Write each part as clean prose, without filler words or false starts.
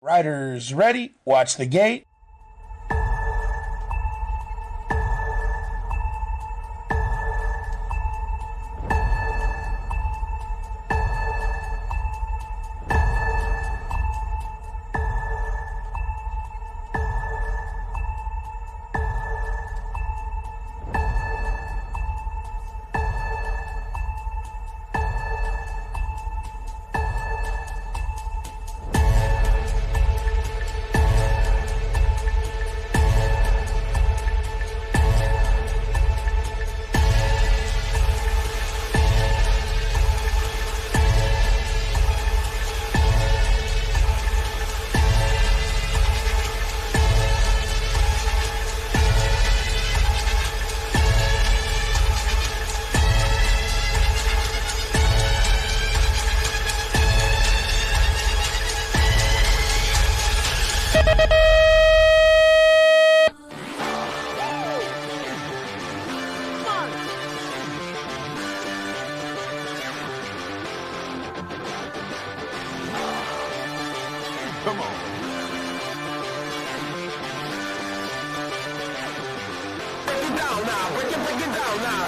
Riders ready, watch the gate. Come on. Break it down now. Break it down now.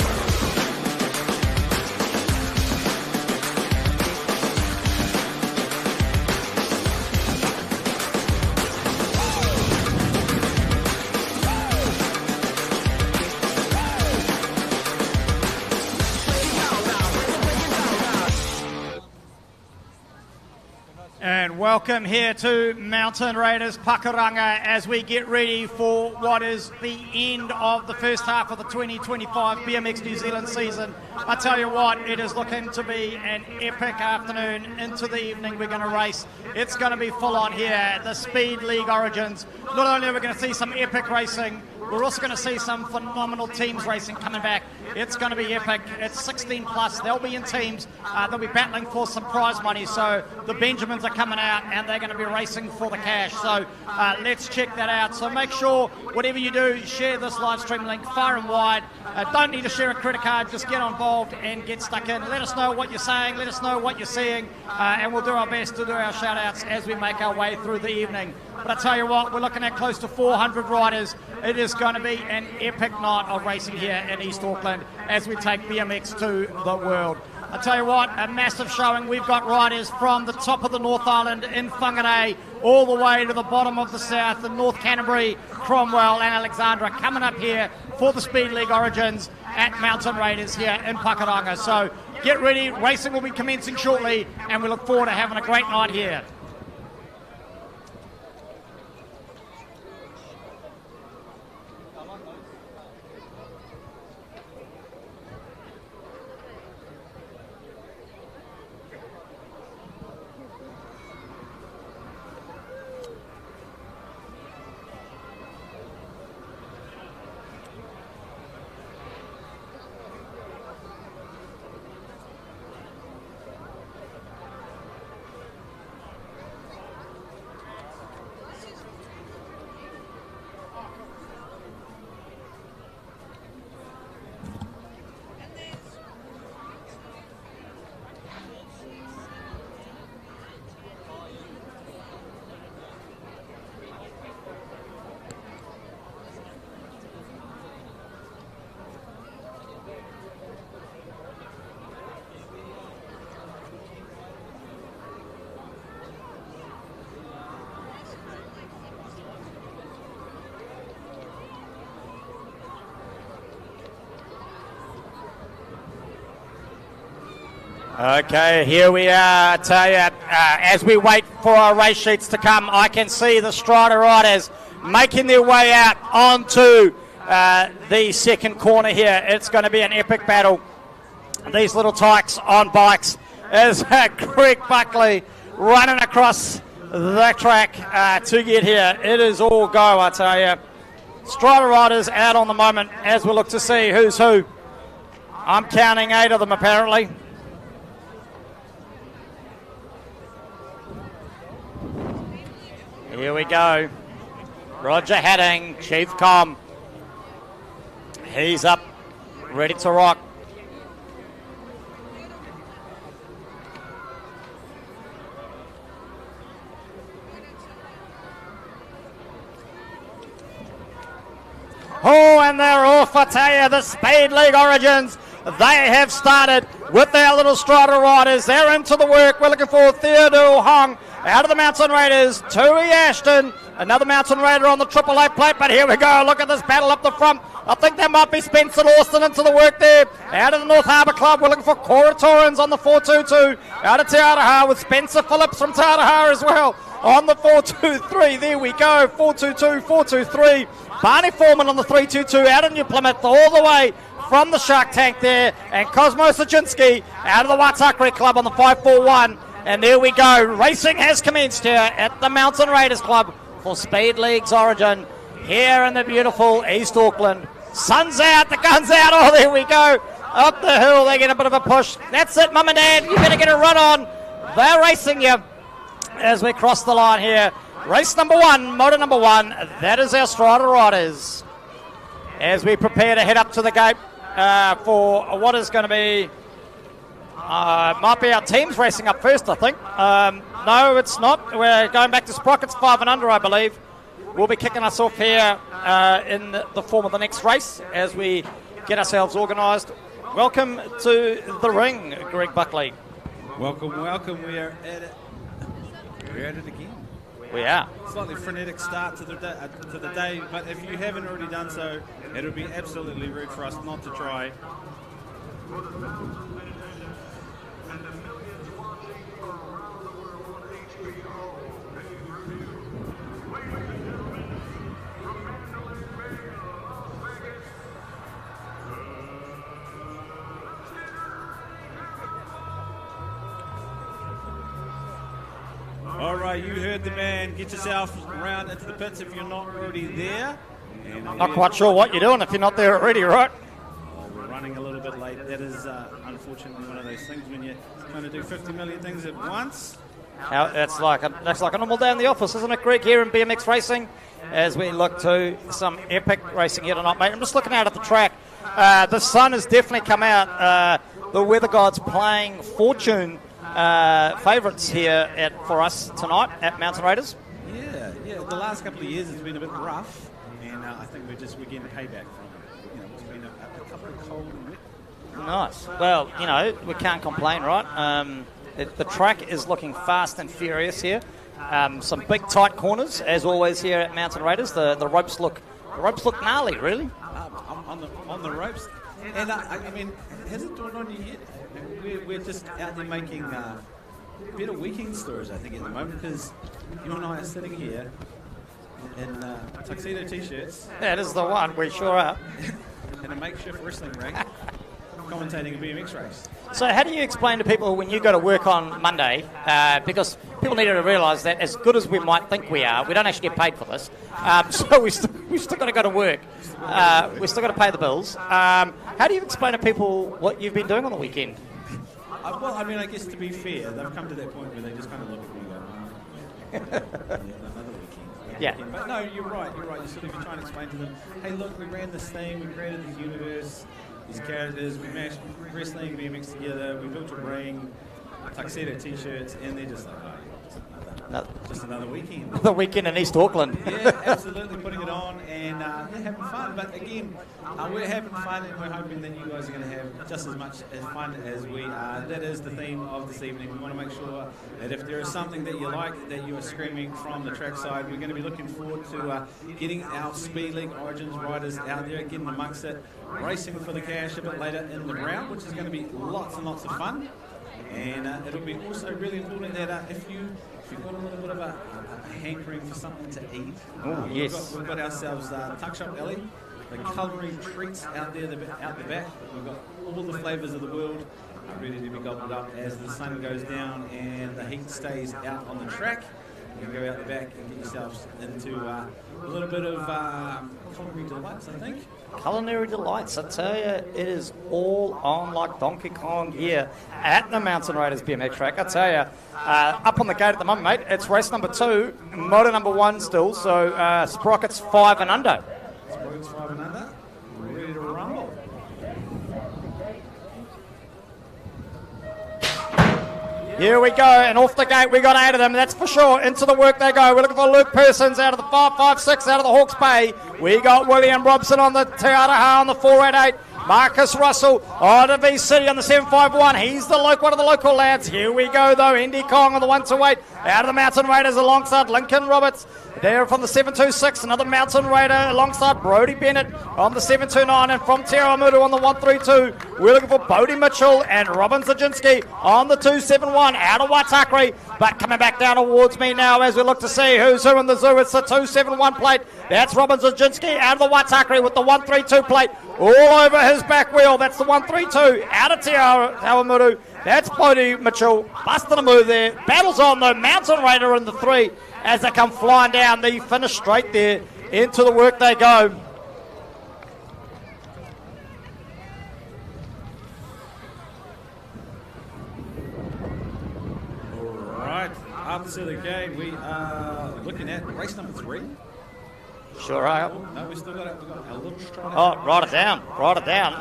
And welcome here to Mountain Raiders Pakuranga as we get ready for what is the end of the first half of the 2025 BMX New Zealand season. I tell you what, it is looking to be an epic afternoon into the evening. We're going to race. It's going to be full on here at the Speed League Origins. Not only are we going to see some epic racing, we're also going to see some phenomenal teams racing coming back. It's going to be epic. It's 16 plus. They'll be in teams. They'll be battling for some prize money. So the Benjamins are coming out and they're going to be racing for the cash. So let's check that out. So make sure, whatever you do, share this live stream link far and wide. Don't need to share a credit card. Just get involved and get stuck in. Let us know what you're saying. Let us know what you're seeing. And we'll do our best to do our shout outs as we make our way through the evening. But I tell you what, we're looking at close to 400 riders. It is going to be an epic night of racing here in East Auckland as we take BMX to the world. I tell you what, a massive showing. We've got riders from the top of the North Island in Whangarei all the way to the bottom of the south in North Canterbury, Cromwell and Alexandra coming up here for the Speed League Origins at Mountain Raiders here in Pakuranga. So get ready, racing will be commencing shortly and we look forward to having a great night here. Okay, here we are. I tell you, as we wait for our race sheets to come, I can see the Strider riders making their way out onto the second corner here. It's going to be an epic battle. These little tykes on bikes as Greg Buckley running across the track to get here. It is all go, I tell you. Strider riders out on the moment as we look to see who's who. I'm counting 8 of them apparently. Here we go. Roger Hadding, Chief Com. He's up, ready to rock. Oh, and they're off, I tell you, the Speed League Origins. They have started with their little Strata Riders. They're into the work. We're looking for Theodore Hong out of the Mountain Raiders. Tui Ashton, another Mountain Raider on the Triple A plate. But here we go. Look at this battle up the front. I think that might be Spencer Lawson into the work there. Out of the North Harbour Club, we're looking for Cora Torrens on the 422. Out of Te Araha with Spencer Phillips from Te Araha as well. On the 423, there we go. 422, 423. Barney Foreman on the 322 out of New Plymouth all the way from the Shark Tank there. And Cosmo Sajinski out of the Waitakere Club on the 541. And there we go. Racing has commenced here at the Mountain Raiders Club for Speed League's Origin here in the beautiful East Auckland. Sun's out, the gun's out. Oh, there we go. Up the hill, they get a bit of a push. That's it, Mum and Dad. You better get a run on. They're racing you as we cross the line here. Race number one, motor number one. That is our Strata Riders. As we prepare to head up to the gate for what is going to be, might be our teams racing up first, I think. No, it's not. We're going back to Sprockets 5 and under, I believe. We'll be kicking us off here in the form of the next race as we get ourselves organised. Welcome to the ring, Greg Buckley. Welcome, welcome. We are at it. We're at it again. We are. Slightly frenetic start to the day, but if you haven't already done so, it would be absolutely rude for us not to try. All right, you heard the man. Get yourself around into the pits if you're not already there. And Not quite sure what you're doing if you're not there already, right? we're running a little bit late. That is unfortunately one of those things when you're trying to do 50 million things at once. That's like a normal day in the office, isn't it, Greg, here in BMX Racing, as we look to some epic racing here tonight, mate. I'm just looking out at the track. The sun has definitely come out. The weather god's playing fortune favourites here for us tonight at Mountain Raiders. Yeah. The last couple of years it's been a bit rough, and I think we're getting payback from it. It's been a couple of cold and wet. Nice. Well, we can't complain, right? The track is looking fast and furious here. Some big tight corners, as always here at Mountain Raiders. The ropes look gnarly, really. On the ropes, and I mean, has it dawned on you yet? We're just out there making better weekend stories, I think, at the moment, because you and I are sitting here in tuxedo t-shirts. That is the one, we sure are. In a makeshift wrestling ring, commentating a BMX race. So how do you explain to people when you go to work on Monday, because people need to realise that as good as we might think we are, we don't actually get paid for this, so we still got to go to work. We still got to pay the bills. How do you explain to people what you've been doing on the weekend? Well, I mean, I guess to be fair, they've come to that point where they just kind of look at me and go, another weekend. Yeah. But no, you're right. You're sort of trying to explain to them, hey, look, we ran this thing, we created this universe, these characters, we mashed wrestling, BMX together, we built a ring, tuxedo t-shirts, and they're just like, just another weekend. The weekend in East Auckland. Yeah, absolutely, putting it on, and they're having fun. But again, we're having fun, and we're hoping that you guys are going to have just as much as fun as we are. That is the theme of this evening. We want to make sure that if there is something that you like, that you are screaming from the trackside. We're going to be looking forward to getting our Speed League Origins riders out there, getting amongst it, racing for the cash a bit later in the round, which is going to be lots and lots of fun. And it'll be also really important that if you've got a little bit of a hankering for something to eat, yes. we've got ourselves Tuck Shop Ellie, the culinary treats out there, out the back. We've got all the flavours of the world ready to be gobbled up as the sun goes down and the heat stays out on the track. You can go out the back and get yourselves into a little bit of culinary delights, I think. Culinary delights, I tell you, it is all on like Donkey Kong here at the Mountain Raiders BMX track. I tell you, up on the gate at the moment, mate, it's race number 2, motor number 1 still, so Sprockets 5 and under. Sprockets 5 and under, we're ready to rumble. Here we go, and off the gate we got 8 of them, that's for sure. Into the work they go. We're looking for Luke Persons out of the 556 out of the Hawke's Bay. We got William Robson on the Te Araha on the 488. Marcus Russell on the V City on the 751. He's the one of the local lads. Here we go though. Indy Kong on the 128. Out of the Mountain Raiders alongside Lincoln Roberts. There from the 726. Another Mountain Raider alongside Brody Bennett on the 729. And from Te Awamutu on the 132. We're looking for Bodie Mitchell and Robin Zaginski on the 271. Out of Waitakere. But coming back down towards me now as we look to see who's who in the zoo. It's the 271 plate. That's Robin Zaginski out of the Waitakere with the 132 plate. All over his back wheel. That's the 132 out of Te Awamutu. That's Bodie Mitchell busting a move there. Battles on the Mountain Raider in the 3 as they come flying down the finish straight there. Into the work they go. All right, up to the gate. We are looking at race number 3. Sure are. No, we still got it. We've got a little strong. Oh, write it down. Write it down.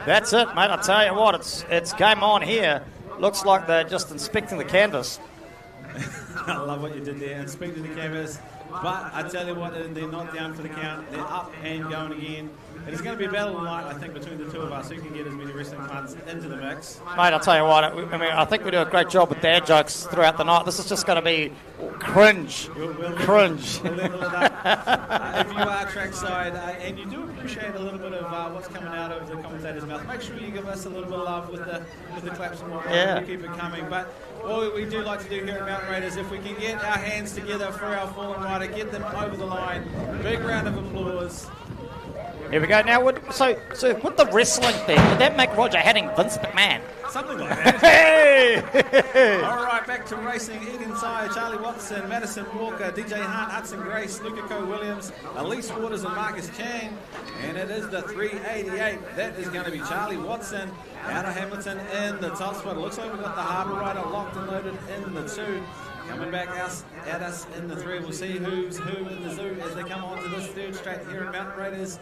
That's it, mate. I tell you what, it's game on here. Looks like they're just inspecting the canvas. I love what you did there, inspecting the canvas. But I tell you what, they're not down for the count. They're up and going again. It is going to be a battle tonight, I think, between the two of us. Who can get as many wrestling puns into the mix? Mate, I'll tell you what, I think we do a great job with dad jokes throughout the night. This is just going to be cringe. Cringe. We'll level it up. If you are trackside and you do appreciate a little bit of what's coming out of the commentator's mouth, make sure you give us a little bit of love with the claps and whatnot. Yeah. We keep it coming. But what we do like to do here at Mountain Raiders, if we can get our hands together for our fallen rider, get them over the line, big round of applause. Here we go. Now, so with the wrestling thing, would that make Roger Hadding Vince McMahon? Something like that. Hey! All right, back to racing. Egan Sire, Charlie Watson, Madison Walker, DJ Hunt, Hudson Grace, Luca Coe Williams, Elise Waters and Marcus Chang. And it is the 388. That is going to be Charlie Watson out of Hamilton in the top spot. It looks like we've got the Harbour Rider locked and loaded in the 2. Coming back at us in the 3. We'll see who's who in the zoo as they come on to this third straight here at Mountain Raiders.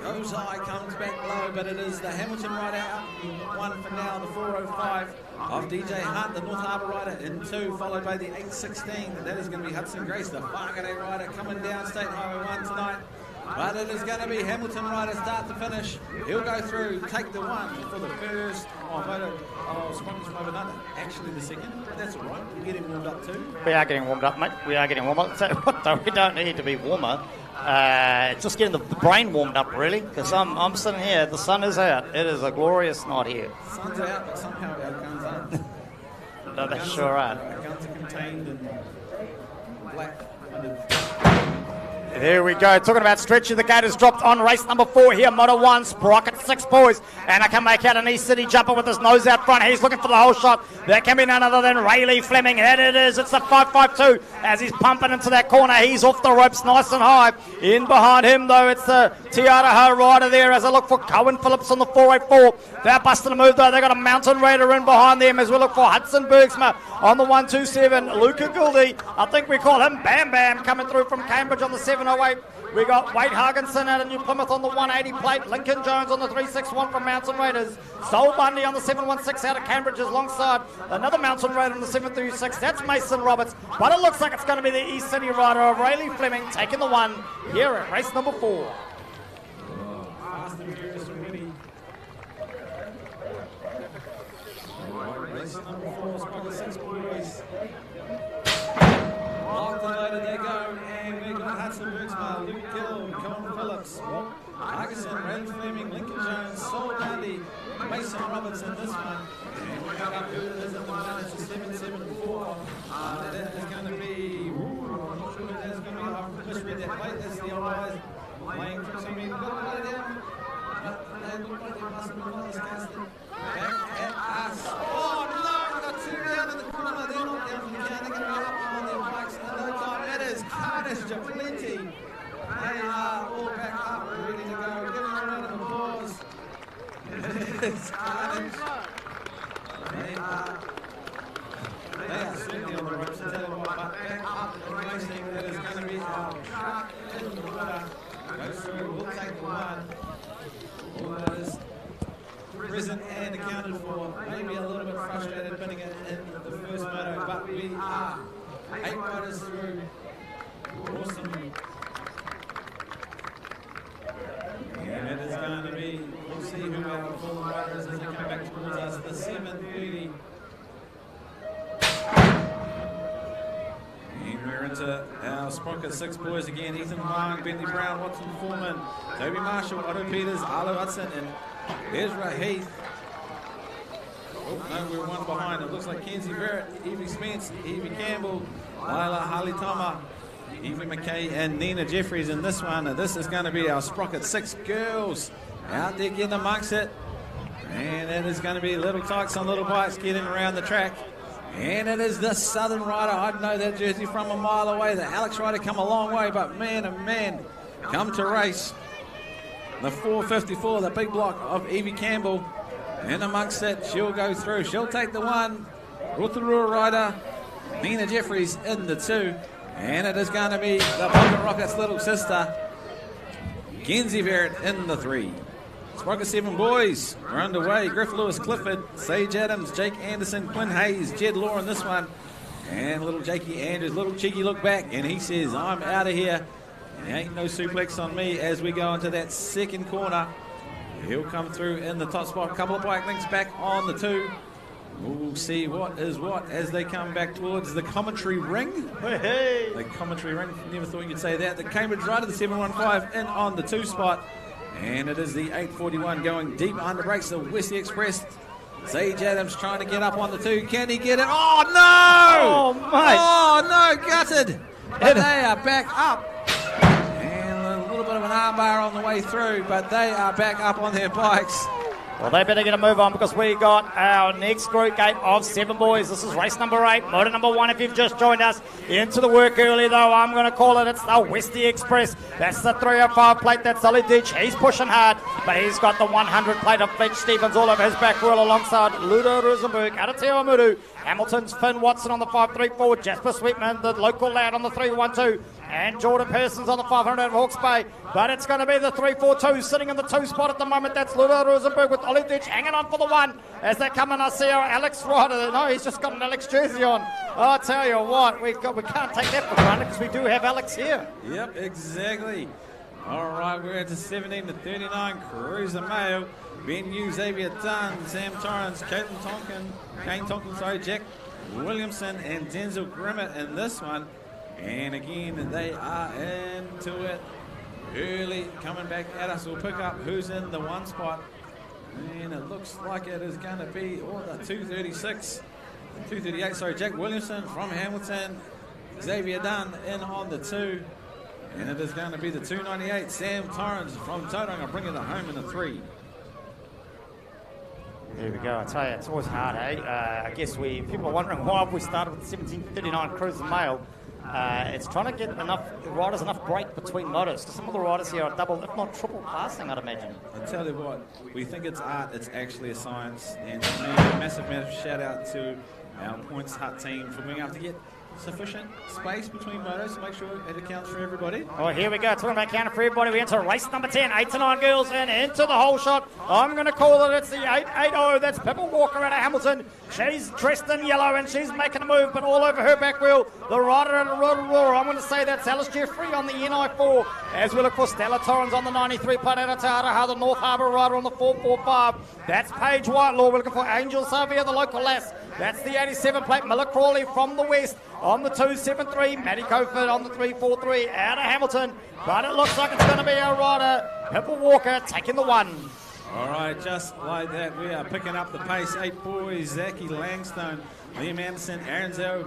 Goes high, comes back low, but it is the Hamilton Rider out in 1 for now, the 405 of DJ Hunt, the North Harbour Rider in 2, followed by the 816. That is going to be Hudson Grace, the Whangarei Rider, coming down State Highway 1 tonight. But it is going to be Hamilton Rider start to finish. He'll go through, take the 1 for the first. Swanky's from another. Actually, the second. That's all right. We're getting warmed up too. We are getting warmed up, mate. We are getting warmed up. So, what though? We don't need to be warmer. It's just getting the brain warmed up, really, because I'm sitting here. The sun is out. It is a glorious night here. Sun's out, but somehow our guns aren't. No, they sure are. Our guns are contained in black. There we go. Talking about stretching, the gate is dropped on race number 4 here. Moto 1, Sprocket 6 boys. And I can make out an East City jumper with his nose out front. He's looking for the whole shot. That can be none other than Rayleigh Fleming. And it is. It's the 552 as he's pumping into that corner. He's off the ropes nice and high. In behind him, though, it's the Te Araha Rider there as I look for Cohen Phillips on the 484. They're busting a move, though. They've got a Mountain Raider in behind them as we look for Hudson Bergsma on the 127. Luca Gouldy, I think we call him Bam Bam, coming through from Cambridge on the 708. We got Wade Hargenson out of New Plymouth on the 180 plate. Lincoln Jones on the 361 from Mountain Raiders. Sol Bundy on the 716 out of Cambridge alongside another Mountain Raider on the 736. That's Mason Roberts. But it looks like it's going to be the East City Rider of Rayleigh Fleming taking the 1 here at race number 4. Fast and furious already. Race number 4, Sprocket 6 boys. Locked and loaded, they go, and we got Hudson Bergsma, Luke Gill, Cohen Phillips, Hargison, Rayleigh Fleming, Lincoln Jones, Sol Bundy, Mason Roberts in this one. And we got up who it is at the moment, it's a 774. That is going to be, I'm not sure who that is going to be. I misread that plate, that's the old guys playing tricks on me. Got to play down. They look like they must have been on this casting. Back at us. Oh no, we got 2 down in the corner. They're not down from the count. They're going to be up on their bikes in no time. It is Carnage Plenty. They are all back up and ready to go. Give them a round of applause. It is Carnage. They are certainly on the ropes, I tell you what, but back up and racing. That is going to be our truck in the water. Go through, we'll take the 1. All that is present and accounted for. Maybe a little bit frustrated putting it in the first we are 8 riders through. Awesome. And it is going to be, we'll see who our full riders as they come back towards us, the 7:30. And we're into our Sprocket 6 boys again. Ethan Wang, Bentley Brown, Watson Foreman, Toby Marshall, Otto Peters, Arlo Hudson, and Ezra Heath. Oh, no, we're one behind. It looks like Kenzie Barrett, Evie Spence, Evie Campbell, Lila Halitama, Evie McKay, and Nina Jeffries in this one. And this is going to be our Sprocket 6 girls out there getting amongst it. And it is going to be little tykes on little bikes getting around the track. And it is the Southern Rider. I know that jersey from a mile away. The Alex Rider come a long way, but man, oh man, come to race. The 454, the big block of Evie Campbell. And amongst it, she'll go through. She'll take the 1. Rotorua Rider, Nina Jeffries in the 2. And it is going to be the Pocket Rockets' little sister, Kenzie Barrett in the 3. Sprocket 7 boys are underway. Griff Lewis, Clifford, Sage Adams, Jake Anderson, Quinn Hayes, Jed Law in this one. And little Jakey Andrews, little cheeky look back, and he says, I'm out of here. There ain't no suplex on me as we go into that second corner. He'll come through in the top spot. A couple of bike links back on the 2. We'll see what is what as they come back towards the commentary ring. Hey. The commentary ring. Never thought you'd say that. The Cambridge Rider, the 715, in on the 2 spot. And it is the 841 going deep under brakes. The Westie Express. Sage Adams trying to get up on the 2. Can he get it? Oh, no! Oh, mate. Oh, no, gutted. But they are back up. A little bit of an armbar on the way through, but they are back up on their bikes. Well, they better get a move on because we got our next group gate of 7 boys. This is race number 8, motor number 1 if you've just joined us. Into the work early though, I'm going to call it. It's the Westie Express. That's the 305 plate. That's Ollie Ditch. He's pushing hard, but he's got the 100 plate of Fletch Stevens all over his back wheel alongside Ludo Rosenberg, Arateo Muru, Hamilton's Finn Watson on the 534, Jasper Sweetman, the local lad on the 312, and Jordan Pearson's on the 500 at Hawke's Bay. But it's going to be the 342 sitting in the 2 spot at the moment. That's Ludo Rosenberg with Ollie Ditch hanging on for the 1 as they come in. I see our Alex Ryder. No, he's just got an Alex jersey on. Oh, I tell you what, we can't take that for granted because we do have Alex here. Yep, exactly. All right, we're into 17 to 39. Cruiser Mayo, Ben Hughes, Xavier Dunn, Sam Torrance, Kane Tonkin, Jack Williamson, and Denzel Grimmett in this one. And again, they are into it early, coming back at us. We'll pick up who's in the 1 spot. And it looks like it is going to be the 238, sorry, Jack Williamson from Hamilton, Xavier Dunn in on the 2. And it is going to be the 298, Sam Torrance from Tauranga, bringing it home in the 3. There we go. I tell you, it's always hard, eh? I guess people are wondering why we started with 1739 Cruiser Mail. It's trying to get enough break between motors. Some of the riders here are double, if not triple passing, I'd imagine. I tell you what, we think it's art, it's actually a science. And to me, a massive shout out to our Points Hut team for being able to get sufficient space between motos to make sure it accounts for everybody. Oh, here we go. Talking about counting for everybody. We enter race number 10, 8 to 9 girls, and into the whole shot. I'm going to call it. It's the 880. That's Pippa Walker out of Hamilton. She's dressed in yellow, and she's making a move, but all over her back wheel. The rider in the Rotorua. I'm going to say that's Alice Jeffrey on the NI4. As we look for Stella Torrens on the 93 plate out of Te Araha, the North Harbour rider on the 445. That's Paige Whitelaw. We're looking for Angel Savia, the local lass. That's the 87 plate, Miller Crawley from the west. On the 273, Matty Cofer on the 343 out of Hamilton. But it looks like it's going to be our rider, Pippa Walker, taking the 1. All right, just like that, we are picking up the pace. 8 boys, Zachy Langstone, Liam Anderson, Aaron Zell,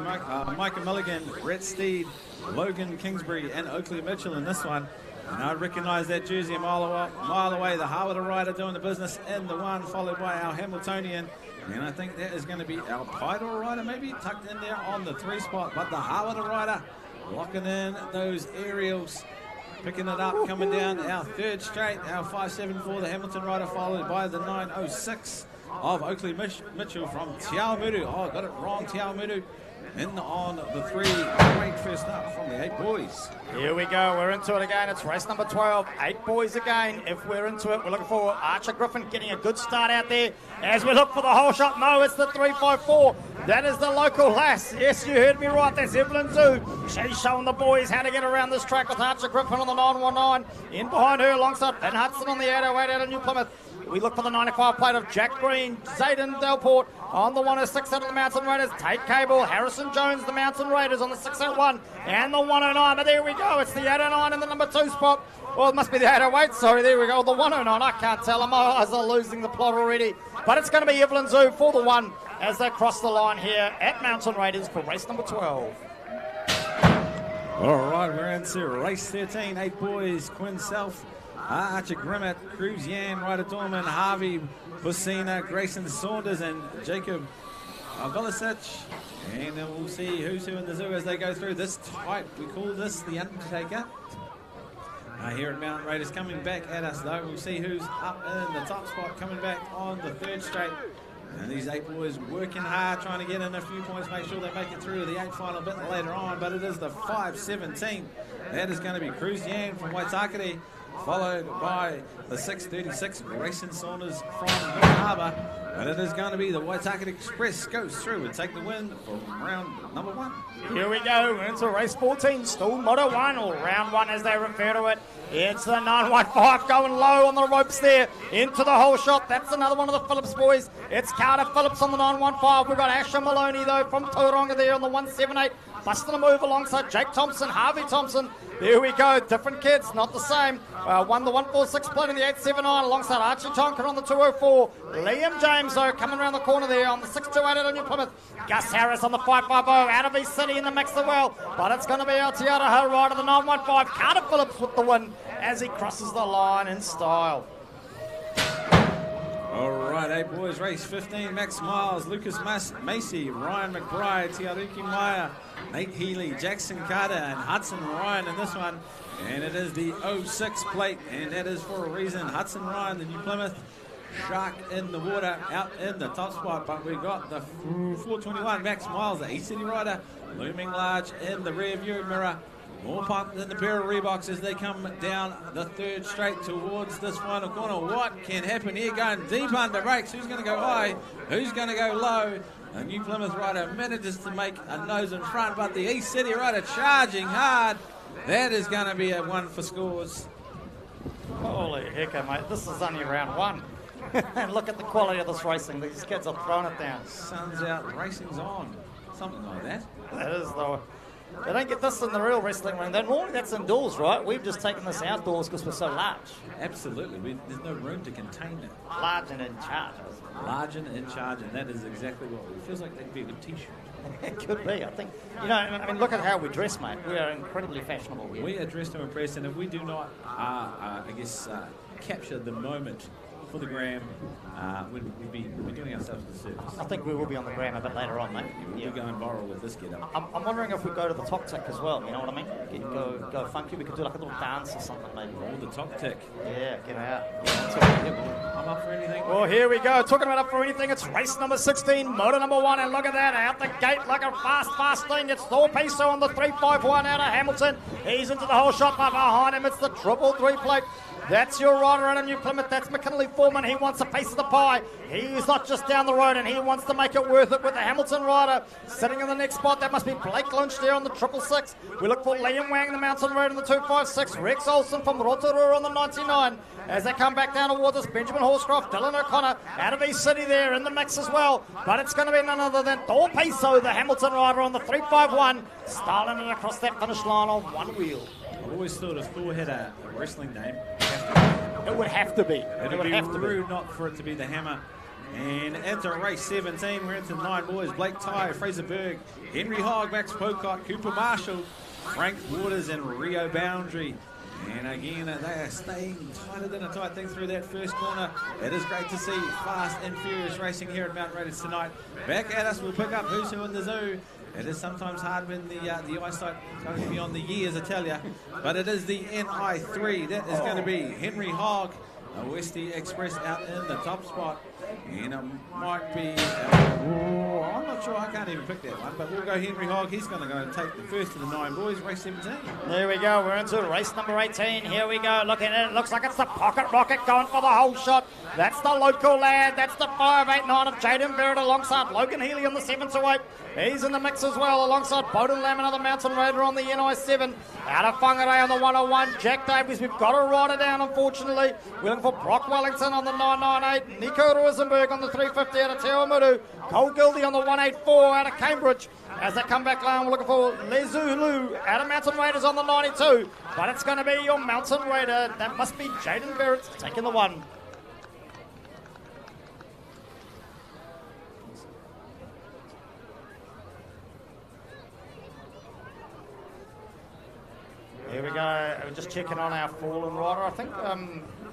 Micah Milligan, Brett Steed, Logan Kingsbury, and Oakley Mitchell in this one. And I recognise that jersey a mile away. The Harwood rider doing the business in the 1, followed by our Hamiltonian. And I think that is going to be our Pydor rider, maybe tucked in there on the 3 spot. But the Harwood rider locking in those aerials, picking it up, coming down our 3rd straight, our 574, the Hamilton rider, followed by the 906 of Oakley Mitchell from Te Awamutu. Oh, I got it wrong, Te Awamutu. in on the 3. Great first up from the 8 boys. Here we go, we're into it again. It's race number 12, 8 boys again. If we're into it, we're looking for Archer Griffin getting a good start out there as we look for the whole shot. No, it's the 354. That is the local lass. Yes, you heard me right. That's Evelyn Zoo. She's showing the boys how to get around this track with Archer Griffin on the 919. In behind her alongside Ben Hudson on the 808 out of New Plymouth. We look for the 95 plate of Jack Green, Zayden Delport on the 106 out of the Mountain Raiders, Tate Cable, Harrison Jones, the Mountain Raiders on the 601 and the 109. But there we go, it's the 809 in the number 2 spot. Well, it must be the 808, sorry, there we go, the 109. I can't tell, my eyes are losing the plot already. But it's going to be Evelyn Zoo for the 1 as they cross the line here at Mountain Raiders for race number 12. All right, we're into race 13, 8 boys, Quinn Self, Archer Grimmett, Cruz Yan, Ryder Dorman, Harvey Bussina, Grayson Saunders, and Jacob Golisic. And then we'll see who's who in the zoo as they go through this type. We call this the Undertaker. Here at Mountain Raiders coming back at us though. We'll see who's up in the top spot coming back on the 3rd straight. And these 8 boys working hard, trying to get in a few points, make sure they make it through the 8 final a bit later on. But it is the 5:17. That is going to be Cruz Yan from Waitakere, followed by the 6:36 Grayson Saunders from New Harbour. But it is going to be the Waitakere Express goes through and take the win for round number 1. Here we go, we're into race 14, still Moto 1, or round 1 as they refer to it. It's the 915 going low on the ropes there, into the whole shot. That's another one of the Phillips boys. It's Carter Phillips on the 915. We've got Asher Maloney though from Tauranga there on the 178. Busting a move alongside Jake Thompson, Harvey Thompson. There we go, different kids, not the same. Won the 146 plate in the 879 alongside Archie Tonkin on the 204. Liam James though coming around the corner there on the 628 on New Plymouth. Gus Harris on the 550 out of East City in the mix as well. But it's going to be Aotearoa Harada, the 915. Carter Phillips with the win as he crosses the line in style. All right, 8 boys, race 15. Max Miles, Lucas Macy, Ryan McBride, Tiaruki Maya, Nate Healy, Jackson Carter, and Hudson Ryan in this one. And it is the 06 plate, and that is for a reason. Hudson Ryan, the New Plymouth Shark in the water, out in the top spot. But we got the 421 Max Miles, the East City rider, looming large in the rear view mirror. More pumped than the pair of Reeboks as they come down the 3rd straight towards this final corner. What can happen here? Going deep under brakes. Who's going to go high? Who's going to go low? A New Plymouth rider manages to make a nose in front, but the East City rider charging hard. That is going to be a 1 for scores. Holy heck, mate. This is only round 1. And look at the quality of this racing. These kids are throwing it down. Sun's out, racing's on. Something like that. That is, though. They don't get this in the real wrestling ring. Normally that's indoors, right? We've just taken this outdoors because we're so large. Absolutely. There's no room to contain it. Large and in charge. Large and in charge, and that is exactly what it feels like. That'd be a good T-shirt. It could be, I think. You know, I mean, look at how we dress, mate. We are incredibly fashionable here. We are dressed to impress, and if we do not, capture the moment for the gram, we'd be doing ourselves a disservice. I think we will be on the gram a bit later on, mate. We'll be going viral with this get up. I'm wondering if we go to the top tick as well, you know what I mean? Go funky. We could do like a little dance or something maybe. Oh, the top tick. Yeah, get out. I'm up for anything. Well, here we go. Talking about up for anything, it's race number 16, motor number 1, and look at that, out the gate like a fast thing. It's Thor Peso on the 351 out of Hamilton. He's into the whole shot, but behind him it's the 333 plate. That's your rider out of New Plymouth. That's McKinley Foreman. He wants a piece of the pie. He's not just down the road, and he wants to make it worth it with the Hamilton rider. Sitting in the next spot, that must be Blake Lynch there on the 666. We look for Liam Wang, the Mountain Road, in the 256. Rex Olsen from Rotorua on the 99. As they come back down towards us, Benjamin Horscroft, Dylan O'Connor out of East City there in the mix as well. But it's going to be none other than Thor Peso, the Hamilton rider, on the 351, starting it across that finish line on one wheel. I've always thought if Thor had a wrestling name, it would have to be. It would be rude not for it to be the Hammer. And into race 17, we're into 9 boys. Blake Ty, Fraser Berg, Henry Hogg, Max Pocock, Cooper Marshall, Frank Waters, and Rio Boundary. And again, they are staying tighter than a tight thing through that first corner. It is great to see fast and furious racing here at Mount Raiders tonight. Back at us, we'll pick up who's who in the zoo. It is sometimes hard when the eyesight goes beyond the years, I tell you. But it is the NI3. That is going to be Henry Hogg, a Westie Express out in the top spot. And it might be not sure. I can't even pick that one. But we'll go Henry Hogg. He's going to go and take the first of the 9 boys, race 17. There we go. We're into race number 18. Here we go. Looking at it. Looks like it's the Pocket Rocket going for the whole shot. That's the local lad. That's the 589 of Jaden Barrett alongside Logan Healy on the 728. He's in the mix as well alongside Bowden Lamina, the Mountain Raider on the NI7. Out of Whangarei on the 101. Jack Davies, we've got a rider down unfortunately. We're looking for Brock Wellington on the 998. Nico Rosenberg on the 350 out of Te Awamutu. Cole Gildy on the 184 out of Cambridge. As they come back lane, we're looking for Lezulu out of Mountain Raiders on the 92. But it's going to be your Mountain Raider. That must be Jaden Barrett taking the one. Here we go. We're just checking on our fallen rider. I think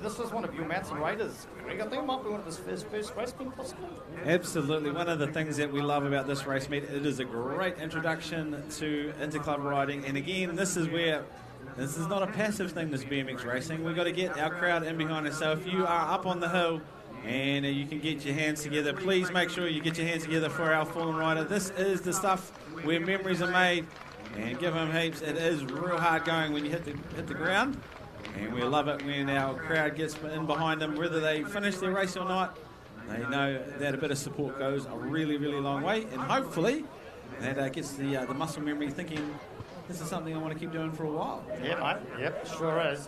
this is one of your Mountain Raiders, Greg. I think it might be one of his first race meet, possibly. Absolutely. One of the things that we love about this race meet, it is a great introduction to interclub riding. And again, this is where this is not a passive thing, this BMX racing. We've got to get our crowd in behind us. So if you are up on the hill and you can get your hands together, please make sure you get your hands together for our fallen rider. This is the stuff where memories are made. And give them heaps. It is real hard going when you hit the ground. And we love it when our crowd gets in behind them, whether they finish their race or not. They know that a bit of support goes a really, really long way. And hopefully that gets the muscle memory thinking, this is something I want to keep doing for a while. Yeah, mate. Yep, sure is.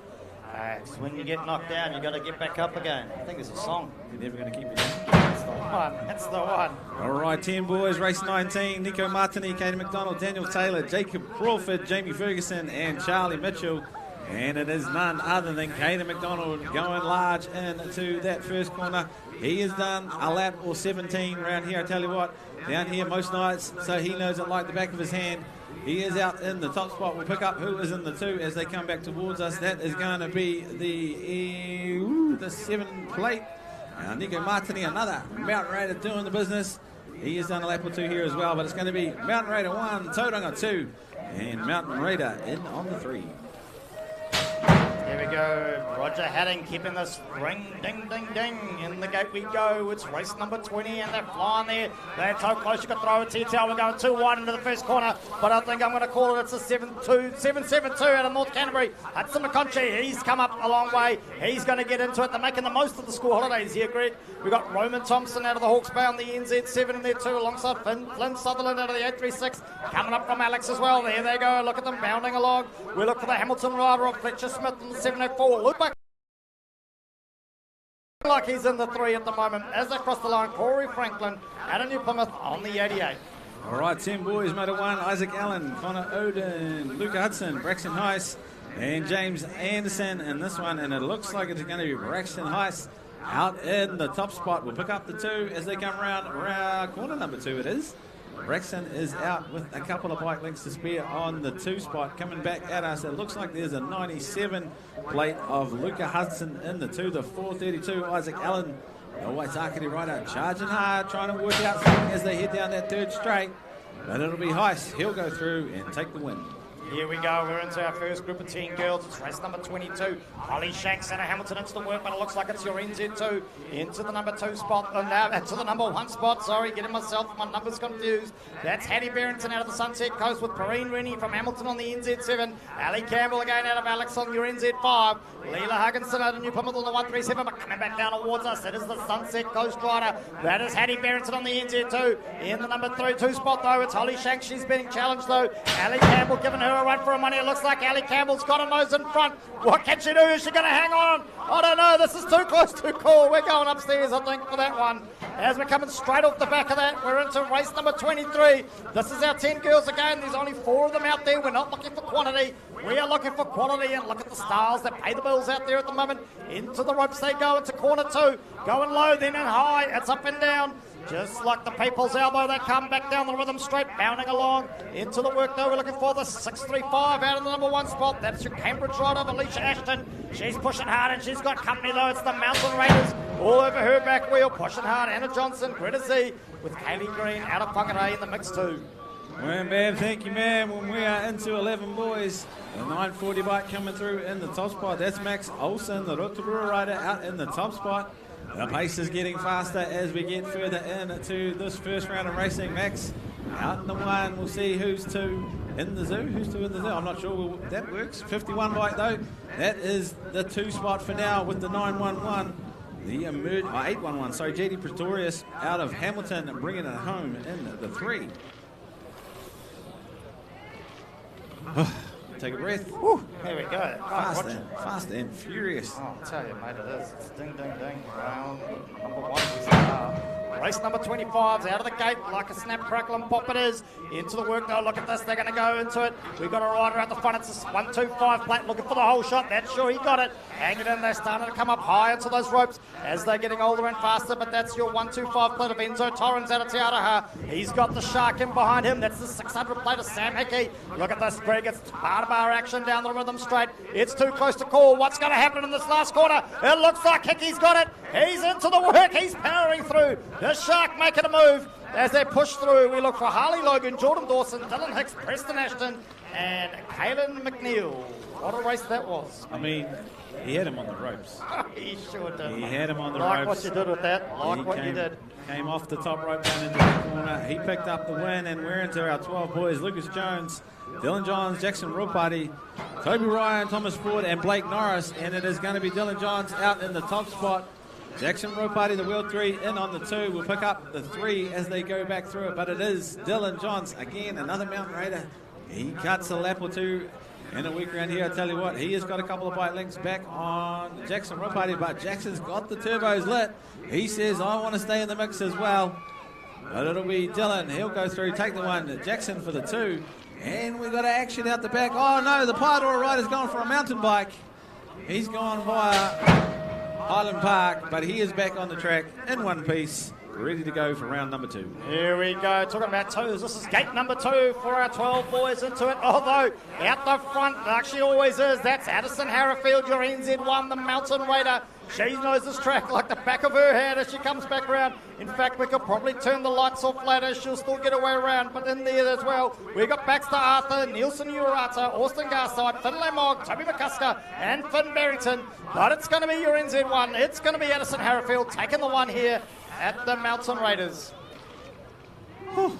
It's when you get knocked down, you got to get back up again. I think it's a song. You're never going to keep me down. That's the one. That's the one. All right, 10 boys, race 19. Nico Martini, Katie McDonald, Daniel Taylor, Jacob Crawford, Jamie Ferguson, and Charlie Mitchell. And it is none other than Katie McDonald going large into that first corner. He has done a lap or 17 around here. I tell you what, down here most nights, so he knows it like the back of his hand. He is out in the top spot. We'll pick up who is in the 2 as they come back towards us. That is going to be the 7 plate. Nico Martini, another Mountain Raider doing the business. He has done a lap or 2 here as well, but it's going to be Mountain Raider 1, Tauranga 2, and Mountain Raider in on the 3. Here we go. Roger Hadding keeping this ring, ding, ding, ding. In the gate we go. It's race number 20 and they're flying there. They're so close you could throw a T-tail. We're going too wide into the first corner, but I think I'm going to call it. It's a 7-2 out of North Canterbury. Hudson McConchy, he's come up a long way. He's going to get into it. They're making the most of the school holidays here, Greg. We've got Roman Thompson out of the Hawke's Bay on the NZ7 in there too, alongside Flynn Sutherland out of the 836. Coming up from Alex as well. There they go. Look at them bounding along. We look for the Hamilton rider of Fletcher Smith in the 704. Look back. Like he's in the 3 at the moment. As they cross the line, Corey Franklin out of New Plymouth on the 88. All right, 10 boys, Motor 1, Isaac Allen, Connor Odin, Luca Hudson, Braxton Heiss, and James Anderson in this one. And it looks like it's going to be Braxton Heiss out in the top spot. We'll pick up the 2 as they come around corner number 2 it is. Braxton is out with a couple of bike lengths to spare on the 2 spot. Coming back at us, it looks like there's a 97 plate of Luca Hudson in the 2, the 432 Isaac Allen, the Waitakere rider, charging hard, trying to work out something as they head down that 3rd straight. But it'll be Heiss. He'll go through and take the win. Here we go. We're into our first group of 10 girls. It's race number 22. Holly Shanks and Hamilton into the work, but it looks like it's your NZ2 into the number 2 spot. Now to the number 1 spot. Sorry, getting myself, my numbers confused. That's Hattie Barrington out of the Sunset Coast with Perrine Rennie from Hamilton on the NZ7. Ali Campbell again out of Alex on your NZ5. Leela Hugginson out of New Plymouth on the 137, but coming back down towards us. It is the Sunset Coast rider. That is Hattie Barrington on the NZ2. In the number 2 spot though, it's Holly Shanks. She's being challenged though. Ali Campbell giving her a run for her money. It looks like Ali Campbell's got a nose in front. What can she do? Is she going to hang on? I don't know. This is too close to call. We're going upstairs, I think, for that one. As we're coming straight off the back of that, we're into race number 23. This is our 10 girls again. There's only 4 of them out there. We're not looking for quantity. We are looking for quality, and look at the stars that pay the bills out there at the moment. Into the ropes they go, into corner 2. Going low, then in high. It's up and down. Just like the People's Elbow, they come back down the rhythm straight, bounding along. Into the work, though, we're looking for the 635 out of the number 1 spot. That's your Cambridge rider, Alicia Ashton. She's pushing hard, and she's got company, though. It's the Mountain Raiders all over her back wheel, pushing hard. Anna Johnson, Greta Z, with Kaylee Green out of Whangarei in the mix, too. Well, ma'am, thank you, ma'am. When we are into 11 boys, the 940 bike coming through in the top spot. That's Max Olsen, the Rotorua rider, out in the top spot. The pace is getting faster as we get further into this first round of racing. Max out in the one. We'll see who's two in the zoo. Who's two in the zoo? I'm not sure. That works. 51 bike though. That is the 2 spot for now with the 911. The 811. Sorry, JD Pretorius out of Hamilton bringing it home in the 3. Take a breath. Woo, here we go. Fast and furious. Oh, I'll tell you, mate, it is. It's ding, ding, ding. Round number 1 we start. Race number 25's out of the gate like a snap, crackle and pop it is. Into the work though, look at this, they're going to go into it. We've got a rider at the front, it's a 1-2-5 plate looking for the whole shot. That's sure he got it. Hanging in, they're starting to come up high into those ropes as they're getting older and faster, but that's your 1-2-5 plate of Enzo Torrens out of Te Araha. He's got the shark in behind him, that's the 600 plate of Sam Hickey. Look at this, Greg, it's bar-to-bar action down the rhythm straight. It's too close to call. What's going to happen in this last corner? It looks like Hickey's got it. He's into the work, he's powering through. The shark making a move as they push through. We look for Harley Logan, Jordan Dawson, Dylan Hicks, Preston Ashton, and Caelan McNeil. What a race that was. I mean, he had him on the ropes. He sure did. He had him on the like ropes. What you did with that. Like what you did. Came off the top rope down into the corner. He picked up the win, and we're into our 12 boys. Lucas Jones, Dylan Johns, Jackson Rupati, Toby Ryan, Thomas Ford, and Blake Norris. And it is going to be Dylan Johns out in the top spot. Jackson Rupati, the wheel 3, in on the 2. We'll pick up the 3 as they go back through it. But it is Dylan Johns, again, another mountain raider. He cuts a lap or 2 in a week around here. I tell you what, he has got a couple of bike links back on Jackson Rupati, but Jackson's got the turbos lit. He says, I want to stay in the mix as well. But it'll be Dylan. He'll go through, take the 1. Jackson for the 2. And we got action out the back. Oh no, the Pyadora rider's gone for a mountain bike. He's gone via Highland Park, but he is back on the track in one piece, ready to go for round number 2. Here we go, talking about 2s. This is gate number 2 for our 12 boys into it. Although, out the front, like she always is, that's Addison Harrifield, your NZ1, the mountain raider. She knows this track like the back of her hand as she comes back around. In fact, we could probably turn the lights off later. She'll still get away around, but in there as well, we got Baxter Arthur, Nielsen Urata, Austin Garside, Finlay Mogg, Toby McCusker, and Finn Barrington. But it's going to be your NZ1. It's going to be Addison Harrifield taking the 1 here at the Mountain Raiders. I'm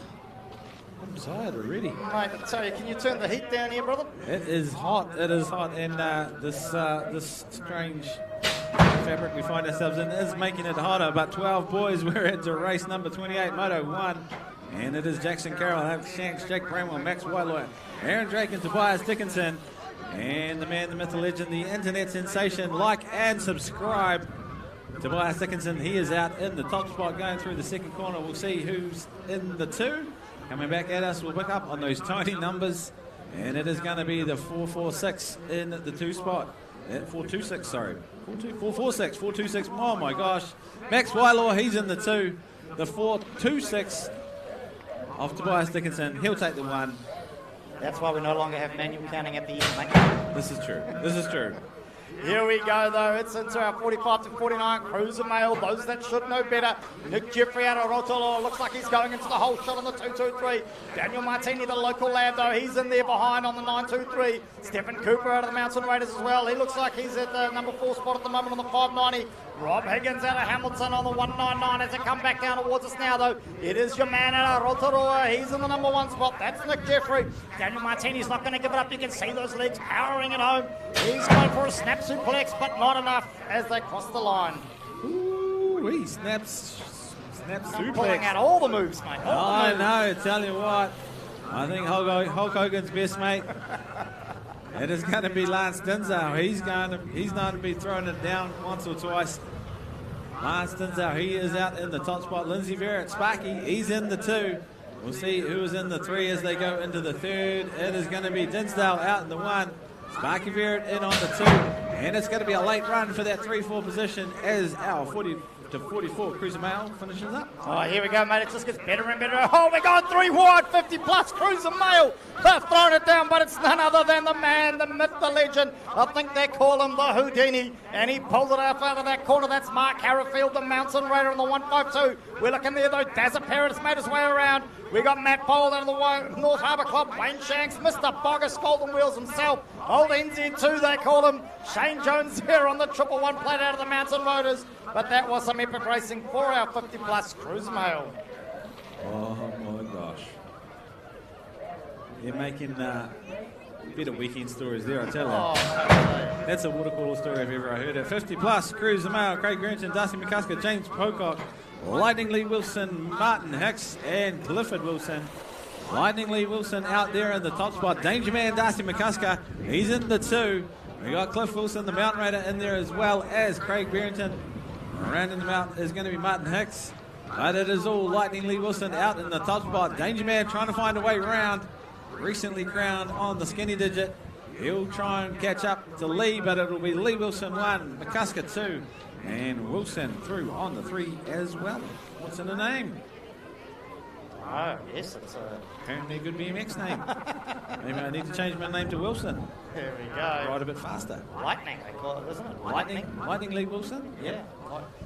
tired already. Mate, I tell you, can you turn the heat down here, brother? It is hot. It is hot, and this strange fabric we find ourselves in is making it hotter. But 12 boys, we're into race number 28, Moto 1, and it is Jackson Carroll, Alex Shanks, Jake Bramwell, Max Whitelow, Aaron Drake, and Tobias Dickinson, and the man, the myth, the legend, the internet sensation. Like and subscribe. Tobias Dickinson, he is out in the top spot going through the second corner. We'll see who's in the 2. Coming back at us, we'll pick up on those tiny numbers, and it is going to be the 446 in the 2 spot. 426, sorry. 446, 426. Oh my gosh. Max Wailaw, he's in the 2. The 426 of Tobias Dickinson. He'll take the 1. That's why we no longer have manual counting at the end, mate. This is true. This is true. Here we go, though. It's into our 45 to 49 cruiser mail. Those that should know better. Nick Jeffrey out of Rotolo. Looks like he's going into the whole shot on the 223. Daniel Martini, the local lad, though. He's in there behind on the 923. Stephen Cooper out of the Mountain Raiders as well. He looks like he's at the number 4 spot at the moment on the 590. Rob Higgins out of Hamilton on the 199 as they come back down towards us now, though. It is your man out of Rotorua. He's in the number 1 spot. That's Nick Jeffrey. Daniel Martini's not going to give it up. You can see those legs powering it home. He's going for a snap suplex, but not enough as they cross the line. Ooh, he snaps suplex. Pulling out all the moves, mate. I know, tell you what. I think Hulk Hogan's best mate. It is going to be Lance Dinsdale. He's going to be throwing it down once or twice. Lance Dinsdale, he is out in the top spot. Lindsay Verrett, Sparky, he's in the 2. We'll see who is in the 3 as they go into the 3rd. It is going to be Dinsdale out in the 1. Sparky Verrett in on the 2. And it's going to be a late run for that 3-4 position as our 40 to 44 Cruiser Mail finishes up. Oh, here we go, mate. It just gets better and better. Oh, we're going 3 wide, 50 plus Cruiser Mail. They've thrown it down, but it's none other than the man, the myth, the legend. I think they call him the Houdini. And he pulled it out of that corner. That's Mark Harrifield, the Mountain Raider on the 152. We're looking there, though. Dazza Parrott has made his way around. We got Matt Bold out of the North Harbour Club, Wayne Shanks, Mr. Bogus, Golden Wheels himself. Old NZ2, they call him. Shane Jones here on the 111 plate out of the Mountain Motors. But that was some epic racing for our 50-plus Cruise Mail. Oh my gosh. You're making better weekend stories there, I tell you. Oh, That's a water cooler story if ever I heard it. 50-plus, Cruise the Mail, Craig Granton, Darcy McCusker, James Pocock, Lightning Lee Wilson, Martin Hicks, and Clifford Wilson. Lightning Lee Wilson out there in the top spot. Danger Man Darcy McCusker, he's in the 2. We got Cliff Wilson, the Mountain Raider, in there as well as Craig Barrington. Rounding them out is going to be Martin Hicks. But it is all Lightning Lee Wilson out in the top spot. Danger Man trying to find a way round. Recently crowned on the skinny digit. He'll try and catch up to Lee, but it'll be Lee Wilson 1, McCusker 2, and Wilson through on the 3 as well. What's in the name? Oh, yes, it's Apparently a good BMX name. Maybe I need to change my name to Wilson. Here we go. Ride a bit faster. Lightning, they call it, isn't it? Lightning Lee Wilson? Yeah.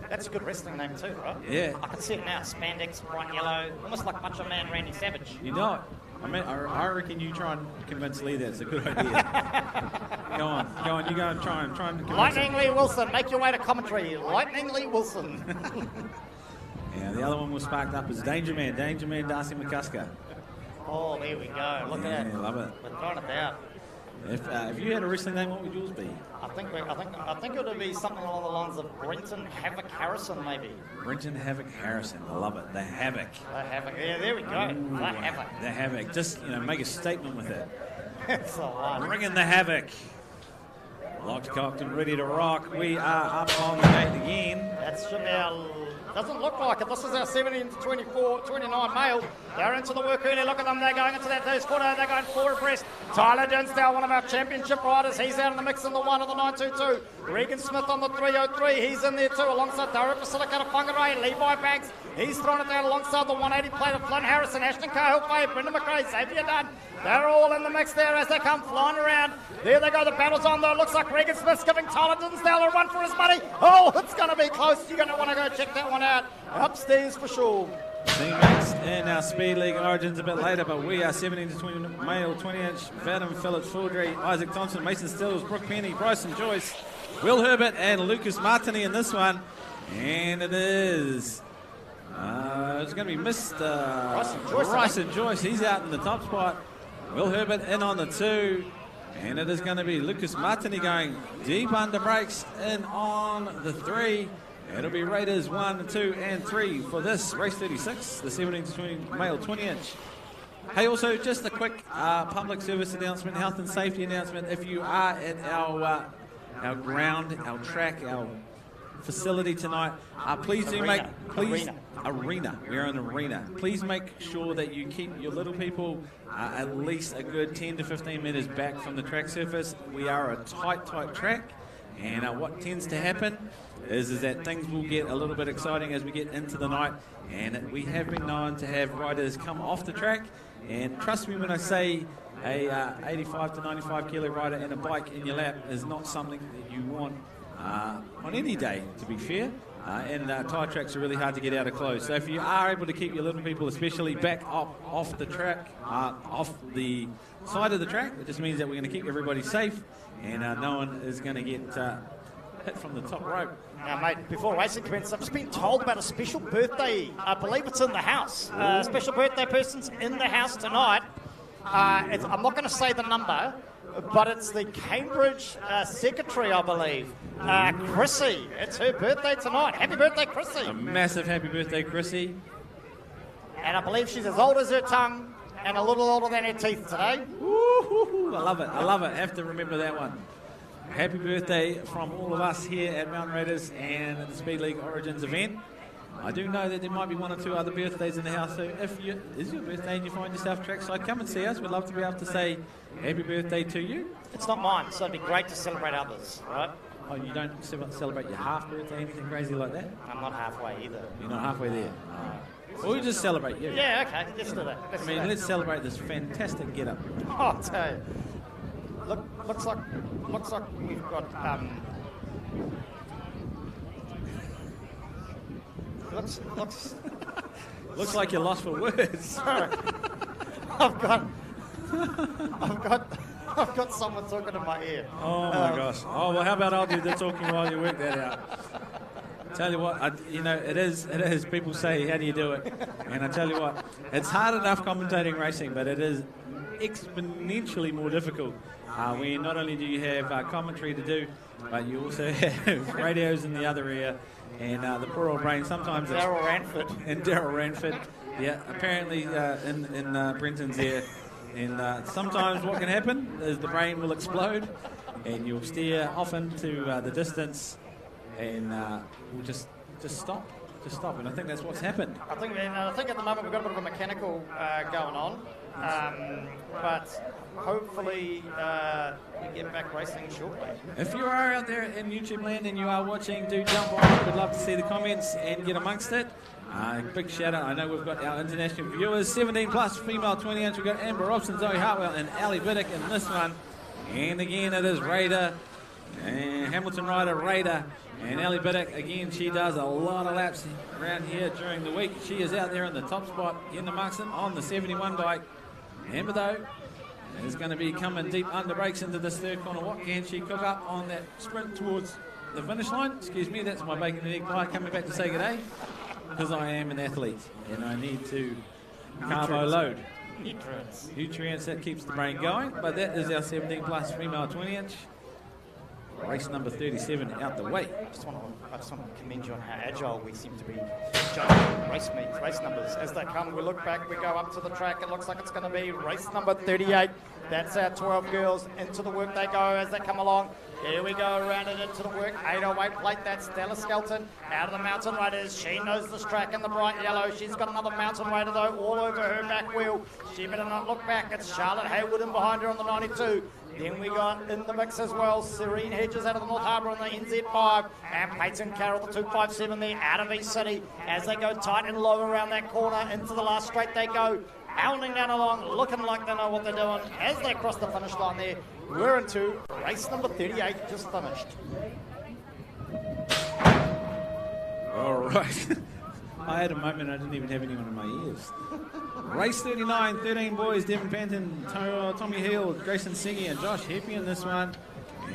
That's a good wrestling name too, right? Yeah. I can see it now. Spandex, bright yellow, almost like Macho Man Randy Savage. You know it. I reckon you try and convince Lee that's a good idea. Go on. You go and try and convince Lightning him. Lee Wilson, make your way to commentary. Lightning Lee Wilson. Yeah, the other one was sparked up as Danger Man Darcy McCusker. Oh, there we go. Look at Yeah, that. love it. We're throwing it out. If you had a wrestling name, what would yours be? I think it would be something along the lines of Brenton Havoc Harrison, maybe. Brenton Havoc Harrison. I love it. The Havoc. The Havoc. Yeah, there we go. The Havoc. The Havoc. Just, make a statement with it. It's a lot. Bring in the Havoc. Locked, cocked, and ready to rock. We are up on the gate again. That's our, doesn't look like it. This is our 17 to 24, 29 male. They're into the work early. Look at them. They're going into that first quarter. They're going 4 abreast. Tyler Dinsdale, one of our championship riders. He's out in the mix in the 1 of the 922. Regan Smith on the 303. He's in there too, alongside Dara Pacifica Whangarei. Levi Banks. He's thrown it down alongside the 180 plate of Flynn Harrison, Ashton Cahill, Brendan McRae, Xavier Dunn. They're all in the mix there as they come flying around. There they go, the battle's on though. It looks like Regan Smith's giving Tyler Dinsdale a run for his money. Oh, it's going to be close. You're going to want to go check that one out. Upstairs for sure. Teammates in our Speed League Origins a bit later, but we are 17 to 20 male, 20-inch. Vadim Phillips, Fordry, Isaac Thompson, Mason Stills, Brooke Penny, Bryson Joyce, Will Herbert, and Lucas Martini in this one. And it is... it's going to be Mr. Bryson Joyce. He's out in the top spot. Will Herbert in on the 2. And it is going to be Lucas Martini going deep under brakes in on the 3. It'll be Raiders 1, 2, and 3 for this race 36, the 17 to 20 male 20-inch. Hey, also just a quick public service announcement, health and safety announcement. If you are at our ground, our track, our facility tonight, please do arena. We're an arena. Please make sure that you keep your little people at least a good 10 to 15 meters back from the track surface. We are a tight track, and what tends to happen is that things will get a little bit exciting as we get into the night, and we have been known to have riders come off the track, and trust me when I say a 85 to 95 kilo rider and a bike in your lap is not something that you want on any day, to be fair. And tyre tracks are really hard to get out of close. So if you are able to keep your little people, especially back up off the track, off the side of the track, it just means that we're going to keep everybody safe, and no one is going to get hit from the top rope. Now, mate, before racing commences, I've just been told about a special birthday. I believe it's in the house. Special birthday person's in the house tonight. I'm not going to say the number, but it's the Cambridge secretary, I believe. Chrissy. It's her birthday tonight. Happy birthday, Chrissy. A massive happy birthday, Chrissy. And I believe she's as old as her tongue and a little older than her teeth today. Woo-hoo-hoo. I love it. Have to remember that one. Happy birthday from all of us here at Mountain Raiders and the Speed League Origins event. I do know that there might be 1 or 2 other birthdays in the house, so if it's your birthday and you find yourself trackside, come and see us. We'd love to be able to say happy birthday to you. It's not mine, so it'd be great to celebrate others, right? Oh, you don't celebrate your half birthday, anything crazy like that? I'm not halfway either. You're not halfway there? Or we just celebrate you. Yeah, okay, let's do that. Let's celebrate this fantastic get-up. Oh, I'll tell you. Looks like we've got looks like you're lost for words. I've got I've got someone talking in my ear. Oh my gosh. Oh well, how about I'll do the talking while you work that out. Tell you what, it is. People say, how do you do it? And I tell you what, it's hard enough commentating racing, but it is exponentially more difficult when not only do you have commentary to do, but you also have radios in the other ear, and the poor old brain sometimes. Daryl Ranford. And Daryl Ranford, yeah, apparently in Brenton's ear. And sometimes what can happen is the brain will explode, and you'll steer off into the distance, and we'll just stop. Just stop, and I think that's what's happened. I think at the moment we've got a bit of a mechanical going on, but hopefully we get back racing shortly. If you are out there in YouTube land and you are watching, do jump on. We'd love to see the comments and get amongst it. Big shout out. I know we've got our international viewers, 17 plus, female 20 inch. We've got Amber Robson, Zoe Hartwell, and Ali Biddick in this one. And again, it is Raider, and Hamilton rider Raider. And Ali Biddick, again, she does a lot of laps around here during the week. She is out there in the top spot in the Muxton on the 71 bike. Amber, though, is going to be coming deep under brakes into this third corner. What can she cook up on that sprint towards the finish line? Excuse me, that's my bacon and egg pie coming back to say good day. Because I am an athlete and I need to carbo load. Nutrients, that keeps the brain going. But that is our 17 plus female 20 inch. Race number 37 out the way. I just want to commend you on how agile we seem to be judging race numbers as they come. We look back, we go up to the track. It looks like it's going to be race number 38. That's our 12 girls. Into the work they go as they come along. Here we go, around it into the work. 808 plate, that's Stella Skelton out of the Mountain Riders. She knows this track in the bright yellow. She's got another Mountain Rider, though, all over her back wheel. She better not look back. It's Charlotte Haywood in behind her on the 92. Then we got in the mix as well, Serene Hedges out of the North Harbour on the NZ5, and Peyton Carroll, the 257 there, out of East City. As they go tight and low around that corner, into the last straight they go, pounding down along, looking like they know what they're doing. As they cross the finish line there, we're into race number 38, just finished. All right. I had a moment I didn't even have anyone in my ears. Race 39, 13 boys, Devin Panton, Tommy Hill, Grayson Singy, and Josh Heppy in this one.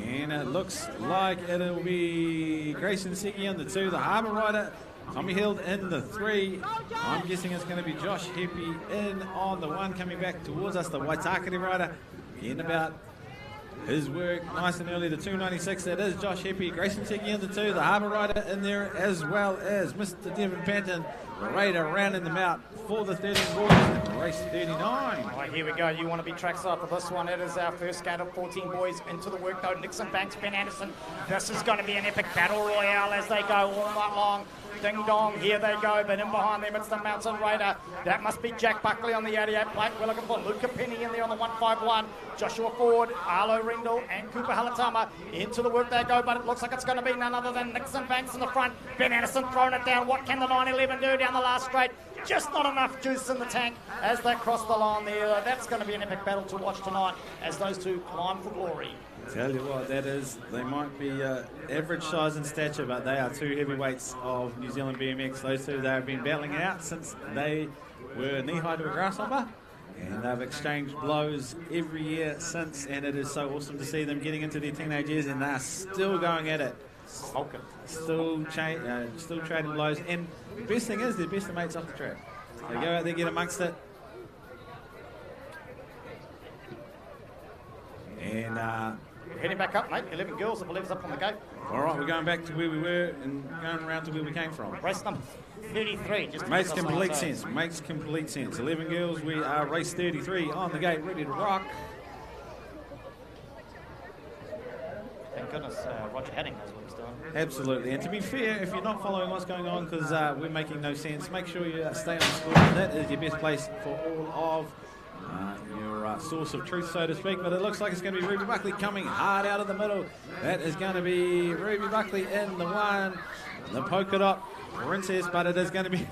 And it looks like it'll be Grayson Singy in the 2, the Harbour Rider, Tommy Hill in the 3. I'm guessing it's going to be Josh Heppy in on the 1 coming back towards us, the Waitakere Rider. Getting about his work nice and early, the 296, that is Josh Heppy, Grayson Singy in the 2, the Harbour Rider in there, as well as Mr. Devin Panton, the Raider rounding them out for the 13 boys in race 39. All right, here we go. You want to be trackside for this one. It is our first gate of 14 boys into the work, though. Nixon Banks, Ben Anderson. This is going to be an epic battle royale as they go all night long. Ding dong, here they go, but in behind them it's the Mountain Raider. That must be Jack Buckley on the 88 plate. We're looking for Luca Penny in there on the 151. Joshua Ford, Arlo Rendell, and Cooper Halatama. Into the work they go, but it looks like it's going to be none other than Nixon Banks in the front. Ben Anderson throwing it down. What can the 911 do down the last straight? Just not enough juice in the tank as they cross the line there. That's going to be an epic battle to watch tonight as those two climb for glory. Tell you what, that is, they might be average size and stature, but they are two heavyweights of New Zealand BMX. Those two, they have been battling it out since they were knee-high to a grasshopper, and they've exchanged blows every year since, and it is so awesome to see them getting into their teenage years, and they're still going at it. Smoking. Still trading blows, and the best thing is they're best of mates off the track. They go out there, get amongst it, and heading back up, mate. 11 girls, I believe, is up on the gate. all right, we're going back to where we were and going around to where we came from. Race number 33. Just Makes complete sense. Makes complete sense. 11 girls, we are race 33 on the gate, ready to rock. Thank goodness Roger Hadding knows what he's doing. Absolutely. And to be fair, if you're not following what's going on because we're making no sense, make sure you stay on the score. That is your best place for all of your source of truth, so to speak. But it looks like it's going to be Ruby Buckley coming hard out of the middle. That is going to be Ruby Buckley in the 1, the polka dot princess, but it is going to be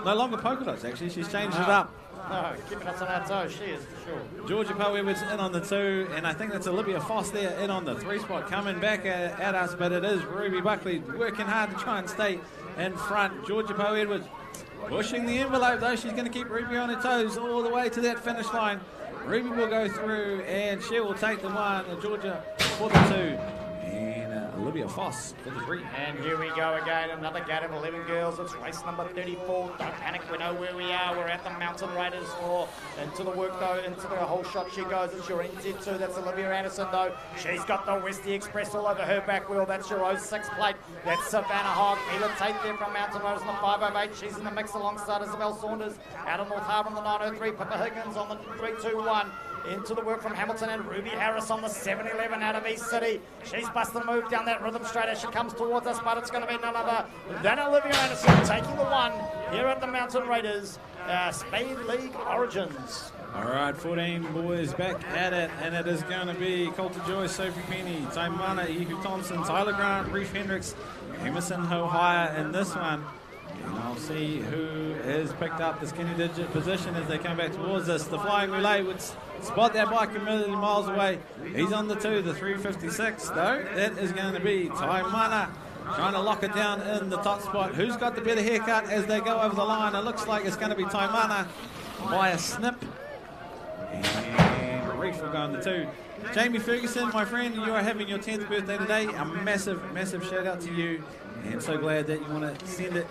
no longer polka dots, actually. She's changed it up. No, keeping us on our toes, she is for sure. Georgia Poe Edwards in on the 2, and I think that's Olivia Foss there in on the 3 spot, coming back at us, but it is Ruby Buckley working hard to try and stay in front. Georgia Poe Edwards Pushing the envelope though, she's going to keep Ruby on her toes all the way to that finish line. Ruby will go through and she will take the 1, Georgia for the 2. And Olivia Foss for the 3. And here we go again, another gate of 11 girls. It's race number 34. Don't panic, we know where we are. We're at the Mountain Raiders floor. Into the work though, into the whole shot she goes. It's your NZ2, that's Olivia Anderson though. She's got the Westie Express all over her back wheel. That's your 06 plate. That's Savannah Hogg. Mila Tate there from Mountain Raiders in the 508. She's in the mix alongside Isabel Saunders. Out of North Harbour on the 903. Pippa Higgins on the 321. Into the work from Hamilton and Ruby Harris on the 711 out of East City. She's busting a move down that rhythm straight as she comes towards us, but it's going to be none other than Olivia Anderson taking the 1 here at the Mountain Raiders Speed League Origins. All right, 14 boys back at it, and it is going to be Coulter Joyce, Sophie Penny, Taimana, Ihu Thompson, Tyler Grant, Reef Hendricks, Emerson Hohaya in this one. And I'll see who has picked up the skinny digit position as they come back towards us. The Flying Relay would spot that bike a million miles away. He's on the 2, the 356 though. That is going to be Taimana trying to lock it down in the top spot. Who's got the better haircut as they go over the line? It looks like it's going to be Taimana by a snip. And Reef will go on the 2. Jamie Ferguson, my friend, you are having your 10th birthday today. A massive, massive shout out to you. And so glad that you want to send it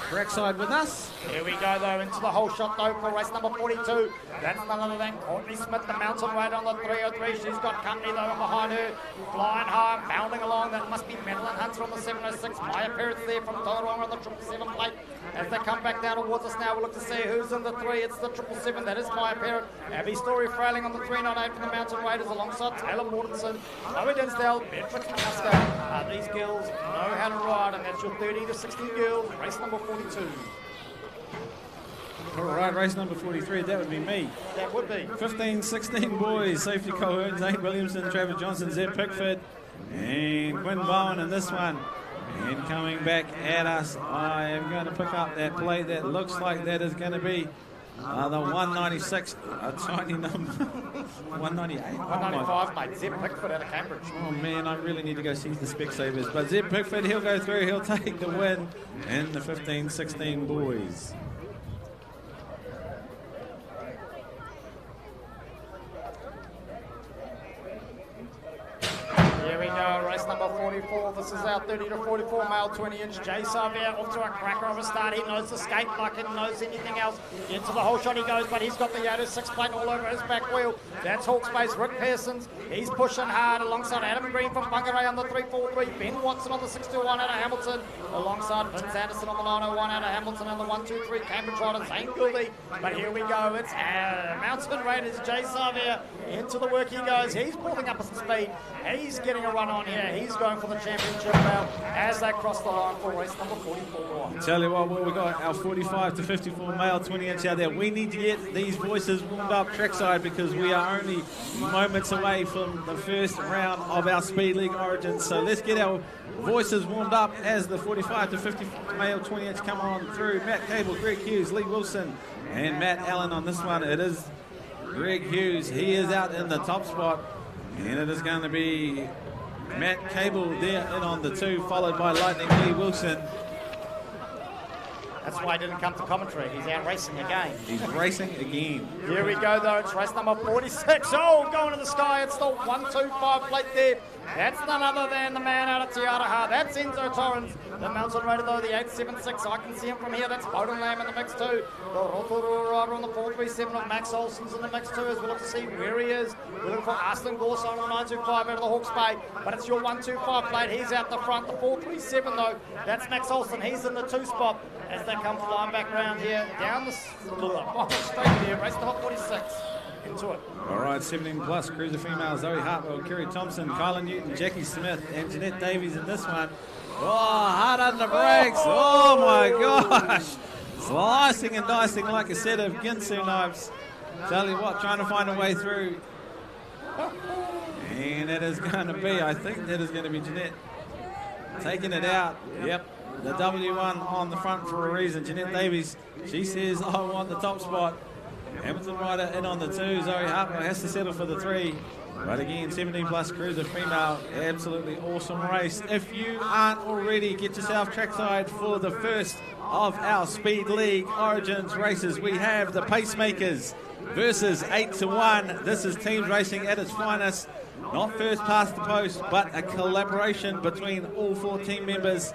trackside with us. Here we go though, into the whole shot though for race number 42. That's none other than Courtney Smith, the Mountain Raider on the 303. She's got company though behind her, flying high, bounding along. That must be Madeline Hunter on the 706. Maya Perez there from Tauranga on the 777 plate. As they come back down towards us now, we'll look to see who's in the 3. It's the 777, that is Maya Perez. Abby Story Frailing on the 398 from the Mountain Raiders alongside Taylor Mortensen, Chloe Dinsdale, Beatrix McCusker. These girls know how to ride, and that's your 30 to 60 girls, race number 42. All right, race number 43, that would be me. That would be. 15, 16 boys, Safety Cohen, Zane Williamson, Trevor Johnson, Zeb Pickford, and Quinn Bowen in this one. And coming back at us, I am going to pick up that plate that looks like that is going to be the 196, a tiny number, 198. 195, mate. Zeb Pickford out of Cambridge. Oh man, I really need to go see the Specsavers. But Zeb Pickford, he'll go through, he'll take the win in the 15, 16 boys. Here we go, race number 44. This is our 30 to 44 male 20-inch. Jay Xavier off to a cracker of a start. He knows the skate like he knows anything else. Into the whole shot he goes, but he's got the Yoda 6 plate all over his back wheel. That's Hawkspace. Rick Pearsons, he's pushing hard alongside Adam Green from Whangarei on the 343. Ben Watson on the 621 out of Hamilton, alongside Vince Anderson on the 901 out of Hamilton, and the 123 Cambridge Rider Zane Gildy. But here we go, it's Mountain Raiders. Jay Xavier into the work he goes. He's pulling up some speed. He's getting a run on here. He's going for the championship belt as they cross the line for race number 44. Tell you what, we got our 45 to 54 male 20-inch out there. We need to get these voices warmed up trackside because we are only moments away from the first round of our Speed League Origins. So let's get our voices warmed up as the 45 to 54 male 20-inch come on through. Matt Cable, Greg Hughes, Lee Wilson, and Matt Allen on this one. It is Greg Hughes. He is out in the top spot, and it is going to be Matt Cable there in on the 2, followed by Lightning Lee Wilson. That's why he didn't come to commentary. He's out racing again. He's racing again. Here we go, though. It's race number 46. Oh, going to the sky. It's the 125 plate there. That's none other than the man out of Te Araha. That's Enzo Torrens. The Mountain Raider, though, the 876. I can see him from here. That's Bowden Lamb in the mix, too. The Rotorua Rider on the 437 of Max Olsen's in the mix, too, as we look to see where he is. We're looking for Aston Gorson on the 925 out of the Hawke's Bay. But it's your 125 plate. He's out the front. The 437, though, that's Max Olsen. He's in the 2 spot as they come flying back round here. Down the straight there. Race number 46. Into it. All right, 17 plus cruiser female Zoe Hartwell, Kerry Thompson, Kyla Newton, Jackie Smith, and Jeanette Davies in this one. Oh, hard on the brakes. Oh my gosh. Slicing and dicing like a set of Ginsu knives. Tell you what, trying to find a way through. And it is going to be, I think that is going to be Jeanette taking it out. Yep, the W1 on the front for a reason. Jeanette Davies, she says, I want the top spot. Hamilton rider in on the 2. Zoe Harper has to settle for the 3. But again, 17 plus cruiser female, absolutely awesome race. If you aren't already, get yourself trackside for the first of our Speed League Origins races. We have the Pacemakers versus 8 to 1. This is teams racing at its finest. Not first past the post, but a collaboration between all 4 team members.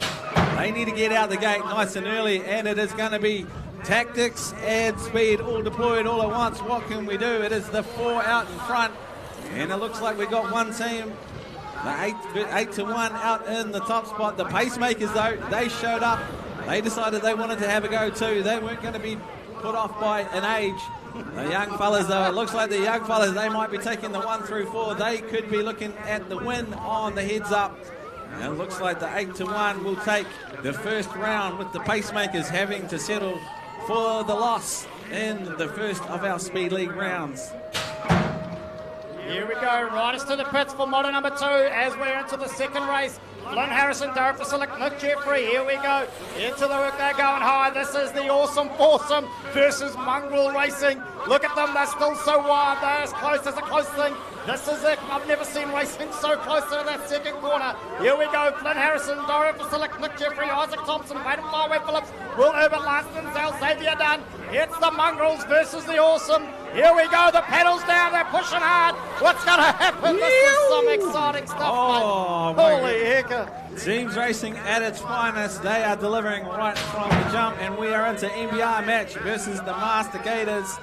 They need to get out the gate nice and early, and it is going to be tactics and speed all deployed all at once. What can we do? It is the 4 out in front, and it looks like we got one team, the 8 to 1 out in the top spot. The Pacemakers, though, they showed up. They decided they wanted to have a go too. They weren't going to be put off by an age. The young fellas, though, it looks like the young fellas, they might be taking the 1 through 4. They could be looking at the win on the heads up. And it looks like the 8 to 1 will take the first round, with the Pacemakers having to settle for the loss in the first of our Speed League rounds. Here we go, riders to the pits for model number 2 as we're into the second race. Flynn Harrison, Darren Fasilic, Nick Jeffrey, here we go. Into the work, they're going high. This is the Awesome Foursome versus Mongrel Racing. Look at them, they're still so wide. They're as close as a close thing. This is it. I've never seen racing so close to that second corner. Here we go, Flynn Harrison, Darren Fasilic, Nick Jeffrey, Isaac Thompson, Hayden Flyway Phillips, Will Herbert, Lance Denzel, Xavier Dunn. It's the Mongrels versus the Awesome. Here we go, the pedals down, they're pushing hard. What's going to happen? This is some exciting stuff, oh, mate. Holy heck. Teams racing at its finest. They are delivering right from the jump, and we are into MBR match versus the Master Gators.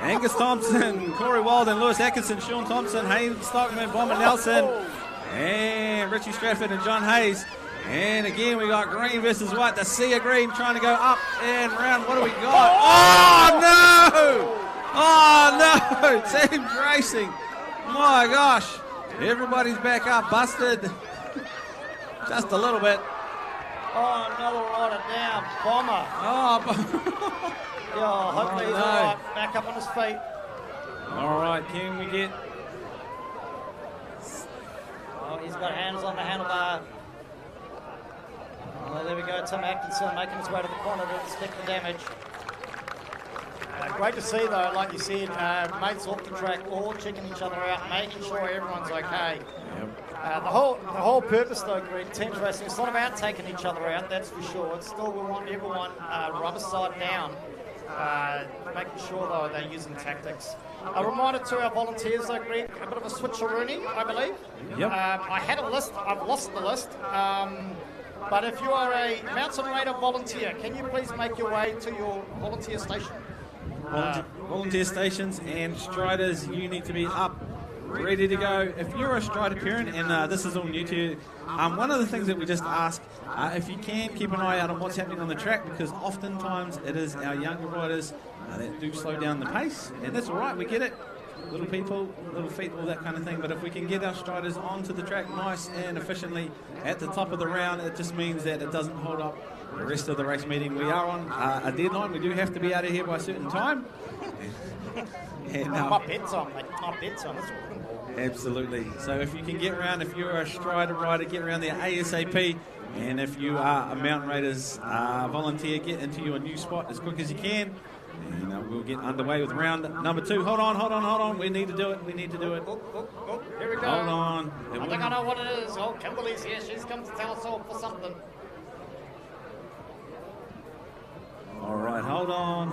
Angus Thompson, Corey Walden, Lewis Atkinson, Sean Thompson, Hayden Stockman, Bomber Nelson, and Richie Stratford and John Hayes. And again, we got green versus white. The sea of green trying to go up and round. What do we got? Oh, no! Oh, no! Teams racing. My gosh. Everybody's back up, busted. Just a little bit. Oh, another rider down. Bomber. Oh, Yeah, hopefully he's no. all right. Back up on his feet. All right, can we get... Oh, he's got hands on the handlebar. Oh, there we go. Tim Atkinson making his way to the corner to inspect the damage. Great to see, though, like you said, mates off the track, all checking each other out, making sure everyone's okay. Yep. The whole purpose, though, Greg, teams racing, it's not about taking each other out, that's for sure. It's still, we want everyone rubber side down, making sure, though, they're using tactics. A reminder to our volunteers, though, Greg, a bit of a switcheroonie, I believe. Yep. I had a list, I've lost the list. But if you are a Mountain Raider volunteer, can you please make your way to your volunteer station? Volunteer stations and striders, you need to be up, ready to go. If you're a strider parent, and this is all new to you, one of the things that we just ask, if you can, keep an eye out on what's happening on the track, because oftentimes it is our younger riders that do slow down the pace, and that's all right, we get it. Little people, little feet, all that kind of thing. But if we can get our striders onto the track nice and efficiently at the top of the round, it just means that it doesn't hold up the rest of the race meeting. We are on a deadline. We do have to be out of here by a certain time. And, My bedtime, mate. My bedtime. That's all. Absolutely. So if you can get around, if you're a strider rider, get around there ASAP. And if you are a Mountain Raiders volunteer, get into your new spot as quick as you can. And we'll get underway with round number 2. Hold on. We need to do it. Oh, here we go. Hold on. I think I know what it is. Oh, Kimberly's here. She's come to tell us all for something. All right, hold on.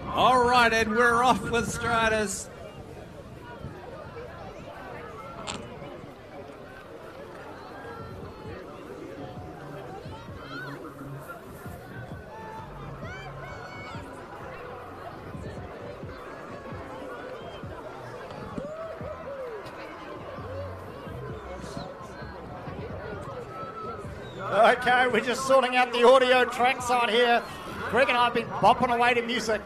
All right, and we're off with striders. Okay, we're just sorting out the audio trackside here. Greg and I have been bopping away to music.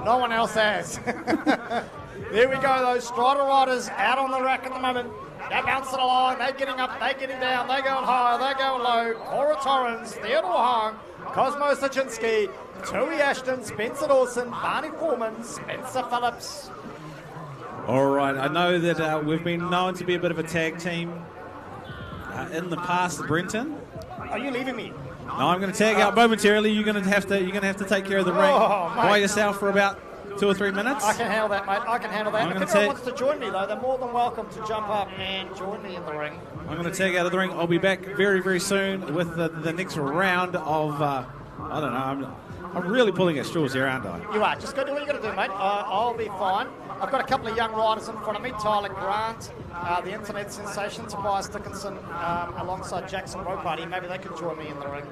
No one else has. There we go, those strider riders out on the rack at the moment. They're bouncing along, they're getting up, they're getting down, they're going high, they're going low. Cora Torrens, Theodore Hong, Cosmo Sachinsky, Tui Ashton, Spencer Dawson, Barney Foreman, Spencer Phillips. All right, I know that we've been known to be a bit of a tag team in the past, Brenton. Are you leaving me? No, I'm going to tag out momentarily. You're going to have to take care of the ring by yourself for about 2 or 3 minutes. I can handle that, mate. I can handle that. I'm If anyone wants to join me, though, they're more than welcome to jump up and join me in the ring. I'm going to tag out of the ring. I'll be back very, very soon with the next round of, I don't know, I'm really pulling at straws here, aren't I? You are. Just go do what you got to do, mate. I'll be fine. I've got a couple of young riders in front of me. Tyler Grant, the internet sensation, Tobias Dickinson, alongside Jackson Roparty. Maybe they could join me in the ring.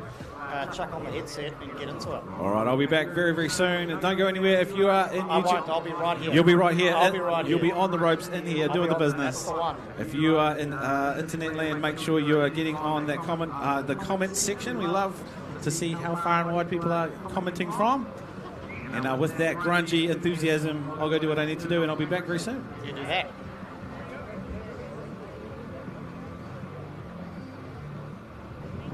Chuck on the headset and get into it. All right, I'll be back very, very soon. Don't go anywhere. If you are in YouTube, I won't. I'll be right here. You'll be right here. I'll be right You'll here. be on the ropes in here doing the business. That's the one. If you are in internet land, make sure you are getting on that the comment section. We love to see how far and wide people are commenting from. And with that grungy enthusiasm, I'll go do what I need to do, and I'll be back very soon. You do that.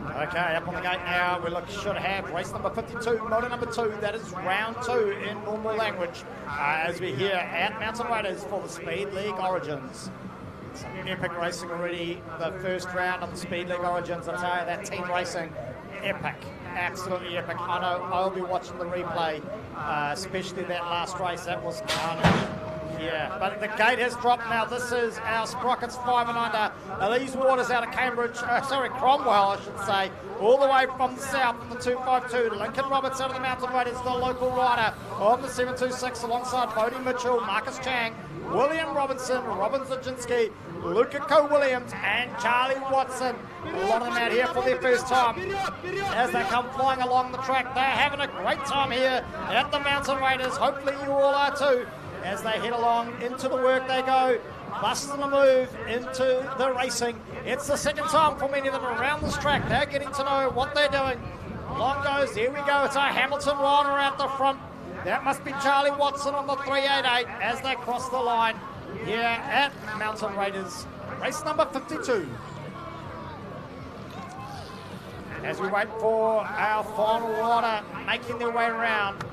Okay, up on the gate now. We should have race number 52, motor number 2. That is round 2 in normal language. As we're here at Mountain Raiders for the Speed League Origins. Some epic racing already. The first round of the Speed League Origins. I tell you, that team racing, epic. Absolutely epic. I know I'll be watching the replay, especially that last race. That was carnage. Yeah, but the gate has dropped now. This is our Sprockets 5 and under. Elise Waters out of Cambridge, Cromwell, I should say, all the way from the south in the 252. Lincoln Roberts out of the Mountain Raiders, the local rider on the 726 alongside Bodie Mitchell, Marcus Chang, William Robinson, Robin Zaginski, Luca Co-Williams and Charlie Watson. A lot of them out here for their first time as they come flying along the track. They're having a great time here at the Mountain Raiders. Hopefully you all are too. As they head along into the work they go, busting a move into the racing. It's the second time for many of them around this track. They're getting to know what they're doing. Along goes, here we go, it's a Hamilton rider out the front. That must be Charlie Watson on the 388 as they cross the line here at Mountain Raiders. Race number 52. As we wait for our final rider making their way around.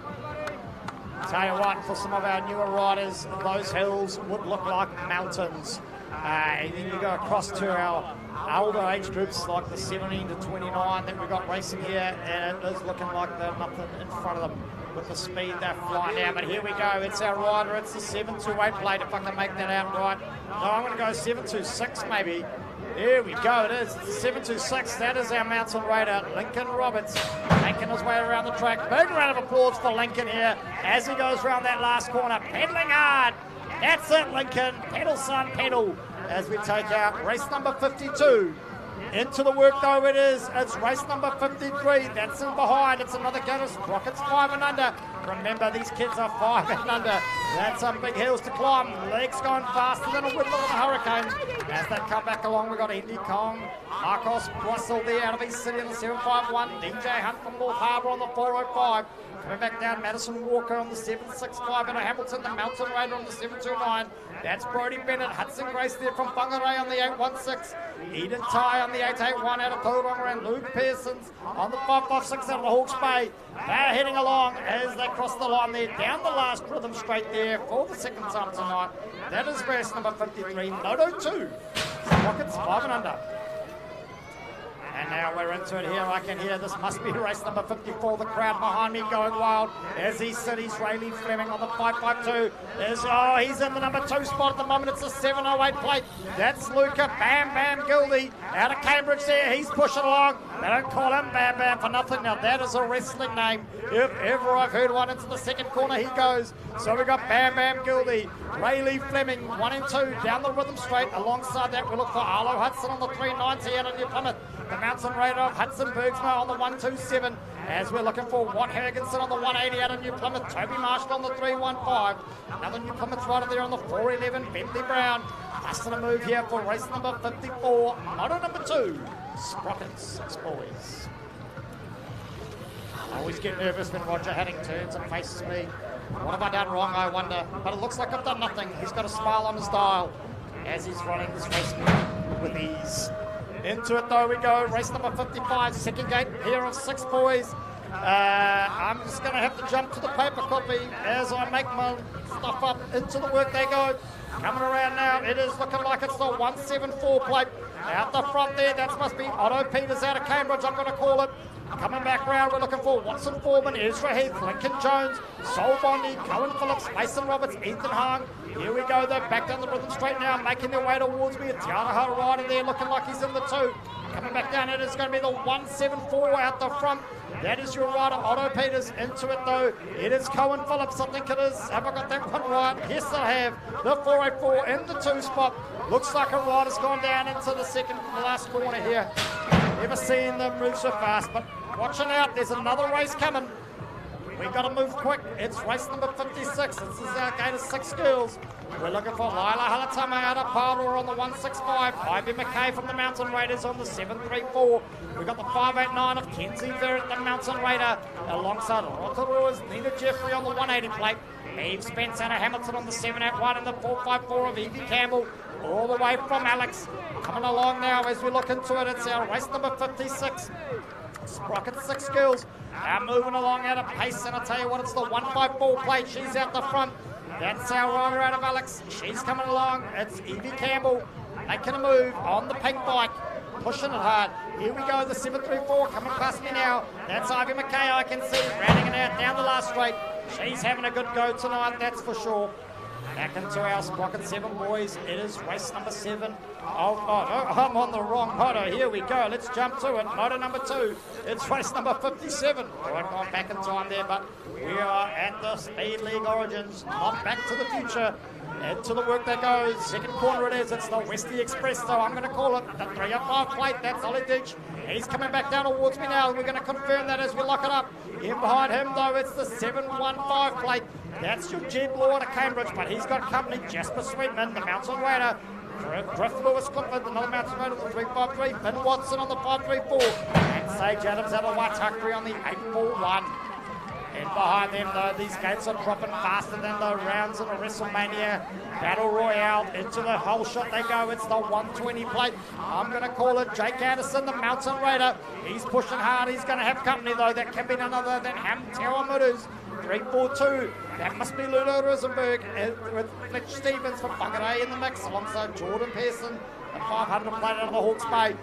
Tell you what, for some of our newer riders, those hills would look like mountains. And then you go across to our older age groups like the 17 to 29 that we've got racing here, and it is looking like there's nothing in front of them with the speed they're flying down. But here we go, it's our rider, it's the 728 plate, if I can make that out right. No, I'm going to go 726 maybe. There we go, it is. It's the 726. That is our Mountain Raider, Lincoln Roberts, making his way around the track. Big round of applause for Lincoln here as he goes around that last corner, pedaling hard. That's it, Lincoln. Pedal, son, pedal. As we take out race number 52. Into the work, though, it is. It's race number 53. That's in behind. It's another Guinness Sprockets 5 and under. Remember, these kids are 5 and under. That's some big hills to climb. Legs going faster than a whittle of a hurricane. As they come back along, we've got Indy Kong, Marcos Russell there out of East City in the 751. DJ Hunt from North Harbour on the 405. Coming back down, Madison Walker on the 765. And Hamilton, the Mountain Raider on the 729. That's Brody Bennett. Hudson Grace there from Whangarei on the 816. Eden Ty on the 881 out of Tauranga, and Luke Pearson's on the 556 out of the Hawke's Bay. They're heading along as they cross the line there, down the last rhythm straight there for the second time tonight. That is race number 53, Moto 2, Sprockets 5 and under. And now we're into it here. I can hear this must be race number 54. The crowd behind me going wild as he cities Rayleigh Fleming on the 552. He's in the number 2 spot at the moment. It's a 708 plate. That's Luca Bam Bam Gildy out of Cambridge there. He's pushing along. They don't call him Bam Bam for nothing. Now that is a wrestling name. If ever I've heard one. Into the second corner he goes. So we've got Bam Bam Gildy, Rayleigh Fleming 1 and 2 down the rhythm straight. Alongside that we look for Arlo Hudson on the 390 out of New Plymouth. The Mountain Raider of Hudson Bergsma on the 127. As we're looking for Watt Hergensen on the 180 out of New Plymouth. Toby Marshall on the 315. Another New Plymouth rider there on the 411. Bentley Brown. Busting a move here for race number 54. Moto number 2. Sprockets 6 boys. I always get nervous when Roger Hadding turns and faces me. What have I done wrong, I wonder? But it looks like I've done nothing. He's got a smile on his dial as he's running this race with ease. Into it though we go, race number 55, second gate here of 6 boys. I'm just going to have to jump to the paper copy as I make my stuff up. Into the work they go. Coming around now, it is looking like it's the 174 plate. Out the front there, that must be Otto Peters out of Cambridge, I'm going to call it. Coming back round, we're looking for Watson Foreman, Ezra Heath, Lincoln Jones, Sol Bondi, Cohen Phillips, Mason Roberts, Ethan Hung. Here we go, they're back down the rhythm straight now, making their way towards me. Tiana Rider there, looking like he's in the 2. Coming back down, it is going to be the 174 out the front. That is your rider, Otto Peters. Into it though, it is Cohen Phillips, I think it is. Have I got that one right? Yes, I have. The 484 in the 2 spot. Looks like a rider's gone down into the second last corner here. Never seen them move so fast, but watching out, there's another race coming. We've got to move quick. It's race number 56. This is our gate of 6 girls. We're looking for Lila Halatama out of Parlour on the 165. Ivy McKay from the Mountain Raiders on the 734. We've got the 589 of Kenzie Verrett, the Mountain Raider, alongside Rotorua's Nina Jeffrey on the 180 plate. Eve Spence out of Hamilton on the 781 and the 454 of Evie Campbell. All the way from Alex. Coming along now as we look into it. It's our race number 56. Sprocket 6 girls are moving along at a pace, and I'll tell you what, it's the 154 plate. She's out the front. That's our rider out of Alex. She's coming along. It's Evie Campbell making a move on the pink bike, pushing it hard. Here we go, the 734 coming past me now. That's Ivy McKay, I can see, rounding it out down the last straight. She's having a good go tonight, that's for sure. Back into our Sprocket 7 boys. It is race number 7. Oh, no, I'm on the wrong moto. Here we go. Let's jump to it. Moto number 2. It's race number 57. Oh, I've gone back in time there, but we are at the Speed League Origins, not Back to the Future. Into the work that goes. Second corner it is. It's the Westie Express, so I'm going to call it the 305 plate. That's Ollie Ditch. He's coming back down towards me now, and we're going to confirm that as we lock it up. In behind him, though, it's the 715 plate. That's your Jed Law out of Cambridge, but he's got company. Jasper Sweetman, the Mountain Raider. Griff Lewis Clifford, another Mountain Raider, the 353. Finn Watson on the 534. And Sage Adams out of Waitakere on the 841. And behind them, though, these gates are dropping faster than the rounds in a WrestleMania Battle Royale. Into the whole shot they go. It's the 120 plate. I'm going to call it Jake Anderson, the Mountain Raider. He's pushing hard. He's going to have company, though. That can be none other than Ham Tewamuru's 342. That must be Ludo Rosenberg with Fletch Stevens from Whangarei in the mix, alongside Jordan Pearson, the 500 plate out of the Hawke's Bay.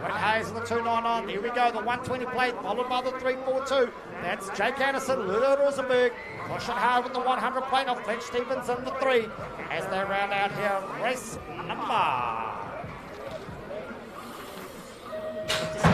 Wayne Hayes in the 299. Here we go, the 120 plate, followed by the 342. That's Jake Anderson, Ludo Rosenberg, pushing hard with the 100 plate of Fletch Stevens in the 3. As they round out here, race number 56.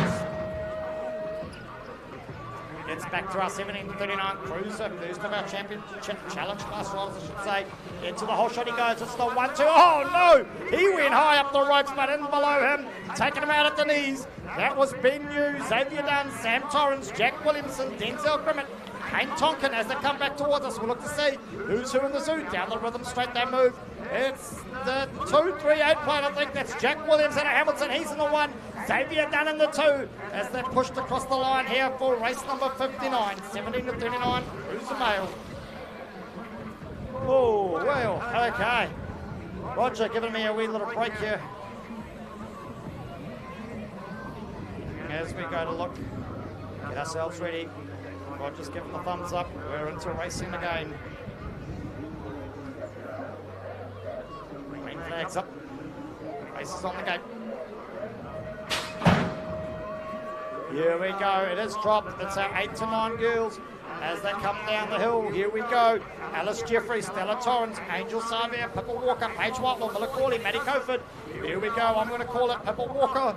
It's back to our 1739 Cruiser, first of our championship challenge class riders, I should say. Into the whole shot he goes. It's the 1-2. Oh no! He went high up the ropes, but in below him, taking him out at the knees. That was Ben New, Xavier Dunn, Sam Torrance, Jack Williamson, Denzel Grimmett, Kane Tonkin as they come back towards us. We'll look to see who's who in the zoo. Down the rhythm straight they move. It's the 238 plate, I think. That's Jack Williams out of Hamilton. He's in the 1. Xavier Dunn in the 2 as they're pushed across the line here for race number 59. 17-39, Cruiser Male. Oh, well, okay. Roger giving me a wee little break here. As we go to look, get ourselves ready. Roger's giving the thumbs up. We're into racing again. Green flags up. Race is on the gate. Here we go. It is dropped. It's our 8 to 9 girls as they come down the hill. Here we go. Alice Jeffrey, Stella Torrance, Angel Savia, Pippa Walker, Paige Whitelaw, Miller Corley, Maddie Coford. Here we go. I'm going to call it Pippa Walker.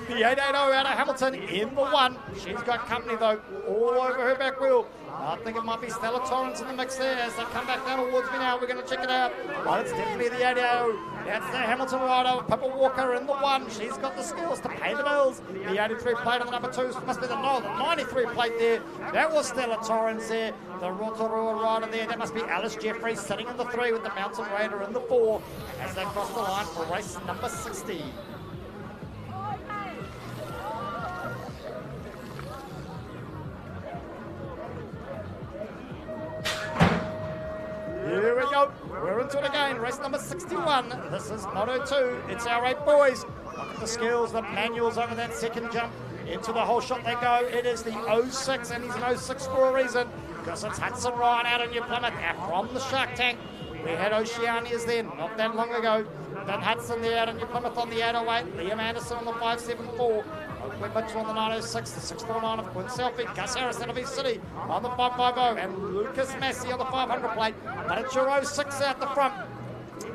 The 880 out of Hamilton in the 1. She's got company, though, all over her back wheel. I think it might be Stella Torrance in the mix there as they come back down towards me now. We're going to check it out. Well, it's definitely the 880. That's the Hamilton rider, Pippa Walker in the 1. She's got the skills to pay the bills. The 83 plate on the number 2 must be the 93 plate there. That was Stella Torrance there. The Rotorua rider there. That must be Alice Jeffrey sitting in the 3 with the Mountain Raider in the 4 as they cross the line for race number 60. Here we go. We're into it again. Race number 61. This is Moto 2. It's our 8 boys. Look at the skills, the manuals over that second jump. Into the whole shot they go. It is the 06, and he's an 06 for a reason, because it's Hudson Ryan out of New Plymouth from the Shark Tank. We had Oceanias then, not that long ago. Then Hudson there out of New Plymouth on the 808. Liam Anderson on the 574. Oakley Mitchell on the 906, the 649 of Quinn Selfie. Gus Harris out of East City on the 550. And Lucas Massey on the 500 plate. But it's your 06 out the front.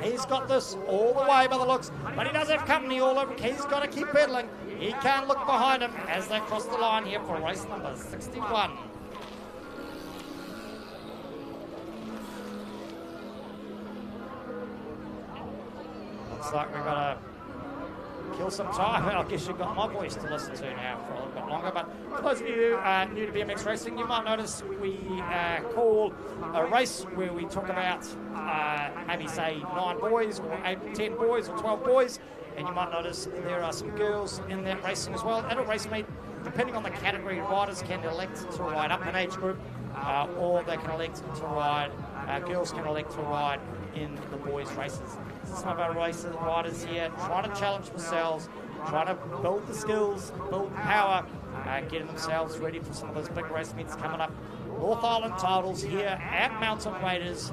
He's got this all the way by the looks, but he does have company all over. He's got to keep pedaling. He can't look behind him as they cross the line here for race number 61. Looks like we've got to kill some time. I guess you've got my voice to listen to now for a little bit longer. But for those of you new to BMX racing, you might notice we call a race where we talk about maybe say 9 boys or 8, 10 boys or 12 boys. And you might notice there are some girls in that racing as well. At a race meet, depending on the category, riders can elect to ride up an age group or they can elect to ride, girls can elect to ride in the boys' races. Some of our riders here trying to challenge themselves, trying to build the skills, build power, getting themselves ready for some of those big race meets coming up. North Island titles here at Mountain Raiders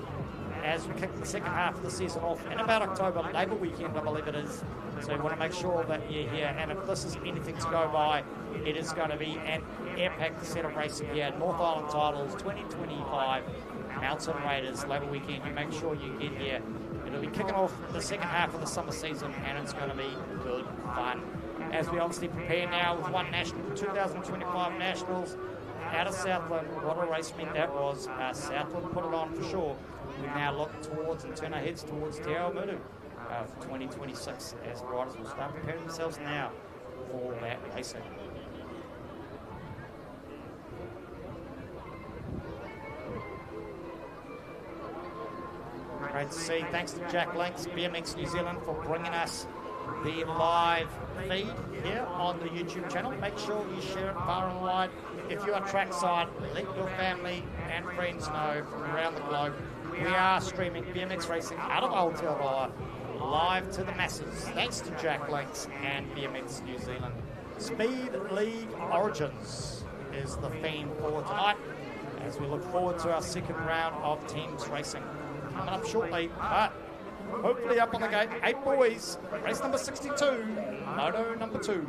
as we kick the second half of the season off in about October, Labour weekend I believe it is. So we want to make sure that you're here, and if this is anything to go by, it is going to be an epic set of racing here. North Island titles 2025 Mountain Raiders Labour weekend. You make sure you get here. It'll be kicking off the second half of the summer season, and it's going to be good fun. As we obviously prepare now with one national, 2025 Nationals out of Southland. What a race meet that was. Southland put it on for sure. We now look towards and turn our heads towards Te Awamutu for 2026 as riders will start preparing themselves now for that racing. Great to see. Thanks to Jack Links, BMX New Zealand, for bringing us the live feed here on the YouTube channel. Make sure you share it far and wide. If you are trackside, let your family and friends know from around the globe. We are streaming BMX racing out of Aotearoa live to the masses. Thanks to Jack Links and BMX New Zealand. Speed League Origins is the theme for tonight as we look forward to our second round of teams racing coming up shortly, but hopefully up on the gate, 8 boys, race number 62, moto number 2.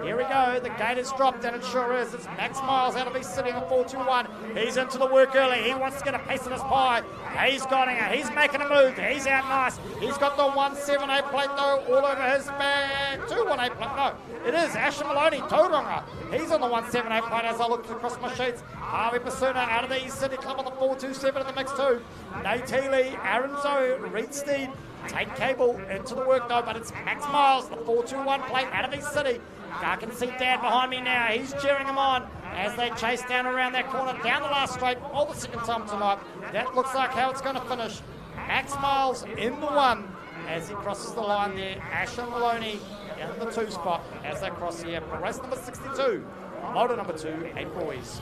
Here we go, the gate is dropped, and it sure is. It's Max Miles out of East City on 421. He's into the work early. He wants to get a piece of his pie. He's got it. He's making a move. He's out nice. He's got the 178 plate, though, all over his back. 218 plate, no. It is Asher Maloney, Tauranga. He's on the 178 plate as I look across my sheets. Harvey Pasuna out of the East City Club on the 427 in the mix, too. Nate Healy, Aaron Zoe, Reed Steed, Tate Cable into the work, though, but it's Max Miles, the 421 plate out of East City. I can see Dad behind me now. He's cheering him on as they chase down around that corner, down the last straight, all the second time tonight. That looks like how it's going to finish. Max Miles in the 1 as he crosses the line there. Asher Maloney in the 2 spot as they cross here for race number 62. Motor number 2, 8 boys.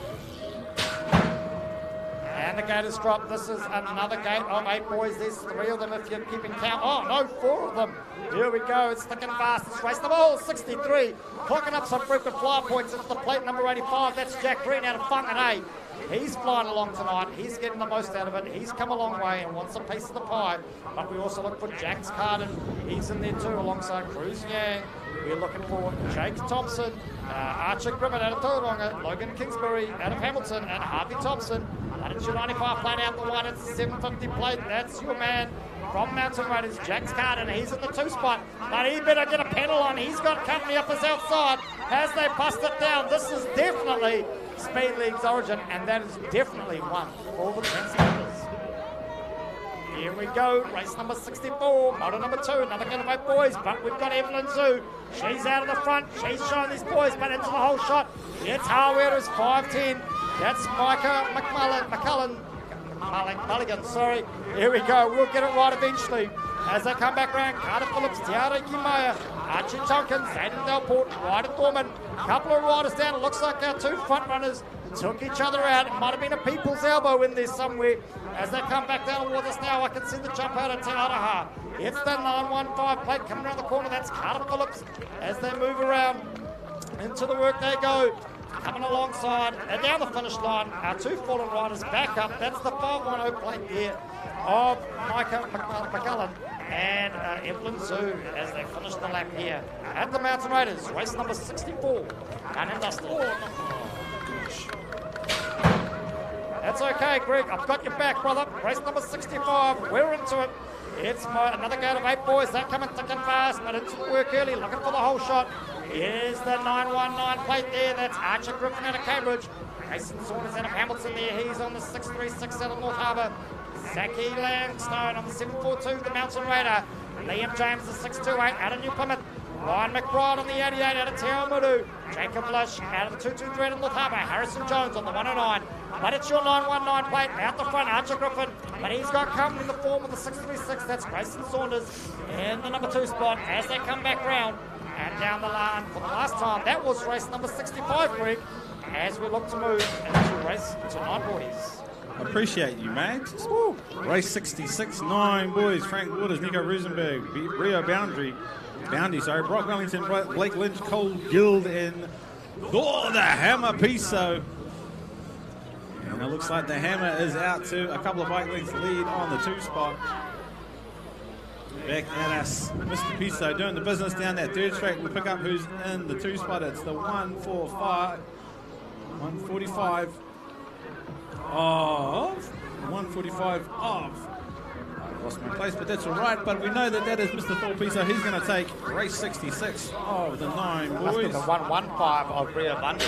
And the gate is dropped. This is another gate of 8 boys. There's 3 of them if you're keeping count. Oh, no, 4 of them. Here we go. It's thick and fast. It's race number 63. Clocking up some frequent flyer points. It's the plate number 85. That's Jack Green out of Whangarei. He's flying along tonight. He's getting the most out of it. He's come a long way and wants a piece of the pie. But we also look for Jax Carden. He's in there too alongside Cruz Yang. We're looking for Jake Thompson, Archer Grimmett out of Tauranga, Logan Kingsbury out of Hamilton, and Harvey Thompson. But it's your 95 plate out the 1. It's a 750 plate. That's your man from Mountain Raiders, Jax Carden. He's in the 2 spot, but he better get a pedal on. He's got company up his outside as they bust it down. This is definitely Speed League's origin, and that is definitely one for the Translanders. Here we go, race number 64, motor number 2, another gate of 8 boys, but we've got Evelyn Zhu. She's out of the front, she's showing these boys, but into the whole shot. It's Harwetta's 510. That's Micah Mulligan, sorry. Here we go, we'll get it right eventually. As they come back round, Carter Phillips, Tiara Kimaya, Archie Tompkins, Zayden Delport, Ryder Dorman. A couple of riders down. It looks like our two front runners took each other out. It might have been a people's elbow in there somewhere. As they come back down towards us now, I can see the jump out of Te Araha. It's the 915 plate coming around the corner. That's Carter Phillips as they move around. Into the work they go. Coming alongside and down the finish line. Our two fallen riders back up. That's the 510 plate there of Micah McCullen and Evelyn Zoo as they finish the lap here at the Mountain Raiders. Race number 64. Done and dusted. That's okay, Greg. I've got your back, brother. Race number 65. We're into it. It's another gate of 8 boys. They're coming thick and fast, but into the work early, looking for the whole shot. Here's the 919 plate there. That's Archer Griffin out of Cambridge. Mason Saunders out of Hamilton there. He's on the 636 out of North Harbour. Zachy Langstone on the 742, the Mountain Raider. Liam James, the 628 out of New Plymouth. Ryan McBride on the 88 out of Te Awamutu. Jacob Lush out of the 223 out of North Harbour. Harrison Jones on the 109. But it's your 919 plate out the front, Archer Griffin. But he's got company in the form of the 636. That's Grayson Saunders in the number 2 spot as they come back round. And down the line for the last time. That was race number 65, Greg, as we look to move into race to 9 boys. Appreciate you, Max. Woo. Race 66, 9 boys. Frank Waters, Nico Rosenberg, Rio Boundy, Brock Wellington, Blake Lynch, Cole Guild, and the Hammer Piso. And it looks like the Hammer is out to a couple of bike lengths lead on the 2 spot. Back at us, Mr. Piso doing the business down that 3rd straight. We'll pick up who's in the 2 spot. It's the 145 of. I lost my place, but that's all right. But we know that is Mr. Thor Piso. He's going to take race 66 of the 9 boys. The 115 of Rio Bundy.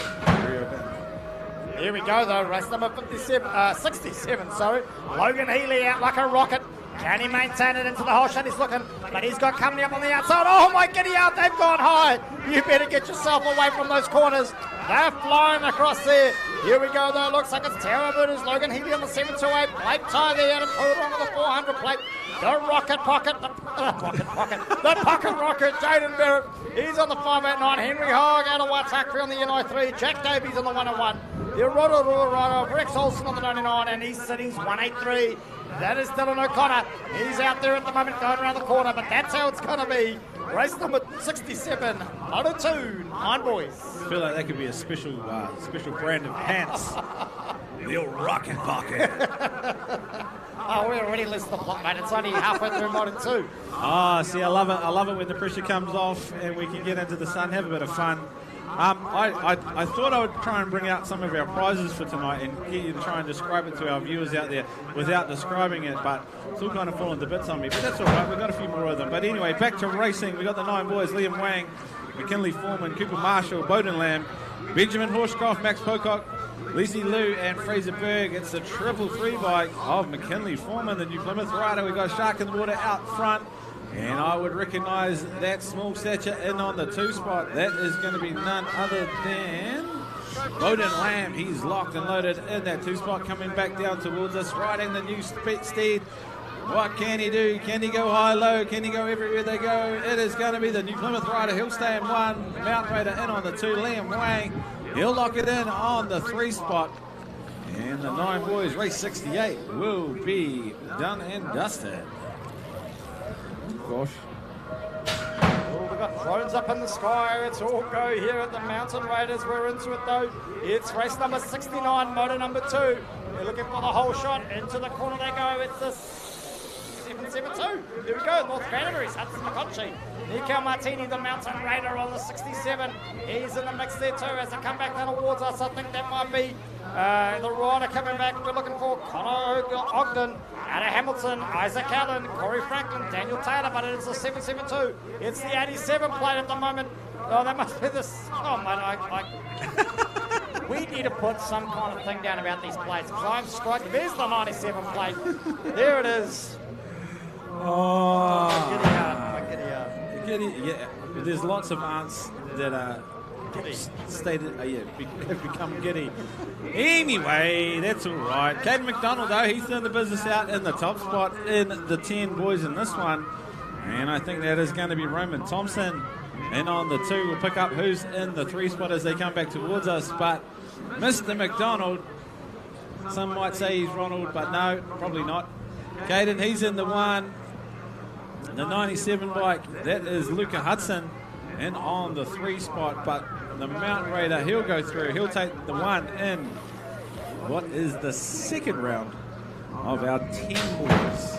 Here we go, though. Race number 67, sorry. Logan Healy out like a rocket. Can he maintain it into the whole shot? He's looking, but he's got company up on the outside. Oh my giddy out, they've gone high. You better get yourself away from those corners. They're flying across there. Here we go, though. Looks like it's Tara Butters. Logan Healy on the 728. Blake Ty there out of Tauranga on the 400 plate. The Rocket Pocket. The Pocket Rocket. Jaden Barrett. He's on the 589. Henry Hogg out of Waitaki on the NI3. Jack Davies on the 101. The Rotorua rider, Rex Olsen on the 99. And East City's 183. That is Dylan O'Connor. He's out there at the moment going around the corner, but that's how it's going to be. Race number 67, Moto 2, 9 boys. I feel like that could be a special brand of pants. The old Rocket Pocket. Oh, we're already listed the plot, mate. It's only halfway through Moto 2. See, I love it. I love it when the pressure comes off and we can get into the sun, have a bit of fun. I thought I would try and bring out some of our prizes for tonight and get you to try and describe it to our viewers out there without describing it, but it's all kind of falling to bits on me. But that's all right, we've got a few more of them. But anyway, back to racing. We've got the 9 boys, Liam Wang, McKinley Foreman, Cooper Marshall, Bowden Lamb, Benjamin Horscroft, Max Pocock, Lizzie Liu and Fraser Berg. It's the 333 bike of McKinley Foreman, the New Plymouth rider. We've got Shark in the Water out front. And I would recognise that small stature in on the 2 spot. That is going to be none other than Bowden Lamb. He's locked and loaded in that 2 spot, coming back down towards us, riding the new steed. What can he do? Can he go high, low? Can he go everywhere they go? It is going to be the New Plymouth rider. He'll stay in 1. Mountain Raider in on the 2. Liam Wang. He'll lock it in on the 3 spot. And the 9 boys, race 68, will be done and dusted. Gosh. Oh, we've got drones up in the sky. It's all go here at the Mountain Raiders. We're into it, though. It's race number 69, motor number 2. They're looking for the whole shot. Into the corner they go. It's the 772. Here we go. North Cranberries, Hudson McConchie. Nico Martini, the Mountain Raider on the 67. He's in the mix there, too, as they come back down towards us. I think that might be the rider coming back. We're looking for Connor Ogden out of Hamilton, Isaac Allen, Corey Franklin, Daniel Taylor, but it's a 772. It's the 87 plate at the moment. Oh, that must be this. Oh, man, we need to put some kind of thing down about these plates, because I'm striking. There's the 97 plate. There it is. Oh. Giddy. Yeah, there's lots of aunts that are have become giddy. Anyway, that's all right. Caden McDonald, though, he's doing the business out in the top spot in the 10 boys in this one. And I think that is going to be Roman Thompson And on the 2, we'll pick up who's in the 3 spot as they come back towards us. But Mr. McDonald, some might say he's Ronald, but no, probably not. Caden, he's in the 1. The 97 bike, that is Luca Hudson. And on the 3 spot, but the Mountain Raider, he'll go through. He'll take the 1 in what is the 2nd round of our 10 boys.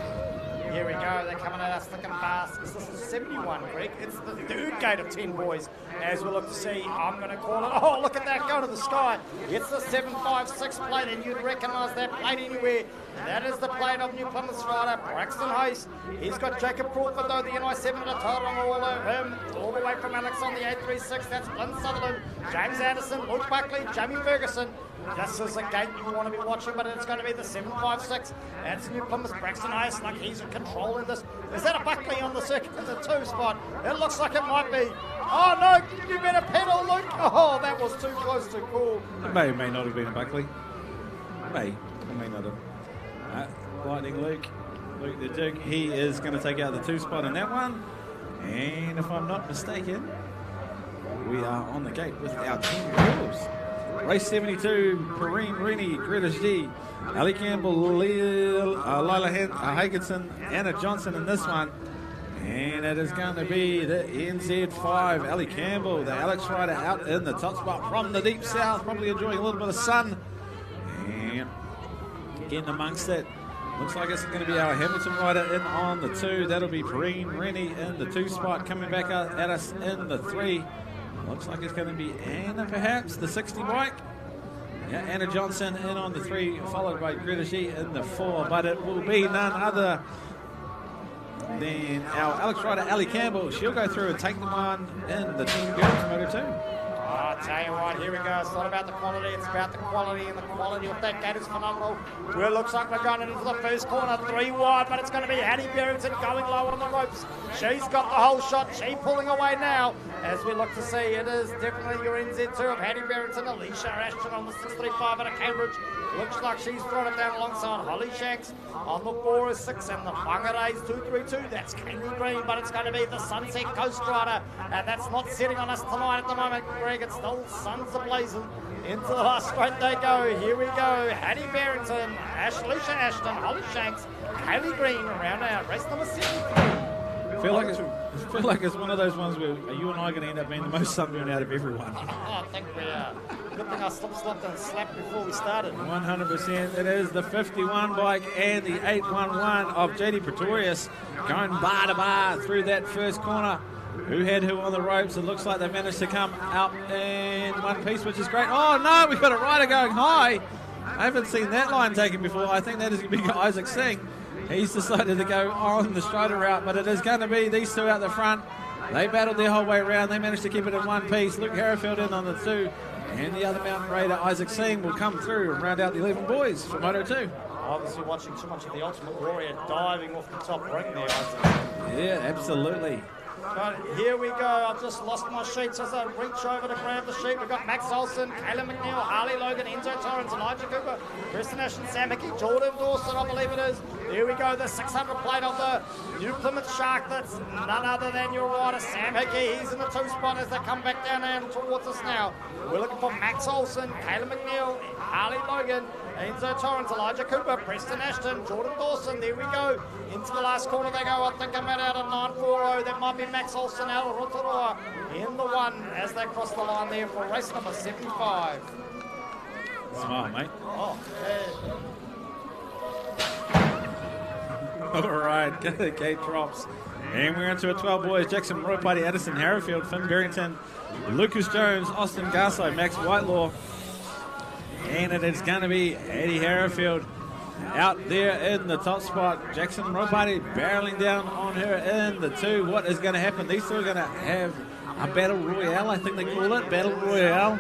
Here we go, they're coming at us thick and fast. This is 71, Greg. It's the 3rd gate of 10 boys. As we look to see, I'm going to call it. Oh, look at that go to the sky. It's the 756 plate, and you'd recognise that plate anywhere. That is the plate of New Plymouth rider, Braxton Hayes. He's got Jacob Crawford, though, the NI7 at a Tauranga all over him. All the way from Alex on the 836. That's Glenn Sutherland, James Anderson, Luke Buckley, Jamie Ferguson. This is a gate you want to be watching, but it's going to be the 756. That's New Plymouth, Braxton Hayes, like he's in control in this. Is that a Buckley on the 2 spot? It looks like it might be. Oh no, you better pedal, Luke. Oh, that was too close to call. It may or may not have been a Buckley. May or may not have. Lightning Luke the Duke, he is going to take out the 2 spot in that one. And if I'm not mistaken, we are on the gate with our 10 girls. Race 72, Perrine Rennie, Greta G, Ali Campbell, Lila Higginson, Anna Johnson in this one. And it is going to be the NZ5, Ali Campbell, the Alex rider out in the top spot from the deep south, probably enjoying a little bit of sun. And getting amongst it. Looks like it's going to be our Hamilton rider in on the 2. That'll be Perrine Rennie in the 2 spot, coming back at us in the 3. Looks like it's going to be Anna, perhaps, the 60 bike. Yeah, Anna Johnson in on the 3, followed by Greta G in the 4. But it will be none other than our Alex rider, Ali Campbell. She'll go through and take the 1 in the Team Girls Moto 2. I'll tell you what, here we go. It's not about the quantity, it's about the quality, and the quality of that gate is phenomenal. Well, it looks like we're going into the first corner, 3 wide, but it's going to be Hattie Barrington going low on the ropes. She's got the whole shot. She's pulling away now. As we look to see, it is definitely your NZ2 of Hattie Barrington, Alicia Ashton on the 635 out of Cambridge. Looks like she's brought it down alongside Holly Shanks. On the 4 is 6, and the Whangare's 232. That's Kaylee Green, but it's going to be the Sunset Coast Rider, and that's not sitting on us tonight at the moment, Greg. It's still suns ablazing. Into the last straight they go. Here we go. Hattie Barrington, Alicia Ashton, Holly Shanks, Kaylee Green around out. Race number 73. I feel like it's one of those ones where you and I are going to end up being the most sunburned out of everyone. I think we are. Good thing I slipped and slapped before we started. 100%. It is the 51 bike and the 811 of JD Pretorius going bar to bar through that first corner. Who had who on the ropes? It looks like they managed to come out in one piece, which is great. Oh no, we've got a rider going high. I haven't seen that line taken before. I think that is going to be Isaac Singh. He's decided to go on the Strider route, but it is going to be these 2 out the front. They battled their whole way around. They managed to keep it in one piece. Luke Harrifield in on the 2, and the other Mountain Raider, Isaac Singh, will come through and round out the 11 boys for Moto 2. Obviously watching too much of the Ultimate Warrior diving off the top ring there, Isaac. Yeah, absolutely. But here we go. I've just lost my sheets as I reach over to grab the sheet. We've got Max Olsen, Kayla McNeil, Harley Logan, Enzo Torrance, Elijah Cooper, Preston Ashton, Sam Hickey, Jordan Dawson, I believe it is. Here we go, the 600 plate of the New Plymouth Shark. That's none other than your rider, Sam Hickey. He's in the 2 spot as they come back down and towards us now. We're looking for Max Olsen, Kayla McNeil, Harley Logan, Enzo Torrance, Elijah Cooper, Preston Ashton, Jordan Dawson. There we go. Into the last corner they go. I think I'm out of 940. That might be Max Olsen out of Rotorua in the 1 as they cross the line there for race number 75. Smart, mate. Oh, All right, the gate drops. And we're into a 12 boys. Jackson Ropati, Addison Harrifield, Finn Barrington, Lucas Jones, Austin Garso, Max Whitelaw. And it is going to be Eddie Harrifield out there in the top spot. Jackson Ropati barreling down on her in the 2. What is going to happen? These 2 are going to have a battle royale, I think they call it. Battle royale.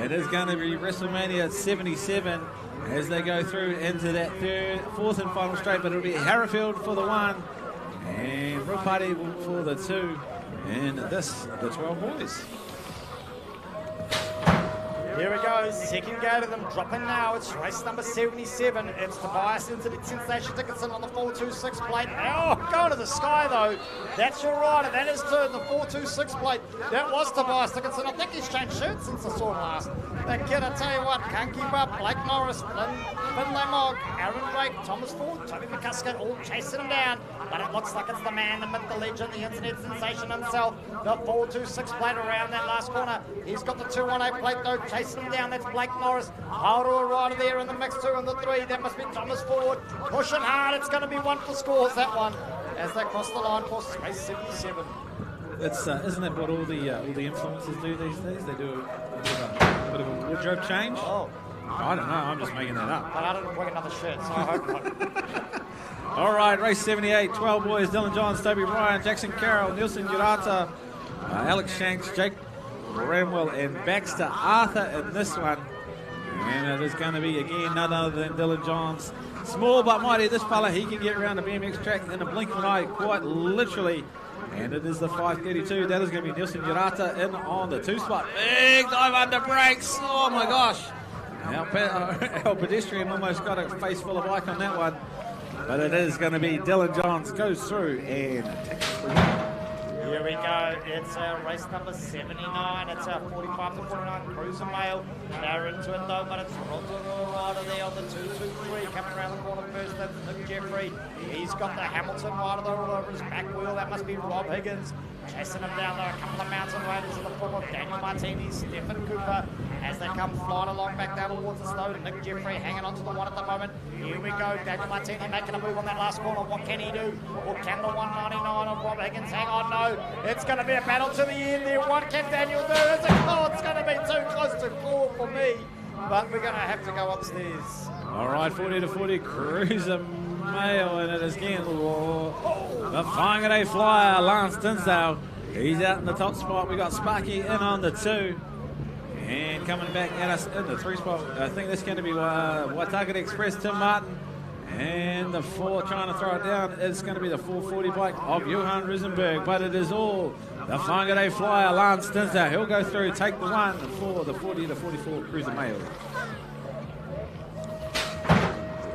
It is going to be WrestleMania 77 as they go through into that 4th and final straight. But it'll be Harrifield for the 1 and Ropati for the 2. And this, the 12 boys. Here Here we go, second go to them, dropping now. It's race number 77. It's Tobias Internet Sensation Dickinson on the 426 plate. Oh, going to the sky though. That's your rider. That is to the 426 plate. That was Tobias Dickinson. I think he's changed shirts since I saw him last. The kid, I tell you what, can't keep up. Blake Norris, Finlay Mogg, Aaron Drake, Thomas Ford, Toby McCusker, all chasing him down. But it looks like it's the man, the myth, the legend, the internet sensation himself. The 426 plate around that last corner. He's got the 218 plate though, chasing him down. That's Blake Norris. Haurua rider there in the mix 2 and the 3. That must be Thomas Ford. Pushing hard. It's going to be one for scores, that one, as they cross the line for race 77. It's isn't that what all the influencers do these days? They do a bit of a wardrobe change. Oh, I don't know. I'm just making that up. but I didn't bring another shirt, so I hope not. All right, race 78, 12 boys, Dylan Johns, Toby Ryan, Jackson Carroll, Nielsen Jurata, Alex Shanks, Jake Ramwell, and Baxter Arthur in this one. And it is going to be, again, none other than Dylan Johns. Small but mighty, this fella, he can get around the BMX track in a blink of an eye, quite literally. And it is the 5:32. That is going to be Nielsen Jurata in on the 2 spot. Big dive under brakes. Oh, my gosh. Our pedestrian almost got a face full of bike on that one. But it is going to be Dylan Johns goes through and takes the win. Here we go. It's race number 79. It's 45 to 49 Cruiser Mail. They're into it though, but it's Rotorua rider there on the 223 coming around the corner first. That's Nick Jeffrey. He's got the Hamilton rider there all over his back wheel. That must be Rob Higgins. Chasing him down there, a couple of mountain riders in the form of Daniel Martini, Stephen Cooper, as they come flying along back down towards the snow. Nick Jeffrey hanging on to the one at the moment. Here we go, Daniel Martini making a move on that last corner. What can he do? Or can the 199 of Rob Higgins hang on? No, it's going to be a battle to the end there. What can Daniel do? Is it? Oh, it's going to be too close to 4 for me. But we're going to have to go upstairs. All right, 40 to 40 Cruiser Mail, and it is again the Whangarei Flyer, Lance Dinsdale. He's out in the top spot. We got Sparky in on the 2. And coming back at us in the 3 spot, I think that's going to be Waitaki Express, Tim Martin. And the 4 trying to throw it down is going to be the 440 bike of Johan Risenberg. But it is all the Whangarei Flyer, Lance Dinsdale. He'll go through, take the 1 for the 40 to 44 Cruiser Mail.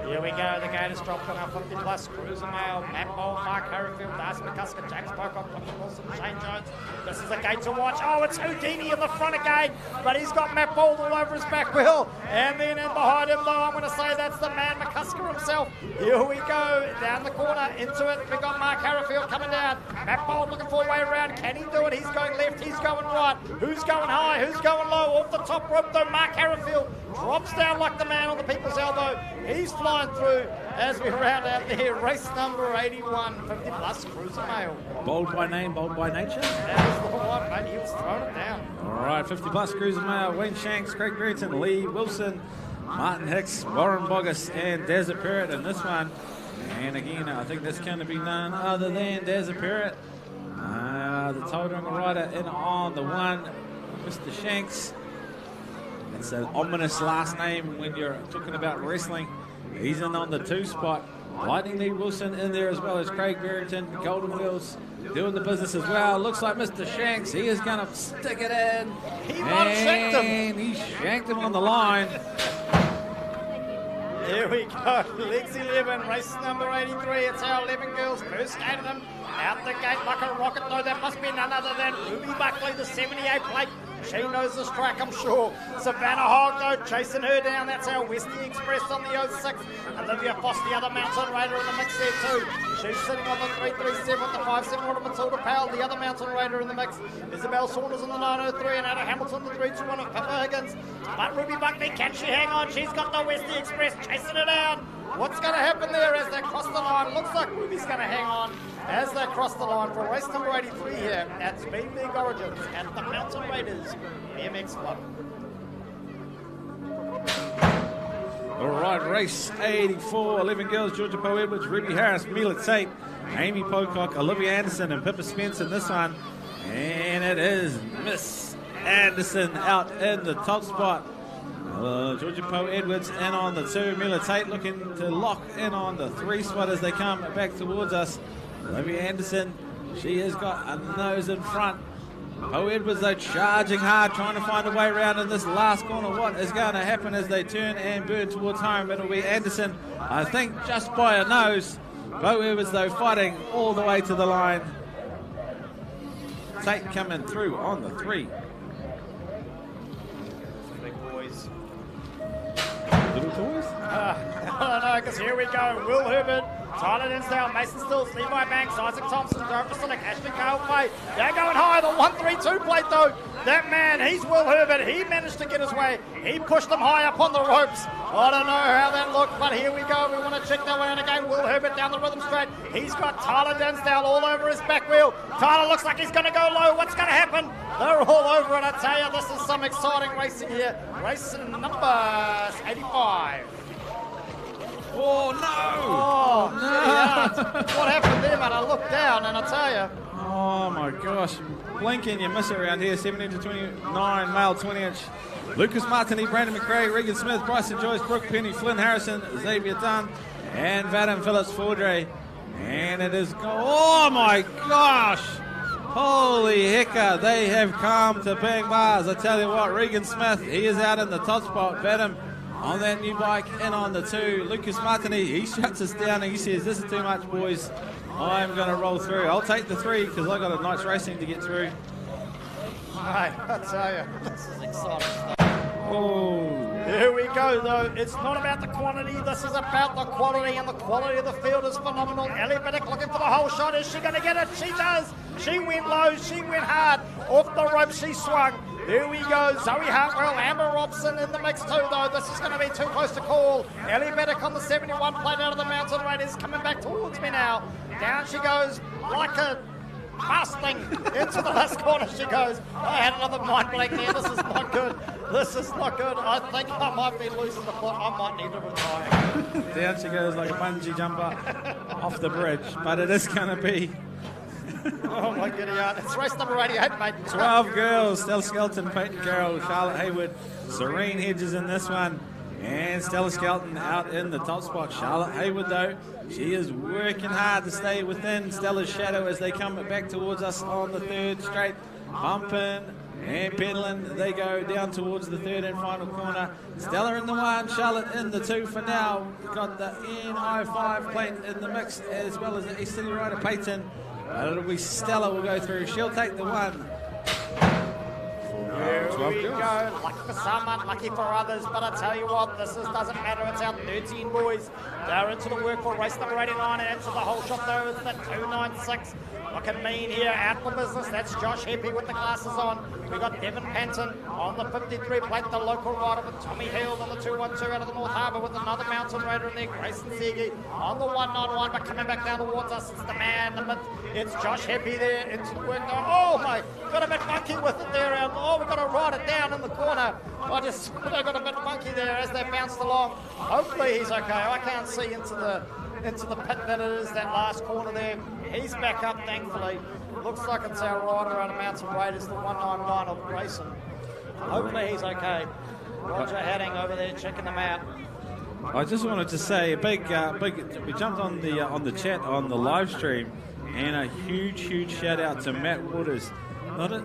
Here we go, the gate is dropped on our 50 plus Cruiser Mail, Matt Bowl, Mark Harrowfield, Darcy McCusker, James Pocock, Tommy Wilson, Shane Jones. This is a gate to watch. Oh, it's Houdini in the front again, but he's got Matt Bowl all over his back wheel. And then in behind him, though, I'm going to say that's the man McCusker himself. Here we go, down the corner, into it. We've got Mark Harrowfield coming down. Matt Bowl looking for a way around. Can he do it? He's going left, he's going right. Who's going high? Who's going low? Off the top rope, though, Mark Harrowfield drops down like the man on the people's elbow. He's flying through as we round out there. Race number 81, 50 plus Cruiser Mail. Bold by name, bold by nature. That was the one, mate. He was throwing it down. All right, 50 plus Cruiser Mail, Wayne Shanks, Craig Brereton, Lee Wilson, Martin Hicks, Warren Bogus, and Desert Parrott in this one. And again, I think that's going to be none other than Desert Parrott. The Tauranga rider in on the 1, Mr. Shanks. It's an ominous last name when you're talking about wrestling. He's in on the 2 spot. Lightning Lee Wilson in there as well as Craig Barrington. Golden Wheels doing the business as well. Looks like Mr. Shanks, he is going to stick it in. He shanked him. And he shanked him on the line. Here we go, Legs 11, race number 83. It's our 11 girls first skated him out the gate like a rocket. No, that must be none other than Ruby Buckley, the 78 plate. She knows this track, I'm sure. Savannah Hogg, though, chasing her down. That's our Westie Express on the 06. Olivia Foss, the other mountain rider in the mix there too. She's sitting on the 337 with the 57 on Matilda Powell, the other mountain rider in the mix. Isabel Saunders in the 903 and Ada Hamilton the 321 of Pippa Higgins. But Ruby Buckley, can she hang on? She's got the Westie Express chasing her down. What's going to happen there as they cross the line? Looks like Ruby's going to hang on as they cross the line for race number 83 here at Speed League Origins at the Mountain Raiders BMX Club. All right, race 84, 11 girls, Georgia Poe Edwards, Ruby Harris, Mila Tate, Amy Pocock, Olivia Anderson, and Pippa Spence in this one. And it is Miss Anderson out in the top spot. Georgia Poe Edwards in on the 2. Mila Tate looking to lock in on the 3 spot as they come back towards us. Olivia Anderson, she has got a nose in front Oh, Edwards, though, charging hard, trying to find a way around in this last corner. What is going to happen as they turn and burn towards home? It'll be Anderson, I think, just by a nose. Bo Edwards, though, fighting all the way to the line. Tate coming through on the 3. Big boys. Little toys? I don't know, because here we go. Will Herbert, Tyler Dinsdale, Mason Stills, Levi Banks, Isaac Thompson, Joe Vasilic, Ashley Carlway. They're going high. The 1-3-2 plate, though. That man, he's Will Herbert. He managed to get his way. He pushed them high up on the ropes. I don't know how that looked, but here we go. We want to check that one again. Will Herbert down the rhythm straight. He's got Tyler Dinsdale all over his back wheel. Tyler looks like he's going to go low. What's going to happen? They're all over it. I tell you, this is some exciting racing here. Racing number 85. Oh, no! Oh, no! What happened there, man? I looked down and I tell you. Oh, my gosh. Blink and you miss it around here. 17 to 29, male 20-inch. Lucas Martini, Brandon McRae, Regan Smith, Bryson Joyce, Brooke Penny, Flynn Harrison, Xavier Dunn, and Vadim Phillips Fordray. And it is... Oh, my gosh! Holy hecker, they have come to bang bars. I tell you what, Regan Smith, he is out in the top spot. Vadim on that new bike, in on the 2. Lucas Martini, he shuts us down and he says, this is too much, boys. I'm going to roll through. I'll take the 3 because I've got a nice racing to get through. Mate, I tell you, this is exciting stuff. Oh. Here we go, though. It's not about the quantity. This is about the quality, and the quality of the field is phenomenal. Ellie Biddick looking for the whole shot. Is she going to get it? She does. She went low. She went hard. Off the rope, she swung. Here we go. Zoe Hartwell, Amber Robson in the mix too, though. This is going to be too close to call. Ellie Biddick on the 71 plate out of the Mountain Raiders, coming back towards me now. Down she goes like a casting into the last corner she goes. I had another mind blank there. This is not good. This is not good. I think I might be losing the plot. I might need to retire. Down she goes like a bungee jumper off the bridge, but it is going to be Oh my goodness. It's race number 88, mate. 12 girls. Stella Skelton, Peyton Carroll, Charlotte Hayward, Serene Hedges in this one. And Stella Skelton out in the top spot. Charlotte Hayward, though, she is working hard to stay within Stella's shadow as they come back towards us on the 3rd straight. Bumping and pedaling. They go down towards the 3rd and final corner. Stella in the 1, Charlotte in the 2 for now. We've got the N05 plate in the mix as well as the East City rider Peyton. It'll be Stella will go through. She'll take the 1. Here we go. Lucky for some, unlucky for others. But I tell you what, doesn't matter. It's our 13 boys. They're into the work for race number 89 and into the whole shot though. It's the 296. Looking mean here, out for business. That's Josh Heppy with the glasses on. We've got Devin Panton on the 53 plate, the local rider with Tommy Hill on the 212 out of the North Harbour with another mountain rider in there, Grayson Segi on the 191, but coming back down towards us, it's the man, the myth. It's Josh Heppy there into the work. Oh my, got a bit funky with it there. Oh, we've got to ride it down in the corner. They got a bit funky there as they bounced along. Hopefully he's okay. I can't see into the pit that it is, that last corner there. He's back up, thankfully. Looks like it's our rider out of Mountain Raiders, the 199 of Grayson. Hopefully he's okay. Roger Hadding over there checking them out. I just wanted to say a big. We jumped on the chat on the live stream, and a huge shout out to Matt Waters.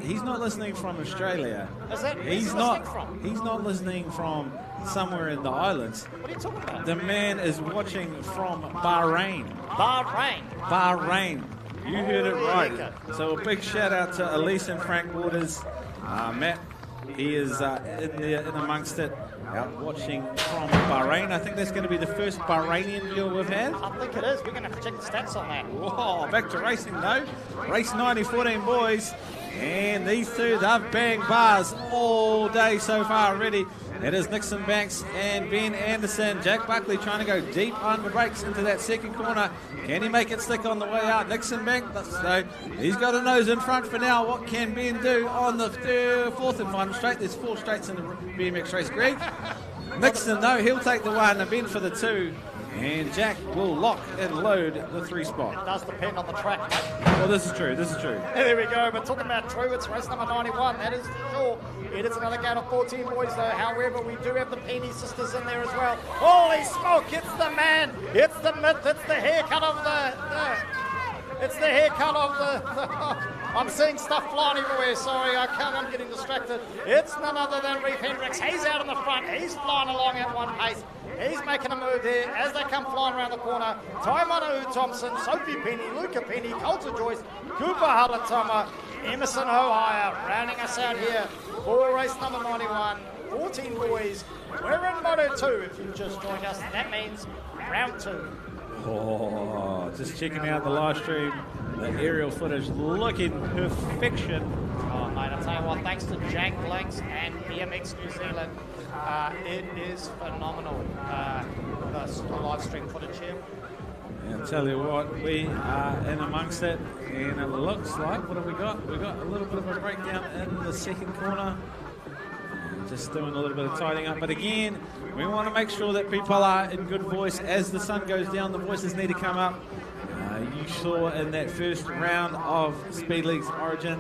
He's not listening from Australia. Is that He's not listening from somewhere in the islands. What are you talking about? The man is watching from Bahrain. Bahrain. You heard it right. So a big shout out to Elise and Frank Waters. Matt, he is in amongst it, out watching from Bahrain. I think that's going to be the first Bahrainian viewer we've had. I think it is. We're going to have to check the stats on that. Whoa, back to racing though. Race 90, 14 boys. And these two, they've banged bars all day so far already. It is Nixon Banks and Ben Anderson. Jack Buckley trying to go deep on the brakes into that second corner. Can he make it stick on the way out? Nixon Banks, though, he's got a nose in front for now. What can Ben do on the 4th and final straight? There's 4 straights in the BMX race, Greg. Nixon, though, he'll take the 1 and Ben for the 2. And Jack will lock and load the 3 spot. It does depend on the track, mate. Well, this is true. There we go. But talking about true, it's race number 91. That is for sure. It is another gate of 14 boys, though. However, we do have the Penny sisters in there as well. Holy smoke! It's the man. It's the myth. It's the haircut of the. It's the haircut of the. I'm seeing stuff flying everywhere. Sorry, I'm getting distracted. It's none other than Reef Hendricks. He's out in the front. He's flying along at one pace. He's making a move there as they come flying around the corner. Taimana Thompson, Sophie Penny, Luca Penny, Coulter Joyce, Cooper Halatama, Emerson Hohaya rounding us out here for race number 91. 14 boys. We're in Moto 2 if you've just joined us. That means round 2. Oh, just checking out the live stream. The aerial footage looking perfection. Oh, mate, I'll tell you what, thanks to Jank Blanks and BMX New Zealand, it is phenomenal, the live stream footage here. And I'll tell you what, we are in amongst it, and it looks like, what have we got? We've got a little bit of a breakdown in the second corner. Just doing a little bit of tidying up, but again, we want to make sure that people are in good voice. As the sun goes down, the voices need to come up. You saw in that first round of Speed League's Origin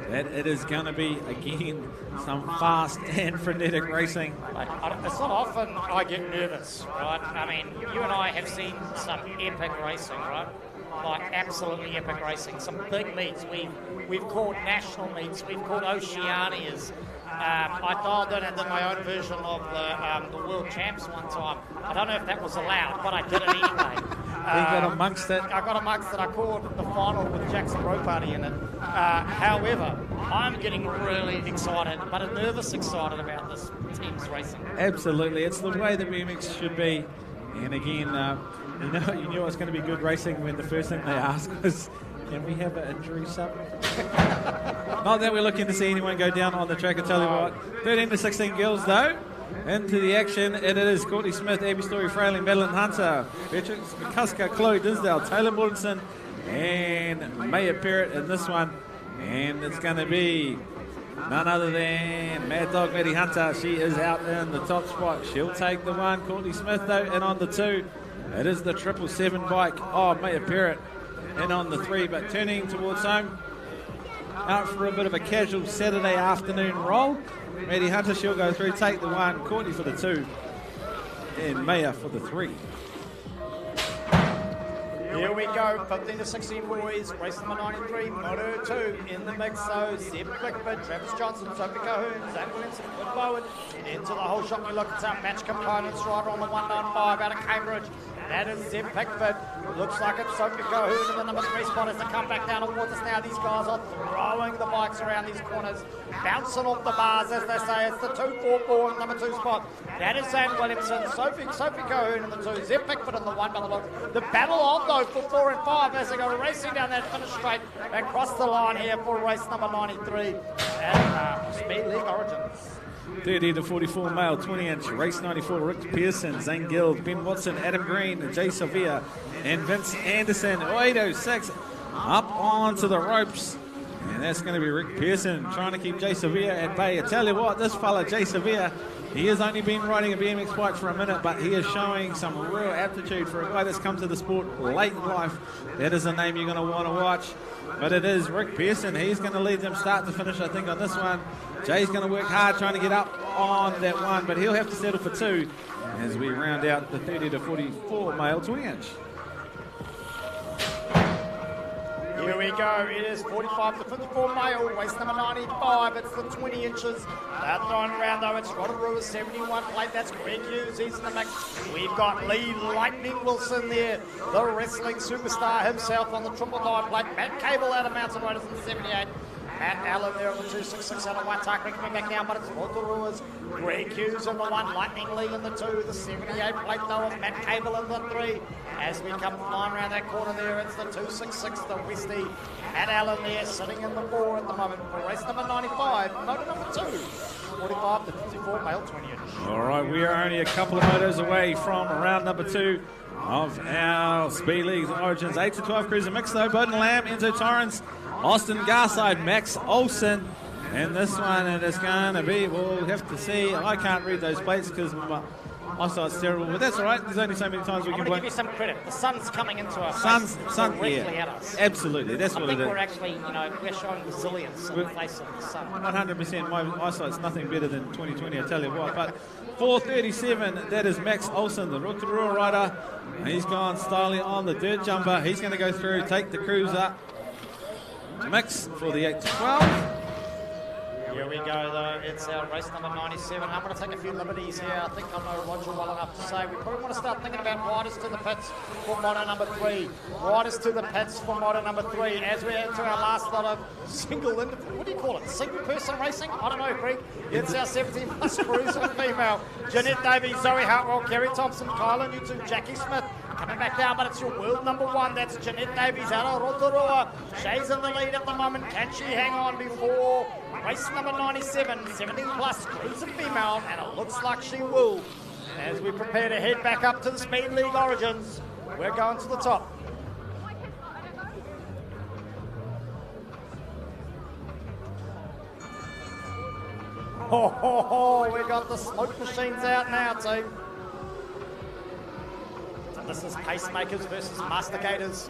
that it is going to be, again, some fast and frenetic racing. It's not often I get nervous, right? I mean, you and I have seen some epic racing, right? Like absolutely epic racing. Some big meets. We've called national meets. We've called Oceanias. I dialed in and did my own version of the World Champs one time. I don't know if that was allowed, but I did it anyway. You got amongst it. I got amongst it. I called the final with Jackson Row Party in it. However, I'm getting really excited, but nervous excited about this team's racing. Absolutely. It's the way that BMX should be. And again, you knew it was going to be good racing when the first thing they asked was, can we have an injury sub? Not that we're looking to see anyone go down on the track, I tell you what. 13 to 16 girls, though. Into the action, and it is Courtney Smith, Abby Story, Frayling, Madeline Hunter, Beatrix McCusker, Chloe Dinsdale, Taylor Mortensen, and Maya Parrott in this one. And it's going to be none other than Mad Dog Maddie Hunter. She is out in the top spot. She'll take the one. Courtney Smith, though, in on the 2. It is the 777 bike. Oh, Maya Parrott in on the 3, but turning towards home. Out for a bit of a casual Saturday afternoon roll. Maddie Hunter, she'll go through, take the 1, Courtney for the 2, and Maya for the 3. Here we go, 15 to 16 boys, race number 93, Moto 2 in the mix. So Zeb Bickford, Travis Johnson, Sophie Cahoon, Zach Williamson, Wood Bowen. Into the whole shot, we look at some match components right on the 195 out of Cambridge. That is Zeb Pickford. Looks like it's Sophie Cahoon in the number 3 spot as they come back down towards us now. These guys are throwing the bikes around these corners, bouncing off the bars, as they say. It's the 244 in the number 2 spot. That is Zach Williamson, Sophie Cahoon in the 2, Zeb Pickford in the 1 by the look. The battle on though for 4 and 5 as they go racing down that finish straight across the line here for race number 93 at Speed League Origins. 30 to 44 male, 20-inch, race 94, Rick Pearson, Zane Gill, Ben Watson, Adam Green, Jay Sylvia, and Vince Anderson. 806 up onto the ropes. And that's going to be Rick Pearson trying to keep Jay Sylvia at bay. I tell you what, this fella, Jay Sylvia, he has only been riding a BMX bike for a minute, but he is showing some real aptitude for a guy that's come to the sport late in life. That is a name you're going to want to watch. But it is Rick Pearson. He's going to lead them start to finish, I think, on this one. Jay's going to work hard trying to get up on that 1, but he'll have to settle for 2 as we round out the 30 to 44 male 20-inch. Here we go. It is 45 to 54 male, race number 95. It's the 20 inches. They're throwing around though. It's Rotorua 71 plate. That's Greg Hughes. He's in the mix. We've got Lee Lightning Wilson there, the wrestling superstar himself on the 999 plate. Matt Cable out of Mountain Riders in 78. Matt Allen there on the 266 out of Waitaki coming back down, but it's Rotorua's Greg Hughes in the 1, Lightning Lee in the 2, the 78 plate though of Matt Cable in the 3. As we come flying around that corner there, it's the 266, the Westie. Matt Allen there sitting in the 4 at the moment for race number 95, motor number 2, 45 to 54 male 20 inch. All right, we are only a couple of motos away from round number 2 of our Speed League's Origins. 8 to 12 cruiser mix though, Bowden Lamb, Enzo Torrance, Austin Garside, Max Olsen. And this one, it is going to be, we'll have to see. I can't read those plates because my eyesight's terrible, but that's all right. There's only so many times we can play. I'm going to give you some credit. The sun's coming into our face directly yeah, at us. Absolutely, that's what it is. I think we're actually, we're showing resilience in the face of the sun. 100%. My eyesight's nothing better than 2020, I tell you what. But 437, that is Max Olsen, the Rotorua rider. He's gone styling on the dirt jumper. He's going to go through, take the cruiser. mix for the 8 to 12. Here we go, though. It's our race number 97. I'm going to take a few liberties here. I think I know Roger well enough to say we probably want to start thinking about riders to the pits for moto number 3. Riders to the pits for moto number 3 as we enter our last lot of what do you call it? Single person racing? I don't know, Greg. It's our 17 plus cruiser female. Jeanette Davies, Zoe Hartwell, Kerry Thompson, Kyla Newton, Jackie Smith. Coming back down, but it's your world number 1. That's Jeanette Davies out of Rotorua. Shay's in the lead at the moment. Can she hang on before race number 97, 17 plus cruiser female? And it looks like she will. As we prepare to head back up to the Speed League Origins, we're going to the top. We got the smoke machines out now, team. This is Pacemakers versus Mastigators.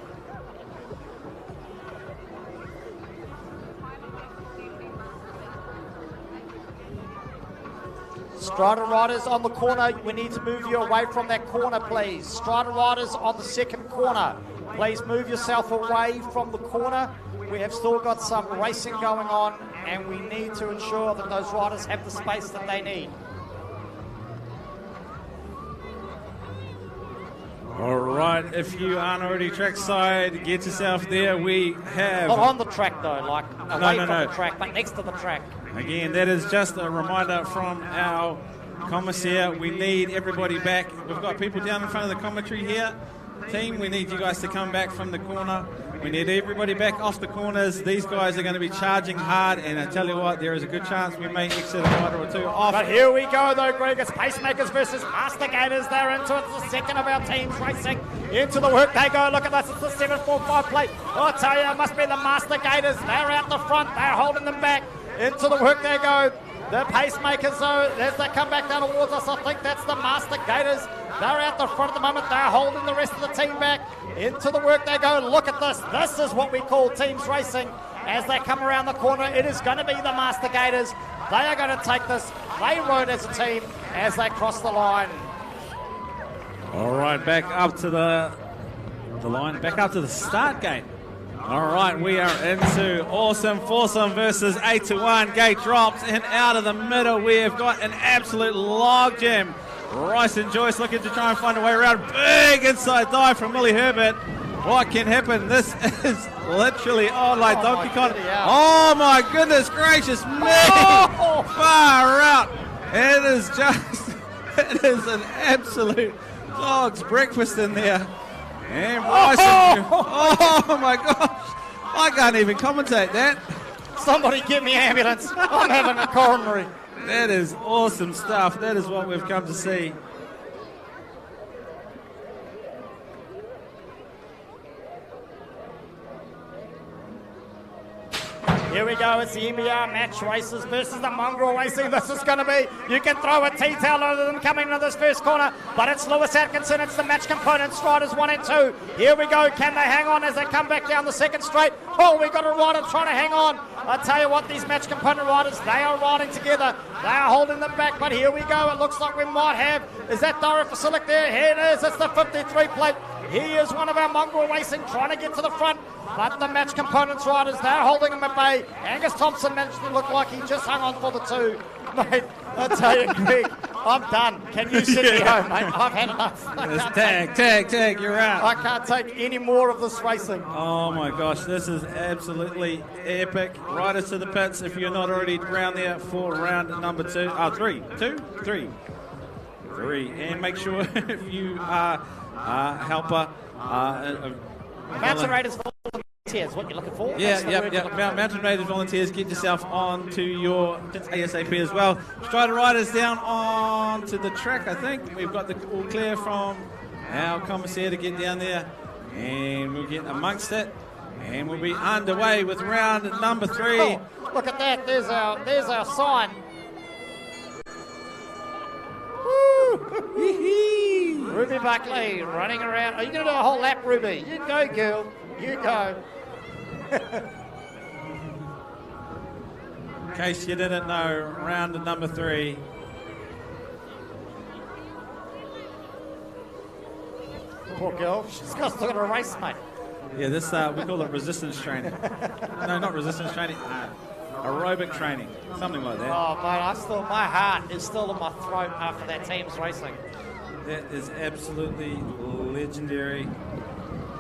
Strata riders on the corner, we need to move you away from that corner, please. Strata riders on the second corner, please move yourself away from the corner. We have still got some racing going on, and we need to ensure that those riders have the space that they need. All right, if you aren't already trackside, get yourself there. We have... Not on the track, though, like away from No. the track, but next to the track. Again, that is just a reminder from our commissaire. We need everybody back. We've got people down in front of the commentary here. Team, we need you guys to come back from the corner. We need everybody back off the corners. These guys are going to be charging hard, and I tell you what, there is a good chance we may exit a rider or two off. But here we go, though, Greg. It's Pacemakers versus Mastigators. They're into it. It's the second of our teams racing. Into the work they go. Look at this. It's the 745 plate. I tell you, it must be the Mastigators. They're out the front. They're holding them back. Into the work they go. The Pacemakers, though, as they come back down towards us, I think that's the Mastigators. They're out the front at the moment. They're holding the rest of the team back. Into the work they go. Look at this. This is what we call teams racing. As they come around the corner, it is going to be the Mastigators. They are going to take this. They rode as a team as they cross the line. All right, back up to the line, back up to the start gate. All right, we are into Awesome Foursome versus 8 to 1. Gate drops and out of the middle. We have got an absolute log jam. Rice and Joyce looking to try and find a way around. Big inside dive from Millie Herbert. What can happen? This is literally like Donkey Kong. Oh my goodness gracious me! Far out. It is an absolute dog's breakfast in there. And Rice and oh my gosh. I can't even commentate that. Somebody get me an ambulance. I'm having a coronary. That is awesome stuff. That is what we've come to see. Here we go, it's the MER Match Racers versus the Mongrel Racing. This is going to be, you can throw a T-tail over them coming into this first corner, but it's Lewis Atkinson, it's the match components, riders 1 and 2. Here we go, can they hang on as they come back down the second straight? Oh, we got a rider trying to hang on. I tell you what, these match component riders, they are riding together. They are holding them back, but here we go. It looks like we might have, is that Dara Fasilic there? Here it is, it's the 53 plate. He is one of our Mongrel Racing trying to get to the front, but the match components riders, they're holding him at bay. Angus Thompson managed to look like he just hung on for the 2. Mate, I tell you, Greg, I'm done. Can you send me home, mate? I've had enough. Tag, you're out. I can't take any more of this racing. Oh my gosh, this is absolutely epic. Riders to the pits if you're not already around there for round number 3. And make sure if you are a helper, Mountain Raiders volunteers, what you're looking for? Mountain Raiders volunteers, get yourself onto your ASAP as well. Strider riders down onto the track, I think. We've got the all clear from our commissaire to get down there, and we'll get amongst it, and we'll be underway with round number 3. Oh, look at that, there's our sign. Ruby Buckley running around. Are you going to do a whole lap, Ruby? You go, girl. You go. In case you didn't know, round number 3. Poor girl. She's got to a race, mate. Yeah, this we call it resistance training. No, not resistance training. Aerobic training, something like that. Oh, mate, my heart is still in my throat after that team's racing. That is absolutely legendary.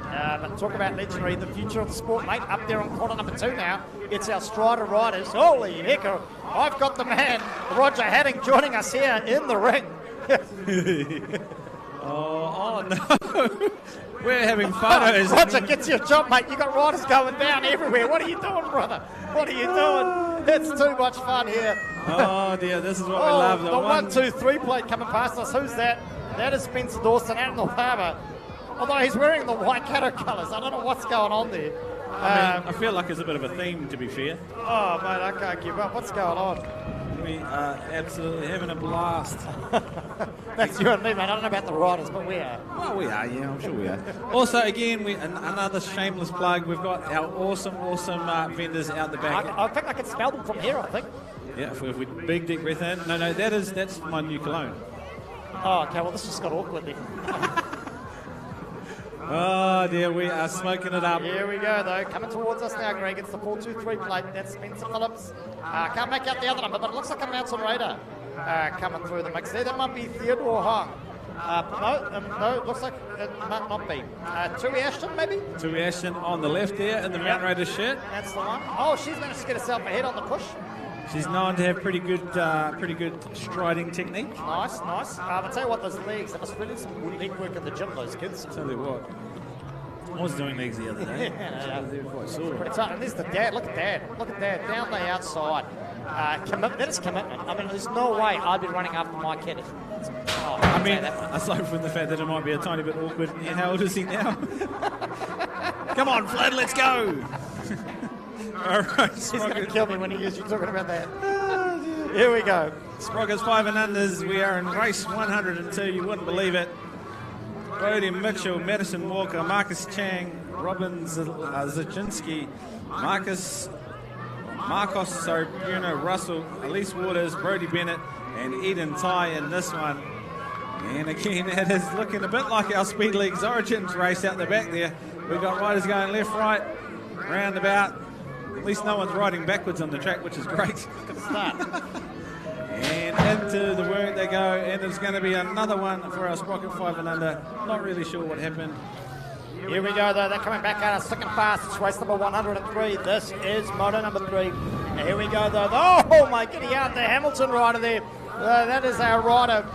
But talk about legendary, the future of the sport, mate. Up there on corner number 2 now. It's our Strider riders. Holy heck, I've got the man, Roger Hadding, joining us here in the ring. Oh no. We're having photos. Roger, get your job, mate. You got riders going down everywhere. What are you doing, brother? What are you doing? It's too much fun here. Oh dear, this is what we love. The 1, 2, 3 plate coming past us. Who's that? That is Spencer Dawson out in the harbour. Although he's wearing the Waikato colours. I don't know what's going on there. I feel like it's a bit of a theme, to be fair. Oh, mate, I can't give up. What's going on? We are absolutely having a blast. That's you and me, mate. I don't know about the riders, but we are. Well, we are, yeah, I'm sure we are. Also, again, another shameless plug. We've got our awesome vendors out the back. I think I can smell them from here, I think. Yeah, if we big deep breath in. No, that's my new cologne. Oh, okay, well, this just got awkward then. Oh, dear, we are smoking it up. Here we go, though. Coming towards us now, Greg. It's the 4-2-3 plate. That's Spencer Phillips. Can't make out the other number, but it looks like a Mountain Raider coming through the mix there. That might be Theodore Hong. No, it looks like it might not be. Tui Ashton, maybe? Tui Ashton on the left there in the Mountain Raider shirt. That's the one. Oh, she's managed to get herself ahead on the push. She's known to have pretty good striding technique. Nice. I'll tell you what, those legs, they must really some leg work in the gym, those kids. Tell you what. I was doing legs the other day. They were quite sore. Pretty tight. And there's the dad. Look at dad. Down the outside. That is commitment. I mean, there's no way I'd be running after my kid. Aside from the fact that it might be a tiny bit awkward. Yeah, how old is he now? Come on, Flood, let's go. All right, he's going to kill me when he hears you talking about that. Here we go. Sprockets 5 and unders. We are in race 102. You wouldn't believe it. Brody Mitchell, Madison Walker, Marcus Chang, Robin Zaczynski, Marcos Bruno Russell, Elise Waters, Brody Bennett, and Eden Tai in this one. And again, it is looking a bit like our Speed Leagues Origins race out the back there. We've got riders going left, right, roundabout. At least no one's riding backwards on the track, which is great. Good start. And into the work they go, and it's going to be another one for our Sprocket 5 and under. Not really sure what happened. Here we go, though. They're coming back at us thick and fast. It's race number 103. This is moto number 3. And here we go, though. Oh, my giddy out, the Hamilton rider there. That is our rider,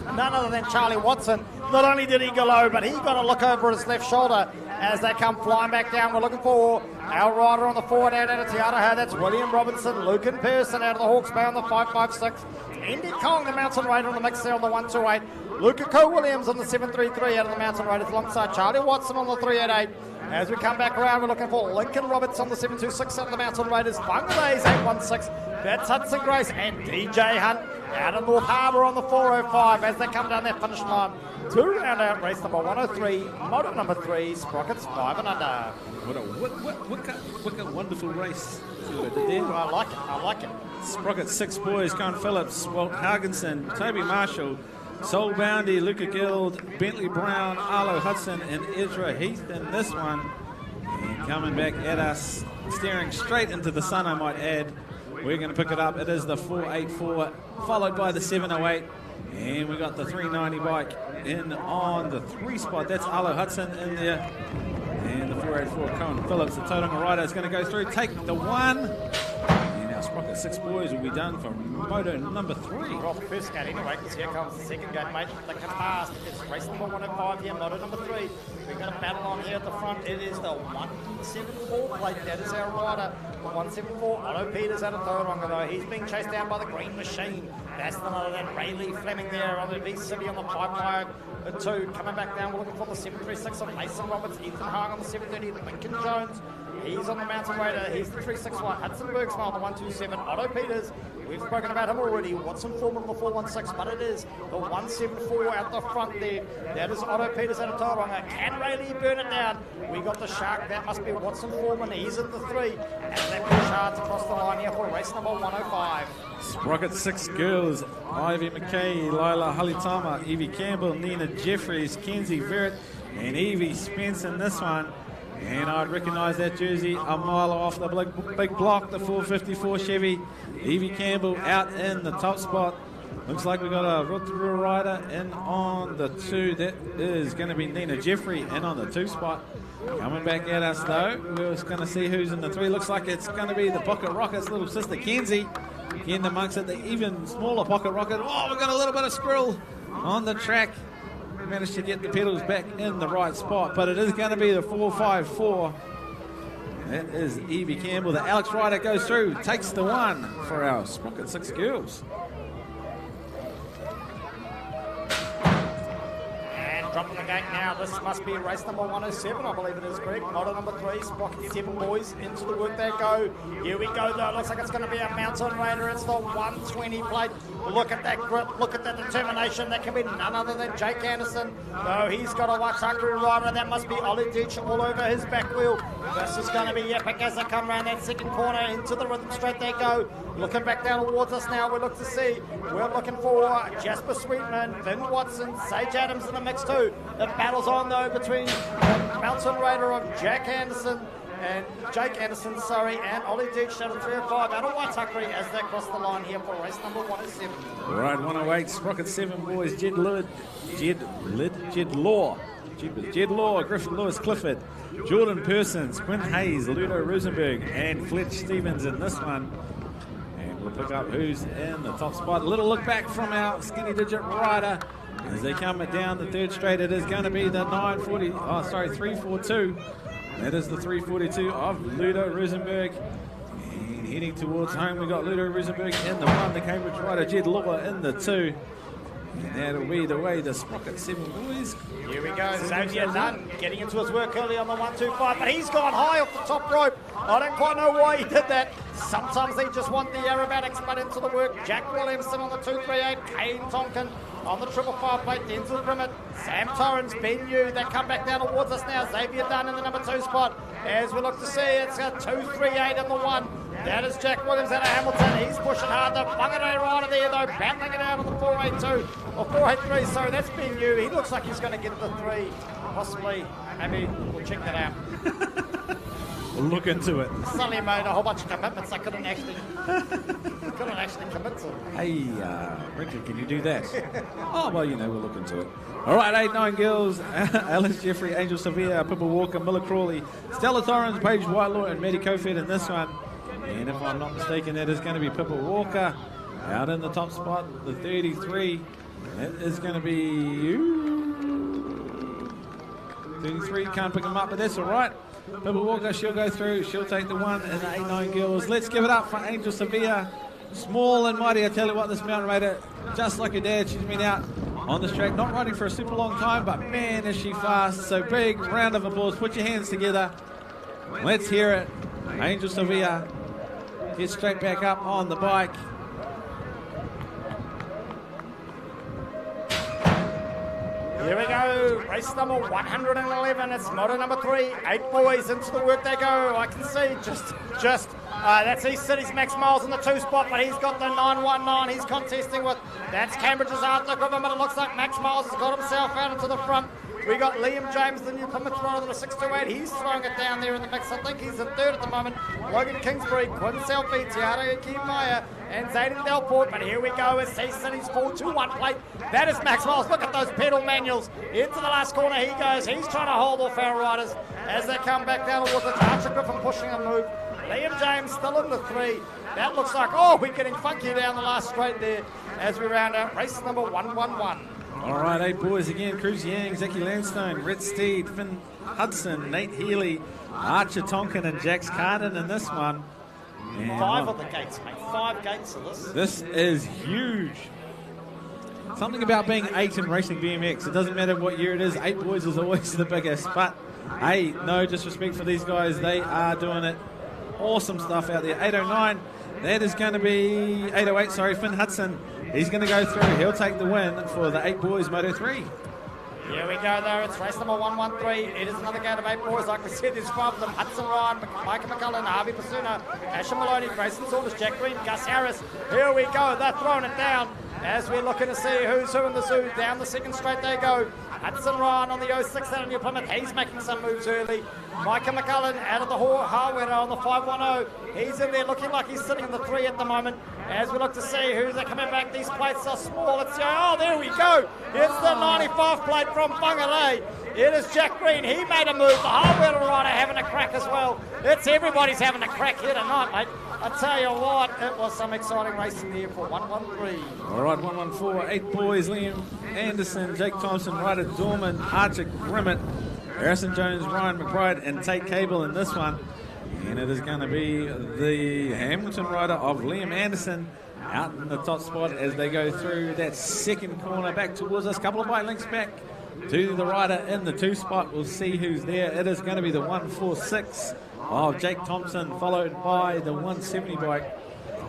none other than Charlie Watson. Not only did he go low, but he got a look over his left shoulder as they come flying back down. We're looking for our rider on the forward out of Te Araha. That's William Robinson, Lucan Pearson out of the Hawke's Bay on the 556. Indy Kong, the Mountain Raider on the mix there on the 128. Luca Williams on the 733 out of the Mountain Raiders alongside Charlie Watson on the 388. As we come back around, we're looking for Lincoln Roberts on the 726 out of the Mountain Raiders. Bangladesh 816. That's Hudson Grace and DJ Hunt out of North Harbour on the 405 as they come down that finish line to round out race number 103, moto number 3, Sprockets 5 and under. What a wonderful race. See what I did there? I like it. Sprockets 6 boys, Con Phillips, Walt Hargensen, Toby Marshall, Sol Boundy, Luca Guild, Bentley Brown, Arlo Hudson, and Ezra Heath in this one. And coming back at us, staring straight into the sun, I might add. We're going to pick it up. It is the 484, followed by the 708. And we got the 390 bike in on the 3 spot. That's Arlo Hudson in there. And the 484, Con Phillips, the Tauranga rider, is going to go through, take the 1. Sprocket 6 boys will be done for moto number 3. We're off the first gate anyway, because here comes the second gate, mate. They come past. It's race number 105 here, moto number 3. We've got a battle on here at the front. It is the 174 plate. That is our rider. 174, Otto Peters out of Tauranga, though. He's being chased down by the Green Machine. That's none other than Rayleigh Fleming there on the V City on the pipeline. 2 coming back down. We're looking for the 736 of Mason Roberts, Ethan Hung on the 730, Lincoln Jones. He's on the Mountain Raider. He's the 361. Hudson Bergsma on the 127. Otto Peters. We've spoken about him already. Watson Foreman on the 416, but it is the 174 out the front there. That is Otto Peters out of Tauranga. Can Rayleigh burn it down? We got the Shark. That must be Watson Foreman. He's in the 3. And they push hard to cross the line here for race number 105. Sprocket 6 girls. Ivy McKay, Lila Halitama, Evie Campbell, Nina Jeffries, Kenzie Verrett, and Evie Spence in this one. And I'd recognise that jersey a mile off the big block, the 454 Chevy. Evie Campbell out in the top spot. Looks like we've got a Rotorua rider in on the 2. That is going to be Nina Jeffrey in on the 2 spot. Coming back at us though. We're just going to see who's in the 3. Looks like it's going to be the Pocket Rocket's little sister Kenzie. Again amongst it, the even smaller Pocket Rocket. Oh, we've got a little bit of squirrel on the track. We managed to get the pedals back in the right spot, but it is going to be the 454. That is Evie Campbell. The Alex Ryder goes through, takes the 1 for our Sprocket 6 girls. Dropping the gate now. This must be race number 107, I believe it is, Greg. Model number 3, Sprocket 7 boys. Into the work they go. Here we go, though. It looks like it's going to be a Mountain Raider. It's the 120 plate. Look at that grit. Look at that determination. That can be none other than Jake Anderson. No, he's got a Waitakere rider. That must be Ollie Ditch all over his back wheel. This is going to be epic as they come around that second corner. Into the rhythm straight they go. Looking back down towards us now. We look to see. We're looking for Jasper Sweetman, Vin Watson, Sage Adams in the mix too. The battle's on though between the Mountain Raider of Jake Anderson, and Ollie Ditch out of 305 out of Waitakere as they cross the line here for race number 107. All right, 108, Sprocket 7 boys, Jed Law, Griffin Lewis Clifford, Jordan Persons, Quinn Hayes, Ludo Rosenberg, and Fletch Stevens in this one. And we'll pick up who's in the top spot. A little look back from our skinny digit rider. As they come down the third straight, it is going to be the 342. That is the 342 of Ludo Rosenberg. And heading towards home, we got Ludo Rosenberg in the 1, the Cambridge rider Jed Law in the 2. And that'll be the way the Sprocket 7 boys. Here we go, Xavier Dunn getting into his work early on the 125, but he's gone high off the top rope. I don't quite know why he did that. Sometimes they just want the aerobatics, but into the work. Jack Williamson on the 238, Kane Tonkin on the 555 plate, Denzel Grimmett, Sam Torrance, Ben Yu. They come back down towards us now. Xavier Dunn in the number 2 spot. As we look to see, it's a 238 in the 1. That is Jack Williams out of Hamilton. He's pushing hard. The Whangarei rider there, though, battling it out on the 482 or 483. So that's Ben Yu. He looks like he's going to get the 3. Possibly. Maybe we'll check that out. We'll look into it. Sully made a whole bunch of commitments I couldn't actually commit to. Hey, Ricky, can you do that? Oh, well, we'll look into it. All right, 8-9 girls. Alice Jeffrey, Angel Sevilla, Pippa Walker, Miller Crawley, Stella Torrens, Paige Whitelaw, and Maddie Kofed in this one. And if I'm not mistaken, that is going to be Pippa Walker out in the top spot, the 33. That is going to be you. 33, can't pick him up, but that's all right. Pippa Walker, she'll go through. She'll take the 1 in the 8-9 girls. Let's give it up for Angel Sevilla. Small and mighty, I tell you what, this Mountain Raider, just like her dad, she's been out on this track, not riding for a super long time, but man, is she fast. So big round of applause. Put your hands together. Let's hear it. Angel Sevilla. Get straight back up on the bike. Here we go, race number 111. It's motor number 3. 8 boys into the work they go. I can see that's East City's Max Miles in the 2 spot, but he's got the 919 he's contesting with. That's Cambridge's Outlook of him, but it looks like Max Miles has got himself out into the front. We got Liam James, the new Plymouth rider, the 628. He's throwing it down there in the mix. I think he's in 3rd at the moment. Logan Kingsbury, Quinn Selfie, Tiara Akimaya, and Zayden Delport. But here we go. It's East City's 421 plate. That is Max Miles. Look at those pedal manuals. Into the last corner he goes. He's trying to hold off our riders as they come back down towards the Archer Griffin pushing a move. Liam James still in the 3. That looks like, we're getting funky down the last straight there as we round out race number 111. All right, 8 boys again. Cruz Yang, Zachy Landstone, Rhett Steed, Finn Hudson, Nate Healy, Archer Tonkin, and Jax Carden in this one. And 5 of the gates, mate. 5 gates of this. This is huge. Something about being 8 in racing BMX. It doesn't matter what year it is. 8 boys is always the biggest. But, hey, no disrespect for these guys. They are doing it. Awesome stuff out there. 809. That is going to be 808. Sorry, Finn Hudson. He's going to go through. He'll take the win for the 8 boys Moto 3. Here we go, though. It's race number 113. It is another game of 8 boys. Like we said, there's 5 of them. Hudson Ryan, Micah McCullen, Harvey Pasuna, Asher Maloney, Grayson Saunders, Jack Green, Gus Harris. Here we go. They're throwing it down as we're looking to see who's who in the zoo. Down the second straight they go. Hudson Ryan on the 06 out of New Plymouth. He's making some moves early. Micah McCullen out of the Harweda on the 510. He's in there looking like he's sitting in the 3 at the moment. As we look to see who's coming back. These plates are small. It's there we go. It's the 95 plate from Whangarei. It is Jack Green. He made a move. The Harweda rider having a crack as well. It's everybody's having a crack here tonight, mate. I tell you what, it was some exciting racing there for 113. All right, 114, 8 boys, Liam Anderson, Jake Thompson, Ryder Dorman, Archer Grimmett, Harrison Jones, Ryan McBride, and Tate Cable in this one. And it is going to be the Hamilton rider of Liam Anderson out in the top spot as they go through that second corner back towards us. Couple of bike links back to the rider in the 2 spot. We'll see who's there. It is going to be the 146 of Jake Thompson, followed by the 170 bike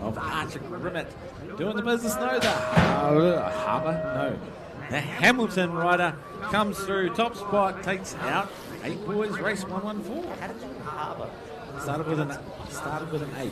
of Archer Grimmett. Doing the business, no, the Hamilton rider comes through, top spot, takes out 8 boys, race 114. How did you harbour? Started with an H.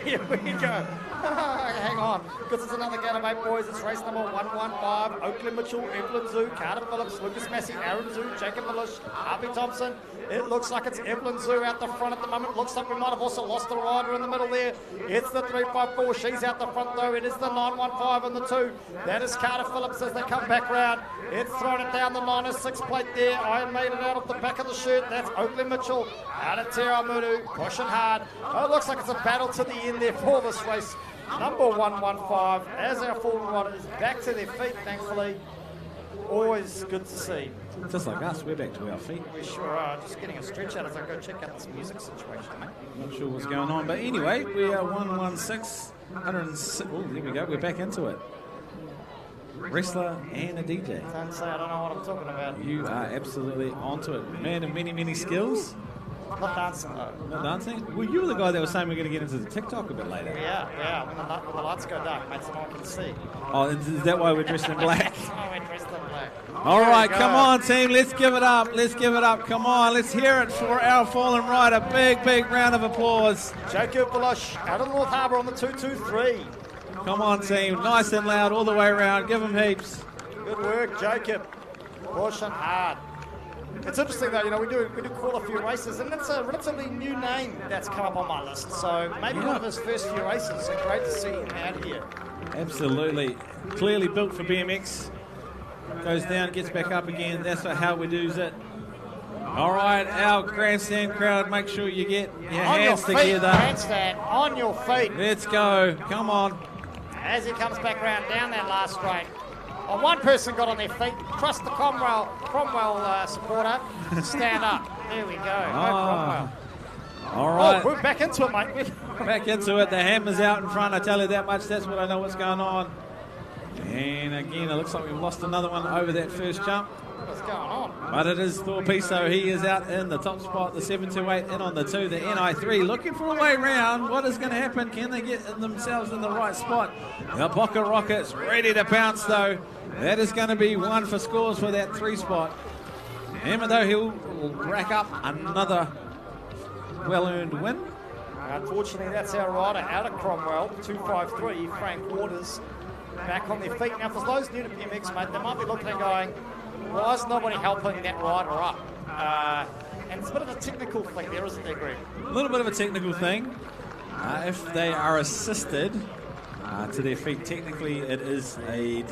Here we go. Hang on, because it's another game of 8 boys. It's race number 115. Oakland Mitchell, Evelyn Zoo, Carter Phillips, Lucas Massey, Aaron Zoo, Jacob Milish, Harvey Thompson. It looks like it's Evelyn Zoo out the front at the moment. Looks like we might have also lost a rider in the middle there. It's the 354. She's out the front though. It is the 915 and the 2. That is Carter Phillips as they come back round. It's thrown it down the 906 plate there. I made it out of the back of the shirt. That's Oakland Mitchell out of Te Awamutu, pushing hard. Oh, it looks like it's a battle to the end there for this race. Number 115 as our fallen riders back to their feet, thankfully. Always good to see. Just like us, we're back to our feet. We sure are. Just getting a stretch out as I go check out this music situation, mate. Not sure what's going on, but anyway, we are 116. 106. Oh, there we go. We're back into it. Wrestler and a DJ. Don't say I don't know what I'm talking about. You are absolutely onto it. Man of many, many skills. Not dancing though. Not dancing? Well, you were the guy that was saying we're going to get into the TikTok a bit later. Yeah. When the lights go dark, mate, so no one can see. Oh, is that why we're dressed in black? Oh, we're dressed in black. All right, come on, team. Let's give it up. Let's give it up. Come on. Let's hear it for our fallen rider. Big, big round of applause. Jacob Blush out of North Harbour on the 223. Come on, team. Nice and loud all the way around. Give them heaps. Good work, Jacob. Pushing hard. It's interesting though, we do call a few races, and it's a relatively new name that's come up on my list. So maybe one of his first few races. So great to see him out here. Absolutely. Clearly built for BMX. Goes down, gets back up again. That's how we do it. All right, our grandstand crowd, make sure you get your hands together. Grandstand, on your feet. Let's go. Come on. As he comes back round down that last straight. Oh, one person got on their feet. Trust the Cromwell supporter to stand up. There we go. Cromwell. All right. Oh, we're back into it, mate. Back into it. The hammer's out in front. I tell you that much. That's what I know what's going on. And again, it looks like we've lost another one over that first jump. What's going on? But it is Thor Piso. He is out in the top spot. The 728 in on the 2. The NI3 looking for a way round. What is going to happen? Can they get themselves in the right spot? The Pocket Rockets ready to pounce though. That is going to be one for scores for that 3 spot. Emma though, he'll rack up another well-earned win. Unfortunately, that's our rider out of Cromwell, 253, Frank Waters, back on their feet. Now, for those new to BMX, mate, they might be looking and going, why is nobody helping that rider up? And it's a bit of a technical thing there, isn't there, Greg? A little bit of a technical thing. If they are assisted to their feet, technically it is a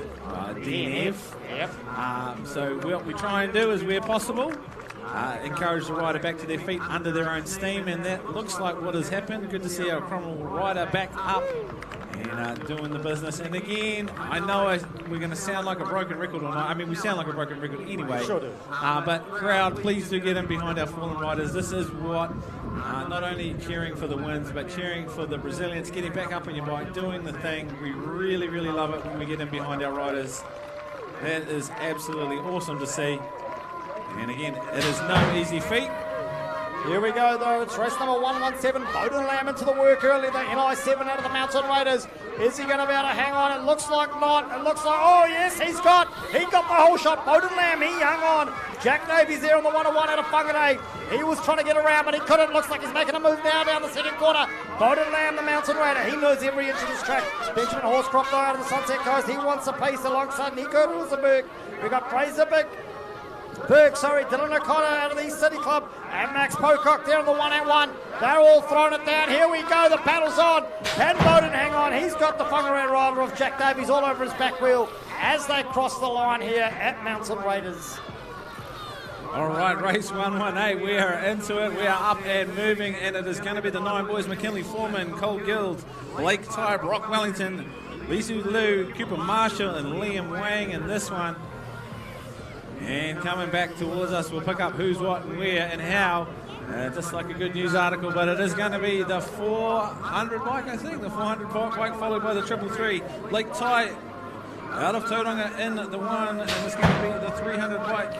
DNF. Yep. So what we try and do is, where possible, encourage the rider back to their feet under their own steam, and that looks like what has happened. Good to see our Cromwell rider back up and doing the business. And again, I know we're going to sound like a broken record or not. I mean, we sound like a broken record anyway. Sure do. But crowd, please do get in behind our fallen riders. This is what, not only cheering for the wins, but cheering for the Brazilians, getting back up on your bike, doing the thing. We really, really love it when we get in behind our riders. That is absolutely awesome to see. And again, it is no easy feat. Here we go, though. It's race number 117. Bowden Lamb into the work early. The NI7 out of the Mountain Raiders. Is he going to be able to hang on? It looks like not. It looks like, oh, yes, he got the whole shot. Bowden Lamb, he hung on. Jack Davies there on the 101 out of Whangarei. He was trying to get around, but he couldn't. Looks like he's making a move now down the second corner. Bowden Lamb, the Mountain Raider. He knows every inch of this track. Benjamin Horscroft, though, out of the Sunset Coast. He wants a pace alongside Nico Rosenberg. We've got Fraser Dylan O'Connor out of the East City Club, and Max Pocock there on the 181. They're all throwing it down. Here we go. The battle's on. Can Bowden hang on? He's got the Whangarei rider of Jack Davies all over his back wheel as they cross the line here at Mountain Raiders. All right, race 118. We are into it. We are up and moving, and it is going to be the 9 boys: McKinley Foreman, Cole Guild, Blake Ty, Brock Wellington, Lisu Liu, Cooper Marshall, and Liam Wang in this one. And coming back towards us, we'll pick up who's what and where and how. Just like a good news article, but it is going to be the 400 bike, I think. The 400 bike followed by the 333. Blake Ty out of Tauranga in the 1, and it's going to be the 300 bike.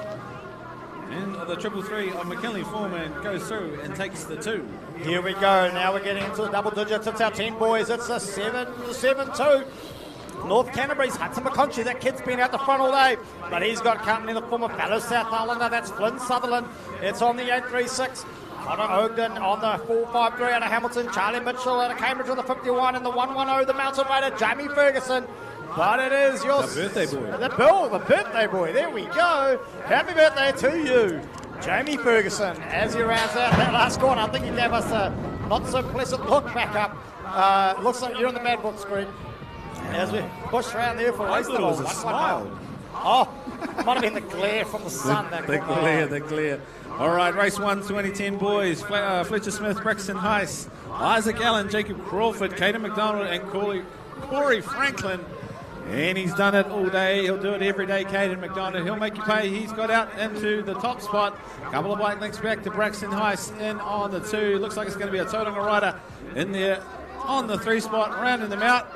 And the 333 of McKinley Foreman goes through and takes the 2. Here we go. Now we're getting into the double digits. It's our 10 boys. It's a 7-2. North Canterbury's Hudson McConchy. That kid's been out the front all day, but he's got company in the form of fellow South Islander. That's Flynn Sutherland. It's on the 836. Connor Ogden on the 453 out of Hamilton. Charlie Mitchell out of Cambridge on the 51, and the 110, the Mountain Raider, Jamie Ferguson. But it is your birthday boy. The birthday boy. There we go. Happy birthday to you, Jamie Ferguson. As he rounds out that last corner, I think he gave us a not so pleasant look back up. Looks like you're on the bad book screen. As we push around there for race number 110. Oh, might have been the glare from the sun. The glare. All right, race 120, 10 boys. Fletcher Smith, Braxton Heiss, Isaac Allen, Jacob Crawford, Caden McDonald, and Corey Franklin. And he's done it all day. He'll do it every day, Caden McDonald. He'll make you pay. He's got out into the top spot. A couple of bike links back to Braxton Heiss in on the 2. Looks like it's going to be a Tauranga rider in there on the 3 spot, rounding them out.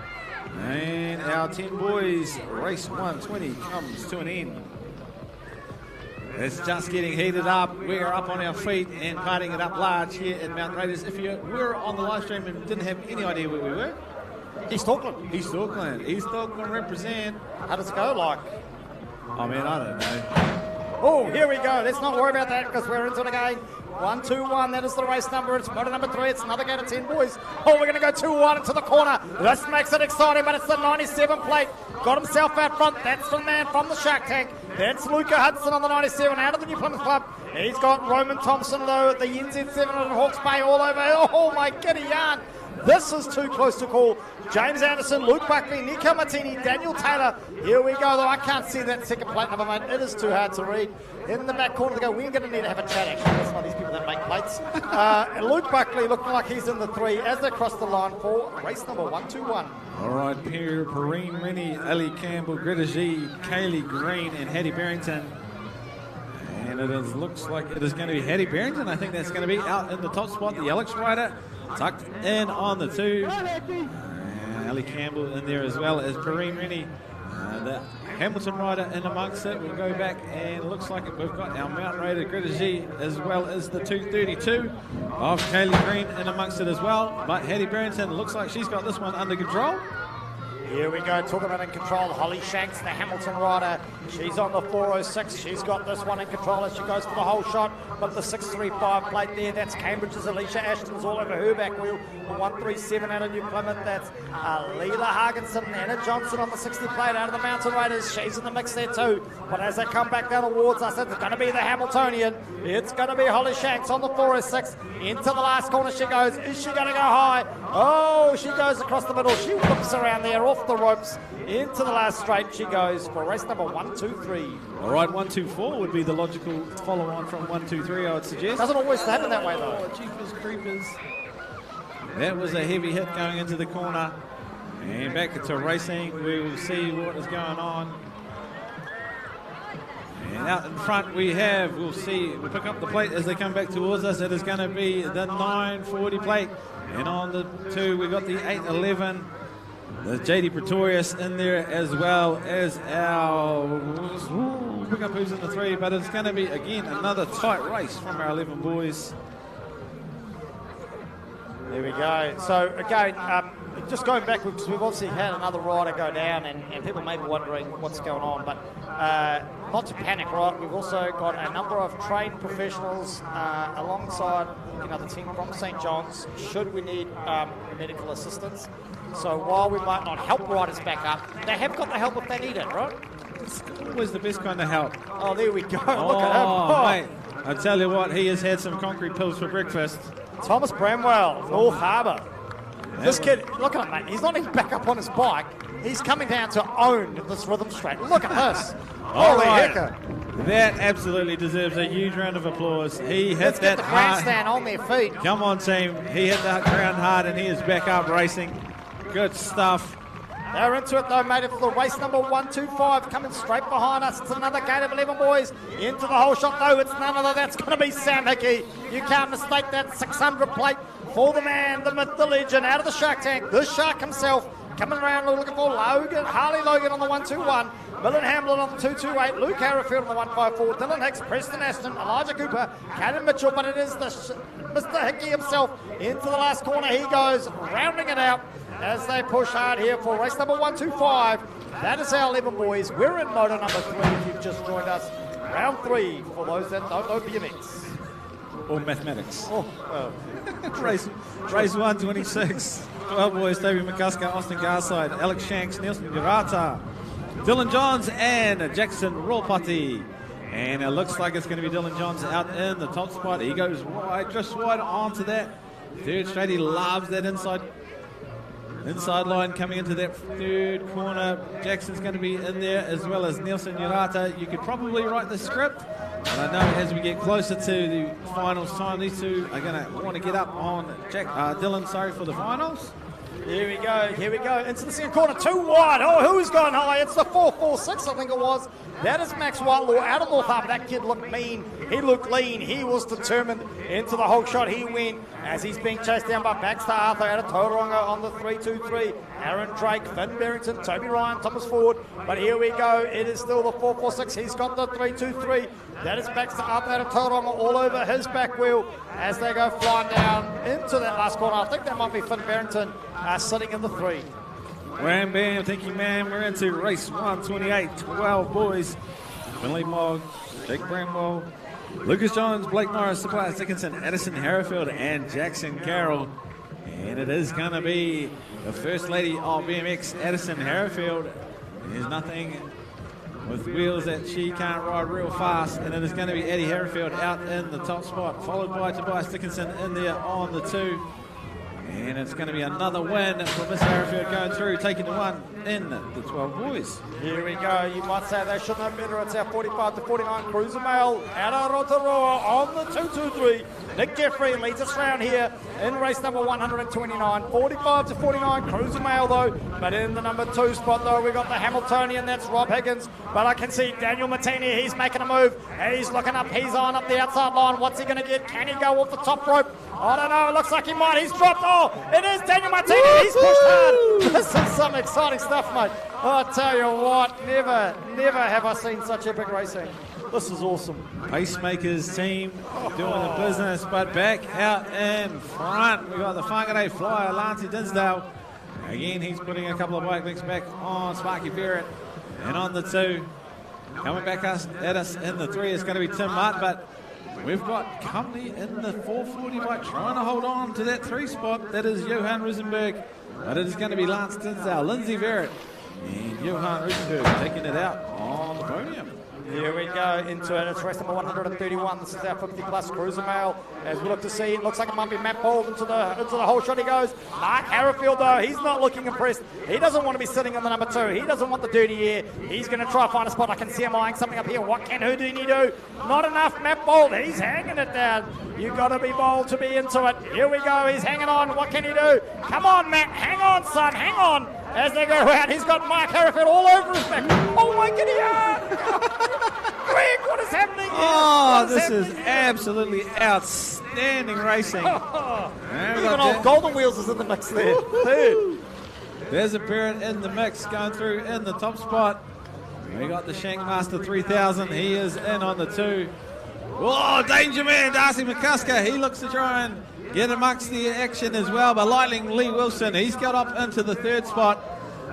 And our 10 boys, race 120 comes to an end. It's just getting heated up. We're up on our feet and partying it up large here at Mountain Raiders. If you were on the live stream and didn't have any idea where we were, East Auckland represent. How does it go like? Oh man, I don't know. Oh, here we go. Let's not worry about that because we're into it again. 1-2-1, that is the race number. It's motor number 3. It's another gate of 10 boys. Oh, we're going to go 2-1 into the corner. This makes it exciting, but it's the 97 plate. Got himself out front. That's the man from the Shark Tank. That's Luca Hudson on the 97 out of the New Plymouth Club. He's got Roman Thompson, though, at the NZ7 at Hawke's Bay all over. Oh, my giddy yarn. This is too close to call. James Anderson, Luke Buckley, Nico Martini, Daniel Taylor. Here we go, though. I can't see that second plate number, mate. It is too hard to read. In the back corner, they go, we're going to need to have a chat, actually, with some of these people that make plates. And Luke Buckley looking like he's in the 3 as they cross the line for race number 121. All right, Perrine Rennie, Ali Campbell, Greta G, Kaylee Green, and Hattie Barrington. And it looks like it is going to be Hattie Barrington. I think that's going to be out in the top spot. The Alex rider tucked in on the 2. Ali Campbell in there as well as Perrine Rennie. The Hamilton rider in amongst it. We'll go back and it looks like we've got our Mountain Raider Greta G as well as the 232 of Kaylee Green in amongst it as well. But Hattie Barrington looks like she's got this one under control. Here we go, talking about in control. Holly Shanks, the Hamilton rider. She's on the 406. She's got this one in control as she goes for the whole shot. But the 635 plate there, that's Cambridge's Alicia Ashton's all over her back wheel. The 137 out of New Plymouth, that's Leela Hargensen. Anna Johnson on the 60 plate out of the Mountain Raiders. She's in the mix there too. But as they come back down towards us, it's going to be the Hamiltonian. It's going to be Holly Shanks on the 406. Into the last corner she goes. Is she going to go high? Oh, she goes across the middle. She whips around there off the ropes. Into the last straight she goes for race number 123. All right, 124 would be the logical follow-on from 123, I would suggest. Doesn't always happen that way, though. Oh, Jeepers Creepers. That was a heavy hit going into the corner. And back to racing. We will see what is going on. And out in front we'll pick up the plate as they come back towards us. It is going to be the 940 plate. And on the 2, we got the 811. There's JD Pretorius in there as well as our... Pick up who's in the 3, but it's going to be, again, another tight race from our 11 boys. There we go. So again, just going back, because we've obviously had another rider go down, and people may be wondering what's going on, but not to panic, right? We've also got a number of trained professionals alongside the team from St. John's, should we need medical assistance. So while we might not help riders back up, they have got the help if they need it, right? It's always the best kind of help. Oh, there we go. Look at him. Oh, mate, I tell you what, he has had some concrete pills for breakfast. Thomas Bramwell, North Harbour. This kid, look at him, mate. He's not even back up on his bike. He's coming down to own this rhythm straight. Look at this. Holy hecker. That absolutely deserves a huge round of applause. He hit Let's that get the hard. grandstand on their feet. Come on, team. He hit that ground hard, and he is back up racing. Good stuff. They're into it though, mate. It's the race number 125 coming straight behind us. It's another gate of 11 boys. Into the whole shot though. It's none other. That's going to be Sam Hickey. You can't mistake that 600 plate for the man, the myth, the legend, out of the Shark Tank. The Shark himself coming around looking for Harley Logan on the 121. Millen Hamlin on the 228, Luke Harrowfield on the 154, Dylan Hicks, Preston Ashton, Elijah Cooper, Caden Mitchell, but it is the Mr. Hickey himself into the last corner. He goes, rounding it out as they push hard here for race number 125. That is our 11 boys. We're in motor number 3 if you've just joined us. Round 3 for those that don't know BMX. Or mathematics. Race 126. 12 boys, David McCusker, Austin Garside, Alex Shanks, Nelson Urata, Dylan Johns, and Jackson Rolpati. And it looks like it's going to be Dylan Johns out in the top spot. He goes wide, just wide onto that third straight. He loves that inside line coming into that third corner. Jackson's going to be in there as well as Nelson Urata. You could probably write the script, but I know as we get closer to the finals time, these two are going to want to get up on Dylan, for the finals. Here we go, into the second corner, too wide. Oh, who's gone high? It's the 446, I think it was. That is Max Whitelaw out of North Harbour. That kid looked mean. He looked lean. He was determined. Into the whole shot he went as he's being chased down by Baxter Arthur out of Tauranga on the 323. Aaron Drake, Finn Barrington, Toby Ryan, Thomas Ford. But here we go. It is still the 446. He's got the 323. That is Baxter Arthur out of Tauranga all over his back wheel as they go flying down into that last corner. I think that might be Finn Barrington sitting in the 3. Wham bam, thank you, man. We're into race 128. 12 boys. Finley Mogg, Jake Bramwell, Lucas Johns, Blake Norris, Tobias Dickinson, Addison Harrowfield, and Jackson Carroll. And it is going to be the First Lady of BMX, Addison Harrowfield. There's nothing with wheels that she can't ride real fast. And it is going to be Eddie Harrowfield out in the top spot, followed by Tobias Dickinson in there on the 2. And it's going to be another win for Miss Harrowfield going through, taking the 1 in the 12 boys. Here we go. You might say they should know better. It's our 45 to 49 Cruiser Mail out of Rotorua on the 223. Nick Jeffrey leads us round here in race number 129. 45 to 49 Cruiser Mail though. But in the number 2 spot though, we got the Hamiltonian. That's Rob Higgins. But I can see Daniel Martini. He's making a move. He's looking up. He's on up the outside line. What's he going to get? Can he go off the top rope? I don't know. It looks like he might. He's dropped. Oh, it is Daniel Martini. He's pushed hard. This is some exciting stuff, mate. I tell you what, never have I seen such epic racing. This is awesome. Pacemakers team doing the business, but back out in front, we got the Whangarei Flyer, Lancey Dinsdale. Again, he's putting a couple of bike links back on Sparky Barrett. And on the 2, coming back at us in the 3 is going to be Tim Mutt, but we've got company in the 440 bike trying to hold on to that 3 spot. That is Johan Rosenberg, but it is going to be Lance Dinsdale, Lindsay Barrett, and Johan Rosenberg taking it out on the podium. Here we go into it. It's race number 131. This is our 50-plus Cruiser Mail. As we look to see, it looks like it might be Matt Bold into the whole shot. He goes. Mark Harrowfield, though, he's not looking impressed. He doesn't want to be sitting in the number 2. He doesn't want the dirty air. He's going to try to find a spot. I can see him eyeing something up here. What can Houdini do? Not enough. Matt Bold, he's hanging it down. You've got to be bold to be into it. Here we go. He's hanging on. What can he do? Come on, Matt. Hang on, son. Hang on. As they go around, he's got Mark Harrowfield all over his back. Oh, my goodness. Greg, what is happening here? Oh, this is absolutely outstanding racing. Even old Golden Wheels is in the mix there. There's a Barrett in the mix going through in the top spot. We got the Shankmaster 3000. He is in on the 2. Oh, Danger Man, Darcy McCusker. He looks to try and get amongst the action as well. But Lightning Lee Wilson, he's got up into the third spot.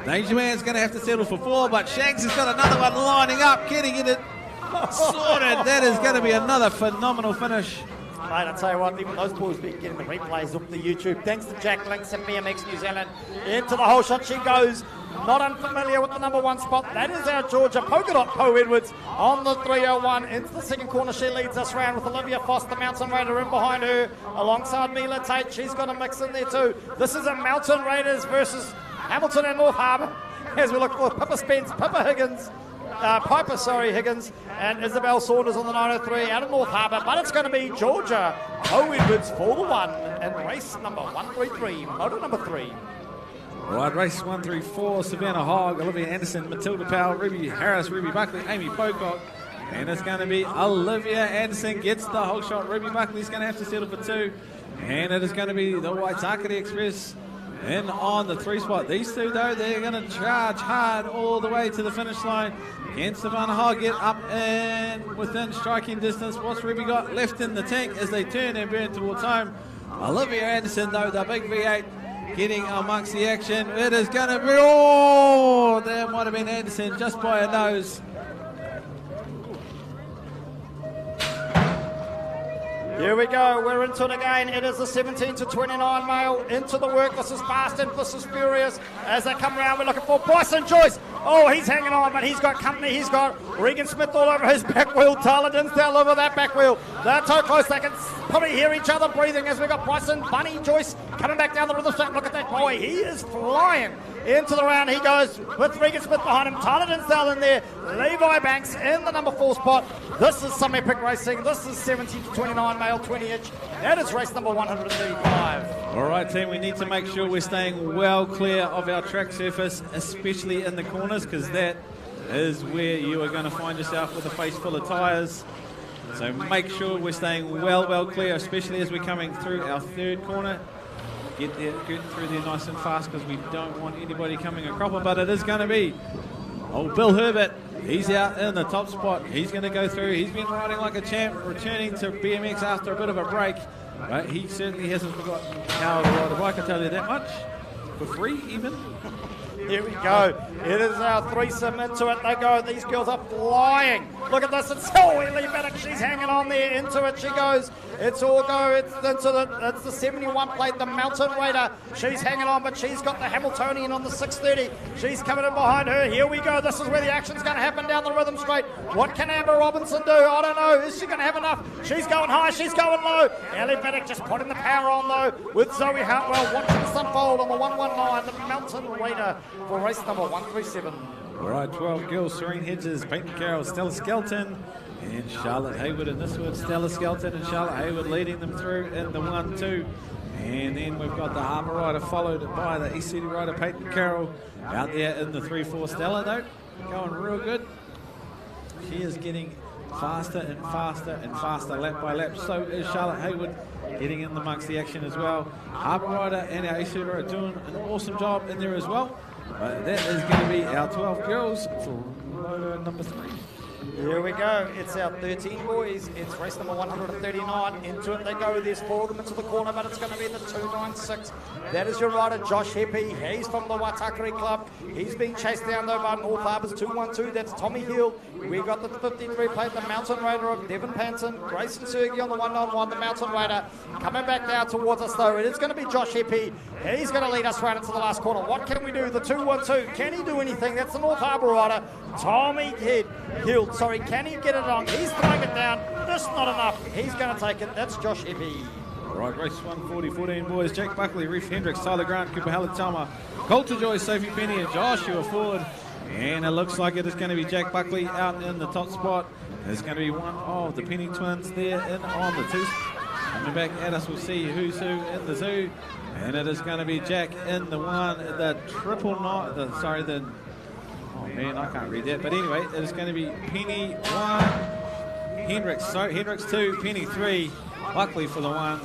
Danger Man's going to have to settle for 4, but Shanks has got another one lining up, getting it sorted. That is going to be another phenomenal finish. Mate, I tell you what, even those boys been getting the replays up the YouTube. Thanks to Jack Links and BMX New Zealand. Into the whole shot she goes. Not unfamiliar with the number 1 spot. That is our Georgia polka dot Poe Edwards on the 301. Into the second corner, she leads us round with Olivia Foster, Mountain Raider, in behind her, alongside Mila Tate. She's got a mix in there too. This is a Mountain Raiders versus Hamilton and North Harbour. As we look for Pippa Higgins, and Isabel Saunders on the 903 out of North Harbour. But it's going to be Georgia Poe Edwards for the 1 and race number 133, motor number 3. Right, race 134, Savannah Hogg, Olivia Anderson, Matilda Powell, Ruby Harris, Ruby Buckley, Amy Pocock. And it's going to be Olivia Anderson gets the whole shot. Ruby Buckley's going to have to settle for 2. And it is going to be the Waitakere Express in on the 3 spot. These two, though, they're going to charge hard all the way to the finish line. Can Savannah Hogg get up and within striking distance? What's Ruby got left in the tank as they turn and burn towards home? Olivia Anderson, though, the big V8, getting amongst the action. It is going to be, oh, that might have been Anderson just by a nose. Here we go, we're into it again. It is the 17 to 29 male. Into the work, this is fast and this is furious. As they come around, we're looking for Bryson Joyce. Oh, he's hanging on, but he's got company. He's got Regan Smith all over his back wheel. Tyler Dinsdale over that back wheel. They're so close, they can probably hear each other breathing as we got Bryson, Bunny Joyce coming back down the rhythm track. Look at that boy, he is flying. Into the round he goes with Regan Smith behind him. Tyler Dinsdale in there. Levi Banks in the number 4 spot. This is some epic racing. This is 17 to 29 male 20-inch. That is race number 135. All right, team, we need to make sure we're staying well clear of our track surface, especially in the corners, because that is where you are going to find yourself with a face full of tyres. So make sure we're staying well clear, especially as we're coming through our 3rd corner. Get through there nice and fast because we don't want anybody coming a cropper, but it is going to be Bill Herbert. He's out in the top spot. He's going to go through. He's been riding like a champ, returning to BMX after a bit of a break. But he certainly hasn't forgotten how to ride a bike, I tell you that much. For free, even. Here we go. It is our threesome into it. They go. These girls are flying. Look at this. It's Ellie Baddock. She's hanging on there. Into it she goes. It's all go. It's the 71 plate, the Mountain Raider. She's hanging on, but she's got the Hamiltonian on the 630. She's coming in behind her. Here we go. This is where the action's going to happen down the rhythm straight. What can Amber Robinson do? I don't know. Is she going to have enough? She's going high. She's going low. Ellie Baddock just putting the power on, though, with Zoe Hartwell watching this unfold on the 119, the Mountain Raider for race number 137. All right, 12 girls, Serene Hedges, Peyton Carroll, Stella Skelton, and Charlotte Hayward in this one. Stella Skelton and Charlotte Hayward leading them through in the 1-2. And then we've got the Harbour Rider followed by the East City Rider, Peyton Carroll, out there in the 3-4. Stella, though, going real good. She is getting faster and faster and faster lap by lap. So is Charlotte Hayward, getting in amongst the action as well. Harbour Rider and our East City Rider are doing an awesome job in there as well. But that is going to be our 12 girls for motor number 3. Here we go. It's our 13 boys. It's race number 139. Into it they go. There's 4 of them into the corner, but it's going to be in the 296. That is your rider, Josh Heppy. He's from the Waitakere Club. He's being chased down, though, by North Harbour's 212. That's Tommy Hill. We got the 53 plate, the Mountain Raider of Devon Panton. Grayson Sergi on the 191, the Mountain Raider. Coming back now towards us, though. It is going to be Josh Heppy. He's going to lead us right into the last corner. What can we do? The 212. Can he do anything? That's the North Harbour rider, Tommy Hill. Sorry, can he get it on? He's throwing it down. Just not enough. He's going to take it. That's Josh Heppy. Right, race 140, 14 boys. Jack Buckley, Reef Hendricks, Tyler Grant, Cooper Halatama, Colter Joy, Sophie Penny, and Joshua Ford. And it looks like it is going to be Jack Buckley out in the top spot. There's going to be one of the Penny twins there in on the 2. Coming back at us, we'll see who's who in the zoo. And it is going to be Jack in the 1, the triple knot, oh man, I can't read that. But anyway, it is going to be Penny 1, Hendricks 2, Penny 3, Buckley for the 1.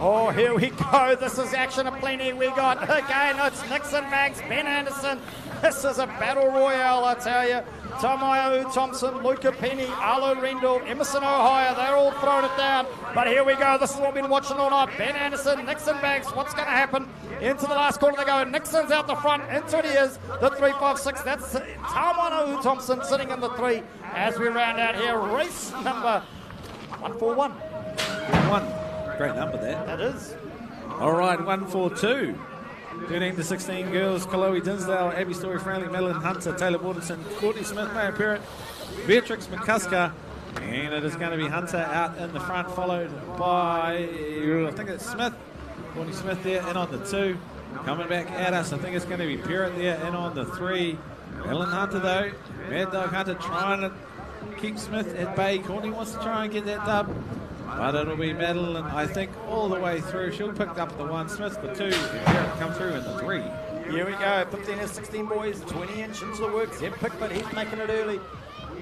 Oh, here we go. This is action aplenty. We got, again, it's Nixon Banks, Ben Anderson. This is a battle royale, I tell you. Tamaiau Thompson, Luca Penny, Arlo Rendell, Emerson Ohio, they're all throwing it down. But here we go. This is what we've been watching all night. Ben Anderson, Nixon Banks. What's going to happen? Into the last quarter they go. Nixon's out the front. Into it is the 3-5-6. That's Tamaiau Thompson sitting in the 3 as we round out here. Race number 141. 1. Great number there. That is. All right, 142. 13 to 16 girls, Chloe Dinsdale, Abby Story, Franley, Madeline Hunter, Taylor Waterson, Courtney Smith, Maya Perrott, Beatrix McCusker, and it is going to be Hunter out in the front, followed by, I think it's Smith, Courtney Smith there in on the 2. Coming back at us, I think it's going to be Perrott there in on the 3. Madeline Hunter though, Mad Dog Hunter trying to keep Smith at bay. Courtney wants to try and get that dub. But it'll be Madeline, I think, all the way through. She'll pick up the 1, Smith the 2, and Garrett come through in the 3. Here we go, 15 to 16 boys, 20-inch into the works. Zeb Pickford, he's making it early.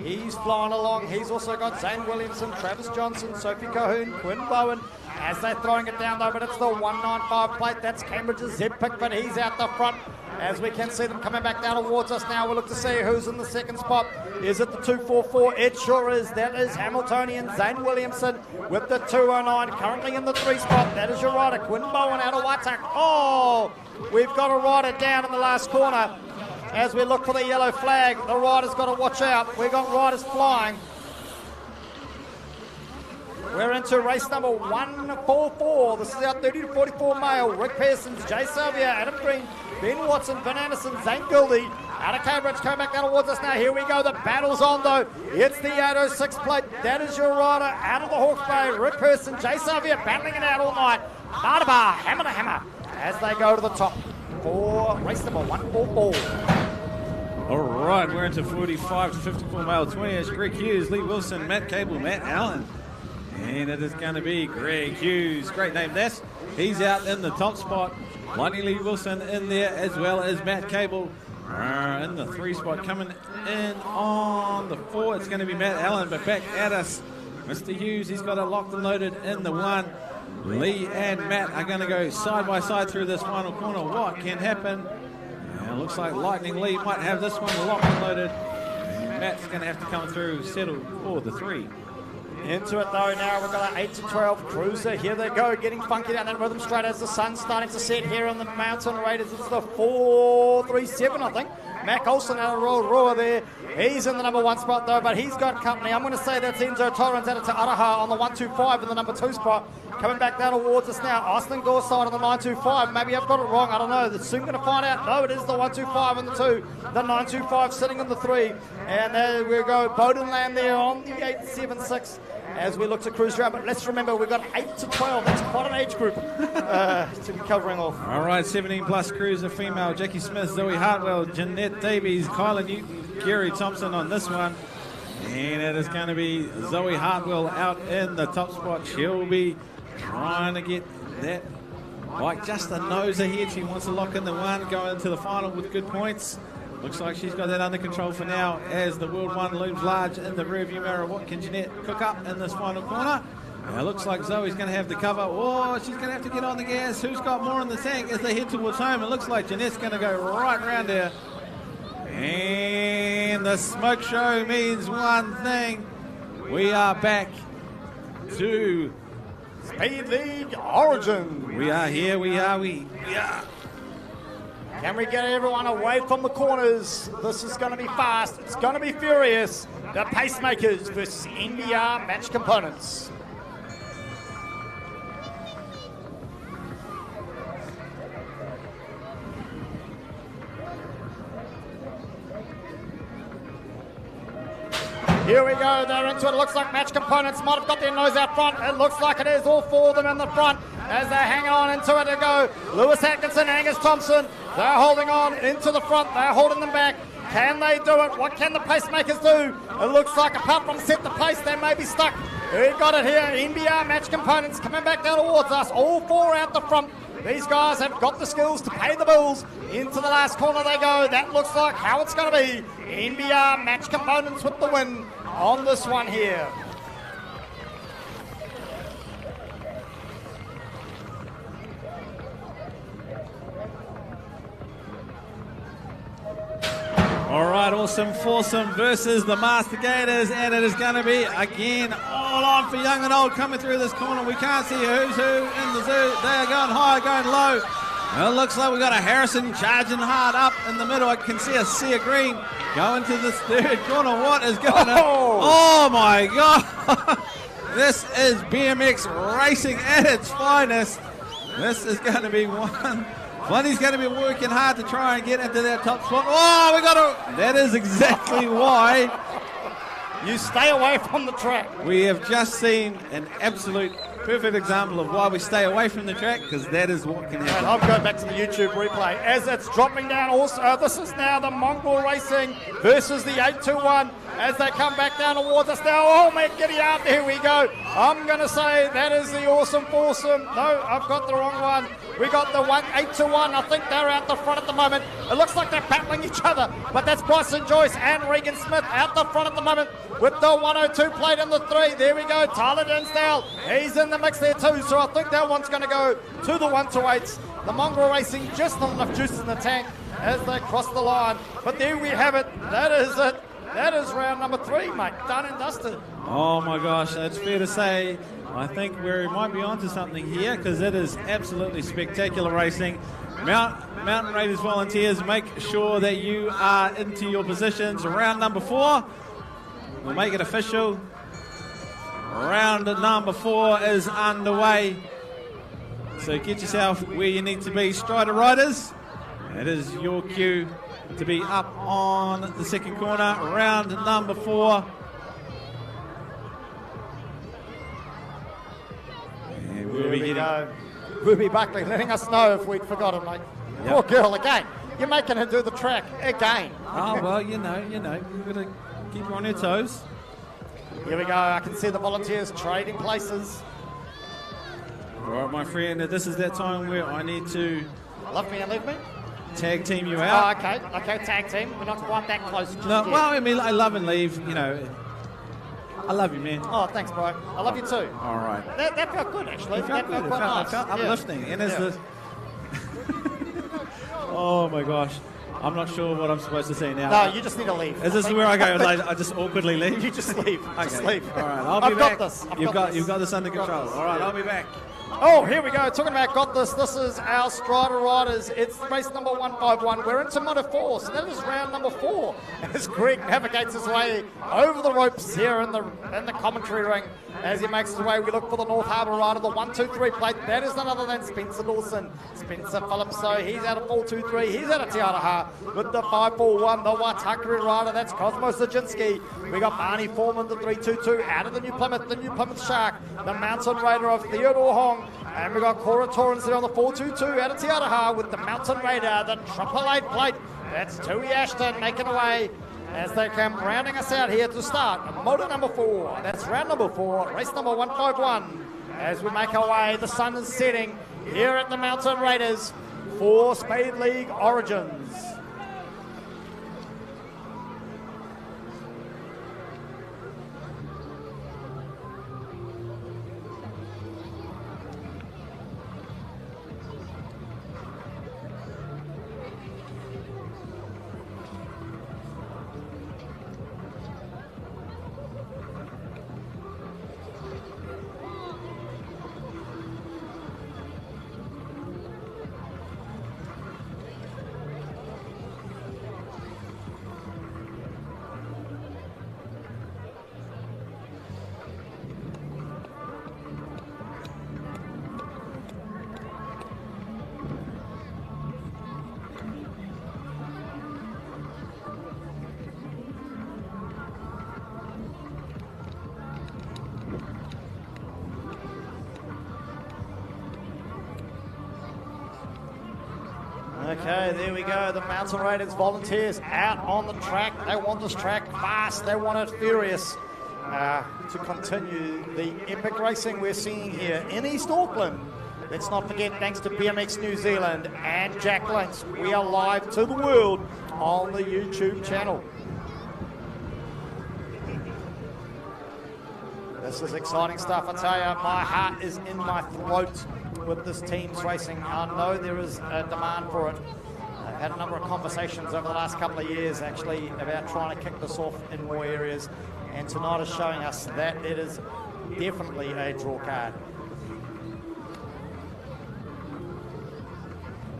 He's flying along. He's also got Zane Williamson, Travis Johnson, Sophie Cahoon, Quinn Bowen, as they're throwing it down though, but it's the 195 plate. That's Cambridge's Zeb Pickford. He's out the front. As we can see them coming back down towards us now, we'll look to see who's in the second spot. Is it the 244? It sure is. That is Hamiltonian Zane Williamson with the 209, currently in the 3 spot. That is your rider, Quinn Bowen out of Waitak. Oh, we've got a rider down in the last corner. As we look for the yellow flag, the rider's got to watch out. We've got riders flying. We're into race number 144. This is our 30 to 44 male. Rick Pearsons, Jay Salvia, Adam Green, Ben Watson, Ben Anderson, Zane Gildy. Out of Cambridge, coming back down towards us now. Here we go. The battle's on though. It's the 806 plate. That is your rider out of the Hawke's Bay. Rick Pearson, Jay Salvia battling it out all night. Bar to bar, hammer to hammer as they go to the top for race number 144. All right, we're into 45 to 54 male 20-inch. Greg Hughes, Lee Wilson, Matt Cable, Matt Allen. And it is going to be Greg Hughes. Great name, that's. He's out in the top spot. Lonnie Lee Wilson in there as well as Matt Cable in the 3 spot. Coming in on the 4, it's going to be Matt Allen, but back at us, Mr. Hughes, he's got it locked and loaded in the 1. Lee and Matt are going to go side by side through this final corner. What can happen? And it looks like Lightning Lee might have this one locked and loaded. And Matt's going to have to come through, settle for the 3. Into it though now, we've got an 8 to 12 cruiser. Here they go, getting funky down that rhythm straight as the sun's starting to set here on the Mountain Raiders. It's the 437, I think. Mac Olsen out of Roa there. He's in the number 1 spot though, but he's got company. I'm going to say that's Enzo Torrens out of Te Araha on the 125 in the number 2 spot. Coming back down towards us now, Austin Gorside on the 925. Maybe I've got it wrong, I don't know. They're soon going to find out. No, it is the 125 and the 2. The 925 sitting in the 3. And there we go, Bowden Lamb there on the 876 as we look to cruise around. But let's remember, we've got 8 to 12. That's quite an age group to be covering off. All right, 17 plus cruiser female. Jackie Smith, Zoe Hartwell, Jeanette Davies, Kyla Newton, Gary Thompson on this one. And it is going to be Zoe Hartwell out in the top spot. She'll be trying to get that like just a nose ahead. She wants to lock in the 1, go into the final with good points. Looks like she's got that under control for now as the World 1 looms large in the rearview mirror. What can Jeanette cook up in this final corner? It looks like Zoe's going to have the cover. Oh, she's going to have to get on the gas. Who's got more in the tank as they head towards home? It looks like Jeanette's going to go right round there. And the smoke show means one thing. We are back to Speed League Origin. We are here. We are. Can we get everyone away from the corners? This is going to be fast. It's going to be furious. The Pacemakers versus NBR Match Components. Here we go, they're into it. Looks like Match Components might have got their nose out front. It looks like it is, all 4 of them in the front as they hang on into it to go. Lewis Atkinson, Angus Thompson, they're holding on into the front. They're holding them back. Can they do it? What can the Pacemakers do? It looks like apart from set the pace, they may be stuck. We've got it here. NBR Match Components coming back down towards us. All 4 out the front. These guys have got the skills to pay the bills. Into the last corner they go. That looks like how it's going to be. NBR Match Components with the win on this one here. All right, Awesome Foursome versus the Master Gators, and it is going to be, again, all on for young and old coming through this corner. We can't see who's who in the zoo. They are going high, going low. And it looks like we've got a Harrison charging hard up in the middle. I can see a Sea Green going to this third corner. What is going on? Oh, my God. This is BMX racing at its finest. This is going to be one. He's going to be working hard to try and get into that top spot. Oh, we got to. That is exactly why. You stay away from the track. We have just seen an absolute perfect example of why we stay away from the track, because that is what can happen. And I'm going back to the YouTube replay as it's dropping down. Also, this is now the Mongrel Racing versus the 821 as they come back down towards us now. Oh, man, giddy up. Here we go. I'm going to say that is the Awesome Foursome. No, I've got the wrong one. We got the 821. I think they're out the front at the moment. It looks like they're battling each other, but that's Bryson Joyce and Regan Smith out the front at the moment with the 102 plate in the 3. There we go. Tyler Dinsdale. He's in the mix there too, so I think that one's going to go to the 128s. The Mongrel Racing just not enough juice in the tank as they cross the line. But there we have it. That is it. That is round number 3, mate. Done and dusted. Oh my gosh, it's fair to say, I think we might be onto something here, because it is absolutely spectacular racing. Mountain Raiders volunteers, make sure that you are into your positions. Round number 4, we'll make it official. Round number 4 is underway. So get yourself where you need to be, Strider Riders. It is your cue to be up on the second corner. Round number 4. And we'll be getting... Ruby Buckley letting us know if we'd forgotten, mate. Yep. Poor girl again. You're making her do the track again. Oh, well, you know, you've got to keep her on your toes. Here we go. I can see the volunteers trading places. All right, my friend, this is that time where I need to Love me and leave me? tag team you Oh, out. okay. Okay, tag team. We're not quite that close just No, yet. well, I mean, I love and leave, you know. I love you, man. Oh, thanks, bro. I love you too. All right. That felt good, actually. It felt That good. It quite felt, nice. it felt Yeah. uplifting. And as Yeah. the... Oh, my gosh. I'm not sure what I'm supposed to say now. No, you just need to leave. Is this where I go? Like, I just awkwardly leave? You just leave. Just leave. All right, I'll be I've back. got this. You've got this under control. All right, I'll be back. Oh, here we go. Talking about got this. This is our Strider Riders. It's race number 151. We're into Motor 4, so that is round number 4. As Greg navigates his way over the ropes here in the commentary ring. As he makes his way, we look for the North Harbour rider, the 123 plate. That is none other than Spencer Lawson. Spencer Phillips, so he's out of 423. He's out of Te Araha with the 541. The Waitakere rider, that's Cosmo Sajinski. We got Barney Foreman, the 322, out of the New Plymouth Shark. The Mountain Raider of Theodore Hong. And we got Cora Torrens there on the 422 out of Te Araha with the Mountain Raider, the 888 plate. That's Tui Ashton making away as they come rounding us out here to start motor number 4. That's round number 4, race number 151. As we make our way, the sun is setting here at the Mountain Raiders for Speed League Origins. Okay, there we go. The Mountain Raiders volunteers out on the track. They want this track fast. They want it furious to continue the epic racing we're seeing here in East Auckland. Let's not forget, thanks to BMX New Zealand and Jack Links, we are live to the world on the YouTube channel. This is exciting stuff, I tell you. My heart is in my throat with this team's racing. I know there is a demand for it. had a number of conversations over the last couple of years actually about trying to kick this off in more areas, and tonight is showing us that it is definitely a draw card.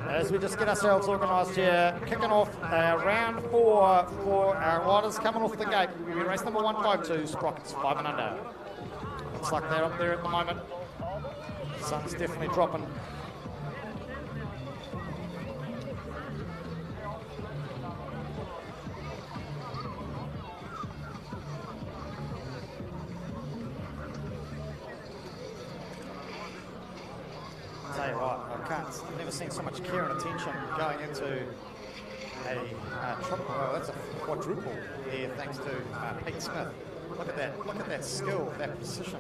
As we just get ourselves organised here, kicking off round 4 for our riders coming off the gate. We race number 152, Sprockets 5 and under. Looks like they're up there at the moment. Sun's definitely dropping. Tell you what, I've never seen so much care and attention going into a triple. Well, that's a quadruple there, thanks to Pete Smith. Look at that! Look at that skill, that precision,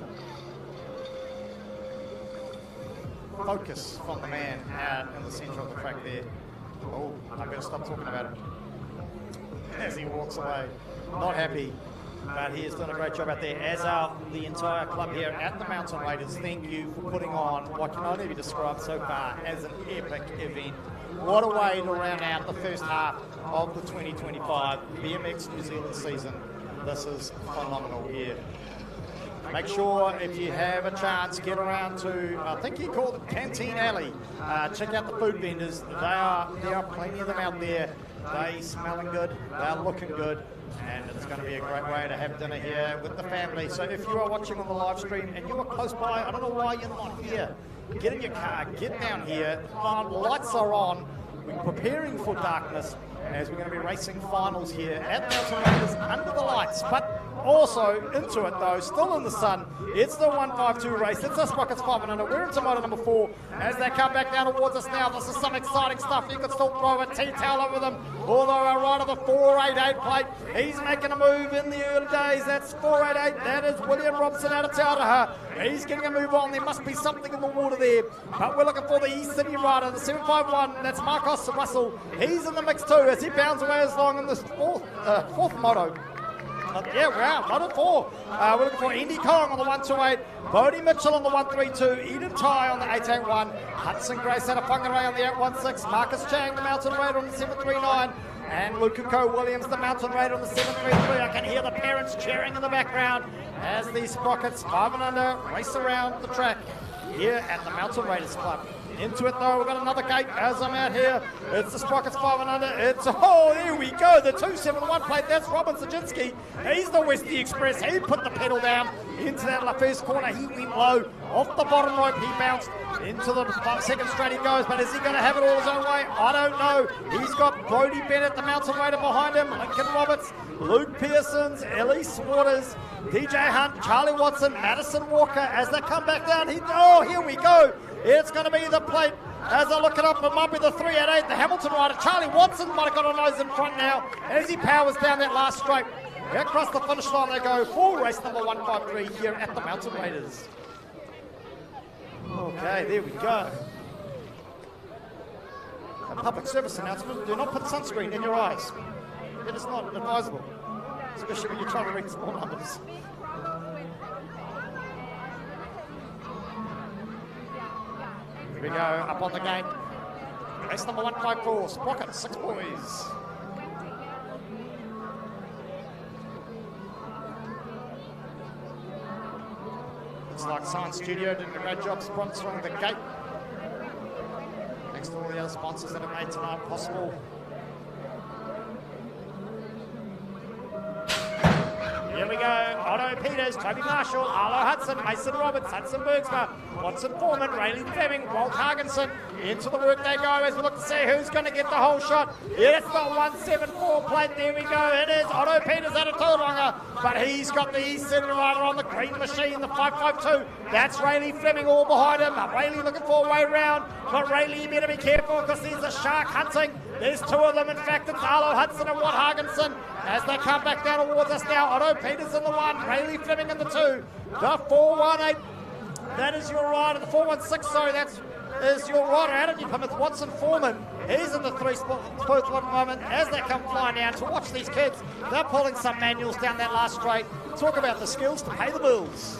focus from the man out in the centre of the track there. Oh, I better stop talking about him as he walks away. Not happy. But he has done a great job out there, as are the entire club here at the Mountain Raiders. Thank you for putting on what can only be described so far as an epic event. What a way to round out the first half of the 2025 BMX New Zealand season. This is phenomenal here. Make sure if you have a chance, get around to, I think he called it Canteen Alley. Check out the food vendors. There are plenty of them out there. They smelling good, they're looking good, and it's going to be a great way to have dinner here with the family. So if you are watching on the live stream and you are close by, I don't know why you're not here. Get in your car, get down here. The lights are on. We're preparing for darkness as we're going to be racing finals here at Mountain Raiders under the lights, but also into it though, still in the sun. It's the 152 race. It's the Sprockets 5 and under. We're into motor number 4 as they come back down towards us now. This is some exciting stuff. You could still throw a T-tail over them. Although our rider, the 488 plate, he's making a move in the early days. That's 488. That is William Robson out of Tauraha. He's getting a move on. There must be something in the water there. But we're looking for the East City rider, the 751. That's Marcos Russell. He's in the mix too as he bounds away as long in this fourth moto. Yeah, wow, moto 4. We're looking for Indy Kong on the 128, Bodie Mitchell on the 132, Eden Tai on the 881, Hudson Grace out of Whangarei on the 816, Marcus Chang, the Mountain Raider on the 739, and Lukuko Williams, the Mountain Raider on the 733. I can hear the parents cheering in the background as these Sprockets 5 and under race around the track here at the Mountain Raiders Club. Into it though, we've got another gate as I'm out here. It's the Sprockets 5 and under. It's, oh, there we go, the 271 plate. That's Robin Sajinski. He's the Westie Express. He put the pedal down into that first corner. He went low off the bottom rope. He bounced into the second straight he goes, but is he going to have it all his own way? I don't know. He's got Brody Bennett, the Mountain Raider, behind him, Lincoln Roberts, Luke Pearsons, Elise Waters, DJ Hunt, Charlie Watson, Madison Walker as they come back down. Oh, here we go. It's going to be the plate. As I look it up, it might be the 388, the Hamilton rider. Charlie Watson might have got a nose in front now as he powers down that last straight. Across the finish line they go for race number 153 here at the Mountain Raiders. Okay, there we go. A public service announcement, do not put sunscreen in your eyes. It is not advisable, especially when you're trying to read small numbers. Here we go, up on the gate. Race number 154, Sprocket, 6 boys. Looks like Science Studio did a great job sponsoring the gate. Thanks to all the other sponsors that have made tonight possible. Here we go, Otto Peters, Toby Marshall, Arlo Hudson, Mason Roberts, Hudson Bergsma, Watson Foreman, Raylene Fleming, Walt Hargensen. Into the work they go as we look to see who's going to get the whole shot. Yeah, it's got 174 plate, there we go. It is Otto Peters out of Tauranga, but he's got the East Center rider on the green machine, the 552. That's Raylene Fleming all behind him. Raylene looking for a way round, but Raylene, you better be careful because there's a shark hunting. There's 2 of them. In fact, it's Arlo Hudson and Walt Hargensen as they come back down towards us now. Otto Peters in the 1, Raylene Fleming in the 2. The 418, that is your rider. The 416, sorry, that is your rider out of New Plymouth, Watson Foreman. He's in the 3 spot at the moment as they come flying down to watch these kids. They're pulling some manuals down that last straight. Talk about the skills to pay the bills.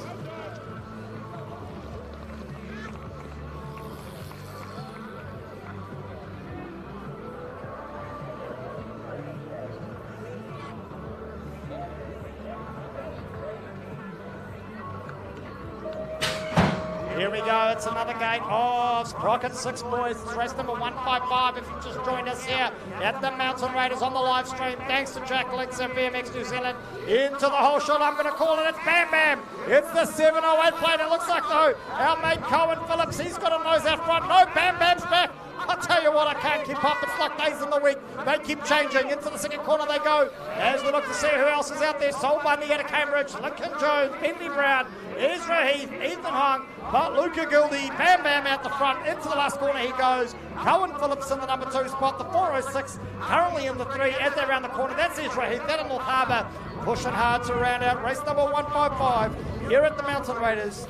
Here we go. It's another gate of Sprocket 6 boys. It's race number 155. If you just joined us here at the Mountain Raiders on the live stream, thanks to Jack Links and BMX New Zealand. Into the whole shot. I'm going to call it. It's Bam Bam. It's the 708 plate. It looks like, though, our mate Cohen Phillips, he's got a nose out front. No, Bam Bam's back. I'll tell you what, I can't keep up. It's like days in the week. They keep changing. Into the second corner they go. As we look to see who else is out there. Sol Bundy out of Cambridge. Lincoln Jones. Bendy Brown. Ezra Heath. Ethan Hung. But Luca Gildy. Bam Bam out the front. Into the last corner he goes. Cohen Phillips in the number 2 spot. The 406 currently in the 3 as they're around the corner. That's Ezra Heath. That in North Harbour. Pushing hard to round out race number 155 here at the Mountain Raiders.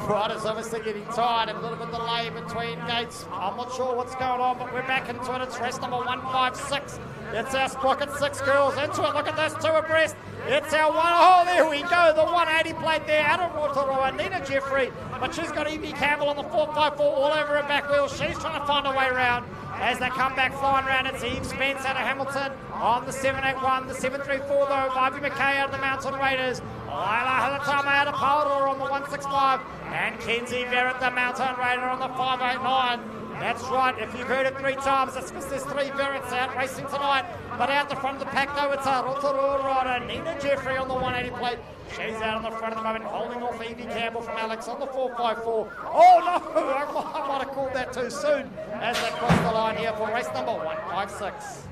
Riders obviously getting tired, a little bit of delay between gates. I'm not sure what's going on, but we're back into it. It's race number 156. It's our Sprocket 6 girls into it. Look at this, 2 abreast. It's our one. Oh, there we go. The 180 plate there out of Rotorua, Nina Jeffrey. But she's got Evie Campbell on the 454 all over her back wheel. She's trying to find a way around. As they come back flying around, it's Eve Spence out of Hamilton on the 781, the 734 though, Ivy McKay out of the Mountain Raiders, Lila Halatama out of Paola on the 165, and Kenzie Verrett, the Mountain Raider on the 589. That's right, if you've heard it 3 times, it's because there's 3 Verretts out racing tonight. But out the front of the pack though, it's a Rotorua rider, Nina Jeffrey on the 180 plate. She's out on the front at the moment, holding off Evie Campbell from Alex on the 454. Oh no, I might have called that too soon as they cross the line here for race number 156.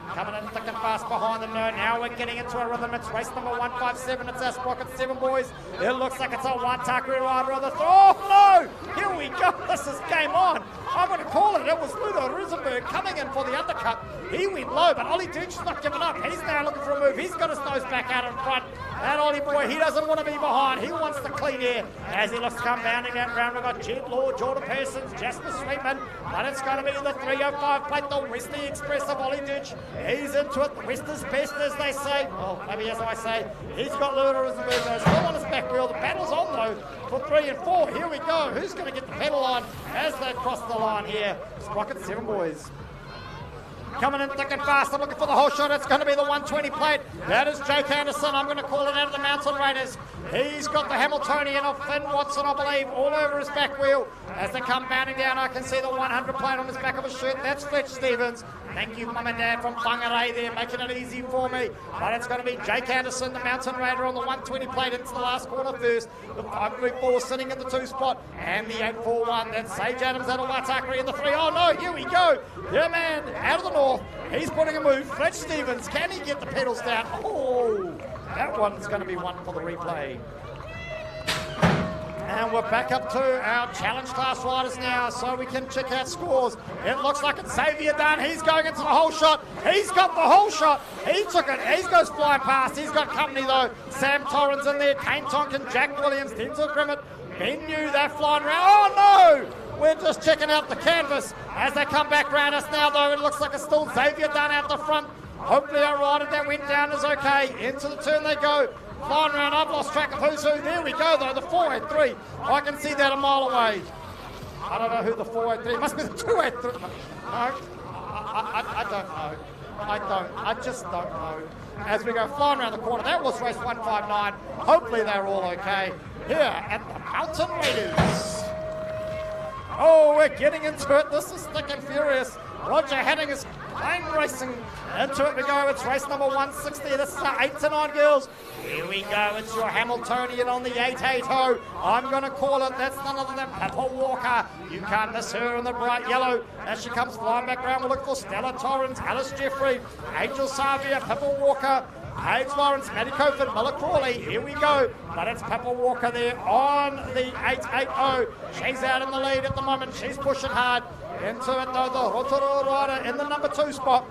Coming in thick and fast behind them now we're getting into a rhythm. It's race number 157. It's our Sprocket 7 boys. It looks like it's a Waitakere rider on the oh no! Here we go. This is game on. I'm going to call it. It was Ludo Rosenberg coming in for the undercut. He went low, but Ollie Deutsch's not giving up. He's now looking for a move. He's got his nose back out in front. That Ollie boy, he doesn't want to be behind. He wants the clean air as he looks to come bounding that round. We've got Jed Law, Jordan Persons, Jasper Sweetman, but it's going to be the 305 plate, the Wesley Express of Ollie Deutsch. He's into it. The West is best, as they say. Well, maybe as I say, he's got Ludo Rosenberg still on his back wheel. The battle's on though for 3 and 4. Here we go. Who's going to get the pedal on as they cross the line here? Sprocket 7 boys. Coming in thick and fast, I'm looking for the whole shot. It's going to be the 120 plate. That is Jake Anderson. I'm going to call it out of the Mountain Raiders. He's got the Hamiltonian of Finn Watson, I believe, all over his back wheel. As they come bounding down, I can see the 100 plate on his back of his shirt. That's Fletch Stevens. Thank you, Mum and Dad from Whangarei there, making it easy for me. But it's going to be Jake Anderson, the Mountain Raider, on the 120 plate into the last corner first. The 534 sitting in the 2 spot. And the 841. That's Sage Adams out of Waitakere in the 3. Oh no, here we go. Yeah, man, out of the north. He's putting a move. Fletch Stevens, can he get the pedals down? Oh, that one's going to be one for the replay. And we're back up to our challenge class riders now, so we can check out scores. It looks like it's Xavier Dunn. He's going into the whole shot. He's got the whole shot. He took it. He goes flying past. He's got company though. Sam Torrens in there. Kane Tonkin, Jack Williams, Denzel Grimmett, Ben New. They're flying around. Oh no! We're just checking out the canvas as they come back around us now though. It looks like it's still Xavier Dunn out the front. Hopefully our rider that went down is okay. Into the turn they go. Flying around, I've lost track of who's who. There we go though, the 483. I can see that a mile away. I don't know who the 483, must be the 283. No, I don't know. I just don't know. As we go flying around the corner, that was race 159. Hopefully they're all okay here at the Mountain Raiders. Oh, we're getting into it. This is thick and furious. Roger Hadding is plane racing into it. We go. It's race number 160. This is the 8 to 9 girls. Here we go. It's your Hamiltonian on the 880. I'm going to call it. That's none other than Pippa Walker. You can't miss her in the bright yellow. As she comes flying back around, we'll look for Stella Torrens, Alice Jeffrey, Angel Savia, Pippa Walker, Paige Lawrence, Maddie Cofen, Miller Crawley. Here we go. But it's Pippa Walker there on the 880. She's out in the lead at the moment. She's pushing hard. Into it though, the Rotorua rider in the number 2 spot.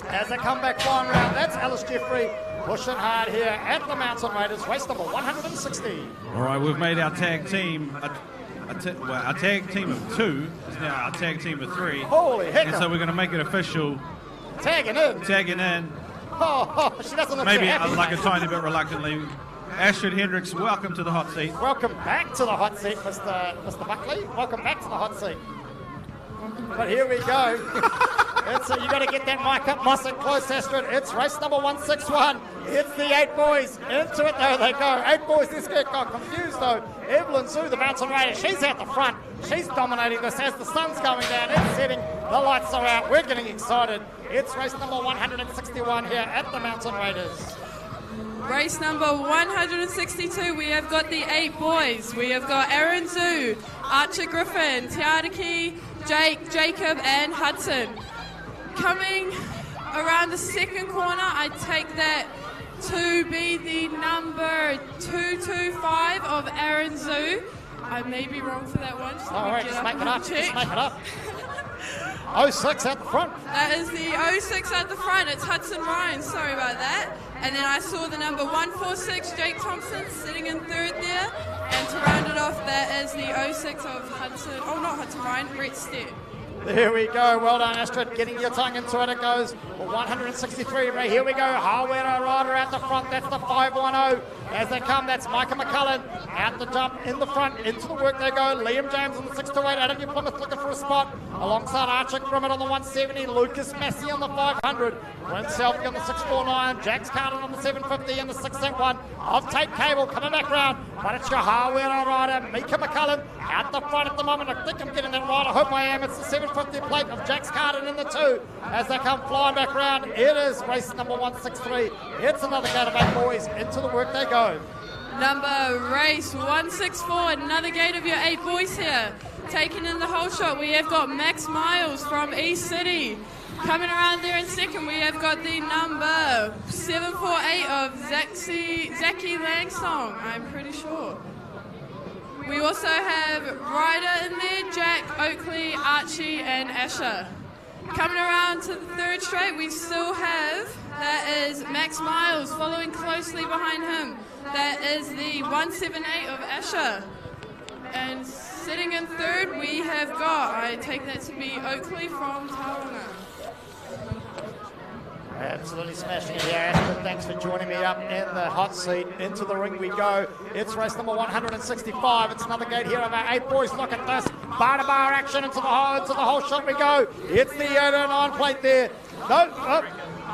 As they come back flying around, that's Alice Jeffrey pushing hard here at the Mountain Raiders, race number 160. All right, we've made our tag team. Our tag team of 2 is now our tag team of 3. Holy heck! And so we're going to make it official. Tagging in. Tagging in. Oh, she doesn't look maybe so happy. like a tiny bit reluctantly. Astrid Hendricks, welcome to the hot seat. Welcome back to the hot seat, Mr. Buckley. Welcome back to the hot seat. But here we go. You got to get that mic up nice and close, Astrid. It's race number 161. It's the 8 boys. Into it, though they go. 8 boys, this girl got confused, though. Evelyn Zhu, the Mountain Raider, she's out the front. She's dominating this as the sun's going down. It's setting. The lights are out. We're getting excited. It's race number 161 here at the Mountain Raiders. Race number 162, we have got the 8 boys. We have got Aaron Zhu, Archer Griffin, Tiaraki, Jake, Jacob, and Hudson. Coming around the second corner, I take that to be the number 225 of Aaron Zhu. I may be wrong for that one. All right, just make it up. Just make it up. 06 at the front. That is the 06 at the front. It's Hudson Ryan. Sorry about that. And then I saw the number 146, Jake Thompson, sitting in third there. And to round it off, that is the 06 of Hudson. Oh, not Hudson Ryan, Brett Stepp. There we go. Well done, Astrid. Getting your tongue into it. It goes 163. Right, here we go. Hawera Rider at the front. That's the 510. As they come, that's Micah McCullen out the jump in the front. Into the work they go. Liam James on the 628. Out of New Plymouth looking for a spot. Alongside Archer Grimmett on the 170. Lucas Massey on the 500. Brent Selfie on the 649. Jax Carden on the 750 and the 681 of Tate Cable coming back round. But it's your Hawera Rider. Micah McCullen out the front at the moment. I think I'm getting that right. I hope I am. It's the 750 plate of Jax Carden in the 2 as they come flying back round. It is race number 163. It's another gate of 8 boys. Into the work they go. Number race 164, another gate of your 8 boys here. Taking in the whole shot, we have got Max Miles from East City. Coming around there in second, we have got the number 748 of Zaki Langsong, I'm pretty sure. We also have Ryder in there, Jack, Oakley, Archie, and Asher. Coming around to the third straight, we still have, that is Max Miles following closely behind him. That is the 178 of Asher. And sitting in third, we have got, I take that to be Oakley from Tauranga. Absolutely smashing it here, Astrid. Thanks for joining me up in the hot seat. Into the ring we go. It's race number 165. It's another gate here of our 8 boys. Look at this. Bar to bar action into the whole shot we go. It's the 809 plate there. No,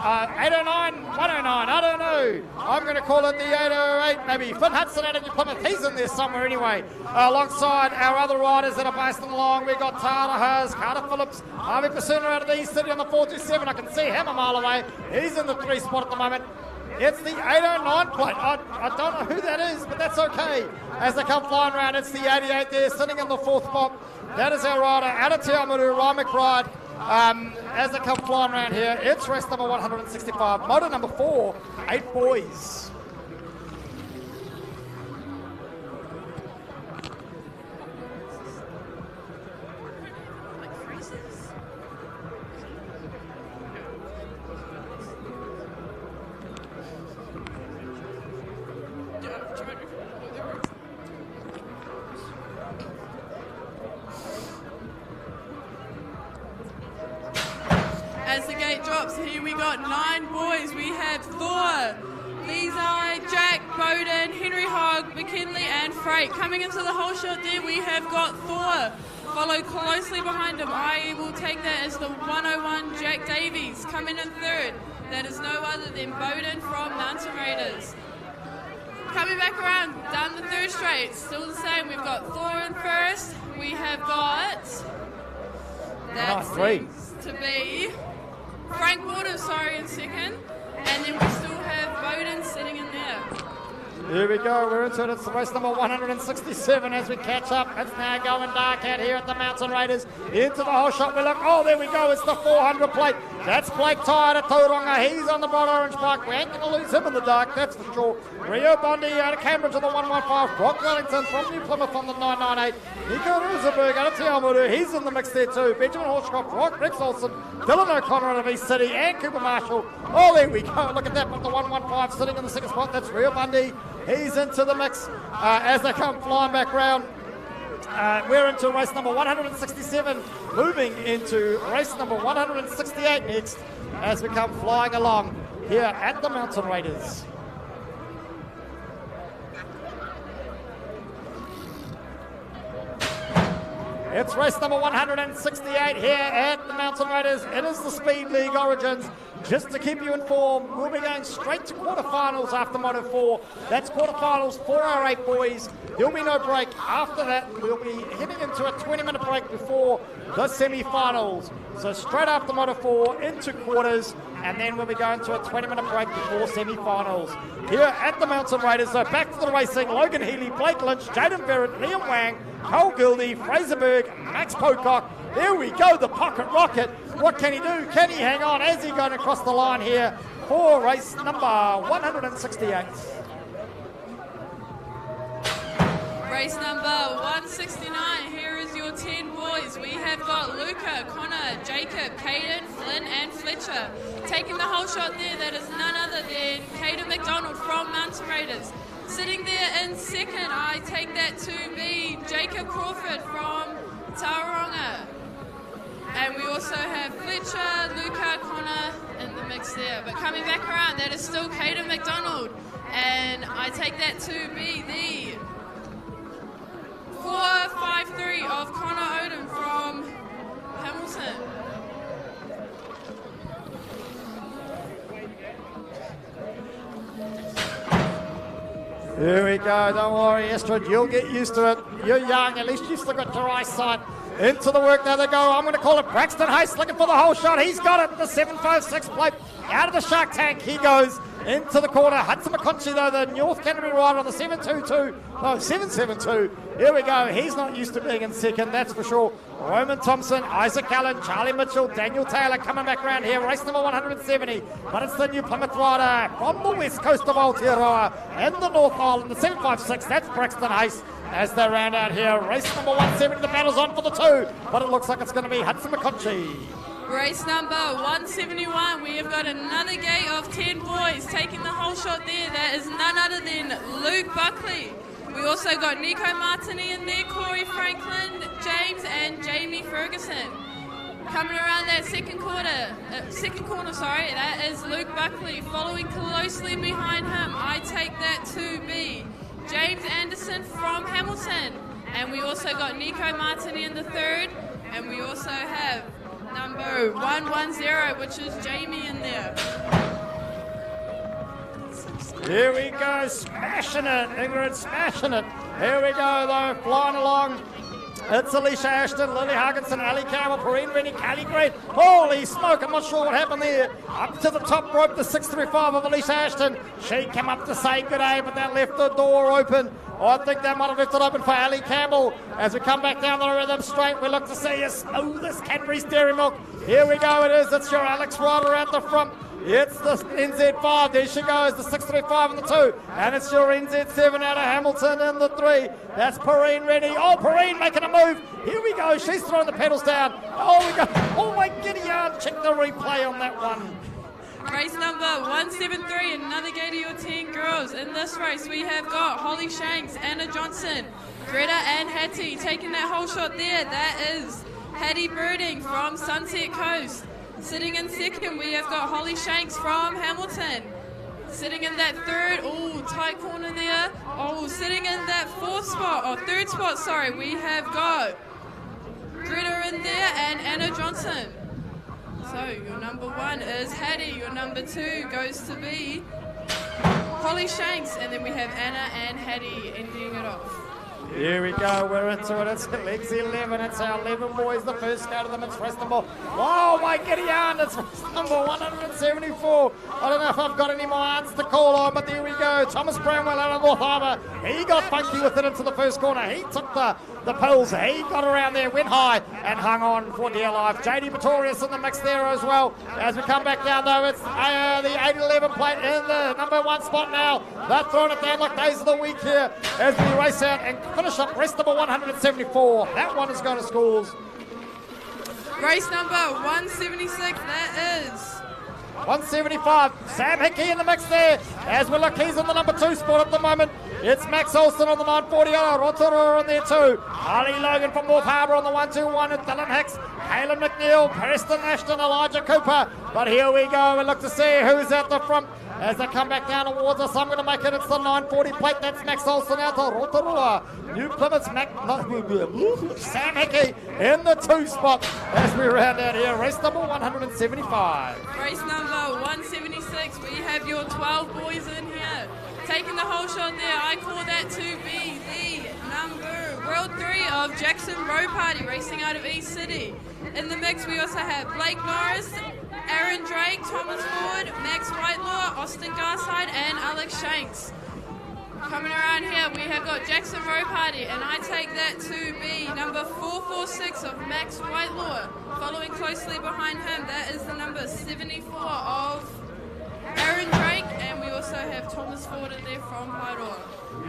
809, 109, I don't know. I'm going to call it the 808, maybe. Finn Hudson out of New Plymouth, he's in there somewhere anyway. Alongside our other riders that are basting along, we've got Tara Haas, Carter Phillips, Harvey Pasuna out of the East City on the 427. I can see him a mile away. He's in the 3 spot at the moment. It's the 809 plate. I don't know who that is, but that's okay. As they come flying around, it's the 88 there, sitting in the 4th spot. That is our rider, out of Te Awamutu, Ryan McBride. As they come flying around here, it's race number 165, motor number 4, 8 boys. As the gate drops, here we got 9 boys. We have Thor, Levi, Jack, Bowden, Henry Hogg, McKinley, and Freight. Coming into the whole shot there, we have got Thor. Followed closely behind him, I will take that as the 101 Jack Davies. Coming in third, that is no other than Bowden from Mountain Raiders. Coming back around, down the third straight, still the same. We've got Thor in first. We have got, that seems to be Frank Waters, in second. And then we still have Bowden sitting in there. Here we go, we're into it. It's the race number 167 as we catch up. It's now going dark out here at the Mountain Raiders. Into the whole shot we look. Oh, there we go. It's the 400 plate. That's Blake Tide at Tauranga. He's on the bright orange bike. We ain't going to lose him in the dark, that's for sure. Rio Bondi out of Cambridge on the 115. Brock Wellington from New Plymouth on the 998. Nico Rosenberg out of Te Awamutu. He's in the mix there too. Benjamin Horschkopf, Rex Olsen, Dylan O'Connor out of East City, and Cooper Marshall. Oh, there we go. Look at that. With the 115 sitting in the second spot. That's Rio Bondi. He's into the mix as they come flying back round. We're into race number 167, moving into race number 168 next as we come flying along here at the Mountain Raiders. It's race number 168 here at the Mountain Raiders. It is the Speed League Origins. Just to keep you informed, we'll be going straight to quarterfinals after Moto 4. That's quarterfinals for our 8 boys. There'll be no break. After that, we'll be heading into a 20-minute break before the semi-finals. So straight after Moto 4 into quarters, and then we'll be going to a 20-minute break before semi-finals. Here at the Mountain Raiders, so back to the racing. Logan Healy, Blake Lynch, Jaden Barrett, Liam Wang, Cole Gildy, Fraser Berg, Max Pocock. There we go, the pocket rocket. What can he do? Can he hang on? As he going across the line here for race number 168. Race number 169, here is your 10 boys. We have got Luca, Connor, Jacob, Caden, Flynn and Fletcher. Taking the whole shot there, that is none other than Caden McDonald from Mountain Raiders. Sitting there in second, I take that to be Jacob Crawford from Tauranga. And we also have Fletcher, Luca, Connor in the mix there. But coming back around, that is still Caden McDonald. And I take that to be the 4.53 of Connor Odom from Hamilton. Here we go, don't worry, Astrid, you'll get used to it. You're young, at least you've still got your eyesight. Into the work, there they go. I'm going to call it Braxton Hayes looking for the whole shot. He's got it, the 7.56 plate. Out of the Shark Tank, he goes into the corner. Hudson McConchy, though, the North Canterbury rider on the 7.72. Here we go. He's not used to being in second, that's for sure. Roman Thompson, Isaac Allen, Charlie Mitchell, Daniel Taylor coming back around here. Race number 170. But it's the New Plymouth rider from the west coast of Aotearoa in the North Island, the 7.56. That's Braxton Hayes. As they round out here, race number 170, the battle's on for the 2, but it looks like it's going to be Hudson McConchy. Race number 171, we have got another gate of 10 boys taking the whole shot there. That is none other than Luke Buckley. We also got Nico Martini in there, Corey Franklin, James and Jamie Ferguson. Coming around that second corner, that is Luke Buckley. Following closely behind him, I take that to be James Anderson from Hamilton. And we also got Nico Martini in the third. And we also have number 110, which is Jamie in there. Here we go, smashing it, Ingrid, smashing it. Here we go, though, flying along. It's Alicia Ashton, Lily Hugginson, Ali Campbell, Perrine Rennie, Callie Great. Holy smoke, I'm not sure what happened there. Up to the top rope, the 635 of Alicia Ashton. She came up to say good day, but that left the door open. I think that might have left it open for Ali Campbell. As we come back down the rhythm straight, we look to see a smoothest Cadbury's Dairy Milk. Here we go, it is. It's your Alex Ryder at the front. It's the NZ5, there she goes, the 635 and the 2. And it's your NZ7 out of Hamilton in the 3. That's Perrine Rennie. Oh, Perrine making a move. Here we go, she's throwing the pedals down. Oh, we go. Oh, my giddy yarn. Check the replay on that one. Race number 173, another gate of your 10 girls. In this race, we have got Holly Shanks, Anna Johnson, Greta and Hattie taking that whole shot there. That is Hattie Birding from Sunset Coast. Sitting in second, we have got Holly Shanks from Hamilton. Sitting in that third, tight corner there. Sitting in that third spot, we have got Greta in there and Anna Johnson. So your number 1 is Hattie, your number 2 goes to be Holly Shanks, and then we have Anna and Hattie ending it off. Here we go, we're into it. It's legs 11. It's our 11 boys. The first out of them, it's race number. Oh, my giddy yarn. It's race number 174. I don't know if I've got any more answers to call on, but there we go. Thomas Bramwell out of North Harbour. He got funky with it into the first corner. He took the pills. He got around there, went high, and hung on for dear life. JD Pretorius in the mix there as well. As we come back down, though, it's the 811 plate in the number 1 spot now. They're throwing it down like days of the week here as we race out and finish up race number 174. That one is going to schools. Race number 176, that is 175. Sam Hickey in the mix there. As we look, he's in the number 2 spot at the moment. It's Max Olsen on the 940. Rotorua on there too. Harley Logan from North Harbour on the 121. And Dylan Hicks, Caleb McNeil, Preston Ashton, Elijah Cooper. But here we go. We look to see who's at the front. as they come back down towards us. I'm going to make it. It's the 940 plate. That's Max Olsen out to Rotorua. New Plymouth's Sam Hickey in the 2 spot as we round out here. Race number 175. Race number 176, we have your 12 boys in here. Taking the whole shot there, I call that to be the World 3 of Jackson Row Party, racing out of East City. In the mix, we also have Blake Norris, Aaron Drake, Thomas Ford, Max Whitelaw, Austin Garside, and Alex Shanks. Coming around here, we have got Jackson Row Party, and I take that to be number 446 of Max Whitelaw. Following closely behind him, that is the number 74 of Aaron Drake, and we also have Thomas Ford in there from Wairoa.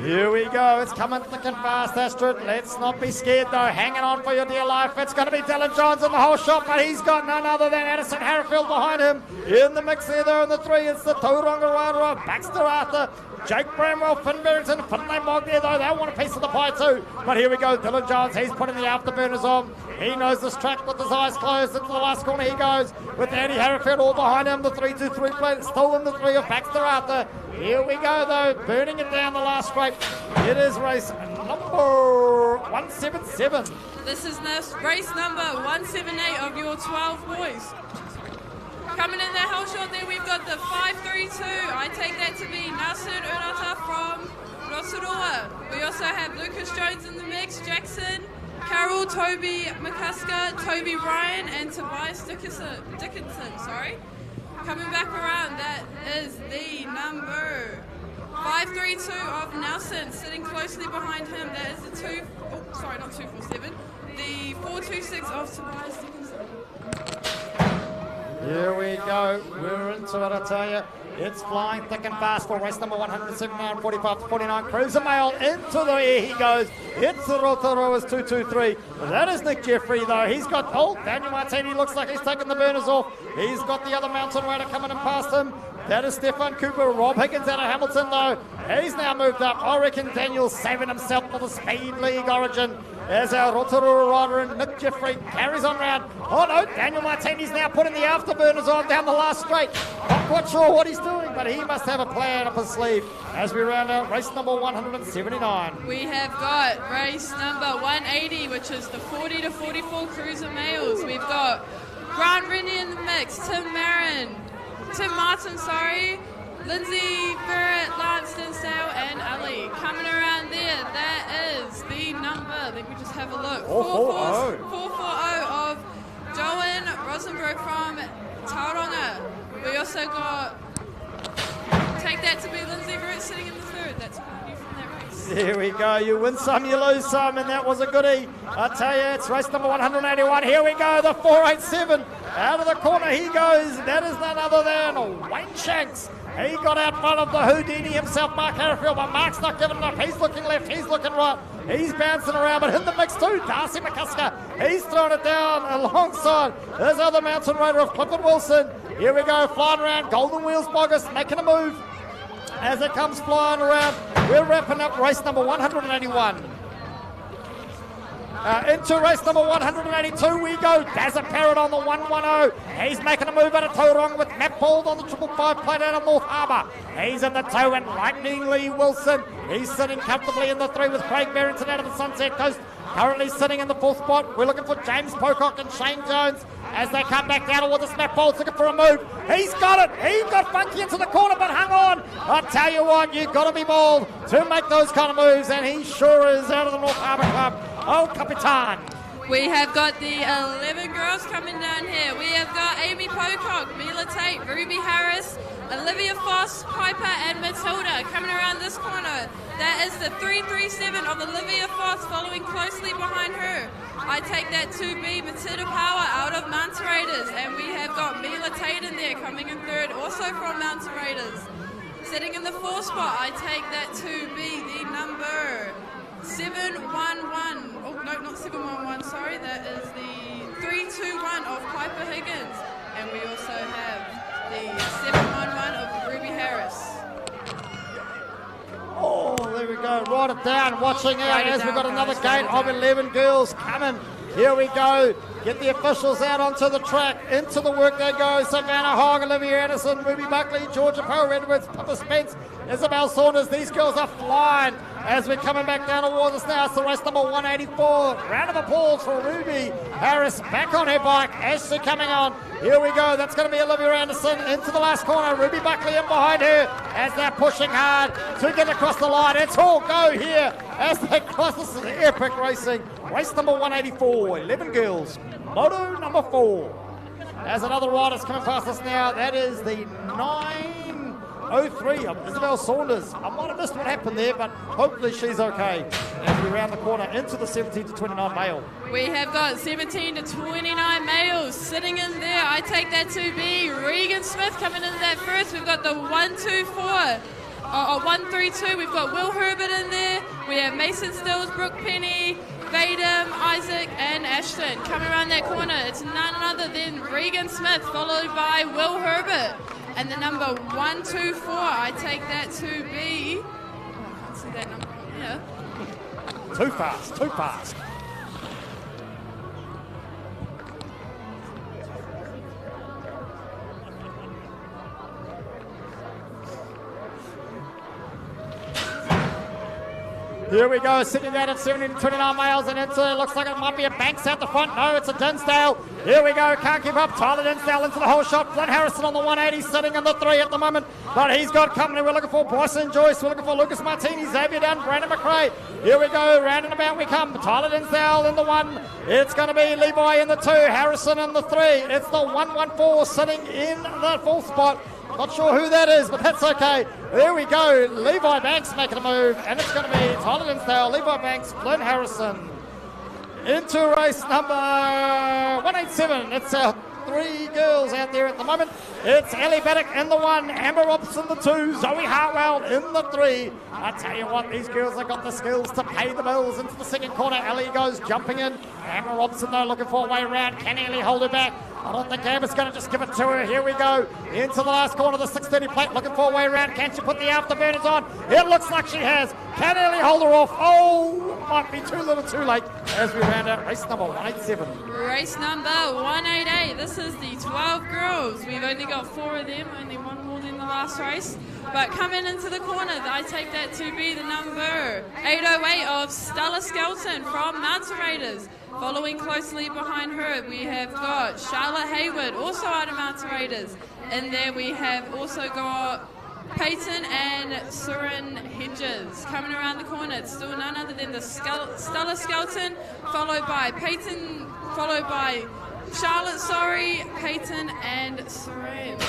Here we go. It's coming thick and fast, Astrid. Let's not be scared, though. Hanging on for your dear life. It's going to be Dylan Johns in the whole shot, but he's got none other than Addison Harrifield behind him. In the mix there, though, in the 3, it's the Tauranga Wairoa, Baxter Arthur, Jake Bramwell, Finn Barrington, Finlay Mogg there, though. They want a piece of the pie, too. But here we go. Dylan Johns, he's putting the afterburners on. He knows this track with his eyes closed. Into the last corner he goes with Andy Harrifield all behind him. The 3-2-3 plate still in the 3 of Baxter Arthur. Here we go, though, burning it down the last straight. It is race number 177. This is race number 178 of your 12 boys. Coming in that whole shot there, we've got the 532. I take that to be Nelson Urata from Rotorua. We also have Lucas Jones in the mix, Jackson, Carol, Toby McCusker, Toby Ryan, and Tobias Dickinson. Coming back around, that is the number 532 of Nelson. Sitting closely behind him, that is the 247. The 426 of Tobias Dickinson. Here we go. We're into it, I tell you. It's flying thick and fast for race number 179, 45 to 49. Cruiser Mail into the air he goes. It's the Rotorua's 223. That is Nick Jeffrey, though. He's got, Daniel Martini looks like he's taking the burners off. He's got the other mountain rider coming in past him. That is Stefan Cooper. Rob Higgins out of Hamilton, though. He's now moved up. I reckon Daniel's saving himself for the Speed League Origin as our Rotorua rider and Nick Jeffrey carries on round. Oh no, Daniel Martini's now putting the afterburners on down the last straight. Not quite sure what he's doing, but he must have a plan up his sleeve as we round out race number 179. We have got race number 180, which is the 40 to 44 Cruiser Males. We've got Grant Rennie in the mix, Tim Martin, Lindsay Barrett, Lance Dinsdale, and Ali. Coming around there, that is the number, let me just have a look, 440 of Joan Rosenberg from Tauranga. We also got, take that to be Lindsay Barrett sitting in the 3rd. That's what you from that race. There we go. You win some, you lose some, and that was a goodie. I tell you, it's race number 181. Here we go, the 487. Out of the corner he goes. That is none other than Wayne Shanks. He got out front of the Houdini himself, Mark Harrifield, but Mark's not giving enough. He's looking left, he's looking right. He's bouncing around, but in the mix too, Darcy McCusker. He's throwing it down alongside his other mountain rider of Clifford Wilson. Here we go, flying around. Golden Wheels Bogus making a move as it comes flying around. We're wrapping up race number 181. Into race number 182 we go. Dazza Parrott on the 110. He's making a move out of Tauranga with Matt Bald on the 555 plate out of North Harbour. He's in the 2 and Lightning Lee Wilson. He's sitting comfortably in the 3 with Craig Barrington out of the Sunset Coast. Currently sitting in the 4th spot. We're looking for James Pocock and Shane Jones as they come back down towards us. Matt Bald's looking for a move. He's got it. He got funky into the corner, but hung on. I tell you what, you've got to be bold to make those kind of moves, and he sure is out of the North Harbour Club. Oh, Capitan. We have got the 11 girls coming down here. We have got Amy Pocock, Mila Tate, Ruby Harris, Olivia Foss, Piper, and Matilda coming around this corner. That is the 337 of Olivia Foss following closely behind her. I take that to be Matilda Power out of Mountain Raiders, and we have got Mila Tate in there coming in 3rd, also from Mountain Raiders. Sitting in the 4th spot, I take that to be the number 711. Oh, no, not 711, sorry. That is the 321 of Piper Higgins. And we also have the 711 of Ruby Harris. Oh, there we go. Write it down. Watching out as we've got another gate of 11 girls coming Here we go. Get the officials out onto the track. Into the work they go. Savannah Hogg, Olivia Anderson, Ruby Buckley, Georgia Poe Edwards, Pippa Spence, Isabel Saunders. These girls are flying as we're coming back down towards us now. It's the race number 184. Round of applause for Ruby Harris back on her bike as she's coming on. Here we go. That's going to be Olivia Anderson into the last corner. Ruby Buckley in behind her as they're pushing hard to get across the line. It's all go here as they cross. This is epic racing. Race number 184. 11 girls. Moto number 4. As another rider's coming past us now, that is the 9:03 of Isabel Saunders. I might have missed what happened there, but hopefully she's okay as we round the corner into the 17 to 29 male. We have got 17 to 29 males sitting in there. I take that to be Regan Smith coming in that first. We've got the 132. We've got Will Herbert in there. We have Mason Stills, Brooke Penny, Vadum, Isaac, and Ashton. Coming around that corner, it's none other than Regan Smith, followed by Will Herbert. And the number 124, I take that to be... Oh, I can't see that number on here. Too fast, too fast. Here we go, sitting down at 17 to 29 males, and it looks like it might be a Banks out the front. No, it's a Dinsdale. Here we go, can't keep up. Tyler Dinsdale into the whole shot. Flynn Harrison on the 180, sitting in the 3 at the moment, but he's got company. We're looking for Bryson Joyce. We're looking for Lucas Martini, Xavier Dunn, Brandon McRae. Here we go, round and about we come. Tyler Dinsdale in the 1. It's going to be Levi in the 2, Harrison in the 3. It's the 114 sitting in the 4th spot. Not sure who that is, but that's okay. There we go. Levi Banks making a move, and it's going to be Tyler Dinsdale, Levi Banks, Flynn Harrison. Into race number 187. It's 3 girls out there at the moment. It's Ellie Baddock in the 1, Amber Robson the 2, Zoe Hartwell in the 3. I tell you what, these girls have got the skills to pay the bills. Into the 2nd corner, Ellie goes jumping in. Amber Robson though looking for a way around. Can Ellie hold her back? I don't think Amber's going to just give it to her. Here we go. Into the last corner of the 630 plate. Looking for a way around. Can she put the afterburners on? It looks like she has. Can Ellie hold her off? Oh, might be too little too late as we round out race number 187. Race number 188. This is the 12 girls. We've only got 4 of them. Only one more than the last race. But coming into the corner, I take that to be the number 808 of Stella Skelton from Mountain Raiders. Following closely behind her, we have got Charlotte Hayward, also out of Mountain Raiders. And there we have also got Peyton and Surin Hedges. Coming around the corner, it's still none other than the Stella Skelton, followed by Peyton, followed by Charlotte, Peyton and Surin.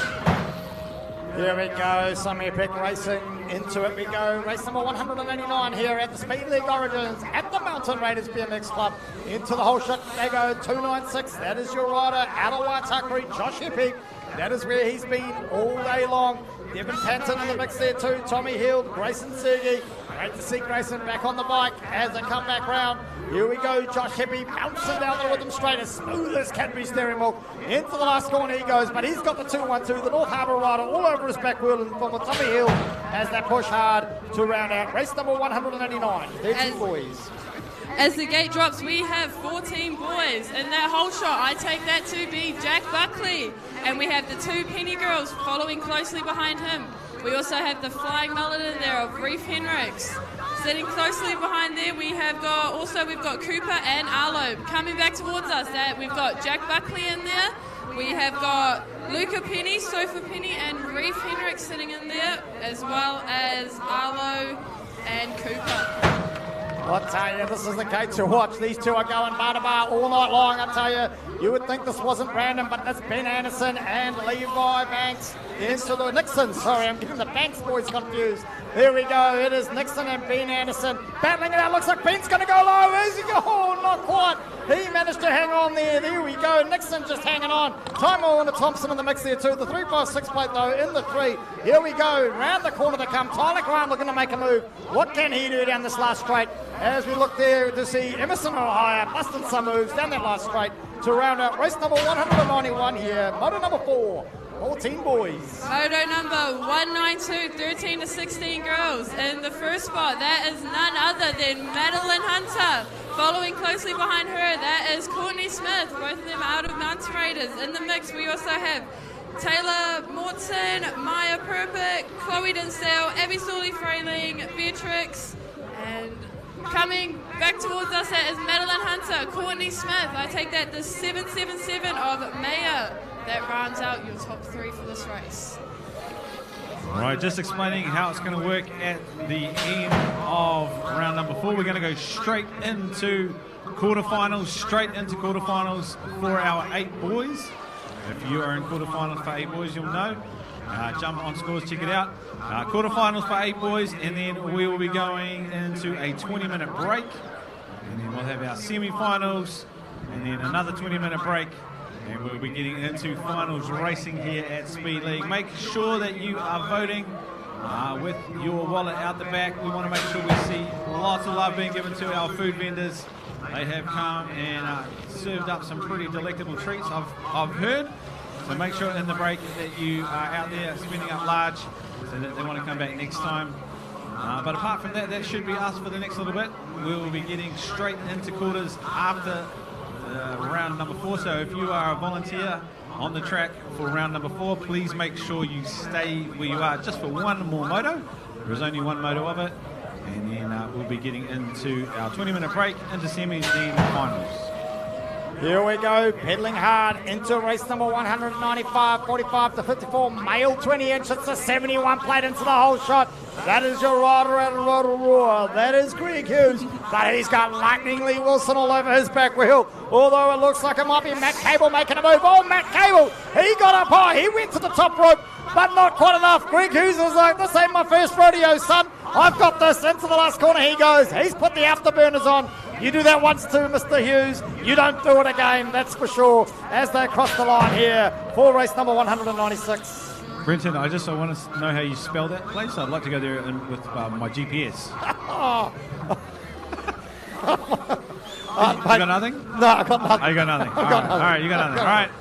Here we go, some epic racing. Into it we go. Race number 189 here at the Speed League Origins at the Mountain Raiders BMX Club. Into the whole shot they go. 296. That is your rider out of Waitakere, Josh Hippie. That is where he's been all day long. Devin Panton in the mix there too. Tommy Hill, Grayson Sergey. Great to see Grayson back on the bike as they come back round. Here we go, Josh Hippie bouncing down the rhythm straight as smooth as Cadbury steering wheel. Into the last corner he goes, but he's got the 212, the North Harbour rider all over his back wheel, and from the Tommy Hill as they push hard to round out race number 189. 13 boys. As the gate drops, we have 14 boys. In that whole shot, I take that to be Jack Buckley. And we have the 2 Penny girls following closely behind him. We also have the flying mullet in there of Reef Henricks. Sitting closely behind there, we've got Cooper and Arlo. Coming back towards us, we've got Jack Buckley in there. We have got Luca Penny, Sofa Penny, and Reef Henricks sitting in there, as well as Arlo and Cooper. I tell you, this is the gate to watch. These 2 are going bar to bar all night long. I tell you, you would think this wasn't random, but that's Ben Anderson and Levi Banks into the Nixon. Sorry, I'm getting the Banks boys confused. Here we go. It is Nixon and Ben Anderson battling it out. Looks like Ben's going to go low. Is he? Oh, not quite. He managed to hang on there. There we go. Nixon just hanging on. Tymo and Thompson in the mix there too. The 356 plate though in the 3. Here we go. Round the corner they come. Tyler Grant looking to make a move. What can he do down this last straight? As we look there to see Emerson O'Hire busting some moves down that last straight to round out race number 191 here. Moto number 4. 14 boys. Moto number 192, 13 to 16 girls. In the first spot, that is none other than Madeline Hunter, Following closely behind her, that is Courtney Smith, both of them out of Mountain Raiders. In the mix, we also have Taylor Mortson, Maya Perpick, Chloe Dinsdale, Abby Storley-Frayling, Beatrix, and coming back towards us, that is Madeline Hunter, Courtney Smith. I take that the 777 of Maya. That rounds out your top 3 for this race. All right, just explaining how it's going to work at the end of round number 4. We're going to go straight into quarterfinals, for our 8 boys. If you are in quarterfinals for 8 boys, you'll know. Jump on Scores, check it out. Quarterfinals for 8 boys, and then we will be going into a 20-minute break. And then we'll have our semi-finals, and then another 20-minute break. And we'll be getting into finals racing here at Speed League. Make sure that you are voting with your wallet out the back. We want to make sure we see lots of love being given to our food vendors. They have come and served up some pretty delectable treats, I've heard. So make sure in the break that you are out there spending up large so that they want to come back next time. But apart from that, that should be us for the next little bit. We will be getting straight into quarters after round number 4. So if you are a volunteer on the track for round number 4, please make sure you stay where you are just for one more moto. There is only one moto of it, and then we'll be getting into our 20-minute break, into semis, then finals. Here we go, pedaling hard into race number 195, 45 to 54, male 20 inch. It's a 71 plate into the whole shot. That is your rider at Rotorua. That is Greg Hughes, but he's got Lightning Lee Wilson all over his back wheel. Although it looks like it might be Matt Cable making a move. Oh, Matt Cable, he got up high. He went to the top rope, but not quite enough. Greg Hughes is like, this ain't my first rodeo, son. I've got this. Into the last corner he goes. He's put the afterburners on. You do that once too, Mr. Hughes. You don't do it again, that's for sure, as they cross the line here for race number 196. Brenton, I want to know how you spell that place. I'd like to go there with my GPS. You got nothing? No, I got nothing. Oh, you got nothing. All right, you got nothing. All right,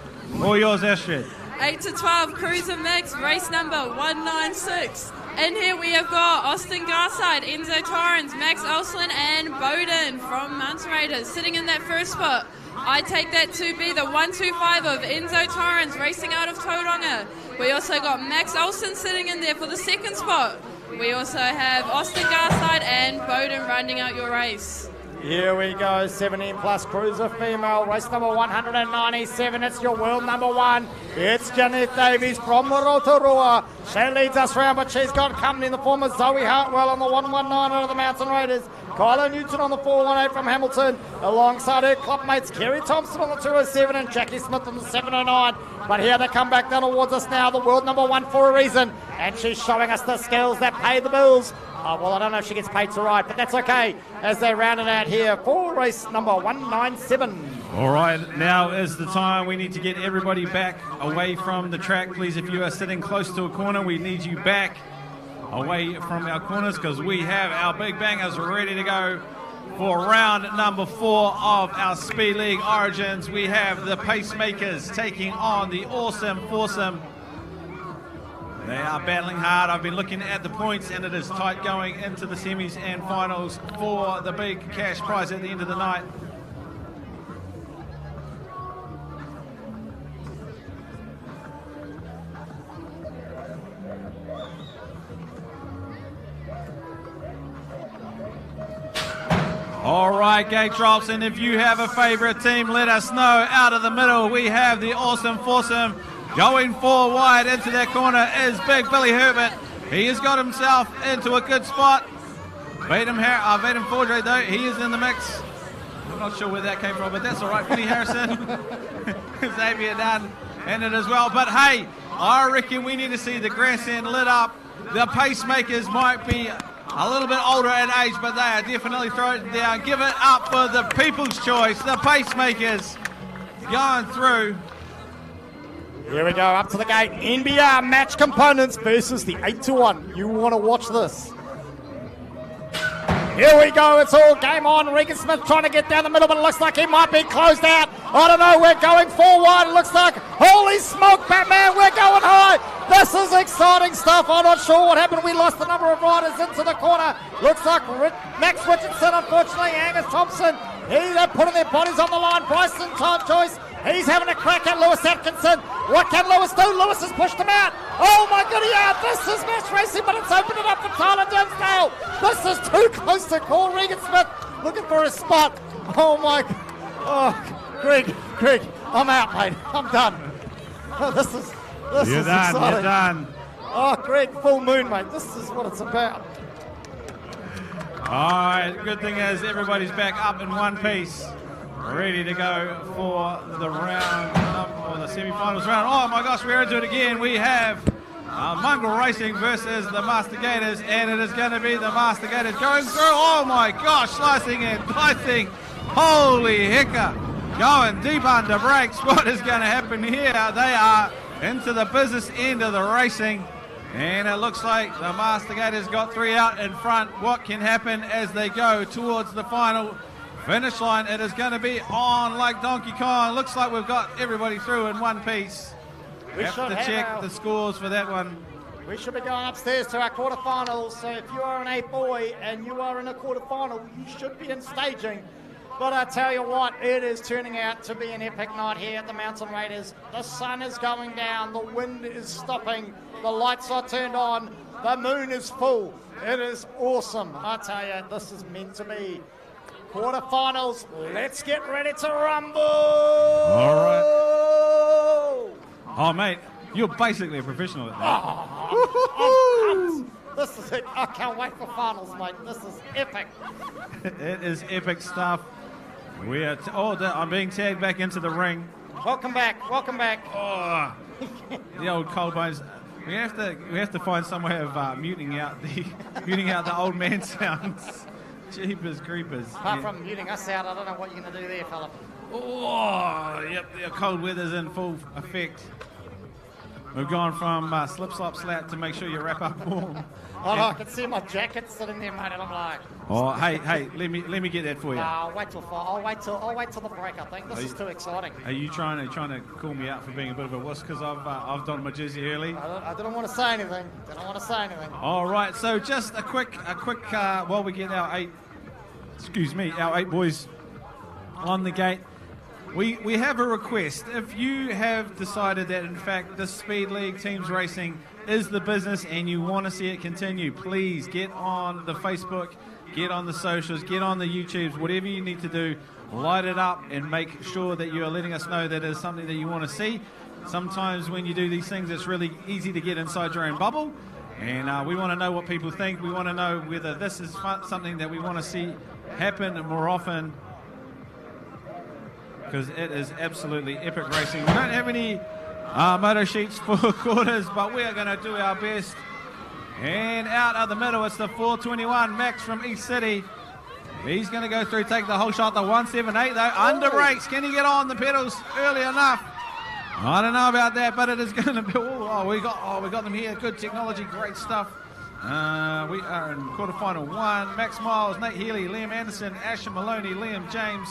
all yours, Astrid. 8 to 12, Cruiser Mix, race number 196. In here we have got Austin Garside, Enzo Torrens, Max Olsen and Bowden from Mountain Raiders sitting in that first spot. I take that to be the 125 of Enzo Torrens racing out of Tauranga. We also got Max Olsen sitting in there for the second spot. We also have Austin Garside and Bowden rounding out your race. Here we go, 17 plus cruiser female, race number 197. It's your world number 1. It's Jeanette Davies from Rotorua. She leads us round, but she's got company in the form of Zoe Hartwell on the 119 out of the Mountain Raiders. Kyla Newton on the 418 from Hamilton. Alongside her clubmates, Kerry Thompson on the 207 and Jackie Smith on the 709. But here they come back down towards us now, the world number 1 for a reason. And she's showing us the skills that pay the bills. Well, I don't know if she gets paid to ride, but that's okay as they round it out here for race number 197. All right, now is the time. We need to get everybody back away from the track. Please, if you are sitting close to a corner, we need you back away from our corners because we have our big bangers ready to go for round number 4 of our Speed League Origins. We have the Pacemakers taking on the Awesome Foursome. They are battling hard. I've been looking at the points and it is tight going into the semis and finals for the big cash prize at the end of the night. All right, gate drops, and if you have a favorite team, let us know. Out of the middle, we have the Awesome Foursome. Going 4 wide into that corner is Big Billy Herbert. He has got himself into a good spot. Vadim Fordray, though, he is in the mix. I'm not sure where that came from, but that's all right. Vinny Harrison, Xavier Dunn in it as well. But hey, I reckon we need to see the grandstand lit up. The Pacemakers might be a little bit older in age, but they are definitely throwing it down. Give it up for the People's Choice, the Pacemakers going through. Here we go, up to the gate. NBR match components versus the 8-1. You want to watch this. Here we go, it's all game on. Regan Smith trying to get down the middle, but it looks like he might be closed out. I don't know, we're going 4 wide. It looks like, holy smoke, Batman, we're going high. This is exciting stuff. himself. I'm not sure what happened. We lost a number of riders into the corner. Looks like Max Richardson, unfortunately, Angus Thompson. They're putting their bodies on the line. Bryson Tom Joyce, he's having a crack at Lewis Atkinson. What can Lewis do? Lewis has pushed him out. Oh my goodness, yeah, this is match racing, but it's opened it up for Tyler Dimsdale. This is too close to call. Regan Smith looking for a spot. Oh my, oh, Greg, I'm out, mate. I'm done. Oh, this is exciting. You're done. Oh, Greg, full moon, mate. This is what it's about. All right, good thing is everybody's back up in one piece, ready to go for the round, or the semi-finals round. Oh my gosh, we're into it again. We have Mongrel Racing versus the Master Gators, and it is going to be the Master Gators going through. Oh my gosh, slicing and dicing. Holy hecker, going deep under brakes. What is going to happen here? They are into the business end of the racing. And it looks like the Master Gators got 3 out in front. What can happen as they go towards the final finish line? It is going to be on like Donkey Kong. Looks like we've got everybody through in one piece. We have to check the scores for that one. We should be going upstairs to our quarterfinals. So if you are an 8 boy and you are in a quarterfinal, you should be in staging. But I tell you what, it is turning out to be an epic night here at the Mountain Raiders. The sun is going down, the wind is stopping, the lights are turned on, the moon is full. It is awesome. I tell you, this is meant to be. Quarterfinals, let's get ready to rumble! All right. Oh, mate, you're basically a professional at that. Oh, this is it. I can't wait for finals, mate. This is epic. It is epic stuff. We are. I'm being tagged back into the ring. Welcome back. Welcome back. Oh, the old cold bones. We have to find some way of muting out the old man sounds. Jeepers creepers. Apart from muting us out, I don't know what you're going to do there, fella. Oh, yep. The cold weather's in full effect. We've gone from slip, slop, slap to make sure you wrap up warm. Oh, no, I can see my jacket sitting there, mate, and I'm like... Oh, hey, let me get that for you. I'll wait till the break, I think. This is too exciting. Are you trying to call me out for being a bit of a wuss because I've done my jersey early? I didn't want to say anything. All right, so just a quick while we get our 8 boys on the gate. We have a request. If you have decided that, in fact, the Speed League Teams Racing is the business and you want to see it continue, please get on the Facebook, get on the socials, get on the YouTubes, whatever you need to do, light it up and make sure that you are letting us know that it is something that you want to see. Sometimes when you do these things, it's really easy to get inside your own bubble, and we want to know what people think. We want to know whether this is something that we want to see happen more often, because it is absolutely epic racing. We don't have any moto sheets for quarters, but we are going to do our best. And out of the middle, it's the 421 Max from East City. He's going to go through, take the whole shot. The 178 though, under brakes. Can he get on the pedals early enough? I don't know about that, but it is going to be. We got them here. Good technology, great stuff. We are in quarterfinal 1. Max Miles, Nate Healy, Liam Anderson, Asher Maloney, Liam James.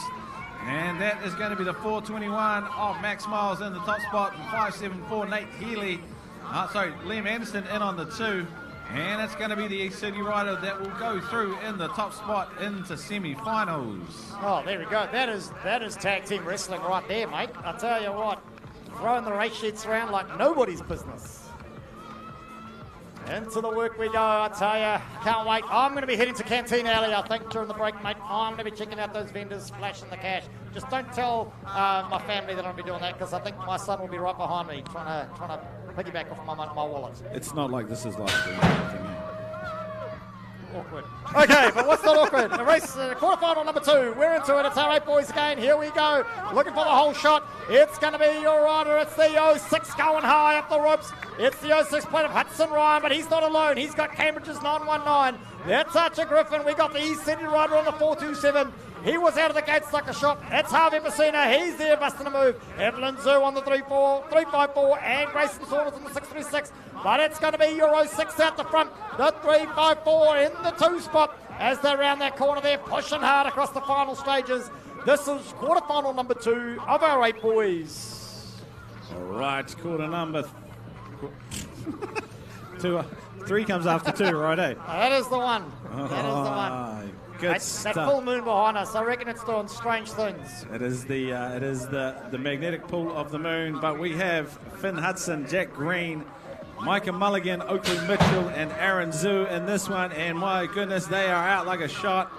And that is going to be the 421 of Max Miles in the top spot. 574, Nate Healy. Liam Anderson in on the 2. And it's going to be the East City rider that will go through in the top spot into semi-finals. Oh, there we go. That is tag team wrestling right there, mate. I tell you what, throwing the race sheets around like nobody's business. Into the work we go, I tell you. Can't wait. I'm going to be heading to Canteen Alley, I think, during the break, mate. I'm going to be checking out those vendors, flashing the cash. Just don't tell my family that I'm going to be doing that, because I think my son will be right behind me, trying to piggyback off my wallet. It's not like this is like awkward. Okay, but what's not awkward? The race, quarterfinal number 2. We're into it. It's our 8 boys again. Here we go. Looking for the whole shot. It's going to be your rider. It's the 06 going high up the ropes. It's the 06 plate of Hudson Ryan, but he's not alone. He's got Cambridge's 919. That's Archer Griffin. We got the East City rider on the 427. He was out of the gates like a shot. It's Harvey Messina. He's there busting a move. Evelyn Zoo on the 354, and Grayson Saunders on the 636. But it's going to be your 06 out the front. The 354 in the 2 spot as they're around that corner there, pushing hard across the final stages. This is quarterfinal number 2 of our 8 boys. All right, quarter number 2. 3 comes after 2, right, eh? That is the one. That is the one. Good That stuff. full moon behind us, I reckon it's doing strange things. It is the magnetic pull of the moon, but we have Finn Hudson, Jack Green, Micah Mulligan, Oakley Mitchell, and Aaron Zhu in this one, and my goodness, they are out like a shot,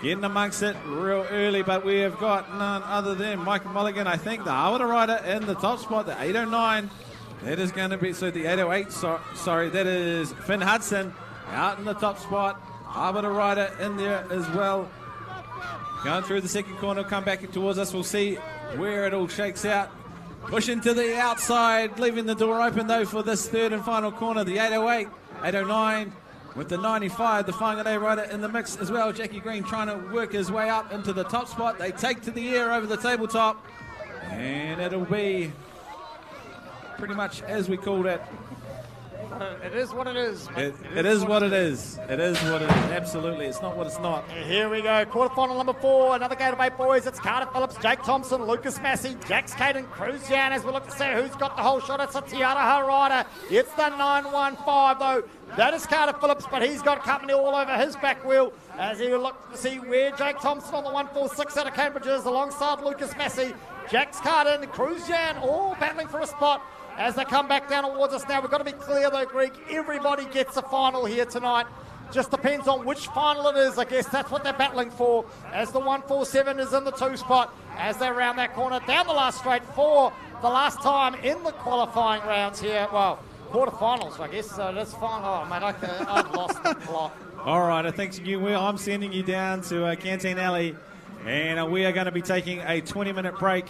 getting amongst it real early, but we have got none other than Micah Mulligan, I think, the Harbour Rider in the top spot, the 809. That is going to be, so the 808, sorry, that is Finn Hudson out in the top spot. Harbour Rider in there as well. Going through the second corner, come back towards us. We'll see where it all shakes out. Pushing to the outside, leaving the door open though for this third and final corner. The 808, 809 with the 95, the Whangarei Rider in the mix as well. Jackie Green trying to work his way up into the top spot. They take to the air over the tabletop. And it'll be pretty much as we called it. It is what it is. It is what it is. It is what it is. Absolutely. It's not what it's not. Here we go. Quarterfinal number 4. Another gate of 8 boys. It's Carter Phillips, Jake Thompson, Lucas Massey, Jax Caden, Cruzian. As we look to see who's got the whole shot. It's a Tiara Rider. It's the 915 though. That is Carter Phillips, but he's got company all over his back wheel as he will look to see where Jake Thompson on the 146 out of Cambridge is alongside Lucas Massey, Jax Caden, Cruzian, all battling for a spot. As they come back down towards us now, we've got to be clear though, Greg. Everybody gets a final here tonight. Just depends on which final it is. I guess that's what they're battling for. As the 147 is in the 2 spot, as they round that corner down the last straight for the last time in the qualifying rounds here. Well, quarterfinals, I guess. So that's fine. Oh man, I've lost the plot. All right, I think I'm sending you down to Canteen Alley, and we are going to be taking a 20-minute break.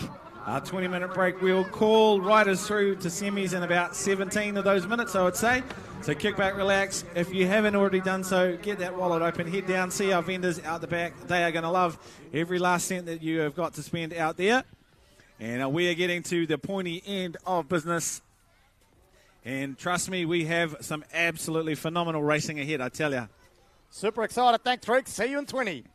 A 20-minute break. We'll call riders through to semis in about 17 of those minutes, I would say. So kick back, relax. If you haven't already done so, get that wallet open, head down, see our vendors out the back. They are going to love every last cent that you have got to spend out there. And we are getting to the pointy end of business. And trust me, we have some absolutely phenomenal racing ahead, I tell you. Super excited. Thanks, Rick. See you in 20.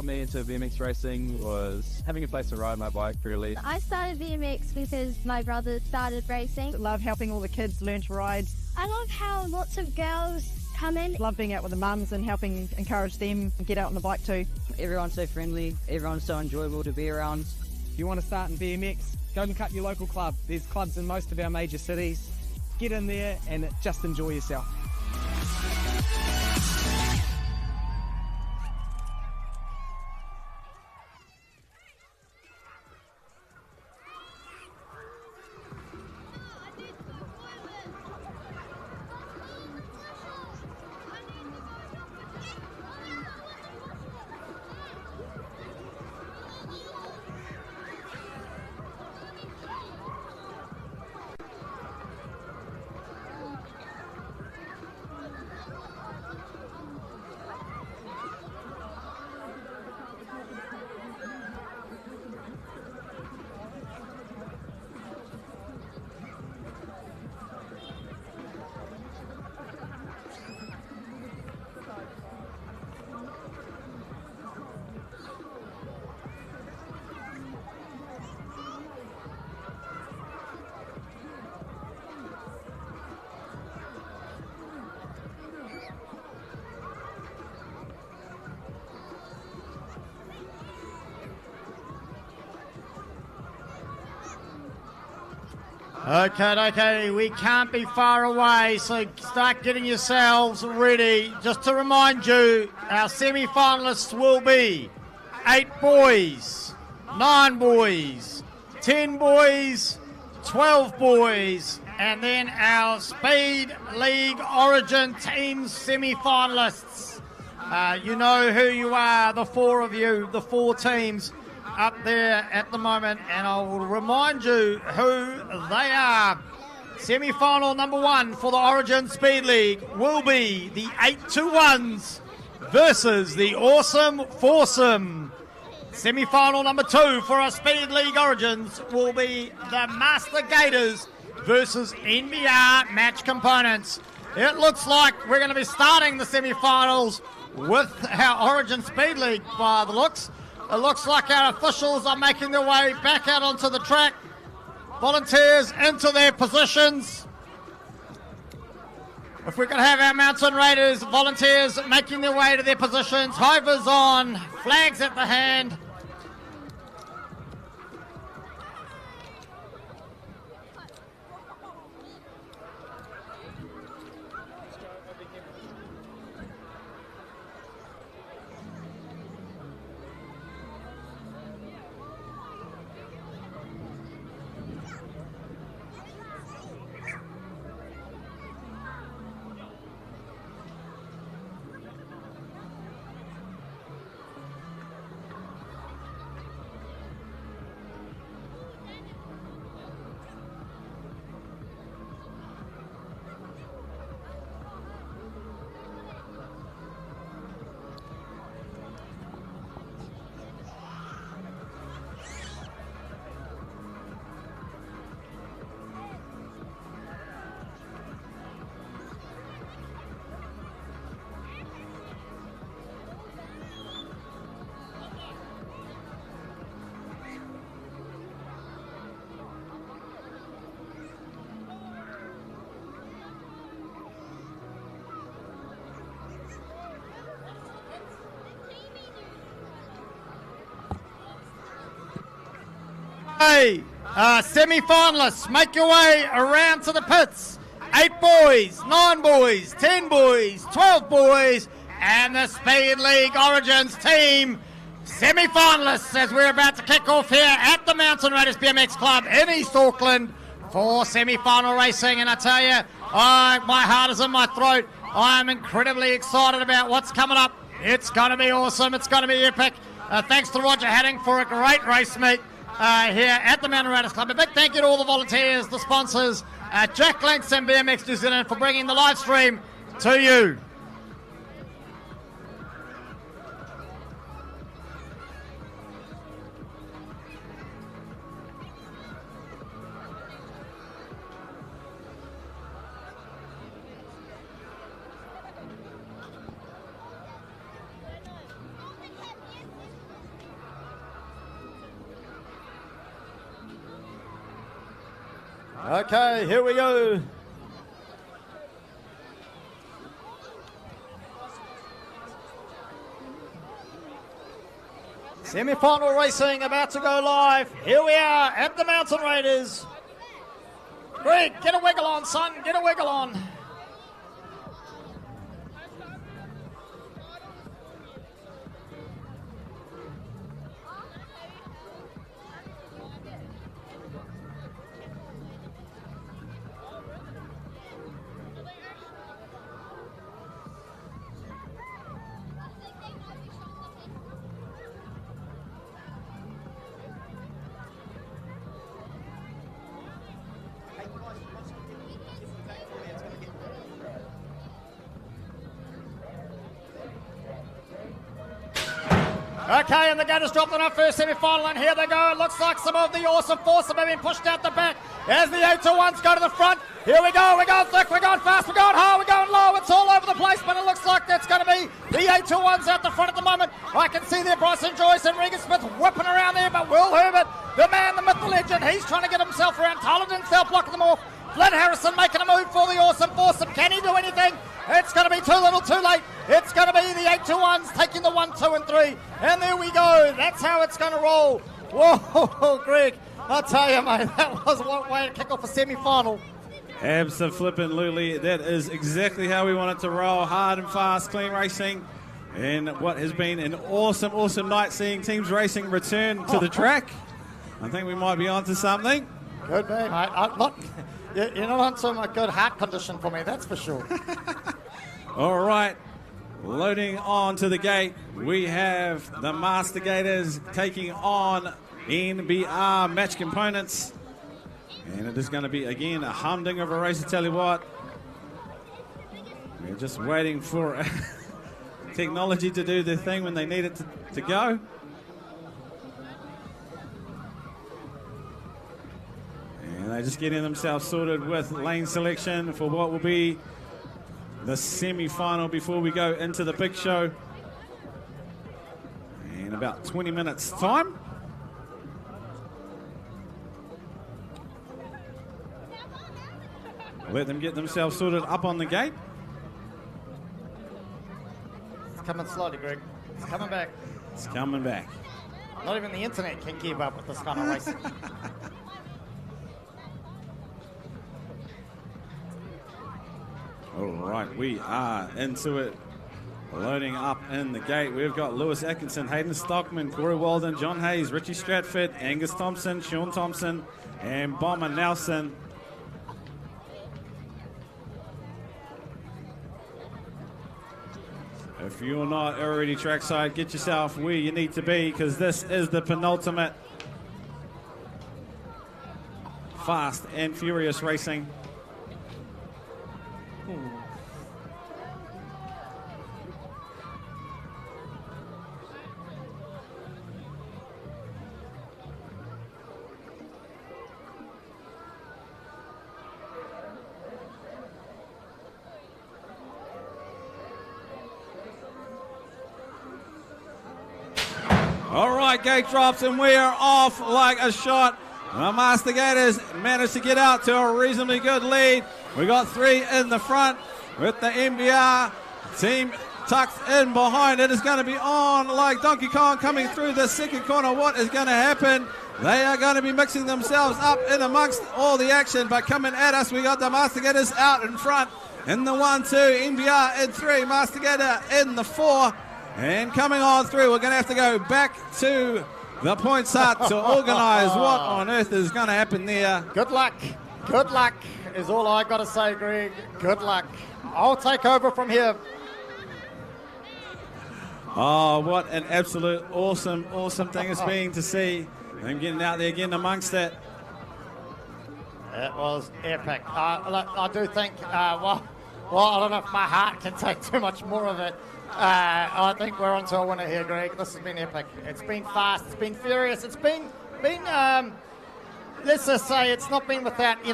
got me into BMX racing was having a place to ride my bike, really. I started BMX because my brother started racing. Love helping all the kids learn to ride. I love how lots of girls come in. Love being out with the mums and helping encourage them and get out on the bike too. Everyone's so friendly, everyone's so enjoyable to be around. If you want to start in BMX, go and cut your local club. There's clubs in most of our major cities. Get in there and just enjoy yourself. Okay, we can't be far away, so start getting yourselves ready. Just to remind you, our semi-finalists will be 8 boys, 9 boys, 10 boys, 12 boys, and then our Speed League Origin teams semi-finalists. You know who you are, the 4 of you, the 4 teams up there at the moment, and I will remind you who they are. Semi-final number 1 for the Origin Speed League will be the 8-2-1s versus the Awesome Foursome. Semi-final number 2 for our Speed League Origins will be the Master Gators versus NBR Match Components. It looks like we're going to be starting the semi-finals with our Origin Speed League by the looks. It looks like our officials are making their way back out onto the track. Volunteers into their positions. If we could have our Mountain Raiders volunteers making their way to their positions. Hovers on, flags at the hand. Semi-finalists, make your way around to the pits. 8 boys, 9 boys, 10 boys, 12 boys, and the Speed League Origins team semi-finalists as we're about to kick off here at the Mountain Raiders BMX Club in East Auckland for semi-final racing. And I tell you, my heart is in my throat. I am incredibly excited about what's coming up. It's going to be awesome. It's going to be epic. Thanks to Roger Hadding for a great race meet here at the Mountain Raiders Club. A big thank you to all the volunteers, the sponsors, Jack Links and BMX New Zealand for bringing the live stream to you. Okay, here we go. Semi-final racing about to go live. Here we are at the Mountain Raiders. Greg, get a wiggle on, son. Get a wiggle on. Okay, and the gate has dropped on our first semi-final, and here they go. It looks like some of the Awesome Foursome have been pushed out the back as the 8-2-1s go to the front. Here we go. We're going thick. We're going fast. We're going high. We're going low. It's all over the place, but it looks like that's going to be the 8-2-1s out the front at the moment. I can see there Bryson Joyce and Regan Smith whipping around there, but Will Herbert, the man, the myth, the legend, he's trying to get himself around. Tyler Dinsdale blocking them off. Flynn Harrison making a move for the Awesome Foursome. Can he do anything? It's going to be too little, too late. It's going to be the 8-2-1s taking the 1, 2, and 3. And there we go. That's how it's going to roll. Whoa, Greg, I tell you, mate, that was one way to kick off a semi-final. Absolutely. That is exactly how we want it to roll. Hard and fast, clean racing. And what has been an awesome night seeing teams racing return to the track. I think we might be onto something. Good, mate. You're not on some good heart condition for me, that's for sure. All right, loading on to the gate. We have the Master Gators taking on NBR Match Components. And it is going to be, again, a humding of a race, I tell you what. We're just waiting for technology to do their thing when they need it to go. And they're just getting themselves sorted with lane selection for what will be the semi-final before we go into the big show in about 20 minutes' time. Let them get themselves sorted up on the gate. It's coming slowly, Greg. It's coming back. It's coming back. Not even the internet can keep up with this kind of racing. All right, we are into it. Loading up in the gate. We've got Lewis Atkinson, Hayden Stockman, Corey Walden, John Hayes, Richie Stratford, Angus Thompson, Sean Thompson, and Bomber Nelson. If you're not already trackside, get yourself where you need to be, because this is the penultimate fast and furious racing. All right, gate drops, and we are off like a shot. The Master Gators managed to get out to a reasonably good lead. We got 3 in the front with the NBR team tucked in behind. It is going to be on like Donkey Kong coming through the second corner. What is going to happen? They are going to be mixing themselves up in amongst all the action, but coming at us, we got the Master Gators out in front in the 1, 2, NBR in 3, Master Gator in the 4. And coming on through, we're going to have to go back to the points hut to organise what on earth is going to happen there. Good luck. Good luck is all I got to say, Greg. Good luck. I'll take over from here. Oh, what an absolute awesome thing it's been to see them getting out there, getting amongst it. It was epic. I do think, well, I don't know if my heart can take too much more of it. I think we're onto a winner here, Greg. This has been epic. It's been fast. It's been furious. It's been let's just say it's not been without,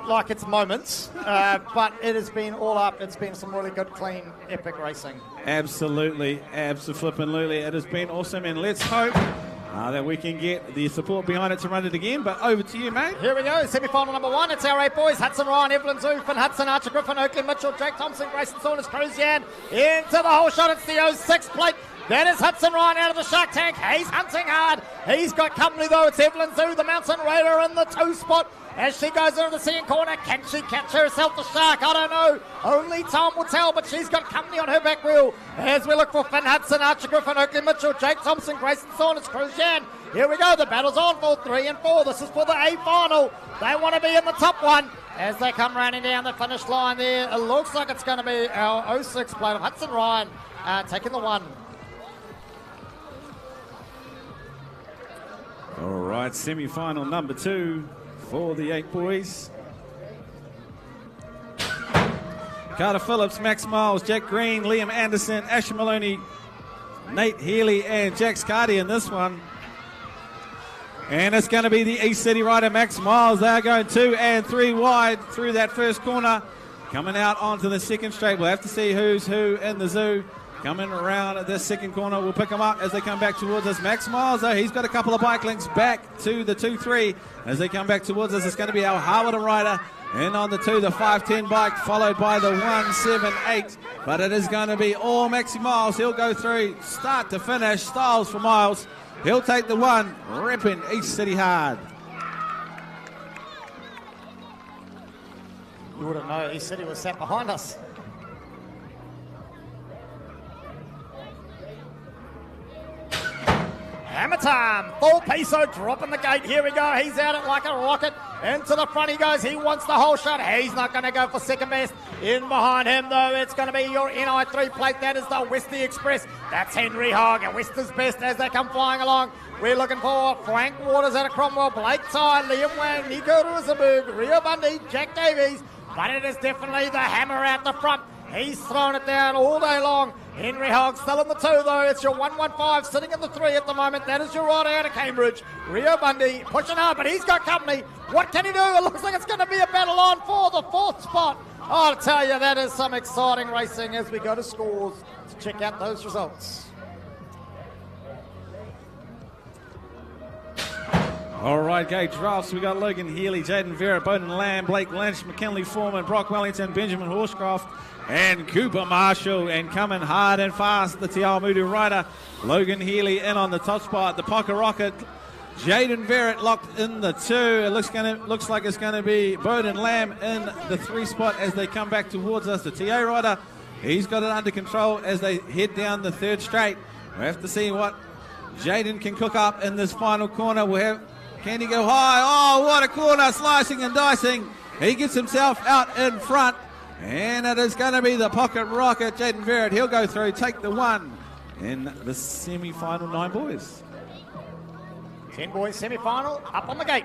like its moments, but it has been all up. It's been some really good, clean, epic racing. Absolutely. It has been awesome, and let's hope that we can get the support behind it to run it again. But over to you, mate. Here we go, semi-final number 1. It's our 8 boys. Hudson, Ryan, Evelyn Zoo, Finn Hudson, Archer Griffin, Oakley Mitchell, Jake Thompson, Grayson Saunders, Cruzian. Into the whole shot. It's the 06 plate. That is Hudson Ryan out of the shark tank. He's hunting hard. He's got company though. It's Evelyn Zoo, the Mountain Raider in the 2 spot. As she goes into the second corner, can she catch herself the shark? I don't know. Only time will tell, but she's got company on her back wheel. As we look for Finn Hudson, Archer Griffin, Oakley Mitchell, Jake Thompson, Grayson Saunders, Cruzian. Here we go. The battle's on for 3 and 4. This is for the A final. They want to be in the top one. As they come running down the finish line there, it looks like it's going to be our 06 plate of Hudson Ryan taking the 1. All right, semi-final number 2 for the 8 boys. Carter Phillips, Max Miles, Jack Green, Liam Anderson, Asher Maloney, Nate Healy, and Jack Scardy in this one. And it's going to be the East City rider, Max Miles. They're going 2 and 3 wide through that first corner. Coming out onto the second straight. We'll have to see who's who in the zoo. Coming around at this second corner. We'll pick them up as they come back towards us. Max Miles, though, he's got a couple of bike links back to the 2-3. As they come back towards us, it's going to be our Harwood rider. In on the 2, the 510 bike, followed by the 178. But it is going to be all Maxi Miles. He'll go through start to finish. Styles for Miles. He'll take the 1, repping East City hard. You wouldn't know East City was sat behind us. Hammer time, full Piso dropping the gate. Here we go. He's at it like a rocket. Into the front he goes. He wants the whole shot. He's not going to go for second best. In behind him, though, it's going to be your NI3 plate. That is the Westie Express. That's Henry Hogg. Wester's best as they come flying along. We're looking for Frank Waters out of Cromwell, Blake Ty, Liam Wang, Nico Rosenberg, Rio Bundy, Jack Davies. But it is definitely the Hammer out the front. He's thrown it down all day long. Henry Hogg still in the 2 though. It's your 115 sitting in the 3 at the moment. That is your rider out of Cambridge. Rio Bundy pushing hard, but he's got company. What can he do? It looks like it's going to be a battle on for the 4th spot. I'll tell you, that is some exciting racing as we go to scores to check out those results. All right, gate drafts. We got Logan Healy, Jaden Vera, Bowden Lamb, Blake Lynch, McKinley Foreman, Brock Wellington, Benjamin Horscroft, and Cooper Marshall. And coming hard and fast, the Te Awamutu rider, Logan Healy in on the top spot. The Pocket Rocket, Jaden Verrett locked in the 2. It looks like it's going to be Bowden Lamb in the 3 spot as they come back towards us. The TA rider, he's got it under control as they head down the 3rd straight. We'll have to see what Jaden can cook up in this final corner. Can he go high? Oh, what a corner, slicing and dicing. He gets himself out in front. And it is going to be the Pocket Rocket, Jaden Verrett. He'll go through, take the 1 in the semi-final 9 boys. 10 boys semi-final, up on the gate.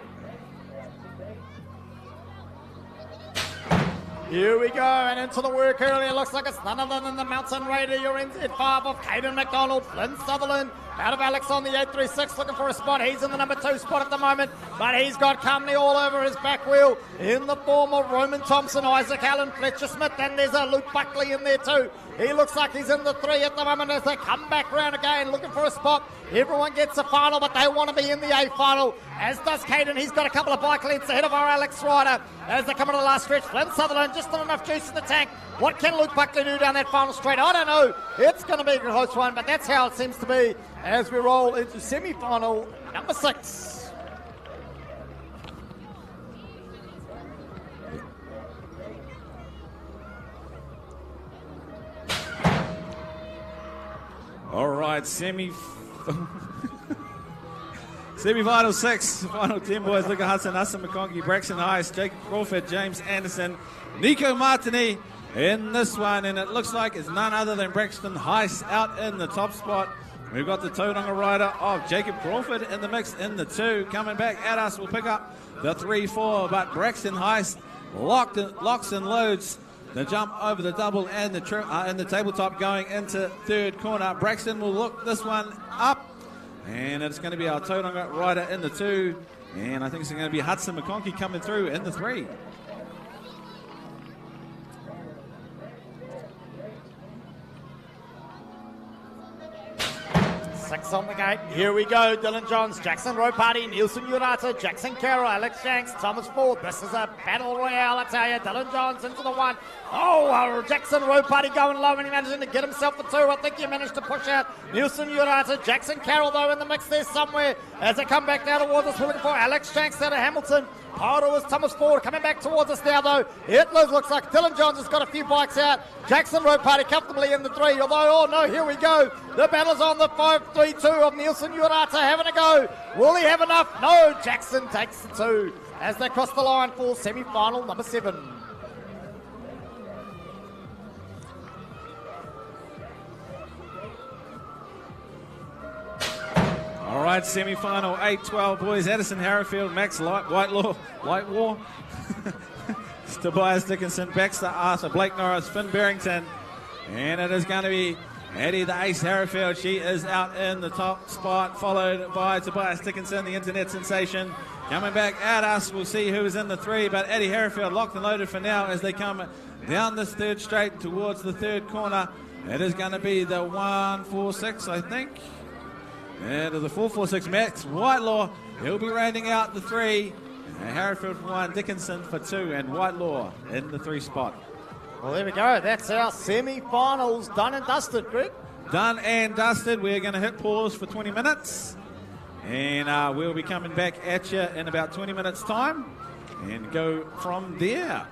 Here we go, and into the work early. It looks like it's none other than the Mountain Raider. You're in at 5 of Caden McDonald, Flynn Sutherland, out of Alex on the 836, looking for a spot. He's in the number 2 spot at the moment, but he's got company all over his back wheel in the form of Roman Thompson, Isaac Allen, Fletcher Smith, and there's a Luke Buckley in there too. He looks like he's in the 3 at the moment as they come back round again, looking for a spot. Everyone gets a final, but they want to be in the A final, as does Caden. He's got a couple of bike lengths ahead of our Alex Ryder as they come into the last stretch. Flynn Sutherland, just not enough juice in the tank. What can Luke Buckley do down that final straight? I don't know. It's going to be a close one, but that's how it seems to be as we roll into semi-final number 6. All right, semi-final 6, final 10 boys. Luca Hudson, Austin McConkey, Braxton Heiss, Jake Crawford, James Anderson, Nico Martini in this one, and it looks like it's none other than Braxton Heiss out in the top spot. We've got the Tauranga rider of Jacob Crawford in the mix in the 2. Coming back at us, we'll pick up the 3-4, but Braxton Heiss locks and loads the jump over the double and the tabletop going into 3rd corner. Braxton will look this one up, and it's going to be our Tauranga rider in the 2, and I think it's going to be Hudson McConkey coming through in the 3. 6 on the gate. Here we go. Dylan Johns, Jackson Ropati, Nielsen Urata, Jackson Carroll, Alex Shanks, Thomas Ford. This is a battle royale, I tell you. Dylan Johns into the 1. Jackson Ropati going low and he managing to get himself the 2. I think he managed to push out Nielsen Urata. Jackson Carroll, though, in the mix there somewhere as they come back now towards us. We're looking for Alex Shanks out of Hamilton. Pardo is Thomas Ford coming back towards us now, though. It looks like Dylan Johns has got a few bikes out. Jackson Ropati comfortably in the 3. Although, here we go. The battle's on the 5-3-2 of Nielsen Urata having a go. Will he have enough? No, Jackson takes the 2 as they cross the line for semi-final number 7. All right, semi-final 8-12, boys. Addison Harrowfield, Max Lightwar, Tobias Dickinson, Baxter Arthur, Blake Norris, Finn Barrington. And it is going to be Eddie the Ace Harrowfield. She is out in the top spot, followed by Tobias Dickinson, the internet sensation. Coming back at us, we'll see who's in the 3, but Eddie Harrowfield locked and loaded for now as they come down this third straight towards the third corner. It is going to be the 1-4-6, I think. And the 4-4-6, Max Whitelaw. He'll be rounding out the 3. Harrowfield for 1, Dickinson for 2, and Whitelaw in the 3 spot. Well, there we go. That's our semi-finals done and dusted, Greg. Done and dusted. We're going to hit pause for 20 minutes. And we'll be coming back at you in about 20 minutes' time and go from there.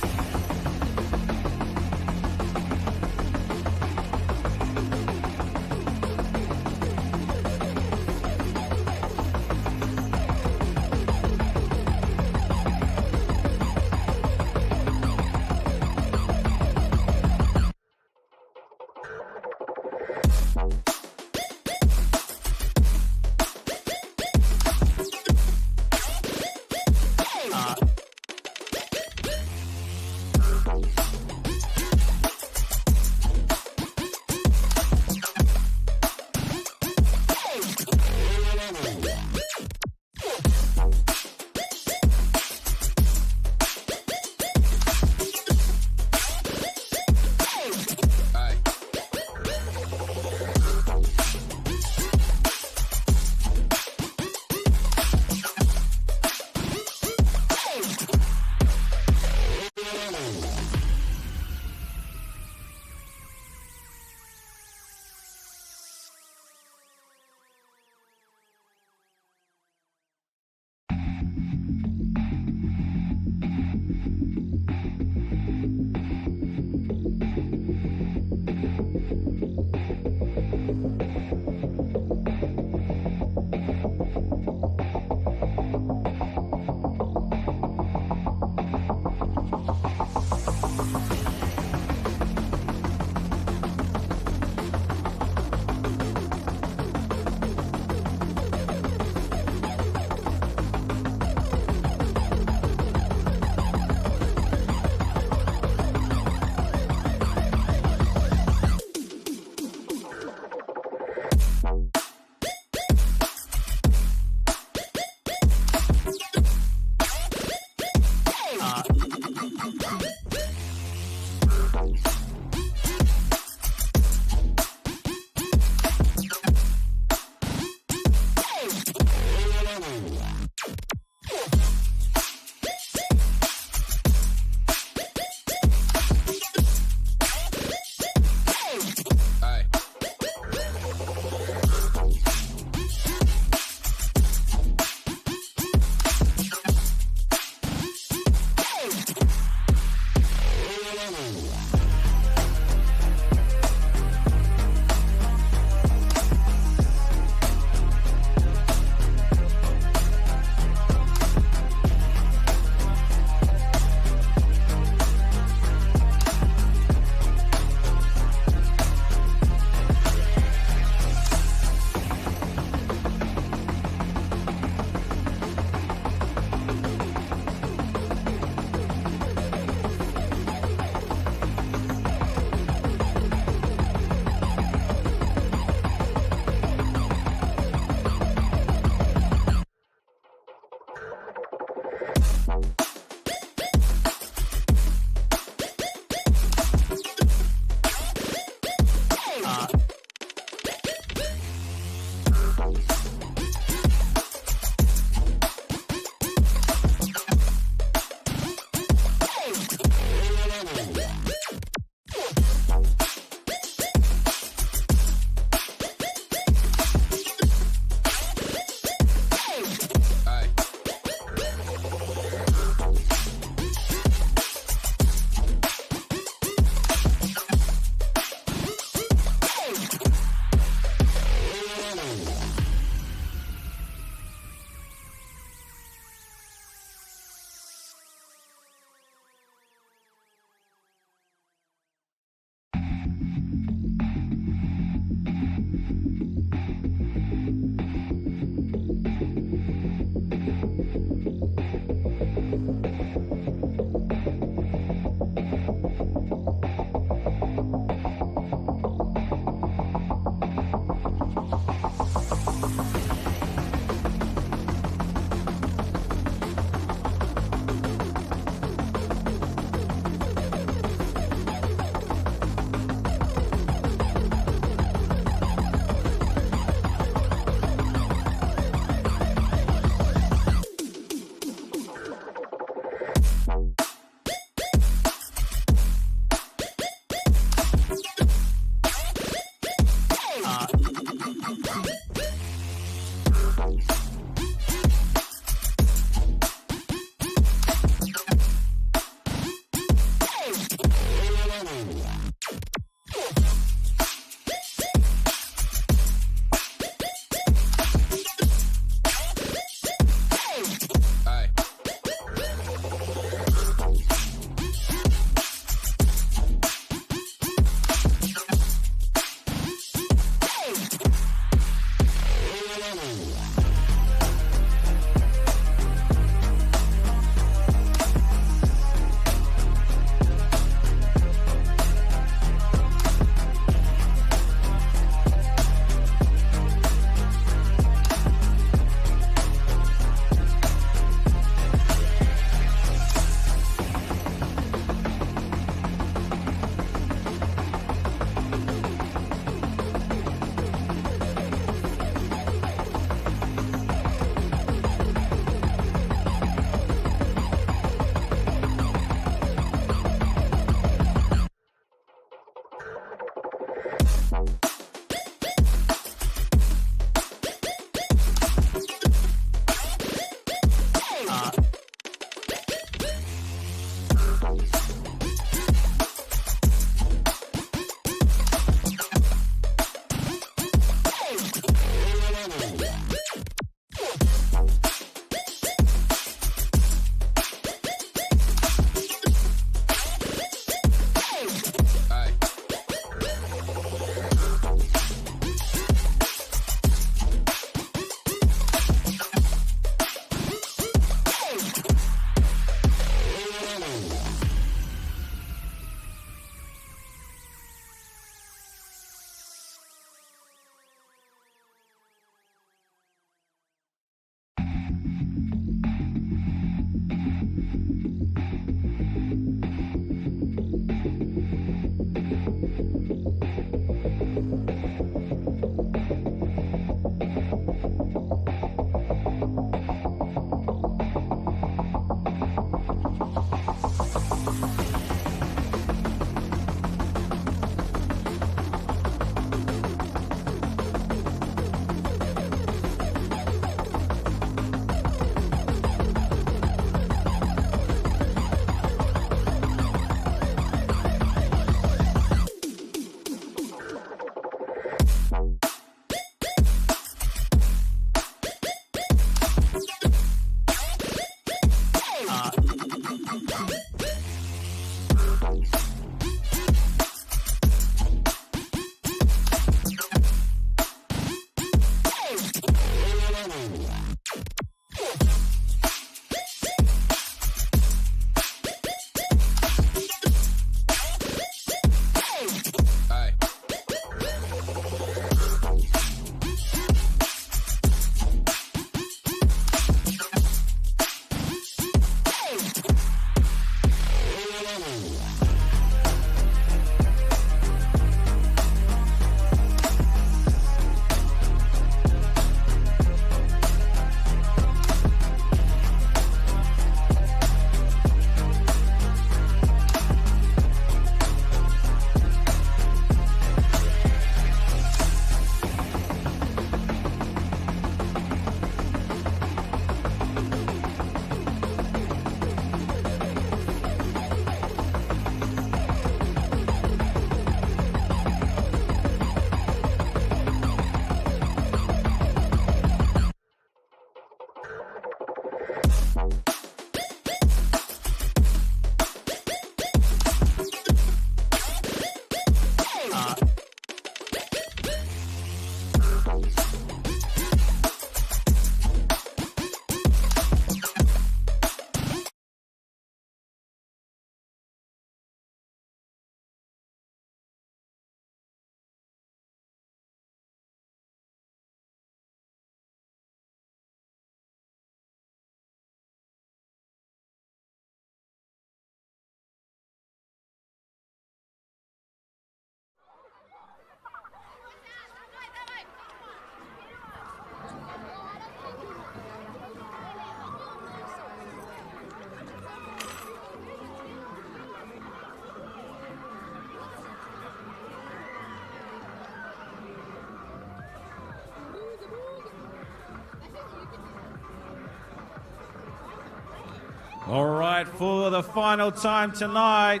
All right, for the final time tonight,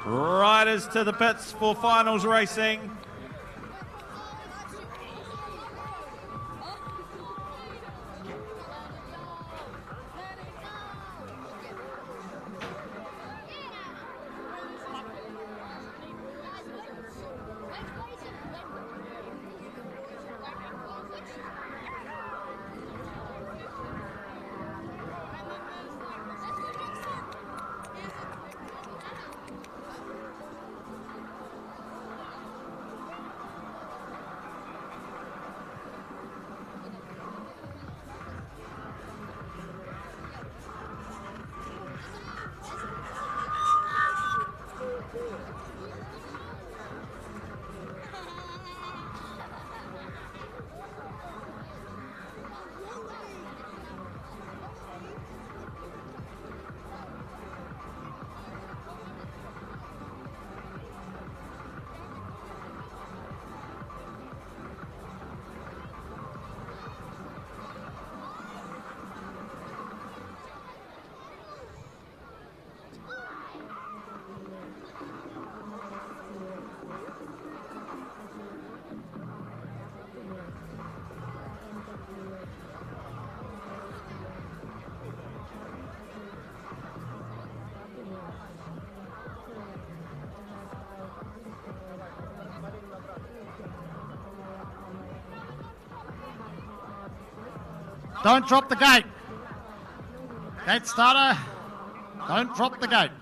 riders to the pits for finals racing. Don't drop the gate. Gate starter, don't drop the gate.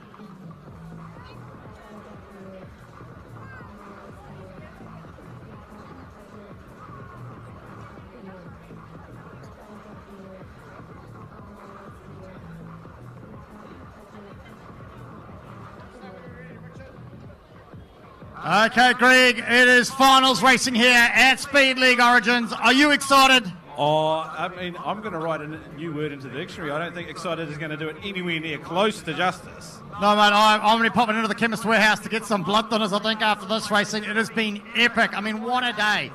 Okay, Greg, it is finals racing here at Speed League Origins. Are you excited? Oh, I mean, I'm going to write a new word into the dictionary. I don't think excited is going to do it anywhere near close to justice. No, mate, I'm only popping into the chemist warehouse to get some blood thinners, I think, after this racing. It has been epic. I mean, what a day.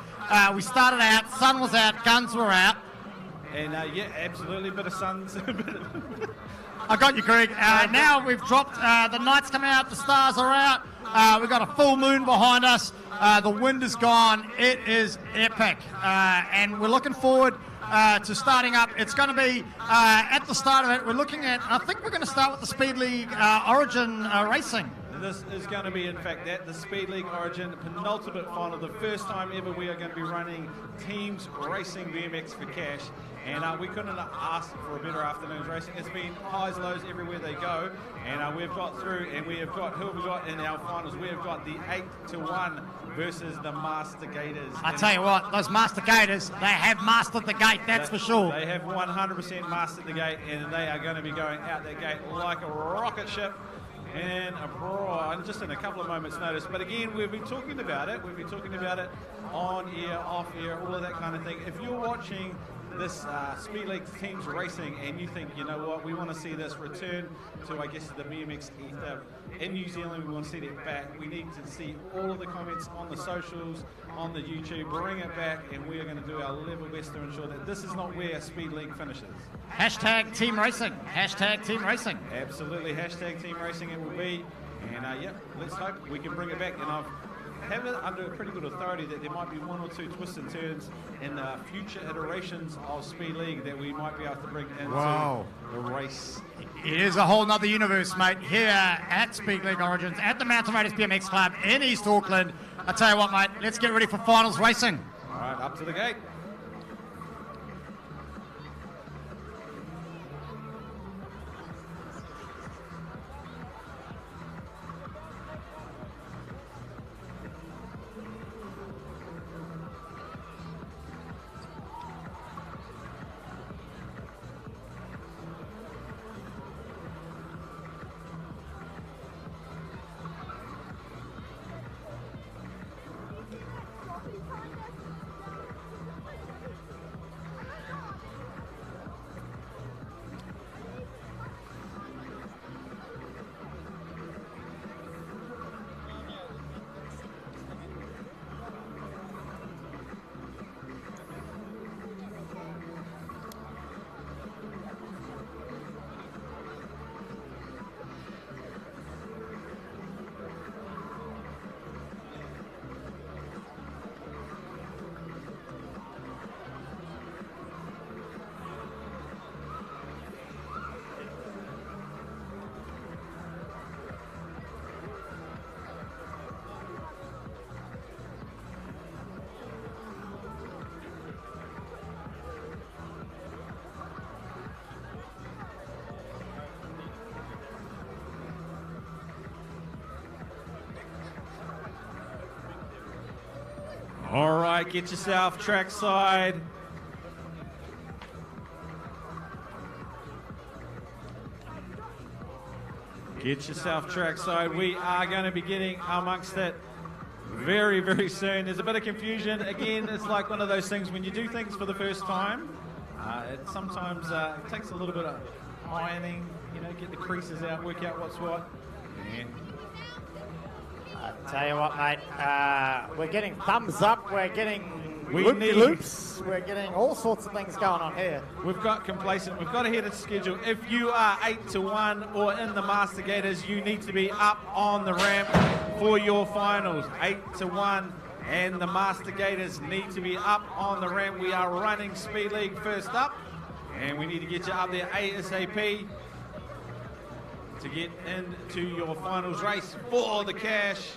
We started out, sun was out, guns were out. And, yeah, absolutely, bit of suns. I got you, Greg. Now we've dropped, the night's come out, the stars are out. We've got a full moon behind us. The wind is gone. It is epic. And we're looking forward to starting up. It's going to be at the start of it. We're looking at, I think we're going to start with the Speed League Origin racing. This is going to be, in fact, at the Speed League Origin penultimate final. The first time ever we are going to be running teams racing BMX for cash. And we couldn't ask for a better afternoon's racing. It's been highs, lows everywhere they go. And we've got through, and we have got, who have we got in our finals? We have got the 8-1 versus the Master Gators. I tell you what, those Master Gators, they have mastered the gate, that's for sure. They have 100% mastered the gate, and they are going to be going out that gate like a rocket ship. And abroad, just in a couple of moments' notice. But again, we've been talking about it. We've been talking about it on air, off air, all of that kind of thing. If you're watching this Speed League teams racing and you think, you know what, we want to see this return to, I guess, the BMX ether in New Zealand, we want to see that back. We need to see all of the comments on the socials, on the YouTube, bring it back, and we are going to do our level best to ensure that this is not where Speed League finishes. Hashtag team racing. Hashtag team racing. Absolutely, hashtag team racing it will be. And yeah, let's hope we can bring it back. And I've have it under pretty good authority that there might be one or two twists and turns in future iterations of Speed League that we might be able to bring into the race. It is a whole nother universe, mate, here at Speed League Origins, at the Mountain Raiders BMX Club in East Auckland. I tell you what, mate, let's get ready for finals racing. All right, up to the gate. All right, get yourself trackside. Get yourself trackside. We are going to be getting amongst it very, very soon. There's a bit of confusion. Again, it's like one of those things when you do things for the first time, it sometimes takes a little bit of ironing, you know, get the creases out, work out what's what. Yeah. I tell you what, mate, we're getting thumbs up, we're getting loops, we're getting all sorts of things going on here. We've got complacent, we've got ahead of schedule. If you are 8-1 or in the Master Gators, you need to be up on the ramp for your finals. 8-1 and the Master Gators need to be up on the ramp. We are running Speed League first up, and we need to get you up there ASAP to get into your finals race for the cash.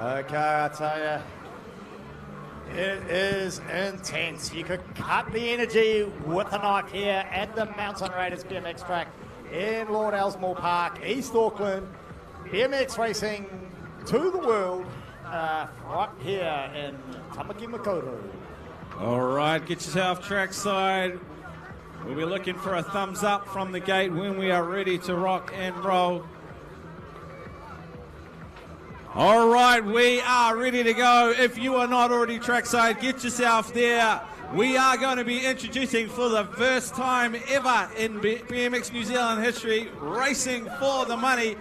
Okay, I tell you, it is intense. You could cut the energy with a knife here at the Mountain Raiders BMX track in Lord Ellesmere Park, East Auckland. BMX racing to the world right here in Tamaki Makaurau. All right, get yourself trackside. We'll be looking for a thumbs up from the gate when we are ready to rock and roll. All right, we are ready to go. If you are not already trackside, get yourself there. We are going to be introducing for the first time ever in BMX New Zealand history, racing for the money.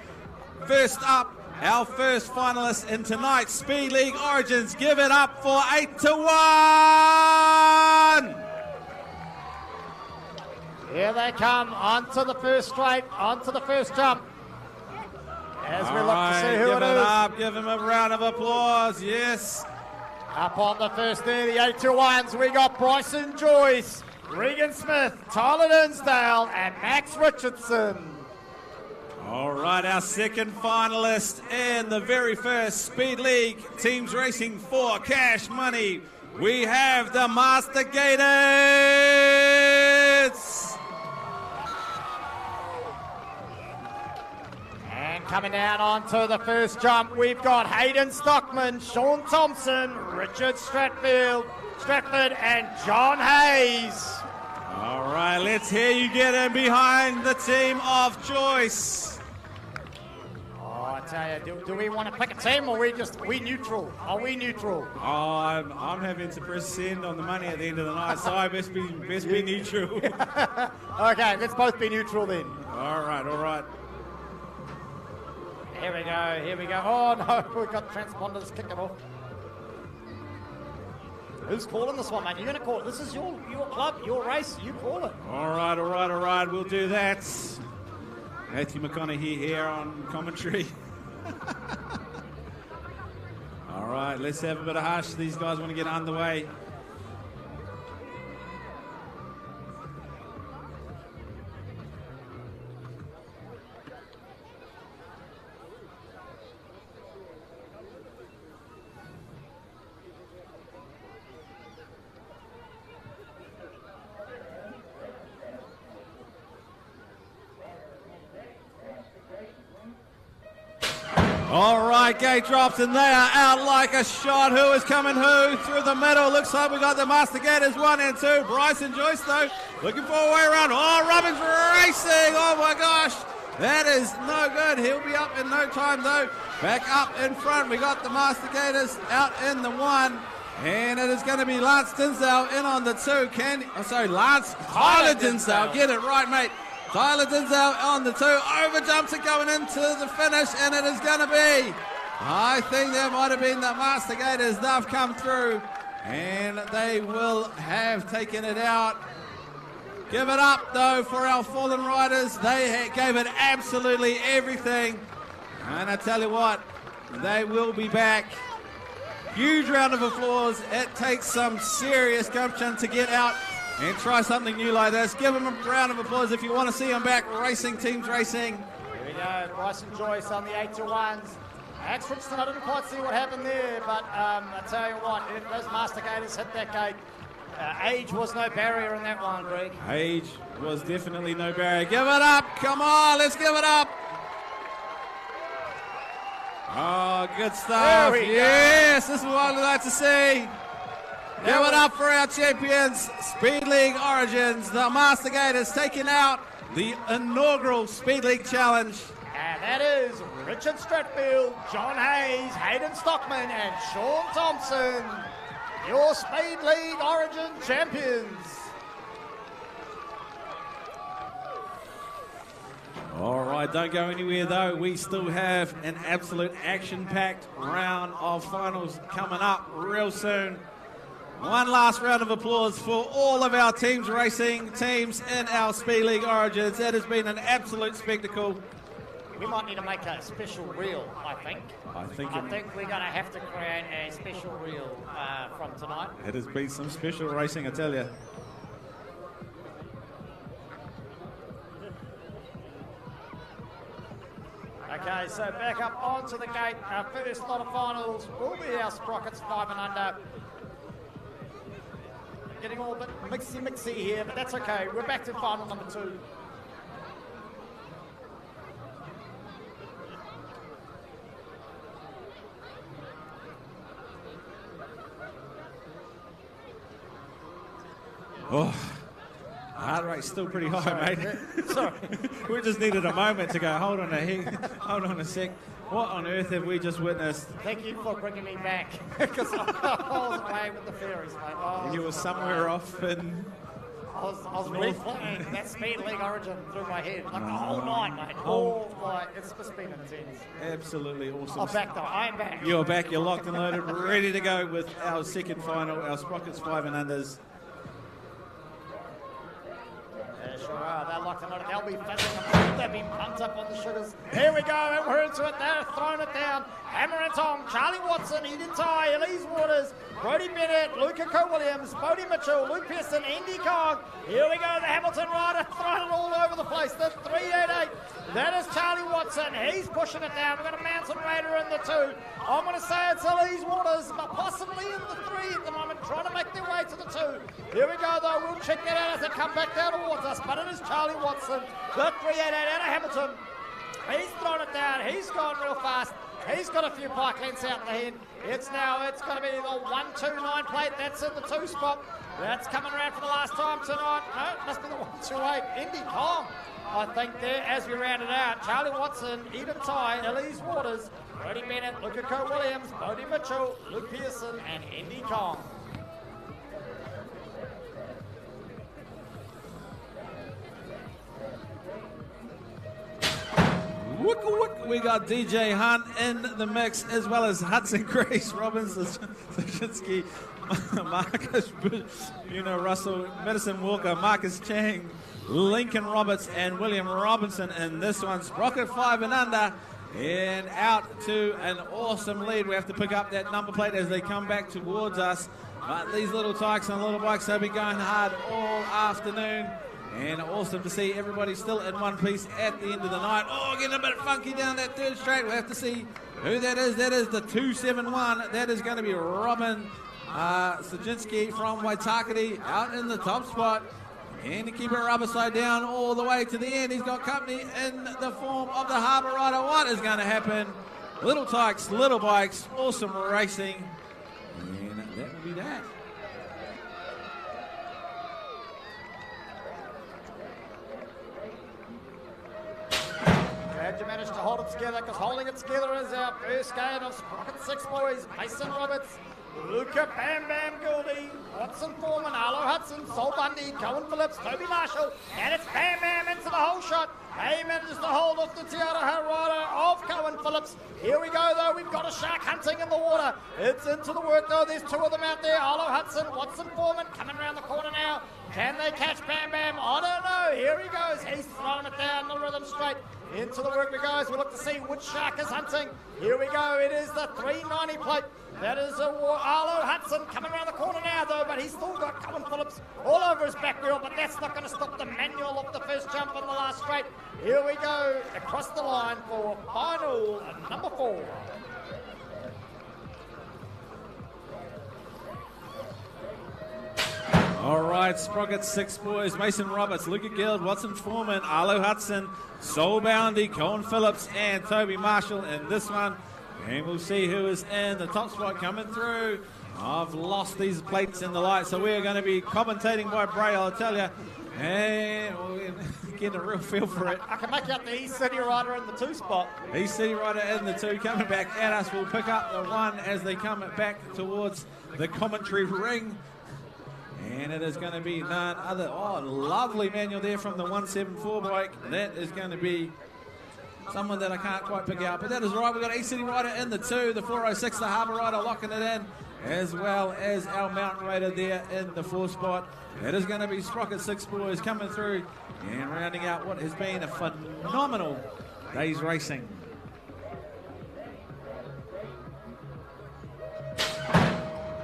First up, our first finalist in tonight's Speed League Origins. Give it up for 8-1! Here they come onto the first straight, onto the first jump. As we look to see who it is. Up, give him a round of applause, yes. Up on the first there, the 8-1s, we got Bryson Joyce, Regan Smith, Tyler Dinsdale, and Max Richardson. All right, our second finalist in the very first Speed League Teams Racing for Cash Money. We have the Master Gators. And coming down onto the first jump, we've got Hayden Stockman, Sean Thompson, Richard Stratford, and John Hayes. All right, let's hear you get in behind the team of Joyce. Oh, I tell you, do we want to pick a team or we neutral? Are we neutral? Oh, I'm having to press send on the money at the end of the night, so I best be neutral. Okay, let's both be neutral then. All right, all right. Here we go. Oh no, we've got transponders kicking off. Who's calling this one, man? You're going to call it. This is your club, your race. You call it. All right. We'll do that. Matthew McConaughey here on commentary. All right, let's have a bit of hush. These guys want to get underway. All right, gate drops, and they are out like a shot. Who is coming who? Through the middle. Looks like we got the Master Gators 1 and 2. Bryson Joyce, though, looking for a way around. Oh, Robbins racing. Oh, my gosh. That is no good. He'll be up in no time, though. Back up in front. We got the Master Gators out in the 1. And it is going to be Lance Dinsdale in on the 2. Tyler Dinsdale. Get it right, mate. Tyler Dinsdale on the 2, overjumps it going into the finish, and it is going to be, I think that might have been the Master Gators. They've come through, and they will have taken it out. Give it up, though, for our fallen riders. They gave it absolutely everything, and I tell you what, they will be back. Huge round of applause. It takes some serious gumption to get out and try something new like this. Give them a round of applause if you want to see them back racing, teams racing. Here we go, Bryson Joyce on the 8-1s. Max Richardson, I didn't quite see what happened there, but I tell you what, if those Master Gators hit that gate, age was no barrier in that one, Greg. Age was definitely no barrier. Give it up, come on, let's give it up. Oh, good stuff. Yes, this is what I'd like to see. Give it up for our champions, Speed League Origins. The Master Gators taking out the inaugural Speed League Challenge. And that is Richard Stratfield, John Hayes, Hayden Stockman, and Sean Thompson, your Speed League Origin champions. All right, don't go anywhere though. We still have an absolute action-packed round of finals coming up real soon. One last round of applause for all of our teams racing teams in our Speed League Origins. It has been an absolute spectacle. We might need to make a special reel, I think. I think we're going to have to create a special reel from tonight. It has been some special racing, I tell you. Okay, so back up onto the gate. Our first lot of finals will be our Sprockets 5 and under. Getting all a bit mixy here, but that's okay. We're back to final number 2. Oh, heart rate's still pretty high, mate. Sorry. We just needed a moment to go, hold on a sec. What on earth have we just witnessed? Thank you for bringing me back, because I was away with the fairies, mate. Oh, you were somewhere off in... I was replaying that Speed League Origin through my head, like the whole night, mate. All night. It's just been intense. Absolutely awesome. I'm back though, I am back. You're back, you're locked and loaded, ready to go with our second final, our Sprockets 5 and unders. Sure are. They're locked and loaded. They'll be fizzing. They've been pumped up on the sugars. Here we go, and we're into it. They're throwing it down. Hammer and Tom, Charlie Watson, Eden Ty, Elise Waters, Brody Bennett, Luca Co-Williams, Bodie Mitchell, Luke Pearson, Andy Cog. Here we go, the Hamilton rider throwing it all over the place. The 388. That is Charlie Watson. He's pushing it down. We've got a Mountain Raider in the 2. I'm going to say it's Elise Waters, but possibly in the 3 at the moment, trying to make their way to the 2. Here we go, though. We'll check that out as they come back down towards us. But it is Charlie Watson, the 388 out of Hamilton. He's thrown it down. He's gone real fast. He's got a few bike lengths out in the head. It's going to be the 129 plate. That's in the 2 spot. That's coming around for the last time tonight. No, it must be the 128. Indy Kong, I think, there as we round it out. Charlie Watson, Eden Ty, Elise Waters, Brody Bennett, Luca Co-Williams, Bodie Mitchell, Luke Pearson, and Indy Kong. We got DJ Hunt in the mix, as well as Hudson Grace, Robin Zaczynski, Marcus, Russell, Madison Walker, Marcus Chang, Lincoln Roberts, and William Robinson in this one. Sprocket 5 and under, and out to an awesome lead. We have to pick up that number plate as they come back towards us. But these little tykes and little bikes have been going hard all afternoon. And awesome to see everybody still in one piece at the end of the night. Oh, getting a bit funky down that third straight. We'll have to see who that is. That is the 271. That is going to be Robin Zaczynski from Waitakere out in the top spot. And to keep it rubber side down all the way to the end. He's got company in the form of the Harbour Rider. What is going to happen? Little tykes, little bikes, awesome racing. And that will be that. Glad you managed to hold it together, because holding it together is our first game of Sprocket 6 boys. Mason Roberts, Luca Bam Bam Gouldy, Watson Foreman, Arlo Hudson, Sol Bundy, Cohen Phillips, Toby Marshall, and it's Bam Bam into the whole shot. He manages to hold off the Tiara Harada of Cohen Phillips. Here we go, though. We've got a shark hunting in the water. It's into the work, though. There's 2 of them out there. Arlo Hudson, Watson Foreman coming around the corner now. Can they catch Bam Bam? I don't know. Here he goes. He's throwing it down the rhythm straight. Into the work we go as we look to see which shark is hunting. Here we go. It is the 390 plate. That is Arlo Hudson coming around the corner now, though, but he's still got Colin Phillips all over his back wheel, but that's not going to stop the manual of the first jump on the last straight. Here we go, across the line for final number 4. All right, Sprocket 6 boys, Mason Roberts, Luca Guild, Watson Foreman, Arlo Hudson, Soul Bounty, Colin Phillips, and Toby Marshall in this one. And we'll see who is in the top spot coming through. I've lost these plates in the light, so we're going to be commentating by Braille, I'll tell you. And we're getting a real feel for it. I can make out the East City Rider in the 2 spot. East City Rider in the 2 coming back at us. We'll pick up the 1 as they come back towards the commentary ring. And it is going to be none other. Oh, lovely manual there from the 174 bike. That is going to be someone that I can't quite pick out. But that is right. We've got East City Rider in the 2, the 406, the Harbour Rider locking it in, as well as our Mountain Raider there in the 4 spot. It is going to be Sprocket 6 boys coming through and rounding out what has been a phenomenal day's racing.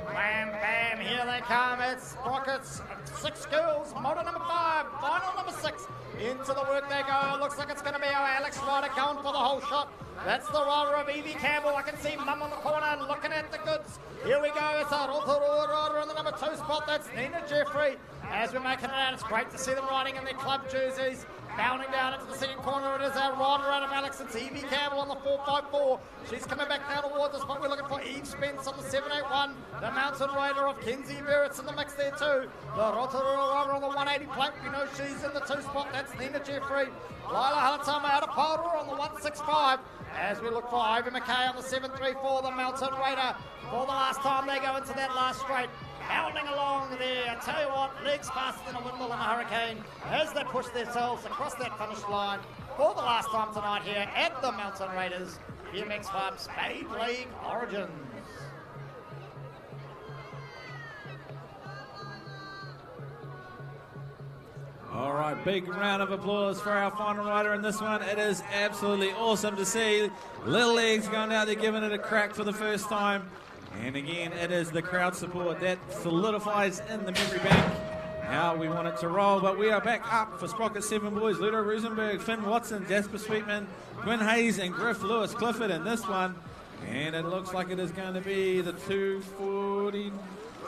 Bam, bam, here they come. It's Sprockets 6 girls, motor number 5, final number 6. Into the work they go. Looks like it's going to be our Alex Ryder going for the whole shot. That's the rider of Evie Campbell. I can see Mum on the corner looking at the goods. Here we go. It's a Rotorua rider in the number 2 spot. That's Nina Jeffrey. As we're making it out, it's great to see them riding in their club jerseys. Bounding down into the second corner, it is our rider out of Alex. It's Evie Campbell on the 454. She's coming back down towards us, but we're looking for Eve Spence on the 781. The Mountain Raider of Kenzie Barrett's in the mix there too. The Rotorua rider on the 180 plate. We know she's in the 2 spot. That's Nina Jeffrey. Lila Halatama out of Paurua on the 165. As we look for Ivy McKay on the 734, the Mountain Raider. For the last time they go into that last straight. Bounding along there. I tell you what, legs faster than a windmill in a hurricane as they push themselves across that finish line for the last time tonight here at the Mountain Raiders BMX Farm Spade League Origins. All right, big round of applause for our final rider in this one. It is absolutely awesome to see Little Legs going out there giving it a crack for the first time. And again, it is the crowd support that solidifies in the memory bank how we want it to roll. But we are back up for Sprocket 7 boys. Ludo Rosenberg, Finn Watson, Jasper Sweetman, Quinn Hayes, and Griff Lewis Clifford in this one. And it looks like it is going to be the 240.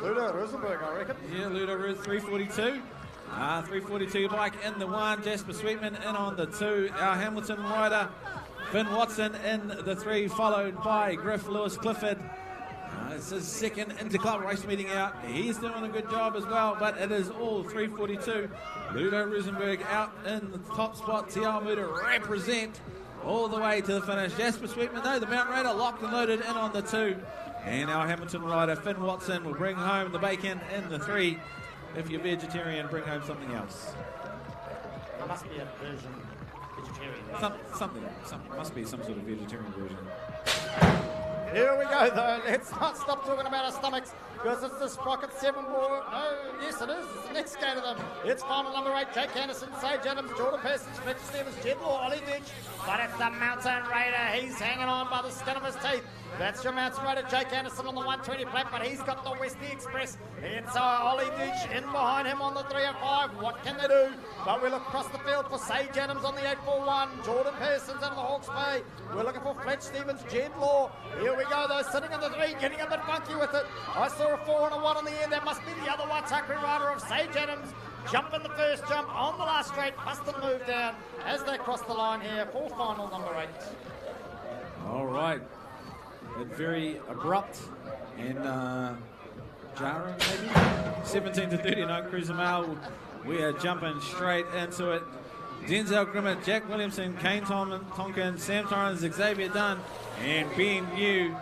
Ludo Rosenberg, I reckon. Yeah, Ludo 342. 342 bike in the 1. Jasper Sweetman in on the 2. Our Hamilton rider, Finn Watson in the 3, followed by Griff Lewis Clifford. It's his second inter-club race meeting out. He's doing a good job as well, but it is all 342. Ludo Rosenberg out in the top spot. Te Ao Muta represent all the way to the finish. Jasper Sweetman, though, the Mountain Raider locked and loaded in on the 2. And our Hamilton rider, Finn Watson, will bring home the bacon in the 3. If you're vegetarian, bring home something else. There must be a version vegetarian. Something. Must be some sort of vegetarian version. Here we go, though. Let's not stop talking about our stomachs because it's the Sprocket 7 boy. No, yes, it is. It's the next gate of them. It's final number 8, Jake Anderson, Sage Adams, Jordan Pearson, Fletcher Stevens, Jed Law, Ollie Ditch. But it's the Mountain Raider. He's hanging on by the skin of his teeth. That's your Mountain Raider, Jake Anderson on the 120 plate, but he's got the Westie Express. It's Ollie Ditch in behind him on the 305. What can they do? But we look across the field for Sage Adams on the 841. Jordan Pearson's out of the Hawke's Bay. We're looking for Fletch Stevens, Jed Law. Here we go, though, sitting in the 3, getting a bit funky with it. I saw a 4 and a 1 on the end. That must be the other Waitakere rider of Sage Adams. Jumping the first jump on the last straight, busted move down as they cross the line here for final number 8. All right. Very abrupt and jarring, maybe. 17 to 39 Cruiser Mail. We are jumping straight into it. Denzel Grimmett, Jack Williamson, Kane Tonkin, Sam Torrens, Xavier Dunn, and Ben Yu.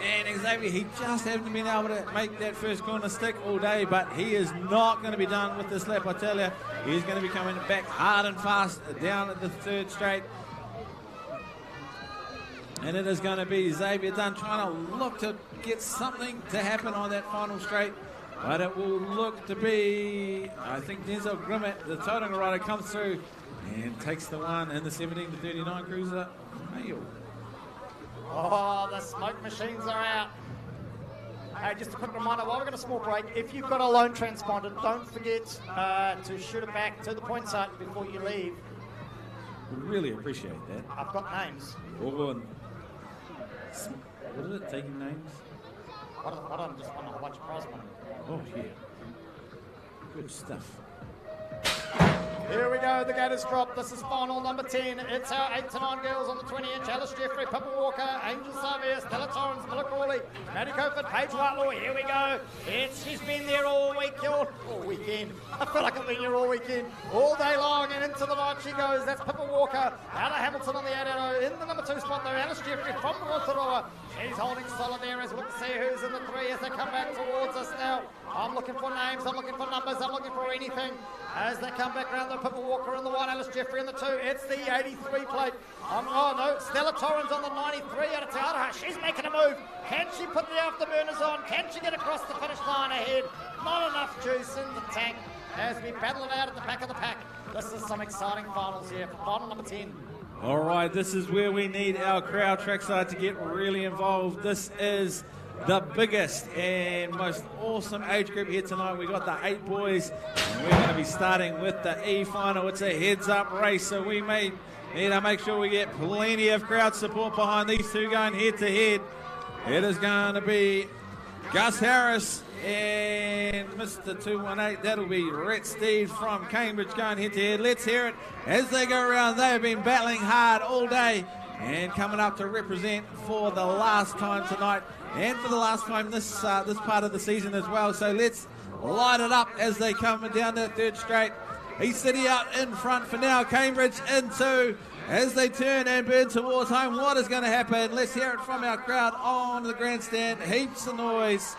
And Xavier, he just hasn't been able to make that first corner stick all day, but he is not going to be done with this lap, I tell you. He's going to be coming back hard and fast down at the 3rd straight. And it is going to be Xavier Dunn trying to look to get something to happen on that final straight. But it will look to be, I think, Denzel Grimmett, the Tauranga rider, comes through and takes the 1 in the 17 to 39 Cruiser Mail. Oh, the smoke machines are out. Just a quick reminder, while we've got a small break, if you've got a lone transponder, don't forget to shoot it back to the point site before you leave. We really appreciate that. I've got names. What is it, taking names? Hold on, just want a whole bunch of prize money. Oh, yeah. Good stuff. Here we go, the gate is dropped. This is final number 10. It's our 8 to 9 girls on the 20-inch. Alice Jeffrey, Pippa Walker, Angel Savia, Stella Torrens, Miller Crawley, Maddie Cofford, Paige Whitelaw. Here we go. She's been there all weekend. I feel like I've been here all weekend. All day long and into the night she goes. That's Pippa Walker. Anna Hamilton on the 880. In the number 2 spot though, Alice Jeffrey from Rotorua. She's holding solid there as we look to see who's in the 3 as they come back towards us now. I'm looking for names, I'm looking for numbers, I'm looking for anything. As they come back around, the Pippa Walker in the 1, Alice Jeffrey in the 2. It's the 83 plate. Oh no, Stella Torrens on the 93 out of Tauraha. She's making a move. Can she put the afterburners on? Can she get across the finish line ahead? Not enough juice in the tank as we battle it out at the back of the pack. This is some exciting finals here. Final number 10. All right, this is where we need our crowd trackside to get really involved. This is the biggest and most awesome age group here tonight. We got the 8 boys, and we're going to be starting with the E final. It's a heads-up race, so we may need to make sure we get plenty of crowd support behind these two going head-to-head. It is going to be Gus Harris and Mr. 218. That'll be Rhett Steed from Cambridge going head-to-head. Let's hear it as they go around. They have been battling hard all day and coming up to represent for the last time tonight and for the last time this part of the season as well. So let's light it up as they come down that third straight. East City out in front for now. Cambridge in 2 as they turn and burn towards home. What is going to happen? Let's hear it from our crowd on the grandstand. Heaps of noise.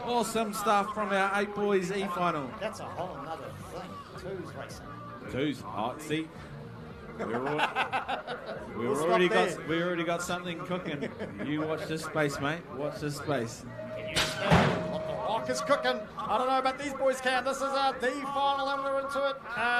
Awesome stuff from our 8 boys E final. That's a whole nother thing. 2's racing. 2's. Oh, see. We already got something cooking. You watch this space, mate. Watch this space. What the rock is cooking. I don't know about these boys can. This is our D final and we're into it.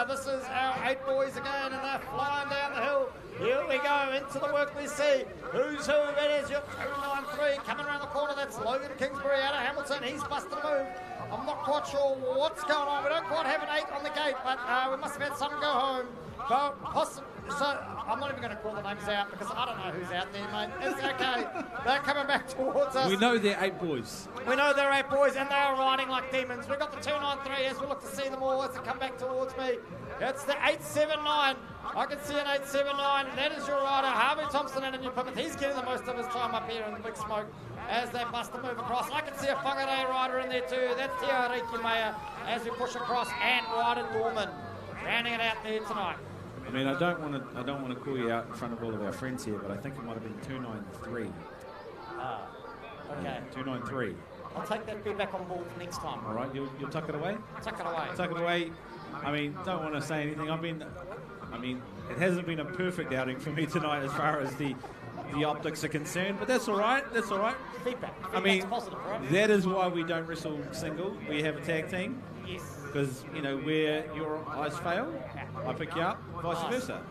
This is our 8 boys again and they're flying down the hill. Here we go into the work we see. Who's who? It is your 293 coming around the corner. That's Logan Kingsbury out of Hamilton. He's busted a move. I'm not quite sure what's going on. We don't quite have an 8 on the gate, but we must have had some go home. So I'm not even going to call the names out because I don't know who's out there, mate. It's okay. They're coming back towards us. We know they're 8 boys. We know they're 8 boys and they are riding like demons. We've got the 293 as we look to see them all as they come back towards me. It's the 879. I can see an 879. That is your rider, Harvey Thompson in New Plymouth. He's getting the most of his time up here in the big smoke as they bust the move across. I can see a Whangarei rider in there too. That's Te Ariki Mea as we push across and Ryder Dorman rounding it out there tonight. I mean, I don't want to call you out in front of all of our friends here, but I think it might have been 293. Okay. Yeah, 293. I'll take that feedback on board for next time. All right, you'll tuck it away? Tuck it away. Tuck it away. I mean, don't want to say anything. I mean, it hasn't been a perfect outing for me tonight as far as the optics are concerned, but that's all right. That's all right. Feedback. I mean, positive, right? that is why we don't wrestle single. We have a tag team. Yes. Because, you know, where your eyes fail, I pick you up, vice versa.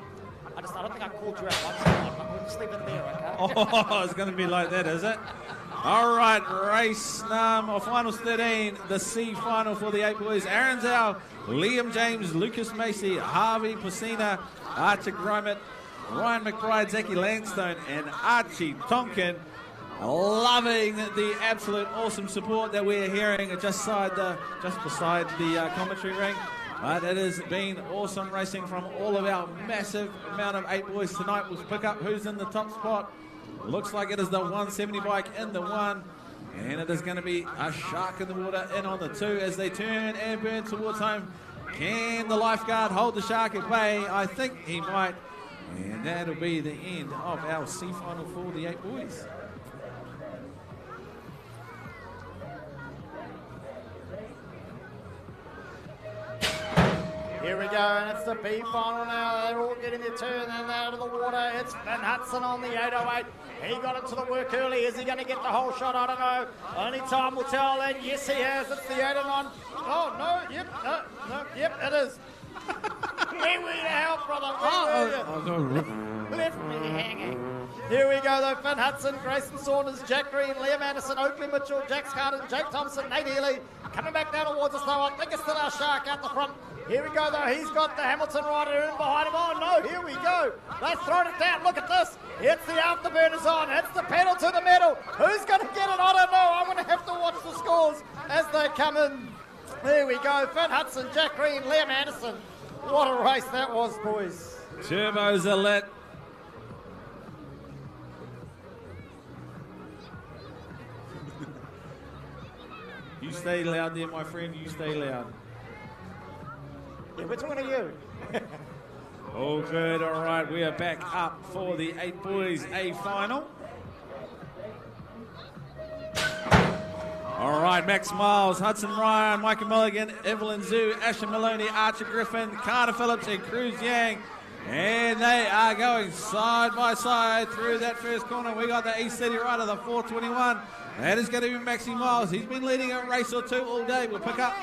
I don't think I called you out once, but we'll just leave it there, okay? Oh, it's going to be like that, is it? All right, race finals 13, the C final for the 8 boys. Aaron Zhao, Liam James, Lucas Macy, Harvey Pacina, Archer Gromit, Ryan McBride, Zachy Landstone, and Archie Tonkin. Loving the absolute awesome support that we're hearing just beside the commentary ring. But it has been awesome racing from all of our massive amount of 8 boys tonight. We'll pick up who's in the top spot. Looks like it is the 170 bike in the 1. And it is going to be a shark in the water in on the 2 as they turn and burn towards home. Can the lifeguard hold the shark at bay? I think he might. And that'll be the end of our C final for the 8 boys. Here we go, and it's the B final now. They're all getting their turn and out of the water. It's Van Hudson on the 808. He got into the work early. Is he going to get the whole shot? I don't know. Only time will tell, and yes, he has. It's the 809. Oh, no, yep, no, yep, it is. Where were you, hell, brother? Where were you? Left me hanging. Here we go though, Finn Hudson, Grayson Saunders, Jack Green, Liam Anderson, Oakley Mitchell, Jack Carden, Jake Thompson, Nate Healy, coming back down towards us though. I think it's still our Shark out the front. Here we go though, he's got the Hamilton rider in behind him. Oh no, here we go. They've thrown it down, look at this. It's the afterburners on, it's the pedal to the metal. Who's going to get it? I don't know. I'm going to have to watch the scores as they come in. There we go, Finn Hudson, Jack Green, Liam Anderson. What a race that was, boys. Turbos are lit. You stay loud there, my friend. You stay loud. Yeah, which one are you? All good. All right. We are back up for the 8 boys A final. All right. Max Miles, Hudson Ryan, Michael Mulligan, Evelyn Zhu, Asher Maloney, Archer Griffin, Carter Phillips, and Cruz Yang. And they are going side by side through that first corner. We got the East City rider, the 421. That is going to be Maxie Miles. He's been leading a race or two all day. We'll pick up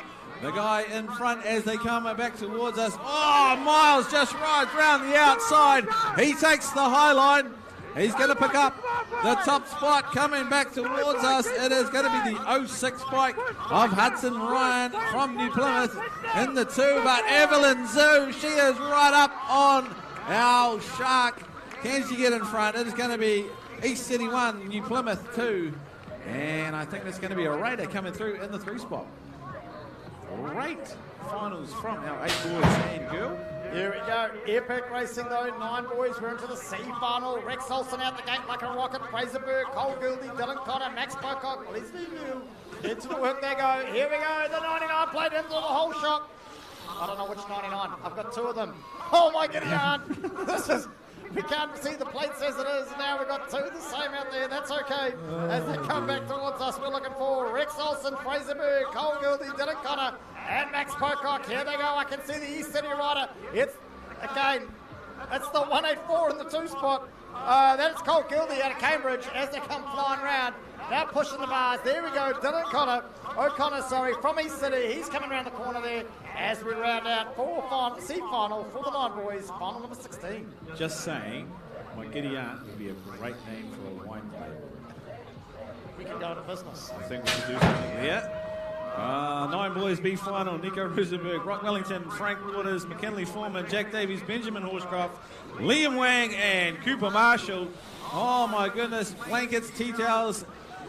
the guy in front as they come back towards us. Oh, Miles just rides round the outside. He takes the high line. He's going to pick up the top spot coming back towards us. It is going to be the 06 bike of Hudson Ryan from New Plymouth in the 2. But Evelyn Zhu, she is right up on our Shark. Can she get in front? It is going to be East City 1, New Plymouth 2. And I think there's going to be a Raider coming through in the 3 spot. Great finals from our 8 boys and girl. Here we go. Epic racing though. 9 boys. We're into the C final. Rex Olsen out the gate like a rocket. Fraser Berg, Cole Gildy, Dylan Cotter, Max Pocock, Leslie New. Into the work they go. Here we go. The 99 played into the whole shot. I don't know which 99. I've got 2 of them. Oh my God. This is... We can't see the plate says it is. Now we've got 2 the same out there. That's okay. As they come back towards us, we're looking for Rex Olsen, Fraser Berg, Cole Gildy, Dylan Connor, and Max Pocock. Here they go. I can see the East City rider. It's, again, it's the 184 in the 2 spot. That's Cole Gildy out of Cambridge as they come flying round. Now pushing the bars. There we go. Dylan O'Connor, from East City. He's coming around the corner there as we round out for C final for the 9 boys. Final number 16. Just saying, my giddy aunt would be a great name for a wine player. We can go into business. I think we should do something there. 9 boys B final. Nico Rosenberg, Rock Wellington, Frank Waters, McKinley Foreman, Jack Davies, Benjamin Horscroft, Liam Wang, and Cooper Marshall. Oh my goodness, blankets, tea towels,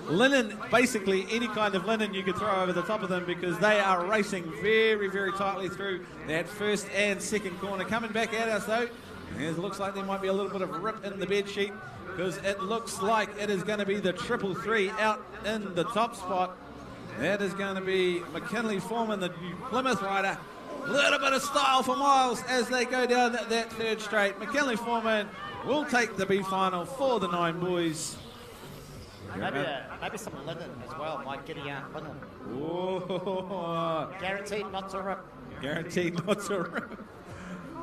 linen, basically any kind of linen you could throw over the top of them because they are racing very, very tightly through that first and second corner. Coming back at us though, it looks like there might be a little bit of a rip in the bed sheet because it looks like it is going to be the 333 out in the top spot. That is going to be McKinley Foreman, the New Plymouth rider. A little bit of style for Miles as they go down that third straight. McKinley Foreman will take the B final for the 9 boys. Maybe some linen as well, like Giddy Aunt linen. Oh. Guaranteed not to rip. Guaranteed not to rip.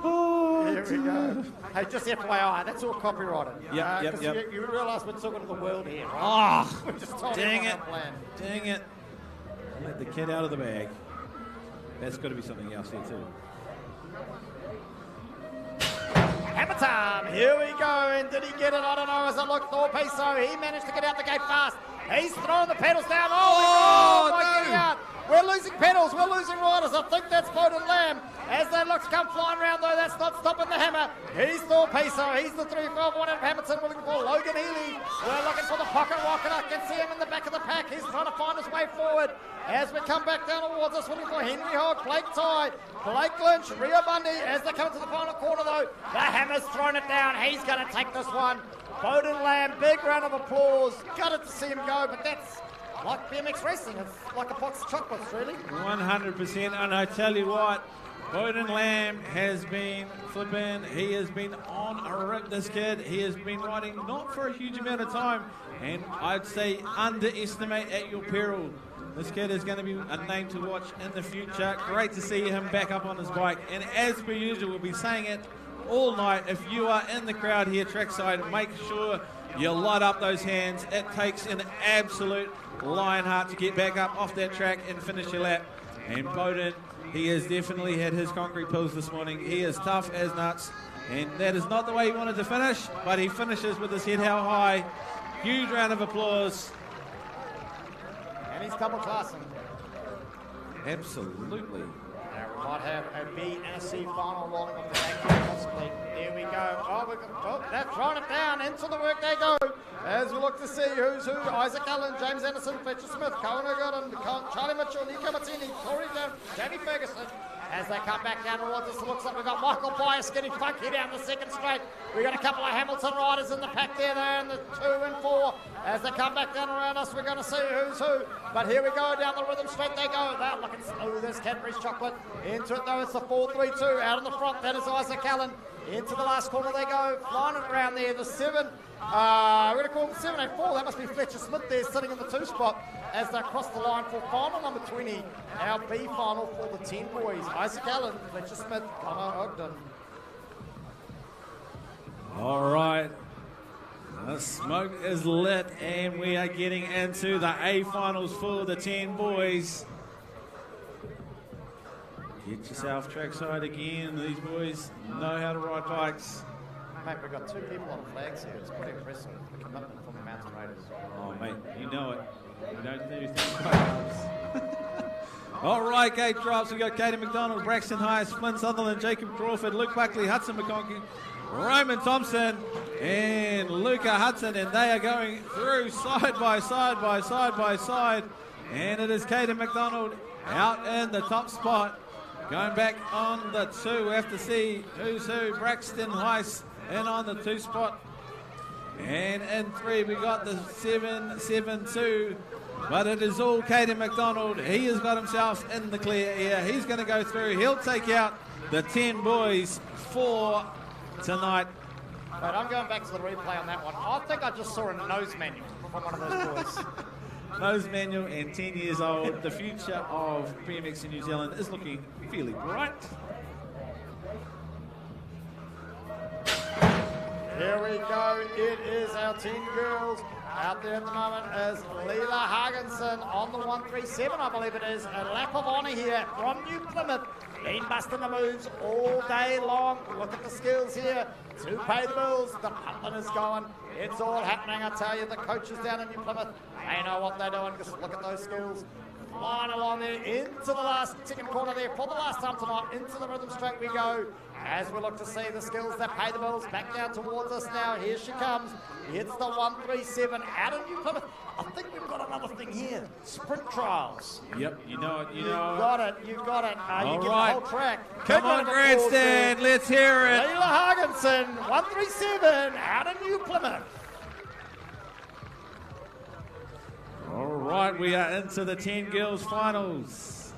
Oh, here we go. Hey, just FYI, that's all copyrighted. Yep. You realise we're talking to the world here, right? Oh, we're just told dang it. Dang it. Let the kid out of the bag. That's got to be something else here too. Hammer time. Here we go. And did he get it? I don't know. As I look, Thor Peso, he managed to get out the gate fast. He's throwing the pedals down. Oh my God. Out. We're losing pedals. We're losing riders. I think that's Bowden Lamb. As they look to come flying around, though, that's not stopping the hammer. He's Thor Peso. He's the 351 of Hamilton. We're looking for Logan Healy. We're looking for the pocket rocket. I can see him in the back of the pack. He's trying to find his way forward. As we come back down towards us, looking for Henry Hogg, Blake Ty, Blake Lynch, Rio Bundy. As they come to the final corner, though, the hammer's thrown it down. He's going to take this one. Bowden Lamb, big round of applause. Gutted to see him go, but that's like BMX racing. It's like a box of chocolates, really. 100%. And I tell you what, Bowden Lamb has been flipping. He has been on a rip, this kid. He has been riding not for a huge amount of time. And I'd say underestimate at your peril. This kid is going to be a name to watch in the future. Great to see him back up on his bike. And as per usual, we'll be saying it all night. If you are in the crowd here trackside, make sure you light up those hands. It takes an absolute lion heart to get back up off that track and finish your lap. And Bowden, he has definitely had his concrete pills this morning. He is tough as nuts. And that is not the way he wanted to finish, but he finishes with his head held high. Huge round of applause. And he's double classing. Absolutely. Now we might have a B and a C final rolling off the back here possibly. There we go. They're throwing it down. Into the work they go. As we look to see who's who. Isaac Allen, James Anderson, Fletcher Smith, Cohen O'Gordan, Charlie Mitchell, Nico Martini, Corey Down, Jamie Ferguson. As they come back down towards us, it looks like we've got Michael Bias getting funky down the second straight. We've got a couple of Hamilton riders in the pack there. They're in the 2 and 4. As they come back down around us, we're going to see who's who. But here we go, down the rhythm straight they go. They're looking smooth as Cadbury's chocolate. Into it though, it's the 4-3-2. Out in the front, that is Isaac Allen. Into the last corner they go, flying it around there. The 7, we're going to call them 7 and 4. That must be Fletcher Smith there, sitting in the 2 spot as they cross the line for final number 20. Our B final for the 10 boys. Isaac Allen, Fletcher Smith, Connor Ogden. All right. The smoke is lit, and we are getting into the A finals for the 10 boys. Get yourself trackside again. These boys know how to ride bikes. Mate, we've got 2 people on flags here. It's pretty impressive, the commitment from the Mountain Raiders. Oh, mate, you know it. We don't do things quite. All right, gate drops. We've got Katie McDonald, Braxton Hayes, Flynn Sutherland, Jacob Crawford, Luke Buckley, Hudson McConkie, Roman Thompson, and Luca Hudson, and they are going through side by side by side by side. And it is Katie McDonald out in the top spot. Going back on the 2, we have to see who's who. Braxton Heiss in on the 2 spot. And in 3, we got the 7-7-2. But it is all Caden McDonald. He has got himself in the clear here. He's going to go through. He'll take out the 10 boys for tonight. But I'm going back to the replay on that one. I think I just saw a nose manual from one of those boys. Nose manual and 10 years old. The future of BMX in New Zealand is looking fairly bright. Here we go. It is our 10 girls. Out there at the moment is Leela Hagenson on the 137, I believe it is. A lap of honour here from New Plymouth. Been busting the moves all day long. Look at the skills here to pay the bills. The pumping is going. It's all happening, I tell you. The coaches down in New Plymouth, they know what they're doing. Just look at those skills. Flying along there into the last second corner there for the last time tonight. Into the rhythm straight we go as we look to see the skills that pay the bills back down towards us now. Here she comes. It's the 137 out of New Plymouth. I think we've got another thing here. Sprint trials. Yep, you know it. You You've know got it. You've got it. All you get right. the whole track. Come on, grandstand. Let's hear it. Leila Hagenson, 137 out of New Plymouth. All right, we are into the 10 girls finals.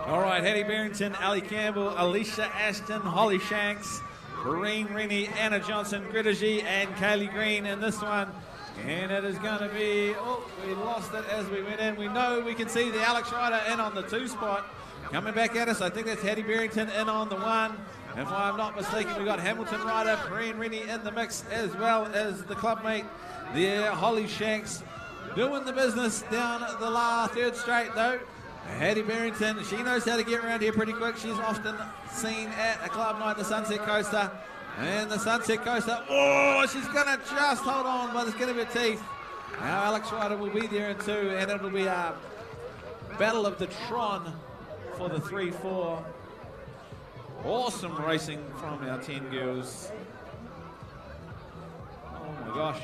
All right, Hattie Barrington, Ali Campbell, Alicia Ashton, Holly Shanks, Corrine Rennie, Anna Johnson, Greta G, and Kaylee Green in this one. And it is going to be, oh, we lost it as we went in. We know we can see the Alex Ryder in on the 2 spot. Coming back at us, I think that's Hattie Barrington in on the 1. If I'm not mistaken, we've got Hamilton Ryder, Corrine Rennie in the mix, as well as the clubmate there, Holly Shanks, doing the business down the 3rd straight though. Hattie Barrington, she knows how to get around here pretty quick. She's often seen at a club night, the Sunset Coaster. And the Sunset Coaster, oh, she's going to just hold on, but it's going to be teeth. Now Alex Ryder will be there in 2, and it'll be a battle of the Tron for the 3-4. Awesome racing from our 10 girls. Oh my gosh.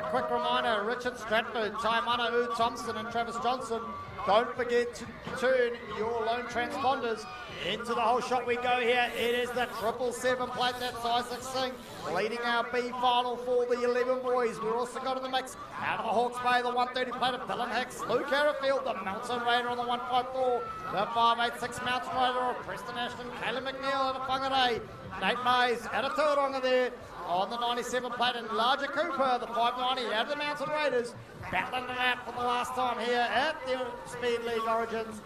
Quick reminder, Richard Stratford, Taimana U Thompson and Travis Johnson. Don't forget to turn your lone transponders into the whole shot we go here. It is the 777 plate, that's Isaac Singh, leading our B final for the 11 boys. We've also got in the mix, out of the Hawke's Bay, the 130 plate of Dylan Hicks, Luke Arrowfield, the Mountain Raider on the 154, the 586 Mountain Raider of Preston Ashton, Caleb McNeil at a Whangarei, Nate Mays at a Tauranga there, on the 97 plate and Larger Cooper, the 590 out of the Mountain Raiders, battling it out for the last time here at the Speed League Origins.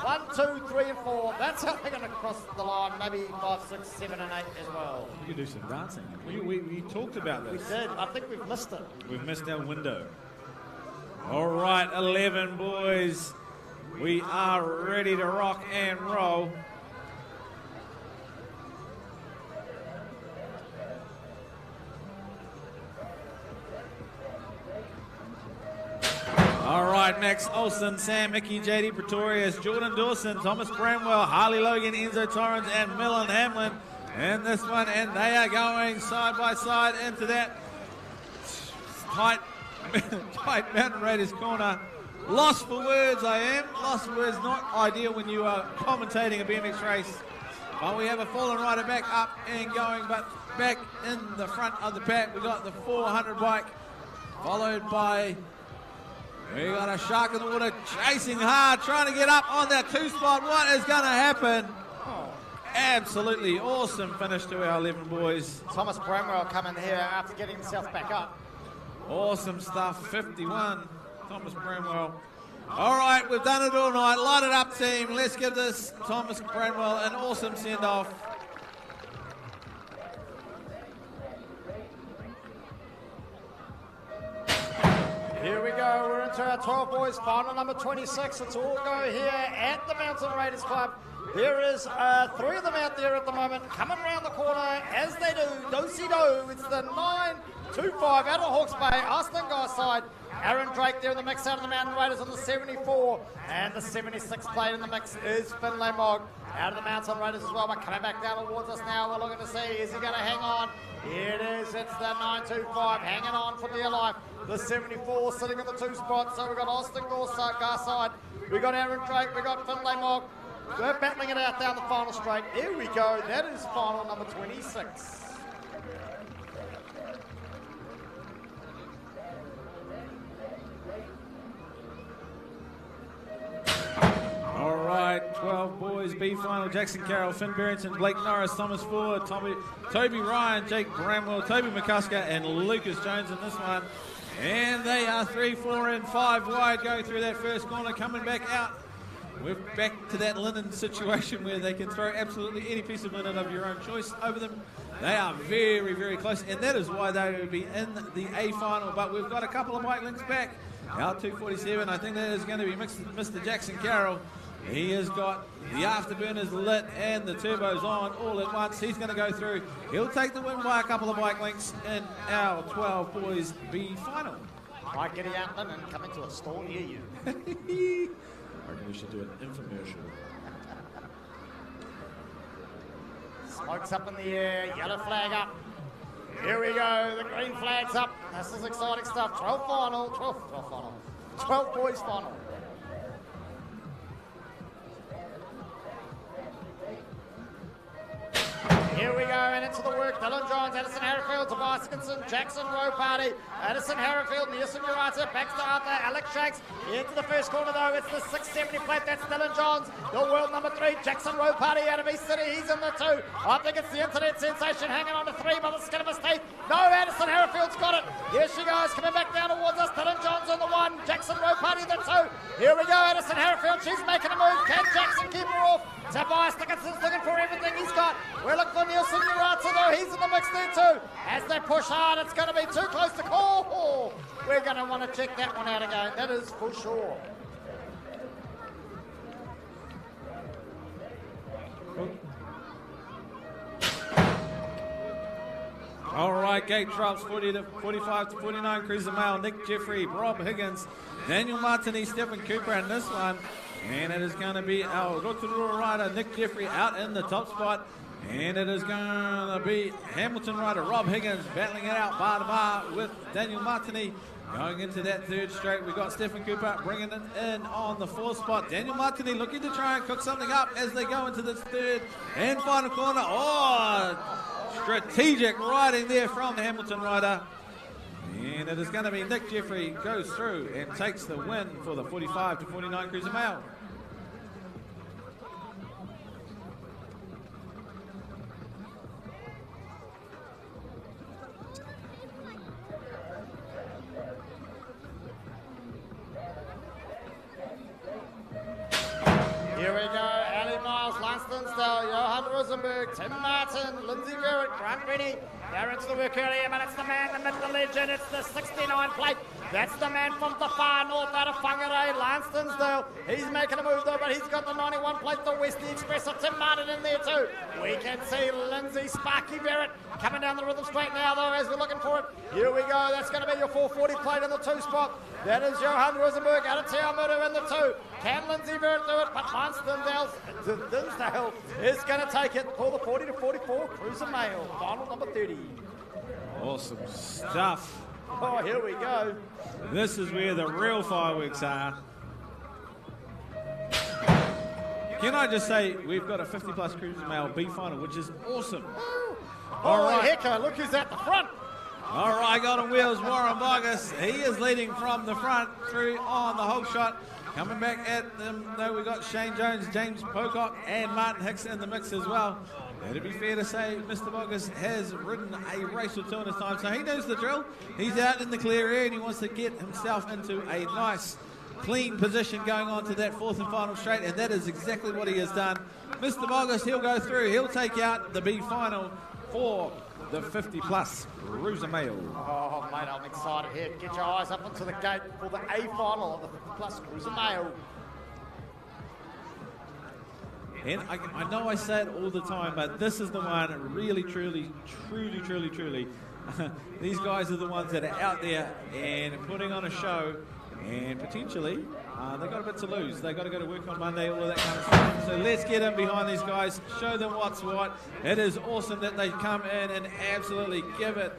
1, 2, 3, and 4. That's how they're going to cross the line. Maybe 5, 6, 7, and 8 as well. You can do some dancing. We talked about We this. did. I think we've missed it. We've missed our window. All right, 11 boys. We are ready to rock and roll. All right, Max Olsen, Sam Mickey, JD Pretorius, Jordan Dawson, Thomas Bramwell, Harley Logan, Enzo Torrens, and Millen Hamlin in this one. And they are going side by side into that tight Mountain Raiders corner. Lost for words, I am. Lost for words, not ideal when you are commentating a BMX race. But we have a fallen rider back up and going, but back in the front of the pack. We got the 400 bike, followed by, we got a shark in the water chasing hard, trying to get up on that 2 spot. What is going to happen? Absolutely awesome finish to our 11 boys. Thomas Bramwell coming here after getting himself back up. Awesome stuff, 51, Thomas Bramwell. All right, we've done it all night. Light it up, team. Let's give this Thomas Bramwell an awesome send-off. Here we go. We're into our 12 boys final number 26. It's all go here at the Mountain Raiders Club. There is 3 of them out there at the moment coming around the corner as they do. Do-si-do. It's the 925 out of Hawke's Bay, Austin Garside. Aaron Drake there in the mix out of the Mountain Raiders on the 74. And the 76 plate in the mix is Finlay Mogg out of the Mountain Raiders as well. But coming back down towards us now, we're looking to see, is he going to hang on? Here it is. It's the 925 hanging on for dear life. The 74 sitting in the 2 spot. So we've got Austin Garside. We've got Aaron Drake. We've got Finlay Mogg. We're battling it out down the final straight. Here we go. That is final number 26. All right, 12 boys, B final. Jackson Carroll, Finn Barrington, Blake Norris, Thomas Ford, Toby Ryan, Jake Bramwell, Toby McCusker, and Lucas Jones in this one. And they are 3, 4, and 5 wide going through that first corner, coming back out. We're back to that linen situation where they can throw absolutely any piece of linen of your own choice over them. They are very, very close, and that is why they will be in the A final. But we've got a couple of bike links back. Out 247, I think that is going to be Mr. Jackson Carroll. He has got the afterburners lit and the turbos on all at once. He's going to go through. He'll take the win by a couple of bike links in our 12 boys B final. Right, getting out London, coming to a store near you. I reckon we should do an infomercial. Smoke's up in the air, yellow flag up. Here we go, the green flag's up. This is exciting stuff. 12 final, 12 boys final. Here we go, and into the work. Dylan Johns, Addison Harrifield, Tobias Dickinson, Jackson Rowe Party, Addison Harrifield, Nielsen Urata, Baxter Arthur, Alex Shanks. Into the first corner though, it's the 670 plate, that's Dylan Johns. The world number 3, Jackson Rowe Party out of East City, he's in the 2. I think it's the internet sensation hanging on to 3 by the skin of his teeth. No, Addison Harrifield's got it. Here she goes, coming back down towards us. Dylan Johns in the 1, Jackson Rowe Party in the 2. Here we go, Addison Harrifield, she's making a move. Can Jackson keep her off? Tobias Dickinson's looking for everything he's got. We're looking for Nielsen Urata though, he's in the mix there too. As they push hard, it's going to be too close to call. We're going to want to check that one out again, that is for sure. All right, gate drops 40 to 45 to 49. Cruiser Mail, Nick Jeffrey, Rob Higgins, Daniel Martini, Stephen Cooper in this one. And it is going to be our Rotorua rider, Nick Jeffrey, out in the top spot. And it is going to be Hamilton rider, Rob Higgins, battling it out bar to bar with Daniel Martini. Going into that 3rd straight, we've got Stephen Cooper bringing it in on the 4th spot. Daniel Martini looking to try and cook something up as they go into this 3rd and final corner. Oh, strategic riding there from the Hamilton rider. And it is going to be Nick Jeffrey goes through and takes the win for the 45 to 49 Cruiser Mail. Here we go, Ali Miles, Lansdowne, Johan Rosenberg, Tim Martin, Lindsay Verrett, Grant Rennie. They're into the work earlier, but it's the man, the legend, it's the 69 plate. That's the man from the far north out of Whangarei, Lansdowne. He's making a move though, but he's got the 91 plate, the Westie Express of Tim Martin in there too. We can see Lindsay Sparky Verrett coming down the rhythm straight now though as we're looking for it. Here we go, that's going to be your 440 plate in the 2 spot. That is Johan Rosenberg out of Tiamutu in the 2. Can Lindsay Verrett do it? But Dinsdale is going to take it for the 40 to 44 Cruiser Mail, final number 30. Awesome stuff. Oh, here we go. This is where the real fireworks are. Can I just say, we've got a 50 plus Cruiser Mail B final, which is awesome. Holy hecker, look who's at the front. All right, got on wheels, Warren Bogus. He is leading from the front through on the whole shot. Coming back at them, though, we got Shane Jones, James Pocock, and Martin Hicks in the mix as well. It'd be fair to say Mr. Bogus has ridden a race or two in his time, so he knows the drill. He's out in the clear air and he wants to get himself into a nice, clean position going on to that 4th and final straight, and that is exactly what he has done. Mr. Bogus, he'll go through. He'll take out the B final for the 50 plus Cruiser Mail. Oh, mate, I'm excited here. Get your eyes up onto the gate for the A final of the 50 plus Cruiser Mail. And I know I say it all the time, but this is the one really, truly. These guys are the ones that are out there and putting on a show, and potentially they've got a bit to lose. They've got to go to work on Monday, all of that kind of stuff. So let's get in behind these guys, show them what's what. It is awesome that they come in and absolutely give it.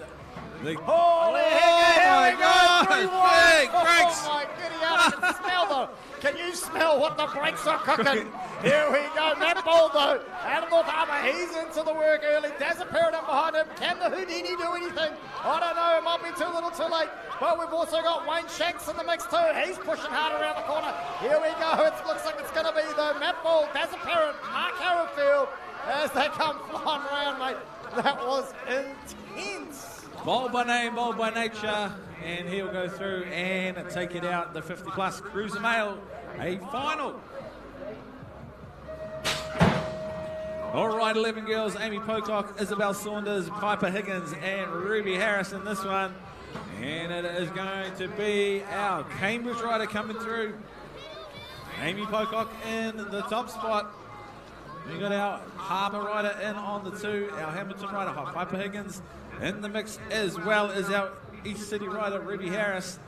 Holy heck, my God! Big brakes! Oh my goody, I can smell them. Can you smell what the brakes are cooking? Here we go, Matt Boldo out of North Harbour. He's into the work early. There's a Paradigm behind him. Can the Houdini do anything? I don't know. It might be too little too late. But we've also got Wayne Shanks in the mix too. He's pushing hard around the corner. Here we go. It looks like it's going to be the Matt Bold, Dazaparent, Mark Harrowfield as they come flying around, mate. That was intense. Bold by name, bold by nature, and he'll go through and take it out, the 50 plus Cruiser Mail, a final. All right, 11 girls, Amy Pocock, Isabel Saunders, Piper Higgins, and Ruby Harris in this one. And it is going to be our Cambridge rider coming through. Amy Pocock in the top spot. We got our Harbour rider in on the 2, our Hamilton rider, Piper Higgins, in the mix, as well as our East City rider, Ruby Harris.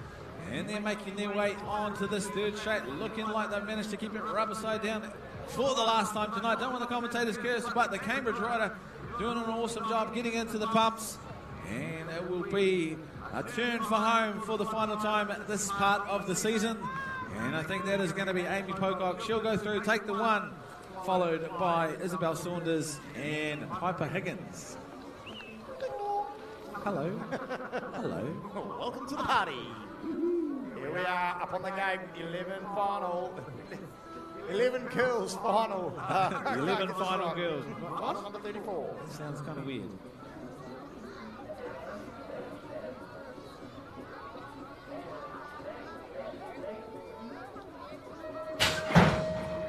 And they're making their way onto this 3rd straight, looking like they've managed to keep it rubber side down for the last time tonight. Don't want the commentators cursed, but the Cambridge rider doing an awesome job getting into the pumps. And it will be a turn for home for the final time at this part of the season. And I think that is going to be Amy Pocock. She'll go through, take the 1, followed by Isabel Saunders and Piper Higgins. Hello. Hello. Welcome to the party. Here we are up on the game, 11 final. 11 girls final. 11 final girls. Final number 34. That sounds kind of weird.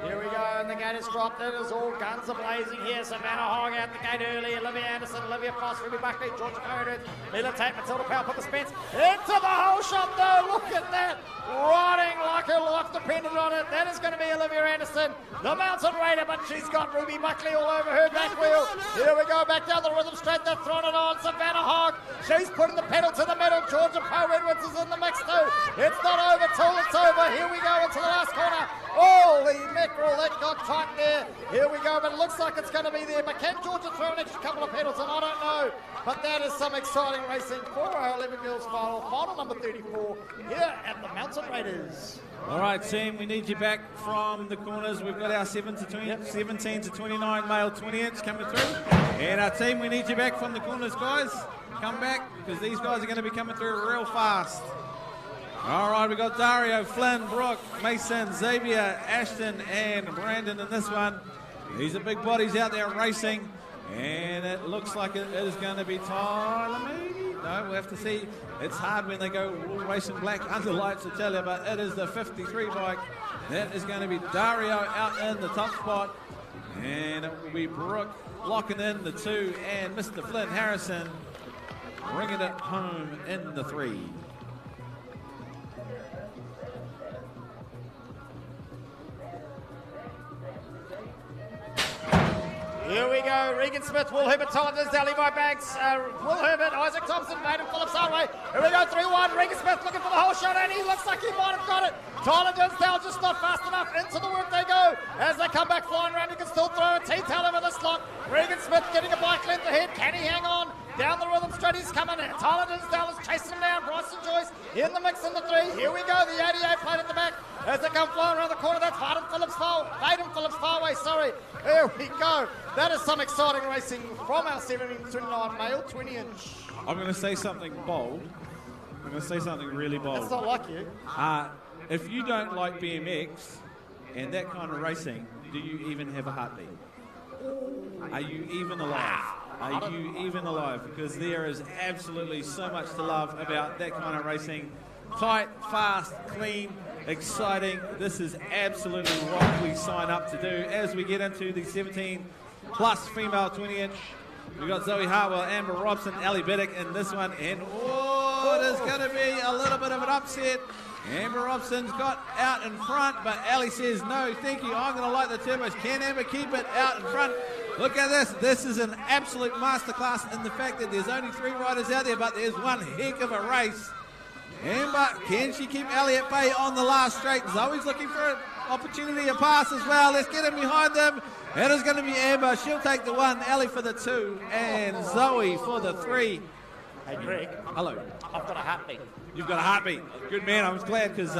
Here we go, and the gate is dropped. It is all guns are blazing here. Savannah Hogg out the gate early. Olivia Anderson, Olivia Frost, Ruby Buckley, Georgia Coder, Mila Tate, Matilda Powell, Pippa Spence. Into the whole shot though. Look at that. Riding like her life depended on it. That is going to be Olivia Anderson, the Mountain Raider, but she's got Ruby Buckley all over her back wheel. Here we go, back down the rhythm straight. They're throwing it on. Savannah Hogg. She's putting the pedal to the metal. Georgia Poe Edwards is in the mix too. It's not over till it's over. Here we go into the last corner. Holy mackerel, that got tight there. Here we go, but it looks like it's going to be there. But can Georgia throw an extra couple of pedals? And I don't know. But that is some exciting racing for our 11 girls final. Final number 34 here at the Mountain Raiders. All right, team, we need you back from the corners. We've got our 17 to 29 male 20-inch coming through. And our team, we need you back from the corners, guys. Come back, because these guys are going to be coming through real fast. All right, we got Dario, Flynn, Brooke, Mason, Xavier, Ashton, and Brandon in this one. These are big bodies out there racing. And it looks like it is going to be Tyler, maybe? No, we'll have to see. It's hard when they go all racing black under lights, I tell you, but it is the 53 bike. That is going to be Dario out in the top spot. And it will be Brooke locking in the 2 and Mr. Flynn Harrison bringing it home in the 3. Here we go, Regan Smith, Will Herbert, Tyler Dinsdale, Levi Banks, Will Herbert, Isaac Thompson, Maiden Phillips Hardway. Here we go, 3-1, Regan Smith looking for the whole shot, and he looks like he might have got it. Tyler Dinsdale just not fast enough. Into the work they go. As they come back flying around, he can still throw a T-tail over the slot. Regan Smith getting a bike length ahead. Can he hang on? Down the rhythm straight, he's coming in. Tyler Dinsdale is chasing him down. Bryson Joyce in the mix in the 3. Here we go, the 88 plate at the back. As they come flying around the corner, that's Hayden Phillips Farway, sorry. Here we go. That is some exciting racing from our 17-29 male 20-inch. I'm going to say something bold. I'm going to say something really bold. That's not like you. If you don't like BMX and that kind of racing, do you even have a heartbeat? Are you even alive? Are you even alive? Because there is absolutely so much to love about that kind of racing. Tight, fast, clean, exciting. This is absolutely what we sign up to do as we get into the 17-plus female 20-inch. We've got Zoe Hartwell, Amber Robson, Ali Biddick in this one. And it is going to be a little bit of an upset. Amber Robson's got out in front, but Ali says, no, thank you, I'm going to light the turbos. Can Amber keep it out in front? Look at this. This is an absolute masterclass in the fact that there's only 3 riders out there, but there's one heck of a race. Amber, can she keep Ali at bay on the last straight? Zoe's looking for an opportunity to pass as well. Let's get him behind them. It is going to be Amber. She'll take the 1, Ali for the 2, and Zoe for the 3. Hey, Greg. Hello. I've got a heartbeat. You've got a heartbeat. Good man. I was glad because,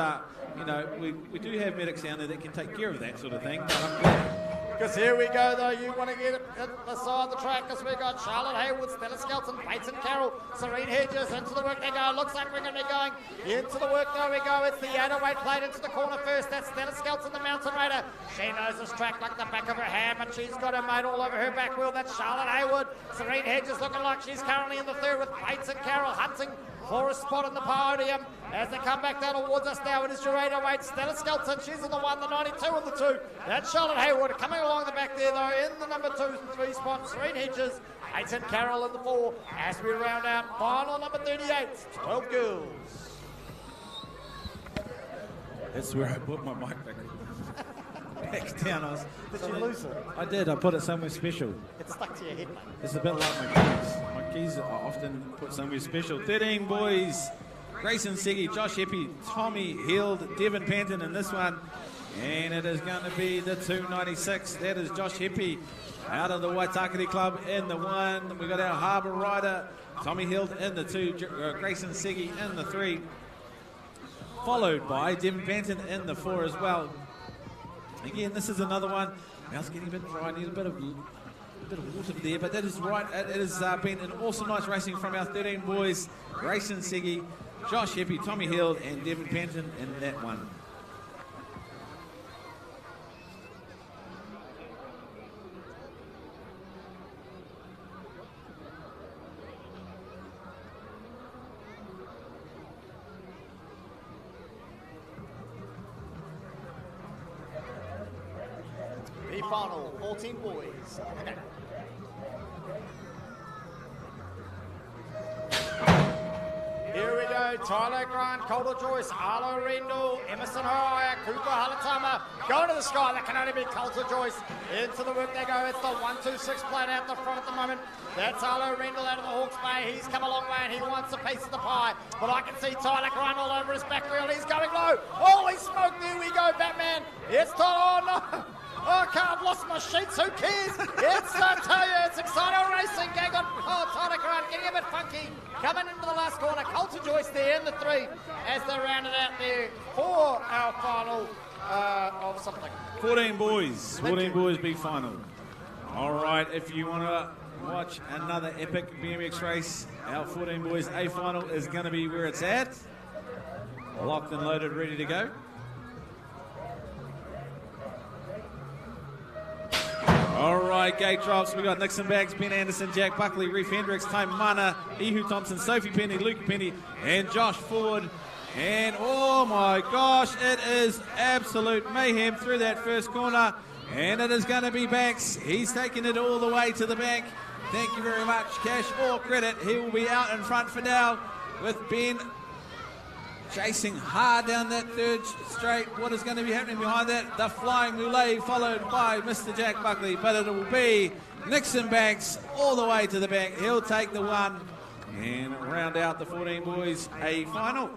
you know, we do have medics down there that can take care of that sort of thing. But I'm glad. Because here we go, though. You want to get it at the side of the track because we've got Charlotte Haywood, Stella Skelton, Peyton Carroll, Serene Hedges. Into the work they go. Looks like we're going to be going into the work. There we go. It's the 808 plate into the corner first. That's Stella Skelton, the Mountain Raider. She knows this track like the back of her hand, but she's got her mate all over her back wheel. That's Charlotte Haywood. Serene Hedges looking like she's currently in the 3rd with Peyton Carroll hunting for a spot on the podium. As they come back down towards us now, it is your 808, Stella Skelton. She's in the 1, the 92 and the 2. That's Charlotte Haywood coming along the back there, though, in the number 2 and 3 spot. Serene Hedges, Peyton Carroll in the 4. As we round out final number 38, 12 girls. That's where I put my mic back down. Did you lose it? I did. I put it somewhere special. It stuck to your head, mate. It's a bit like my keys. My keys are often put somewhere special. 13 boys. Grayson Seggy, Josh Eppie, Tommy Hield, Devin Panton in this one. And it is going to be the 296. That is Josh Eppie out of the Waitakere Club in the 1. We got our Harbour Rider, Tommy Hield in the 2, Grayson Seggy in the 3. Followed by Devin Panton in the 4 as well. Again, this is another one. Now it's getting a bit dry. Need a bit of water there, but that is right. It has been an awesome night's racing from our 13 boys. Grayson Seggy, Josh Eppie, Tommy Hield, and Devin Panton in that one. The final, 14 boys. Here we go, Tyler Grant, Calder Joyce, Arlo Rendell, Emerson Hoya, Cooper Halatama, going to the sky. That can only be Calder Joyce. Into the work they go. It's the 126 plate out the front at the moment. That's Arlo Rendell out of the Hawke's Bay. He's come a long way and he wants a piece of the pie. But I can see Tyler Grant all over his back wheel. He's going low. Holy smoke, there we go, Batman. It's Tyler, oh no. Oh, I've lost my sheets. Who cares? It's, I tell you, it's exciting racing. Gang on. Oh, Tyler Grant getting a bit funky. Coming into the last corner. Coulter Joyce there in the 3 as they rounded out there for our final of something. 14 boys. 14 boys big final. All right, if you want to watch another epic BMX race, our 14 boys A final is going to be where it's at. Locked and loaded, ready to go. All right, right, gate drops. We got Nixon Bags, Ben Anderson, Jack Buckley, Reef Hendricks, Time Mana, Ihu Thompson, Sophie Penny, Luke Penny, and Josh Ford. And oh my gosh, it is absolute mayhem through that first corner. And it is going to be Banks. He's taking it all the way to the bank. Thank you very much, cash or credit. He will be out in front for now with Ben chasing hard down that third straight. What is going to be happening behind that? The Flying Mulay followed by Mr. Jack Buckley, but it will be Nixon Banks all the way to the bank. He'll take the one and round out the 14 boys a final.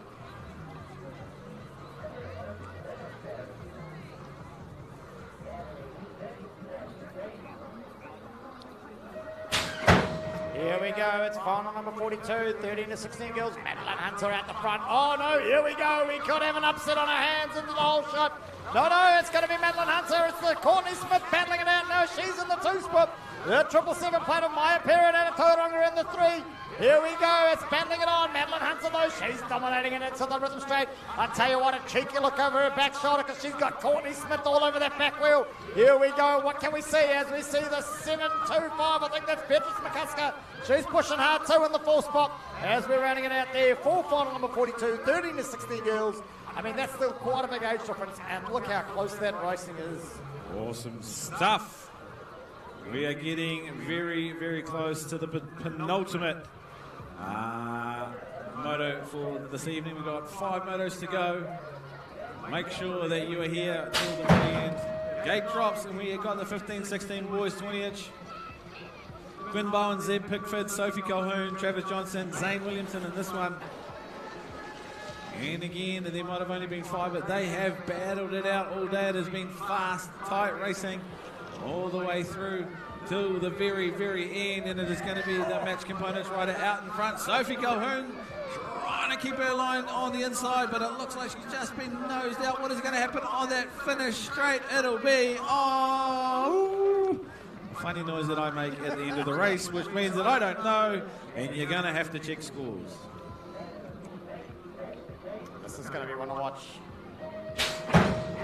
Here we go, it's final number 42, 13 to 16 girls. Madeline Hunter out the front. Oh no, here we go. We could have an upset on our hands into the whole shot. No, it's going to be Madeline Hunter. It's the Courtney Smith battling it out. No, she's in the 2-spot. The 777 plate of Maya Perrin and a Tauranga in the 3. Here we go, it's battling it on. Madeline Hunter though, she's dominating it into the rhythm straight. I tell you what, a cheeky look over her back shoulder because she's got Courtney Smith all over that back wheel. Here we go, what can we see as we see the 725, I think that's Beatrice McCusker. She's pushing hard too in the 4 spot as we're rounding it out there. Full final number 42, 13 to 16 girls. I mean, that's still quite a big age difference and look how close that racing is. Awesome stuff. We are getting very, very close to the penultimate moto for this evening. We've got 5 motos to go. Make sure that you are here till the very end. Gate drops, and we have got the 15-16 boys 20-inch. Quinn Bowen, Zeb Pickford, Sophie Calhoun, Travis Johnson, Zane Williamson in this one. And again, there might have only been 5, but they have battled it out all day. It has been fast, tight racing all the way through till the very, very end, and it is going to be the match components rider out in front. Sophie Calhoun trying to keep her line on the inside, but it looks like she's just been nosed out. What is going to happen on that finish straight? It'll be, funny noise that I make at the end of the race, which means that I don't know, and you're going to have to check scores. This is going to be one to watch.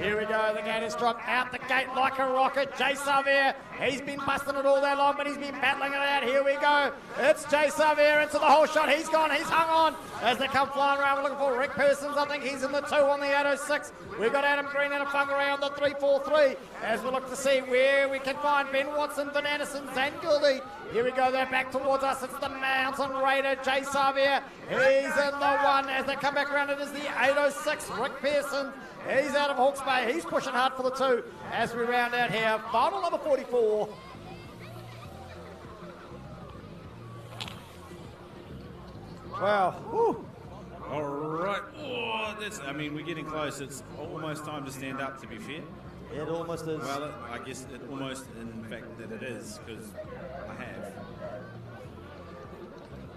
Here we go, the gate is dropped out the gate like a rocket. Jay Xavier, he's been busting it all day long, but he's been battling it out. Here we go, it's Jay Xavier into the whole shot. He's gone, he's hung on as they come flying around. We're looking for Rick Persons, I think he's in the 2 on the 806. We've got Adam Green and a Whangarei on the 343 as we look to see where we can find Ben Watson, Van Anderson, Zane Gildy. Here we go, they're back towards us. It's the Mountain Raider, Jay Xavier. He's in the 1 as they come back around. It is the 806, Rick Pearson. He's out of Hawke's Bay. He's pushing hard for the 2 as we round out here. Final number 44. Wow. Whew. All right. Oh, we're getting close. It's almost time to stand up, to be fair. It almost is. Well, I guess it almost, in fact, that it is, because I have.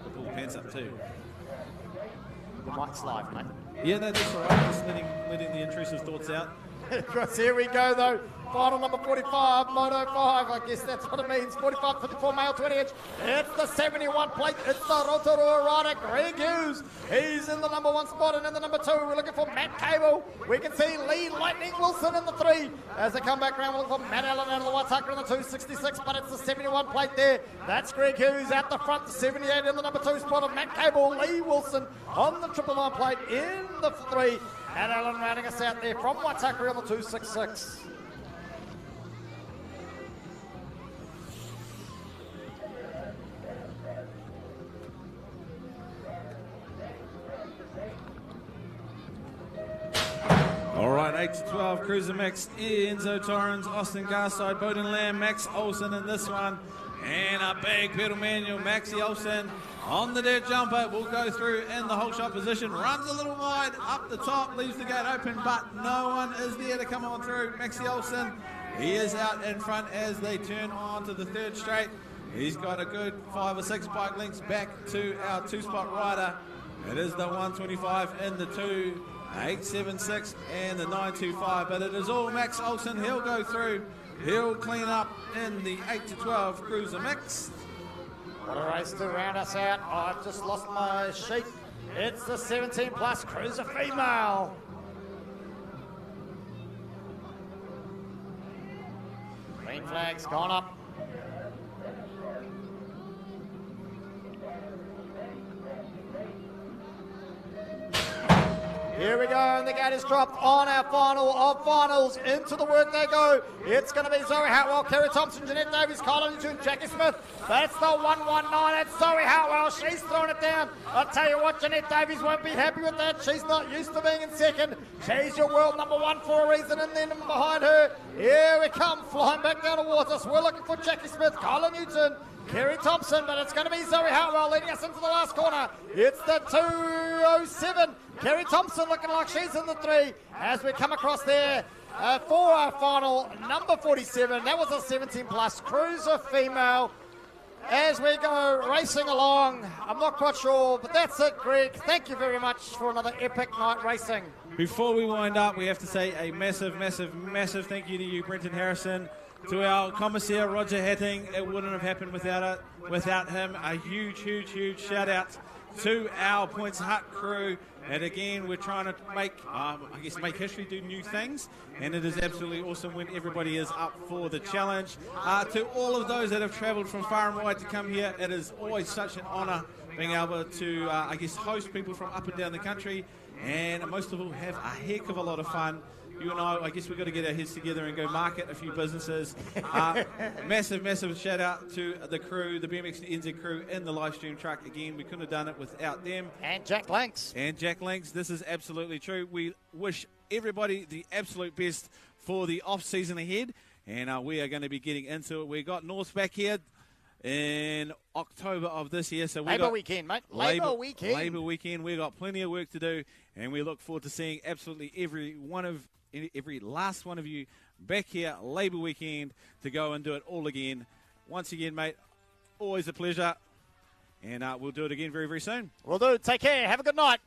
I pull the pants up too. The mic's live, mate. Yeah, no, that's all right. Just letting the intrusive thoughts out. Here we go, though. Final number 45, Moto 5. I guess that's what it means. 45, 54 male 20-inch. It's the 71 plate. It's the Rotorua rider, Greg Hughes. He's in the number 1 spot, and in the number 2, we're looking for Matt Cable. We can see Lee Lightning Wilson in the 3. As they come back around, we're looking for Matt Allen out of the Waitaka in the 266, but it's the 71 plate there. That's Greg Hughes out the front, the 78 in the number 2 spot of Matt Cable. Lee Wilson on the 999 plate in the 3. Matt Allen rounding us out there from Waitaka on the 266. All right, 8 to 12, Cruiser Mix, Enzo Torrens, Austin Garside, Bowden Lamb, Max Olsen in this one, and a big pedal manual, Maxie Olsen on the dirt jumper, will go through in the whole shot position, runs a little wide, up the top, leaves the gate open, but no one is there to come on through. Maxie Olsen, he is out in front as they turn on to the 3rd straight. He's got a good 5 or 6 bike lengths back to our 2-spot rider. It is the 125 in the 2. 876 and the 925, but it is all Max Olsen. He'll go through, he'll clean up in the 8 to 12 Cruiser Mix. What a race to round us out. Oh, I've just lost my sheet. It's the 17 plus Cruiser female. Green flag's gone up. Here we go, and the gate is dropped on our final of finals. Into the work they go. It's going to be Zoe Hartwell, Kerry Thompson, Jeanette Davies, Colin Newton, Jackie Smith. That's the 119. It's Zoe Hartwell. She's thrown it down. I'll tell you what, Jeanette Davies won't be happy with that. She's not used to being in second. She's your world number one for a reason, and then behind her, here we come, flying back down towards us. We're looking for Jackie Smith, Colin Newton, Kerry Thompson, but it's going to be Zoe Hartwell leading us into the last corner. It's the 207. Kerry Thompson looking like she's in the 3 as we come across there for our final number 47. That was a 17 plus cruiser female. As we go racing along, I'm not quite sure, but that's it, Greg. Thank you very much for another epic night racing. Before we wind up, we have to say a massive, massive, massive thank you to you, Brenton Harrison. To our commissaire, Roger Hatting. It wouldn't have happened without him. A huge, huge, huge shout out to our Points Hut crew. And again, we're trying to make history, do new things. And it is absolutely awesome when everybody is up for the challenge. To all of those that have travelled from far and wide to come here, it is always such an honour being able to, host people from up and down the country. And most of all, have a heck of a lot of fun. You and I guess we've got to get our heads together and go market a few businesses. Massive, massive shout out to the crew, the BMX NZ crew in the live stream truck. Again, we couldn't have done it without them. And Jack Links. This is absolutely true. We wish everybody the absolute best for the off season ahead. And we are going to be getting into it. We got North back here in October of this year. So Labour weekend, mate. Labour weekend. We've got plenty of work to do. And we look forward to seeing absolutely every last one of you back here Labour weekend to go and do it all again. Once again, mate, always a pleasure. And we'll do it again very, very soon. Will do. Take care. Have a good night.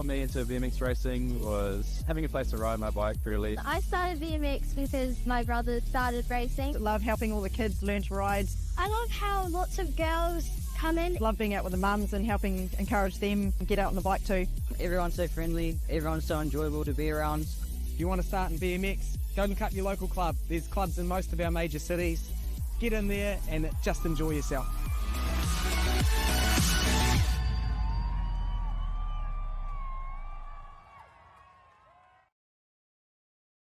got me into BMX racing was having a place to ride my bike really. I started BMX because my brother started racing. Love helping all the kids learn to ride. I love how lots of girls come in. Love being out with the mums and helping encourage them get out on the bike too. Everyone's so friendly. Everyone's so enjoyable to be around. If you want to start in BMX, go and cut your local club. There's clubs in most of our major cities. Get in there and just enjoy yourself.